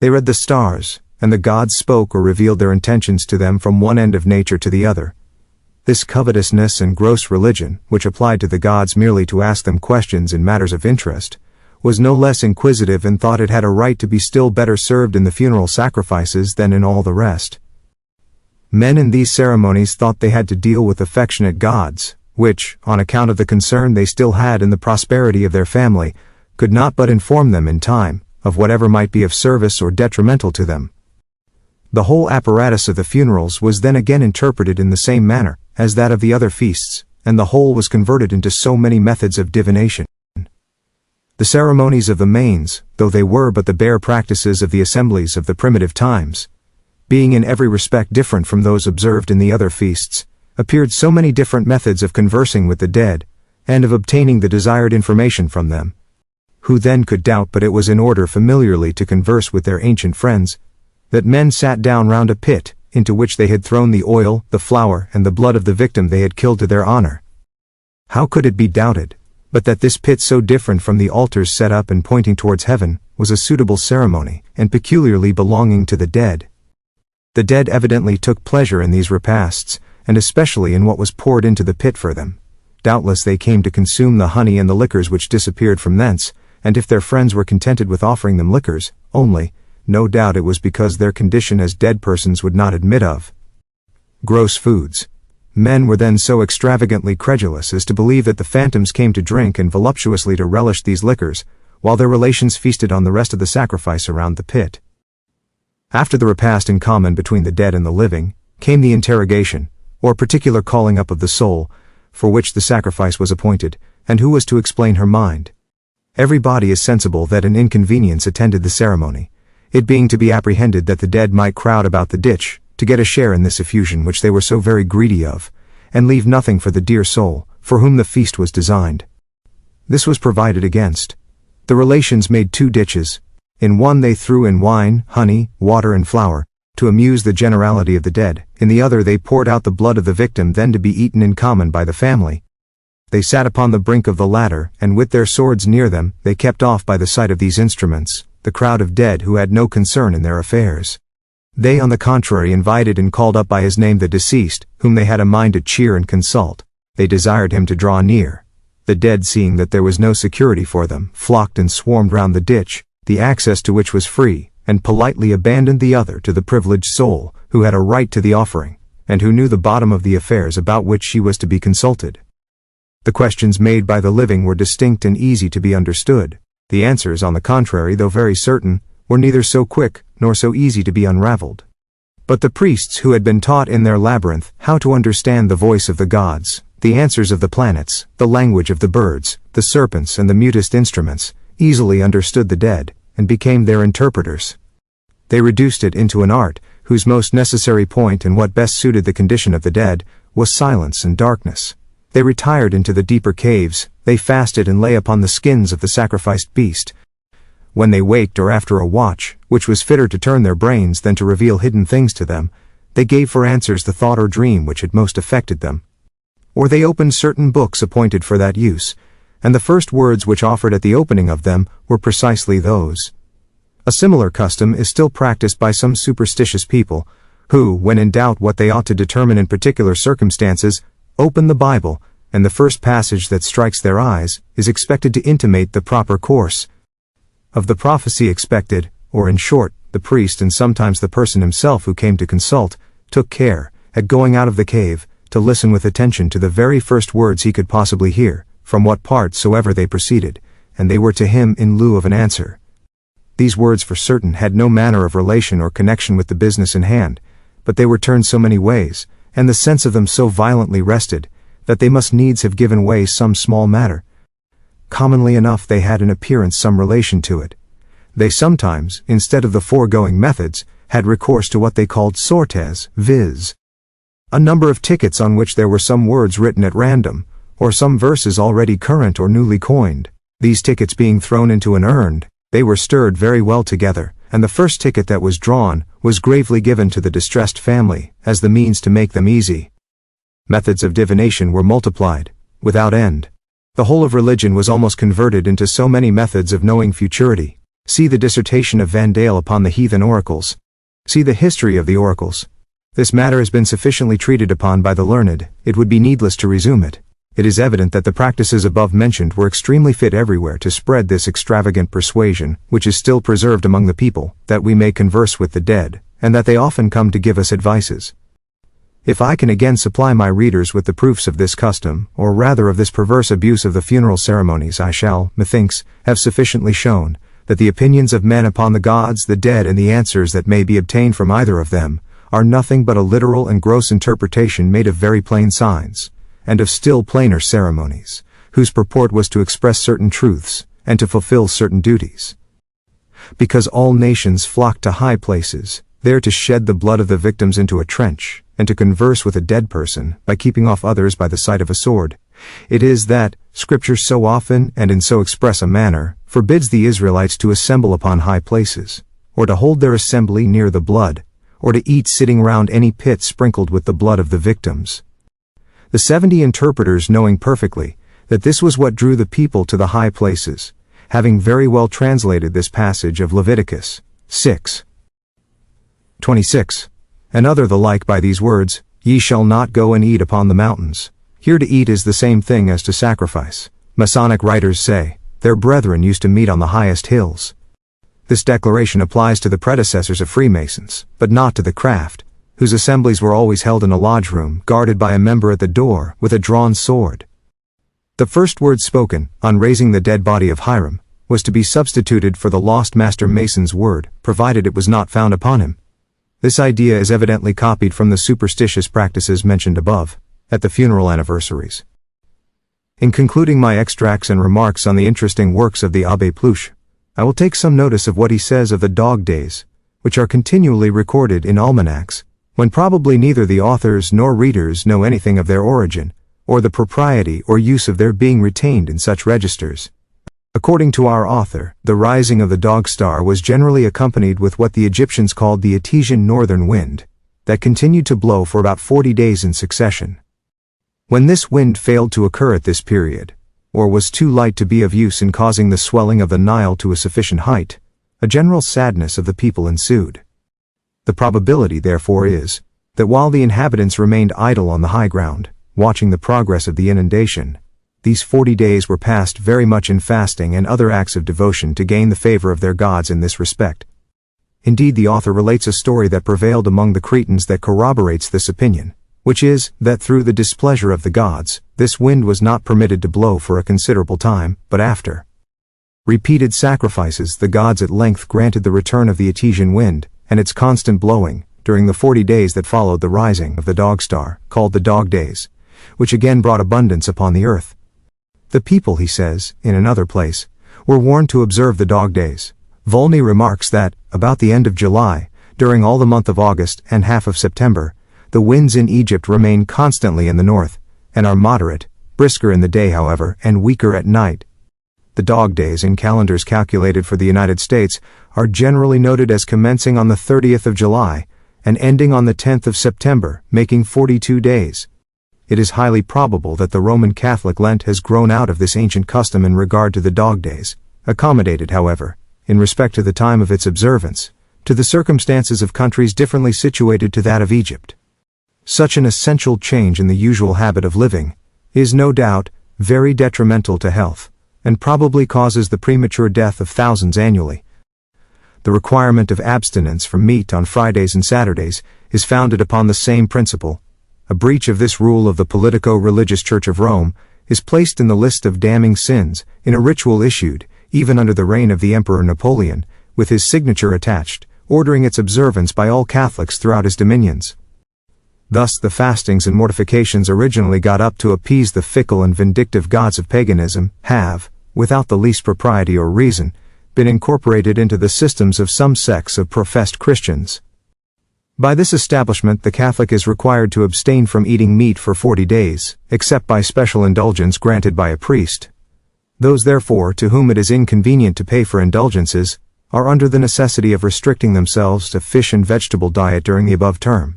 They read the stars, and the gods spoke or revealed their intentions to them from one end of nature to the other. This covetousness and gross religion, which applied to the gods merely to ask them questions in matters of interest, was no less inquisitive and thought it had a right to be still better served in the funeral sacrifices than in all the rest. Men in these ceremonies thought they had to deal with affectionate gods, which, on account of the concern they still had in the prosperity of their family, could not but inform them in time of whatever might be of service or detrimental to them. The whole apparatus of the funerals was then again interpreted in the same manner as that of the other feasts, and the whole was converted into so many methods of divination. The ceremonies of the Manes, though they were but the bare practices of the assemblies of the primitive times, being in every respect different from those observed in the other feasts, appeared so many different methods of conversing with the dead, and of obtaining the desired information from them. Who then could doubt but it was in order familiarly to converse with their ancient friends, that men sat down round a pit, into which they had thrown the oil, the flour, and the blood of the victim they had killed to their honor? How could it be doubted but that this pit, so different from the altars set up and pointing towards heaven, was a suitable ceremony, and peculiarly belonging to the dead? The dead evidently took pleasure in these repasts, and especially in what was poured into the pit for them. Doubtless they came to consume the honey and the liquors which disappeared from thence, and if their friends were contented with offering them liquors only, no doubt it was because their condition as dead persons would not admit of gross foods. Men were then so extravagantly credulous as to believe that the phantoms came to drink and voluptuously to relish these liquors, while their relations feasted on the rest of the sacrifice around the pit. After the repast in common between the dead and the living, came the interrogation, or particular calling up of the soul, for which the sacrifice was appointed, and who was to explain her mind. Every body is sensible that an inconvenience attended the ceremony, it being to be apprehended that the dead might crowd about the ditch, to get a share in this effusion which they were so very greedy of, and leave nothing for the dear soul, for whom the feast was designed. This was provided against. The relations made 2 ditches. In one they threw in wine, honey, water and flour, to amuse the generality of the dead. In the other they poured out the blood of the victim, then to be eaten in common by the family. They sat upon the brink of the latter, and with their swords near them, they kept off by the sight of these instruments the crowd of dead who had no concern in their affairs. They on the contrary invited and called up by his name the deceased, whom they had a mind to cheer and consult. They desired him to draw near. The dead, seeing that there was no security for them, flocked and swarmed round the ditch, the access to which was free, and politely abandoned the other to the privileged soul, who had a right to the offering, and who knew the bottom of the affairs about which she was to be consulted. The questions made by the living were distinct and easy to be understood. The answers, on the contrary, though very certain, were neither so quick nor so easy to be unraveled. But the priests who had been taught in their labyrinth how to understand the voice of the gods, the answers of the planets, the language of the birds, the serpents and the mutest instruments, easily understood the dead, and became their interpreters. They reduced it into an art, whose most necessary point and what best suited the condition of the dead, was silence and darkness. They retired into the deeper caves, they fasted and lay upon the skins of the sacrificed beast. When they waked or after a watch, which was fitter to turn their brains than to reveal hidden things to them, they gave for answers the thought or dream which had most affected them. Or they opened certain books appointed for that use, and the first words which offered at the opening of them were precisely those. A similar custom is still practiced by some superstitious people, who, when in doubt what they ought to determine in particular circumstances, open the Bible, and the first passage that strikes their eyes is expected to intimate the proper course of the prophecy expected, or in short, the priest and sometimes the person himself who came to consult, took care, at going out of the cave, to listen with attention to the very first words he could possibly hear, from what part soever they proceeded, and they were to him in lieu of an answer. These words for certain had no manner of relation or connection with the business in hand, but they were turned so many ways, and the sense of them so violently rested, that they must needs have given way some small matter. Commonly enough they had in appearance some relation to it. They sometimes, instead of the foregoing methods, had recourse to what they called sortes, viz. a number of tickets on which there were some words written at random, or some verses already current or newly coined. These tickets being thrown into an urn, they were stirred very well together, and the first ticket that was drawn was gravely given to the distressed family, as the means to make them easy. Methods of divination were multiplied, without end. The whole of religion was almost converted into so many methods of knowing futurity. See the dissertation of Van Dale upon the heathen oracles. See the history of the oracles. This matter has been sufficiently treated upon by the learned, it would be needless to resume it. It is evident that the practices above mentioned were extremely fit everywhere to spread this extravagant persuasion, which is still preserved among the people, that we may converse with the dead, and that they often come to give us advices. If I can again supply my readers with the proofs of this custom, or rather of this perverse abuse of the funeral ceremonies, I shall, methinks, have sufficiently shown, that the opinions of men upon the gods, the dead, and the answers that may be obtained from either of them, are nothing but a literal and gross interpretation made of very plain signs, and of still plainer ceremonies, whose purport was to express certain truths, and to fulfill certain duties. Because all nations flock to high places, there to shed the blood of the victims into a trench, and to converse with a dead person, by keeping off others by the sight of a sword, it is that Scripture so often, and in so express a manner, forbids the Israelites to assemble upon high places, or to hold their assembly near the blood, or to eat sitting round any pit sprinkled with the blood of the victims. The 70 interpreters, knowing perfectly that this was what drew the people to the high places, having very well translated this passage of Leviticus 6:26, and other the like by these words, "Ye shall not go and eat upon the mountains." Here to eat is the same thing as to sacrifice. Masonic writers say, their brethren used to meet on the highest hills. This declaration applies to the predecessors of Freemasons, but not to the craft, whose assemblies were always held in a lodge room, guarded by a member at the door, with a drawn sword. The first word spoken, on raising the dead body of Hiram, was to be substituted for the lost Master Mason's word, provided it was not found upon him. This idea is evidently copied from the superstitious practices mentioned above, at the funeral anniversaries. In concluding my extracts and remarks on the interesting works of the Abbé Pluche, I will take some notice of what he says of the dog days, which are continually recorded in almanacs, when probably neither the authors nor readers know anything of their origin, or the propriety or use of their being retained in such registers. According to our author, the rising of the dog star was generally accompanied with what the Egyptians called the Etesian northern wind, that continued to blow for about 40 days in succession. When this wind failed to occur at this period, or was too light to be of use in causing the swelling of the Nile to a sufficient height, a general sadness of the people ensued. The probability, therefore, is, that while the inhabitants remained idle on the high ground, watching the progress of the inundation, these 40 days were passed very much in fasting and other acts of devotion to gain the favor of their gods in this respect. Indeed, the author relates a story that prevailed among the Cretans that corroborates this opinion, which is, that through the displeasure of the gods, this wind was not permitted to blow for a considerable time, but after repeated sacrifices the gods at length granted the return of the Etesian wind, and its constant blowing, during the 40 days that followed the rising of the dog star, called the dog days, which again brought abundance upon the earth. The people, he says, in another place, were warned to observe the dog days. Volney remarks that, about the end of July, during all the month of August and half of September, the winds in Egypt remain constantly in the north, and are moderate, brisker in the day however, and weaker at night. The dog days in calendars calculated for the United States are generally noted as commencing on the 30th of July, and ending on the 10th of September, making 42 days. It is highly probable that the Roman Catholic Lent has grown out of this ancient custom in regard to the dog days, accommodated, however, in respect to the time of its observance, to the circumstances of countries differently situated to that of Egypt. Such an essential change in the usual habit of living is no doubt very detrimental to health, and probably causes the premature death of thousands annually. The requirement of abstinence from meat on Fridays and Saturdays is founded upon the same principle. A breach of this rule of the politico-religious Church of Rome is placed in the list of damning sins in a ritual issued, even under the reign of the Emperor Napoleon, with his signature attached, ordering its observance by all Catholics throughout his dominions. Thus the fastings and mortifications originally got up to appease the fickle and vindictive gods of paganism have, without the least propriety or reason, been incorporated into the systems of some sects of professed Christians. By this establishment the Catholic is required to abstain from eating meat for 40 days, except by special indulgence granted by a priest. Those therefore to whom it is inconvenient to pay for indulgences are under the necessity of restricting themselves to fish and vegetable diet during the above term.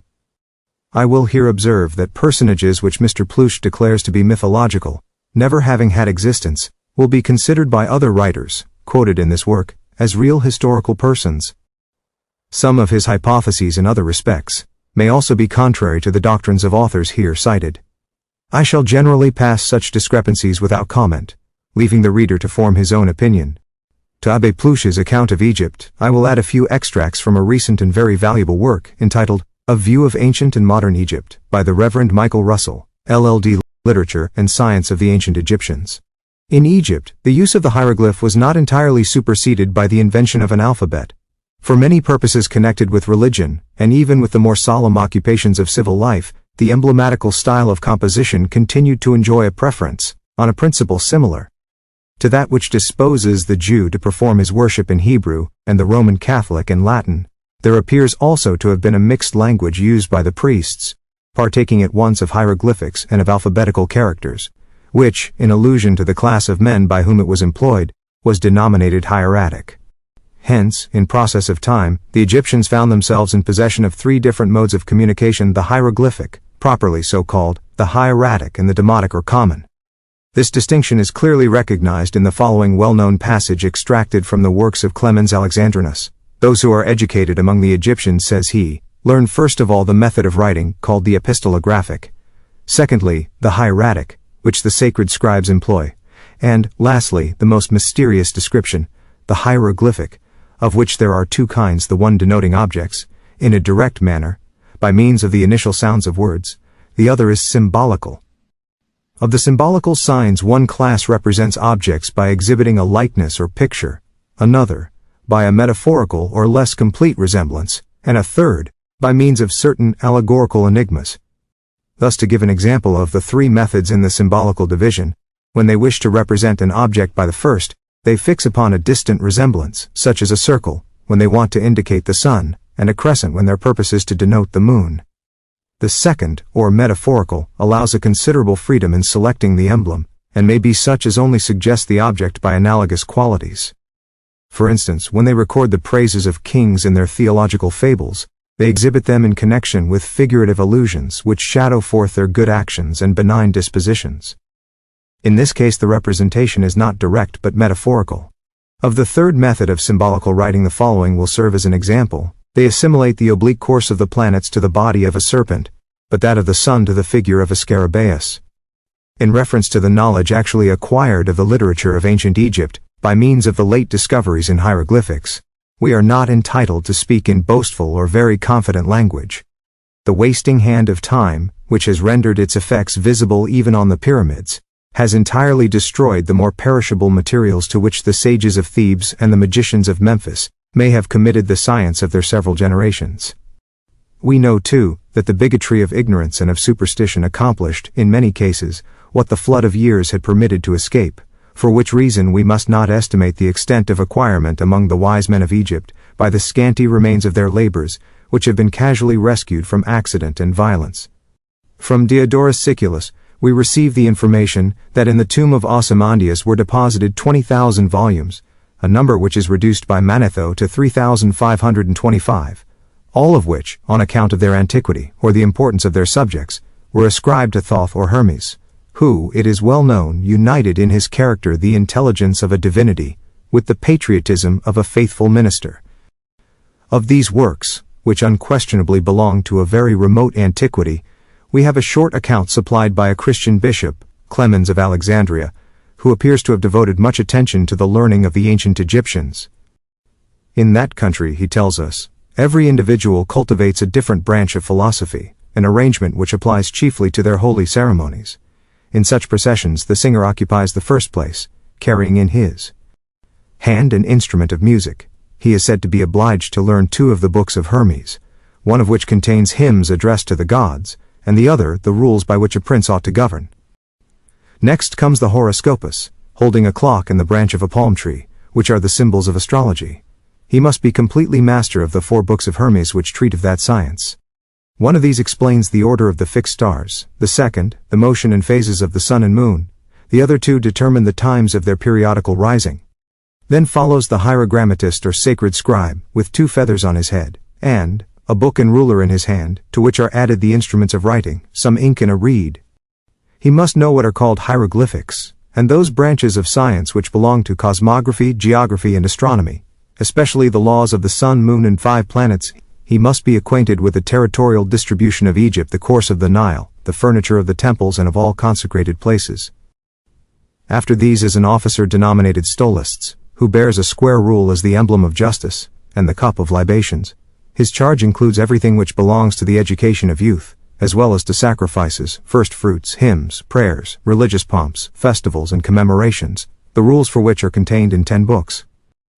I will here observe that personages which Mr. Pluche declares to be mythological, never having had existence, will be considered by other writers, quoted in this work, as real historical persons. Some of his hypotheses in other respects may also be contrary to the doctrines of authors here cited. I shall generally pass such discrepancies without comment, leaving the reader to form his own opinion. To Abbé Pluche's account of Egypt, I will add a few extracts from a recent and very valuable work entitled A View of Ancient and Modern Egypt by the Reverend Michael Russell, LL.D. Literature and Science of the Ancient Egyptians. In Egypt, the use of the hieroglyph was not entirely superseded by the invention of an alphabet. For many purposes connected with religion, and even with the more solemn occupations of civil life, the emblematical style of composition continued to enjoy a preference, on a principle similar to that which disposes the Jew to perform his worship in Hebrew, and the Roman Catholic in Latin. There appears also to have been a mixed language used by the priests, partaking at once of hieroglyphics and of alphabetical characters, which, in allusion to the class of men by whom it was employed, was denominated hieratic. Hence, in process of time, the Egyptians found themselves in possession of three different modes of communication: the hieroglyphic, properly so called, the hieratic, and the demotic or common. This distinction is clearly recognized in the following well-known passage extracted from the works of Clemens Alexandrinus. Those who are educated among the Egyptians, says he, learn first of all the method of writing, called the epistolographic; secondly, the hieratic, which the sacred scribes employ; and, lastly, the most mysterious description, the hieroglyphic, of which there are two kinds, the one denoting objects, in a direct manner, by means of the initial sounds of words; the other is symbolical. Of the symbolical signs, one class represents objects by exhibiting a likeness or picture, another, by a metaphorical or less complete resemblance, and a third, by means of certain allegorical enigmas. Thus, to give an example of the three methods in the symbolical division, when they wish to represent an object by the first, they fix upon a distant resemblance, such as a circle, when they want to indicate the sun, and a crescent when their purpose is to denote the moon. The second, or metaphorical, allows a considerable freedom in selecting the emblem, and may be such as only suggest the object by analogous qualities. For instance, when they record the praises of kings in their theological fables, they exhibit them in connection with figurative allusions which shadow forth their good actions and benign dispositions. In this case the representation is not direct but metaphorical. Of the third method of symbolical writing the following will serve as an example. They assimilate the oblique course of the planets to the body of a serpent, but that of the sun to the figure of a scarabaeus. In reference to the knowledge actually acquired of the literature of ancient Egypt, by means of the late discoveries in hieroglyphics, we are not entitled to speak in boastful or very confident language. The wasting hand of time, which has rendered its effects visible even on the pyramids, has entirely destroyed the more perishable materials to which the sages of Thebes and the magicians of Memphis may have committed the science of their several generations. We know, too, that the bigotry of ignorance and of superstition accomplished, in many cases, what the flood of years had permitted to escape, for which reason we must not estimate the extent of acquirement among the wise men of Egypt by the scanty remains of their labors, which have been casually rescued from accident and violence. From Diodorus Siculus, we receive the information that in the tomb of Ozymandias were deposited 20,000 volumes, a number which is reduced by Manetho to 3,525, all of which, on account of their antiquity or the importance of their subjects, were ascribed to Thoth or Hermes, who, it is well known, united in his character the intelligence of a divinity with the patriotism of a faithful minister. Of these works, which unquestionably belong to a very remote antiquity, we have a short account supplied by a Christian bishop, Clemens of Alexandria, who appears to have devoted much attention to the learning of the ancient Egyptians. In that country, he tells us, every individual cultivates a different branch of philosophy, an arrangement which applies chiefly to their holy ceremonies. In such processions the singer occupies the first place, carrying in his hand an instrument of music. He is said to be obliged to learn 2 of the books of Hermes, one of which contains hymns addressed to the gods, and the other the rules by which a prince ought to govern. Next comes the horoscopus, holding a clock and the branch of a palm tree, which are the symbols of astrology. He must be completely master of the 4 books of Hermes which treat of that science. One of these explains the order of the fixed stars, the second, the motion and phases of the sun and moon, the other 2 determine the times of their periodical rising. Then follows the hierogrammatist or sacred scribe, with 2 feathers on his head, and a book and ruler in his hand, to which are added the instruments of writing, some ink and a reed. He must know what are called hieroglyphics, and those branches of science which belong to cosmography, geography, and astronomy, especially the laws of the sun, moon, and 5 planets. He must be acquainted with the territorial distribution of Egypt, the course of the Nile, the furniture of the temples and of all consecrated places. After these is an officer denominated stolists, who bears a square rule as the emblem of justice, and the cup of libations. His charge includes everything which belongs to the education of youth, as well as to sacrifices, first fruits, hymns, prayers, religious pomps, festivals, and commemorations, the rules for which are contained in 10 books.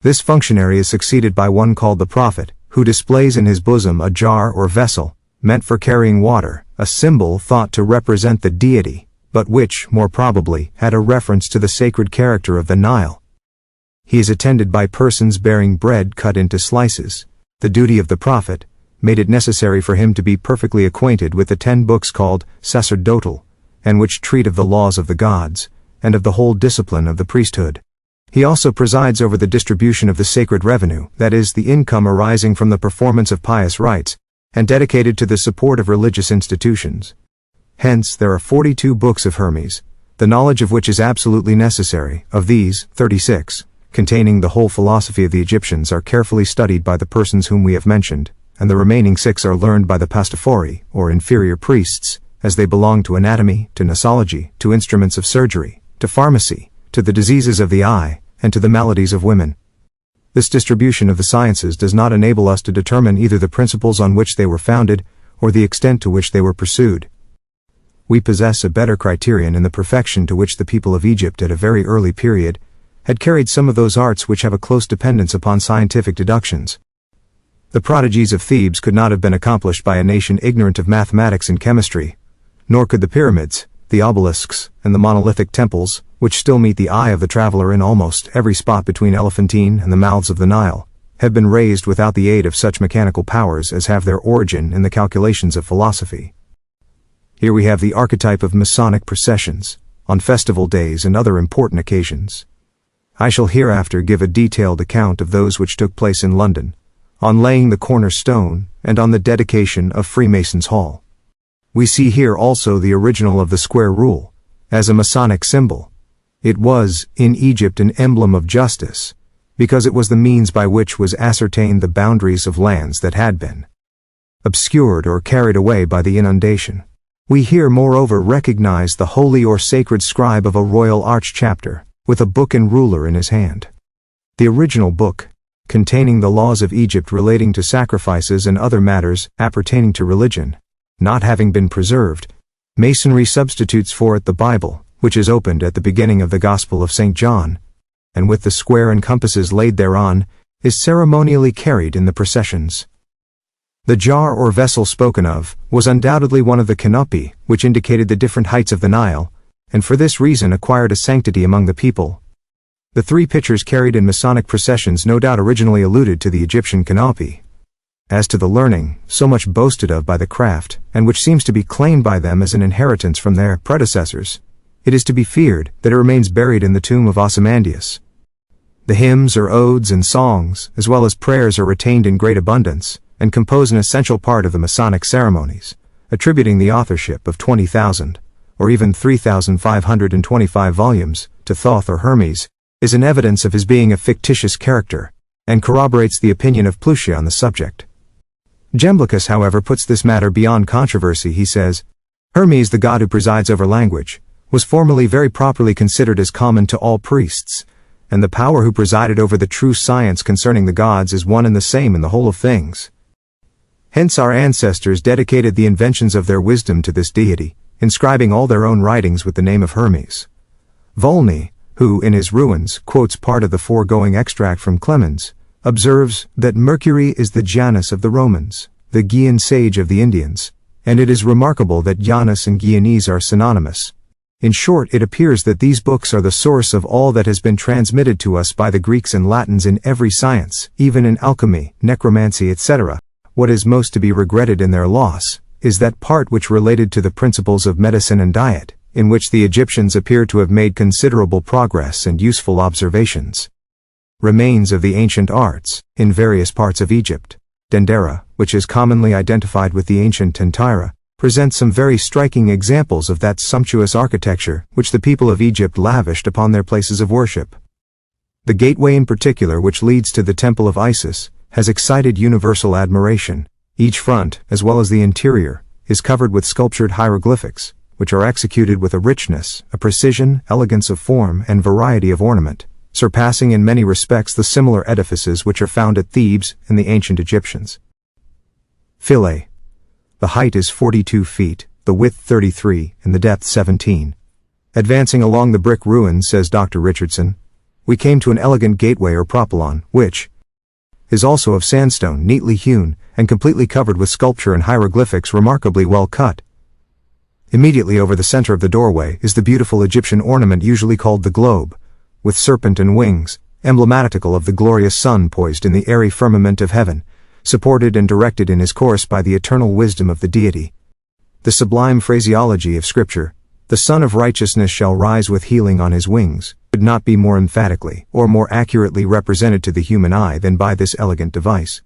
This functionary is succeeded by one called the prophet, who displays in his bosom a jar or vessel, meant for carrying water, a symbol thought to represent the deity, but which, more probably, had a reference to the sacred character of the Nile. He is attended by persons bearing bread cut into slices. The duty of the prophet made it necessary for him to be perfectly acquainted with the 10 books called sacerdotal, and which treat of the laws of the gods, and of the whole discipline of the priesthood. He also presides over the distribution of the sacred revenue, that is, the income arising from the performance of pious rites, and dedicated to the support of religious institutions. Hence there are 42 books of Hermes, the knowledge of which is absolutely necessary. Of these, 36, containing the whole philosophy of the Egyptians, are carefully studied by the persons whom we have mentioned, and the remaining 6 are learned by the pastophori, or inferior priests, as they belong to anatomy, to nosology, to instruments of surgery, to pharmacy, to the diseases of the eye, and to the maladies of women. This distribution of the sciences does not enable us to determine either the principles on which they were founded, or the extent to which they were pursued. We possess a better criterion in the perfection to which the people of Egypt at a very early period had carried some of those arts which have a close dependence upon scientific deductions. The prodigies of Thebes could not have been accomplished by a nation ignorant of mathematics and chemistry, nor could the pyramids, the obelisks, and the monolithic temples, which still meet the eye of the traveler in almost every spot between Elephantine and the mouths of the Nile, have been raised without the aid of such mechanical powers as have their origin in the calculations of philosophy. Here we have the archetype of Masonic processions, on festival days and other important occasions. I shall hereafter give a detailed account of those which took place in London, on laying the cornerstone, and on the dedication of Freemasons' Hall. We see here also the original of the square rule, as a Masonic symbol. It was, in Egypt, an emblem of justice, because it was the means by which was ascertained the boundaries of lands that had been obscured or carried away by the inundation. We here moreover recognize the holy or sacred scribe of a royal arch-chapter, with a book and ruler in his hand. The original book, containing the laws of Egypt relating to sacrifices and other matters appertaining to religion, not having been preserved, Masonry substitutes for it the Bible, which is opened at the beginning of the Gospel of St. John, and with the square and compasses laid thereon, is ceremonially carried in the processions. The jar or vessel spoken of was undoubtedly one of the canopi, which indicated the different heights of the Nile, and for this reason acquired a sanctity among the people. The 3 pictures carried in Masonic processions no doubt originally alluded to the Egyptian canopi. As to the learning, so much boasted of by the craft, and which seems to be claimed by them as an inheritance from their predecessors, it is to be feared that it remains buried in the tomb of Ozymandias. The hymns or odes and songs, as well as prayers, are retained in great abundance, and compose an essential part of the Masonic ceremonies. Attributing the authorship of 20,000, or even 3,525 volumes, to Thoth or Hermes, is an evidence of his being a fictitious character, and corroborates the opinion of Plutia on the subject. Jamblichus, however, puts this matter beyond controversy. He says, Hermes, the god who presides over language, was formerly very properly considered as common to all priests, and the power who presided over the true science concerning the gods is one and the same in the whole of things. Hence our ancestors dedicated the inventions of their wisdom to this deity, inscribing all their own writings with the name of Hermes. Volney, who in his Ruins quotes part of the foregoing extract from Clemens, observes that Mercury is the Janus of the Romans, the Ghian sage of the Indians, and it is remarkable that Janus and Guianese are synonymous. In short, it appears that these books are the source of all that has been transmitted to us by the Greeks and Latins in every science, even in alchemy, necromancy, etc. What is most to be regretted in their loss is that part which related to the principles of medicine and diet, in which the Egyptians appear to have made considerable progress and useful observations. Remains of the ancient arts, in various parts of Egypt. Dendera, which is commonly identified with the ancient Tentira, presents some very striking examples of that sumptuous architecture which the people of Egypt lavished upon their places of worship. The gateway in particular, which leads to the Temple of Isis, has excited universal admiration. Each front, as well as the interior, is covered with sculptured hieroglyphics, which are executed with a richness, a precision, elegance of form, and variety of ornament, surpassing in many respects the similar edifices which are found at Thebes and the ancient Egyptians. Philae. The height is 42 feet, the width 33, and the depth 17. Advancing along the brick ruins, says Dr. Richardson, we came to an elegant gateway or propylon, which is also of sandstone, neatly hewn, and completely covered with sculpture and hieroglyphics remarkably well cut. Immediately over the center of the doorway is the beautiful Egyptian ornament usually called the globe, with serpent and wings, emblematical of the glorious sun poised in the airy firmament of heaven, supported and directed in his course by the eternal wisdom of the deity. The sublime phraseology of Scripture, "The Son of Righteousness shall rise with healing on his wings," could not be more emphatically or more accurately represented to the human eye than by this elegant device.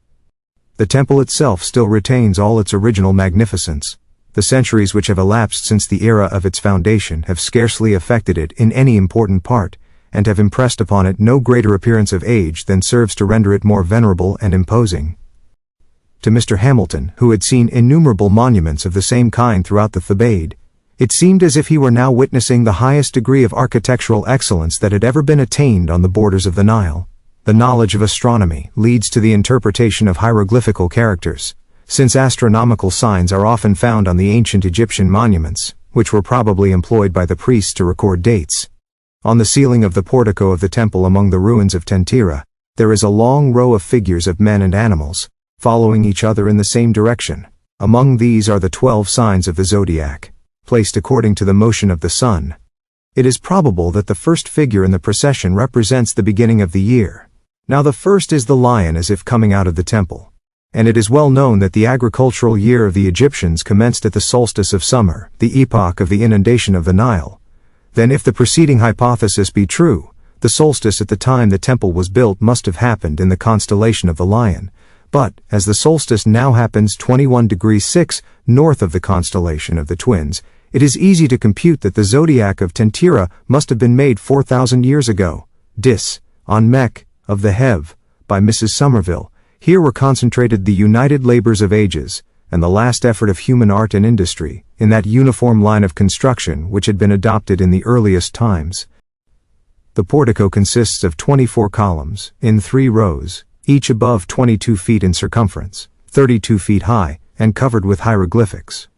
The temple itself still retains all its original magnificence. The centuries which have elapsed since the era of its foundation have scarcely affected it in any important part, and have impressed upon it no greater appearance of age than serves to render it more venerable and imposing. To Mr. Hamilton, who had seen innumerable monuments of the same kind throughout the Thebaid, it seemed as if he were now witnessing the highest degree of architectural excellence that had ever been attained on the borders of the Nile. The knowledge of astronomy leads to the interpretation of hieroglyphical characters, since astronomical signs are often found on the ancient Egyptian monuments, which were probably employed by the priests to record dates. On the ceiling of the portico of the temple among the ruins of Tentira, there is a long row of figures of men and animals, following each other in the same direction. Among these are the 12 signs of the zodiac, placed according to the motion of the sun. It is probable that the first figure in the procession represents the beginning of the year. Now the first is the lion as if coming out of the temple. And it is well known that the agricultural year of the Egyptians commenced at the solstice of summer, the epoch of the inundation of the Nile. Then if the preceding hypothesis be true, the solstice at the time the temple was built must have happened in the constellation of the Lion. But, as the solstice now happens 21 degrees 6 north of the constellation of the Twins, it is easy to compute that the zodiac of Tentira must have been made 4,000 years ago. Dis, on Mech, of the Hev, by Mrs. Somerville. Here were concentrated the united labors of ages, and the last effort of human art and industry, in that uniform line of construction which had been adopted in the earliest times. The portico consists of 24 columns, in 3 rows, each above 22 feet in circumference, 32 feet high, and covered with hieroglyphics.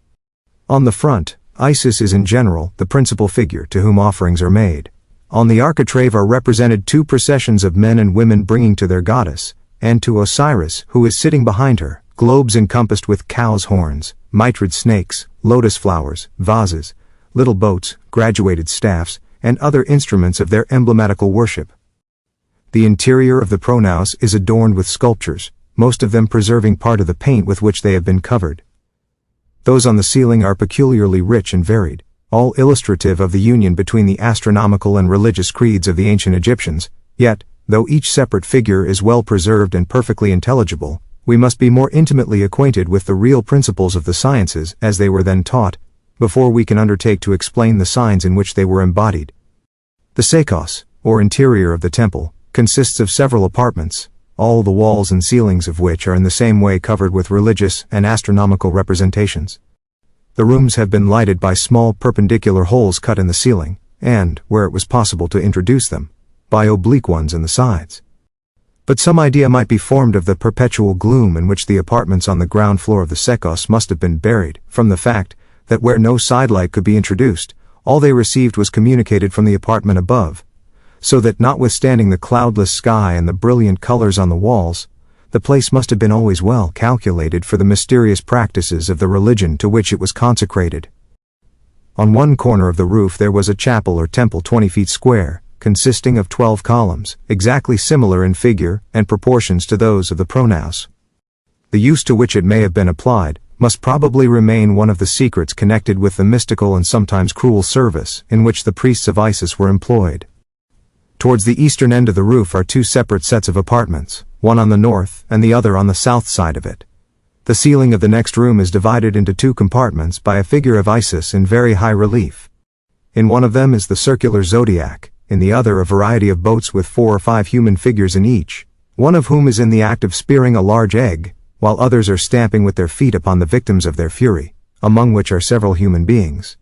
On the front, Isis is in general the principal figure to whom offerings are made. On the architrave are represented 2 processions of men and women bringing to their goddess, and to Osiris, who is sitting behind her, globes encompassed with cow's horns, mitred snakes, lotus flowers, vases, little boats, graduated staffs, and other instruments of their emblematical worship. The interior of the pronaos is adorned with sculptures, most of them preserving part of the paint with which they have been covered. Those on the ceiling are peculiarly rich and varied, all illustrative of the union between the astronomical and religious creeds of the ancient Egyptians. Yet, though each separate figure is well preserved and perfectly intelligible, we must be more intimately acquainted with the real principles of the sciences as they were then taught, before we can undertake to explain the signs in which they were embodied. The sekos, or interior of the temple, consists of several apartments, all the walls and ceilings of which are in the same way covered with religious and astronomical representations. The rooms have been lighted by small perpendicular holes cut in the ceiling, and, where it was possible to introduce them, by oblique ones in the sides. But some idea might be formed of the perpetual gloom in which the apartments on the ground floor of the sekos must have been buried, from the fact that where no sidelight could be introduced, all they received was communicated from the apartment above, so that notwithstanding the cloudless sky and the brilliant colors on the walls, the place must have been always well calculated for the mysterious practices of the religion to which it was consecrated. On one corner of the roof there was a chapel or temple 20 feet square, consisting of 12 columns, exactly similar in figure and proportions to those of the pronaos. The use to which it may have been applied must probably remain one of the secrets connected with the mystical and sometimes cruel service in which the priests of Isis were employed. Towards the eastern end of the roof are two separate sets of apartments, one on the north and the other on the south side of it. The ceiling of the next room is divided into two compartments by a figure of Isis in very high relief. In one of them is the circular zodiac, in the other a variety of boats with 4 or 5 human figures in each, one of whom is in the act of spearing a large egg, while others are stamping with their feet upon the victims of their fury, among which are several human beings.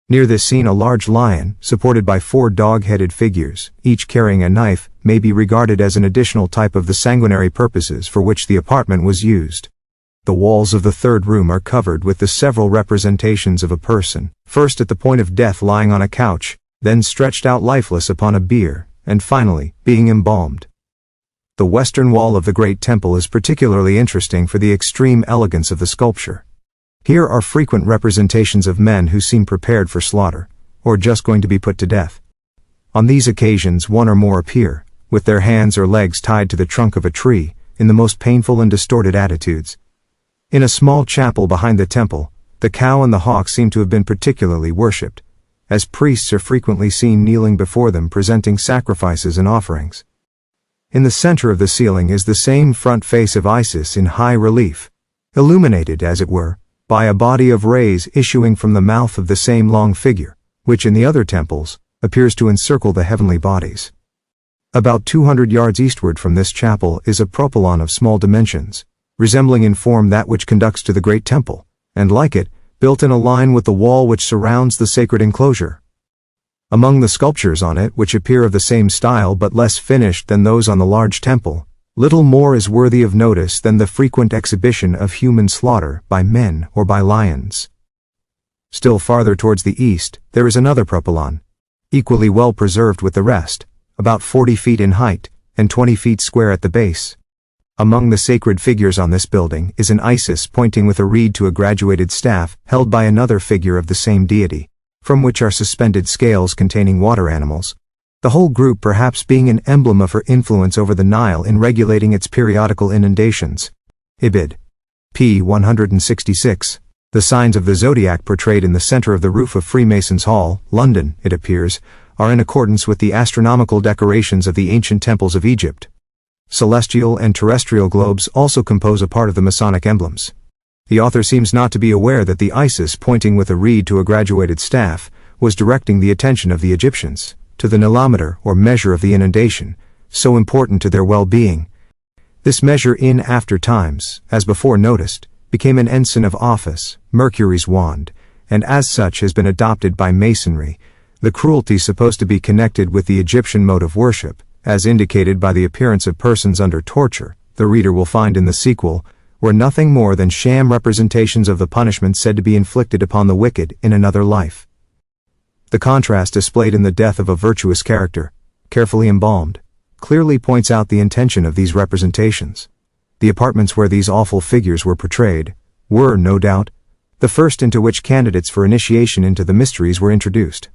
Near this scene a large lion, supported by 4 dog-headed figures, each carrying a knife, may be regarded as an additional type of the sanguinary purposes for which the apartment was used. The walls of the third room are covered with the several representations of a person, first at the point of death lying on a couch, then stretched out lifeless upon a bier, and finally, being embalmed. The western wall of the great temple is particularly interesting for the extreme elegance of the sculpture. Here are frequent representations of men who seem prepared for slaughter, or just going to be put to death. On these occasions one or more appear, with their hands or legs tied to the trunk of a tree, in the most painful and distorted attitudes. In a small chapel behind the temple, the cow and the hawk seem to have been particularly worshipped, as priests are frequently seen kneeling before them presenting sacrifices and offerings. In the center of the ceiling is the same front face of Isis in high relief, illuminated, as it were, by a body of rays issuing from the mouth of the same long figure, which in the other temples appears to encircle the heavenly bodies. About 200 yards eastward from this chapel is a propylon of small dimensions, resembling in form that which conducts to the great temple, and like it, built in a line with the wall which surrounds the sacred enclosure. Among the sculptures on it, which appear of the same style but less finished than those on the large temple, little more is worthy of notice than the frequent exhibition of human slaughter by men or by lions. Still farther towards the east, there is another propylon, equally well preserved with the rest, about 40 feet in height, and 20 feet square at the base. Among the sacred figures on this building is an Isis pointing with a reed to a graduated staff held by another figure of the same deity, from which are suspended scales containing water animals, the whole group perhaps being an emblem of her influence over the Nile in regulating its periodical inundations. Ibid. p. 166. The signs of the zodiac portrayed in the center of the roof of Freemasons' Hall, London, it appears, are in accordance with the astronomical decorations of the ancient temples of Egypt. Celestial and terrestrial globes also compose a part of the Masonic emblems. The author seems not to be aware that the Isis pointing with a reed to a graduated staff was directing the attention of the Egyptians to the nilometer or measure of the inundation, so important to their well-being. This measure in after times, as before noticed, became an ensign of office, Mercury's wand, and as such has been adopted by Masonry, the cruelty supposed to be connected with the Egyptian mode of worship, as indicated by the appearance of persons under torture, the reader will find in the sequel, were nothing more than sham representations of the punishment said to be inflicted upon the wicked in another life. The contrast displayed in the death of a virtuous character, carefully embalmed, clearly points out the intention of these representations. The apartments where these awful figures were portrayed were, no doubt, the first into which candidates for initiation into the mysteries were introduced.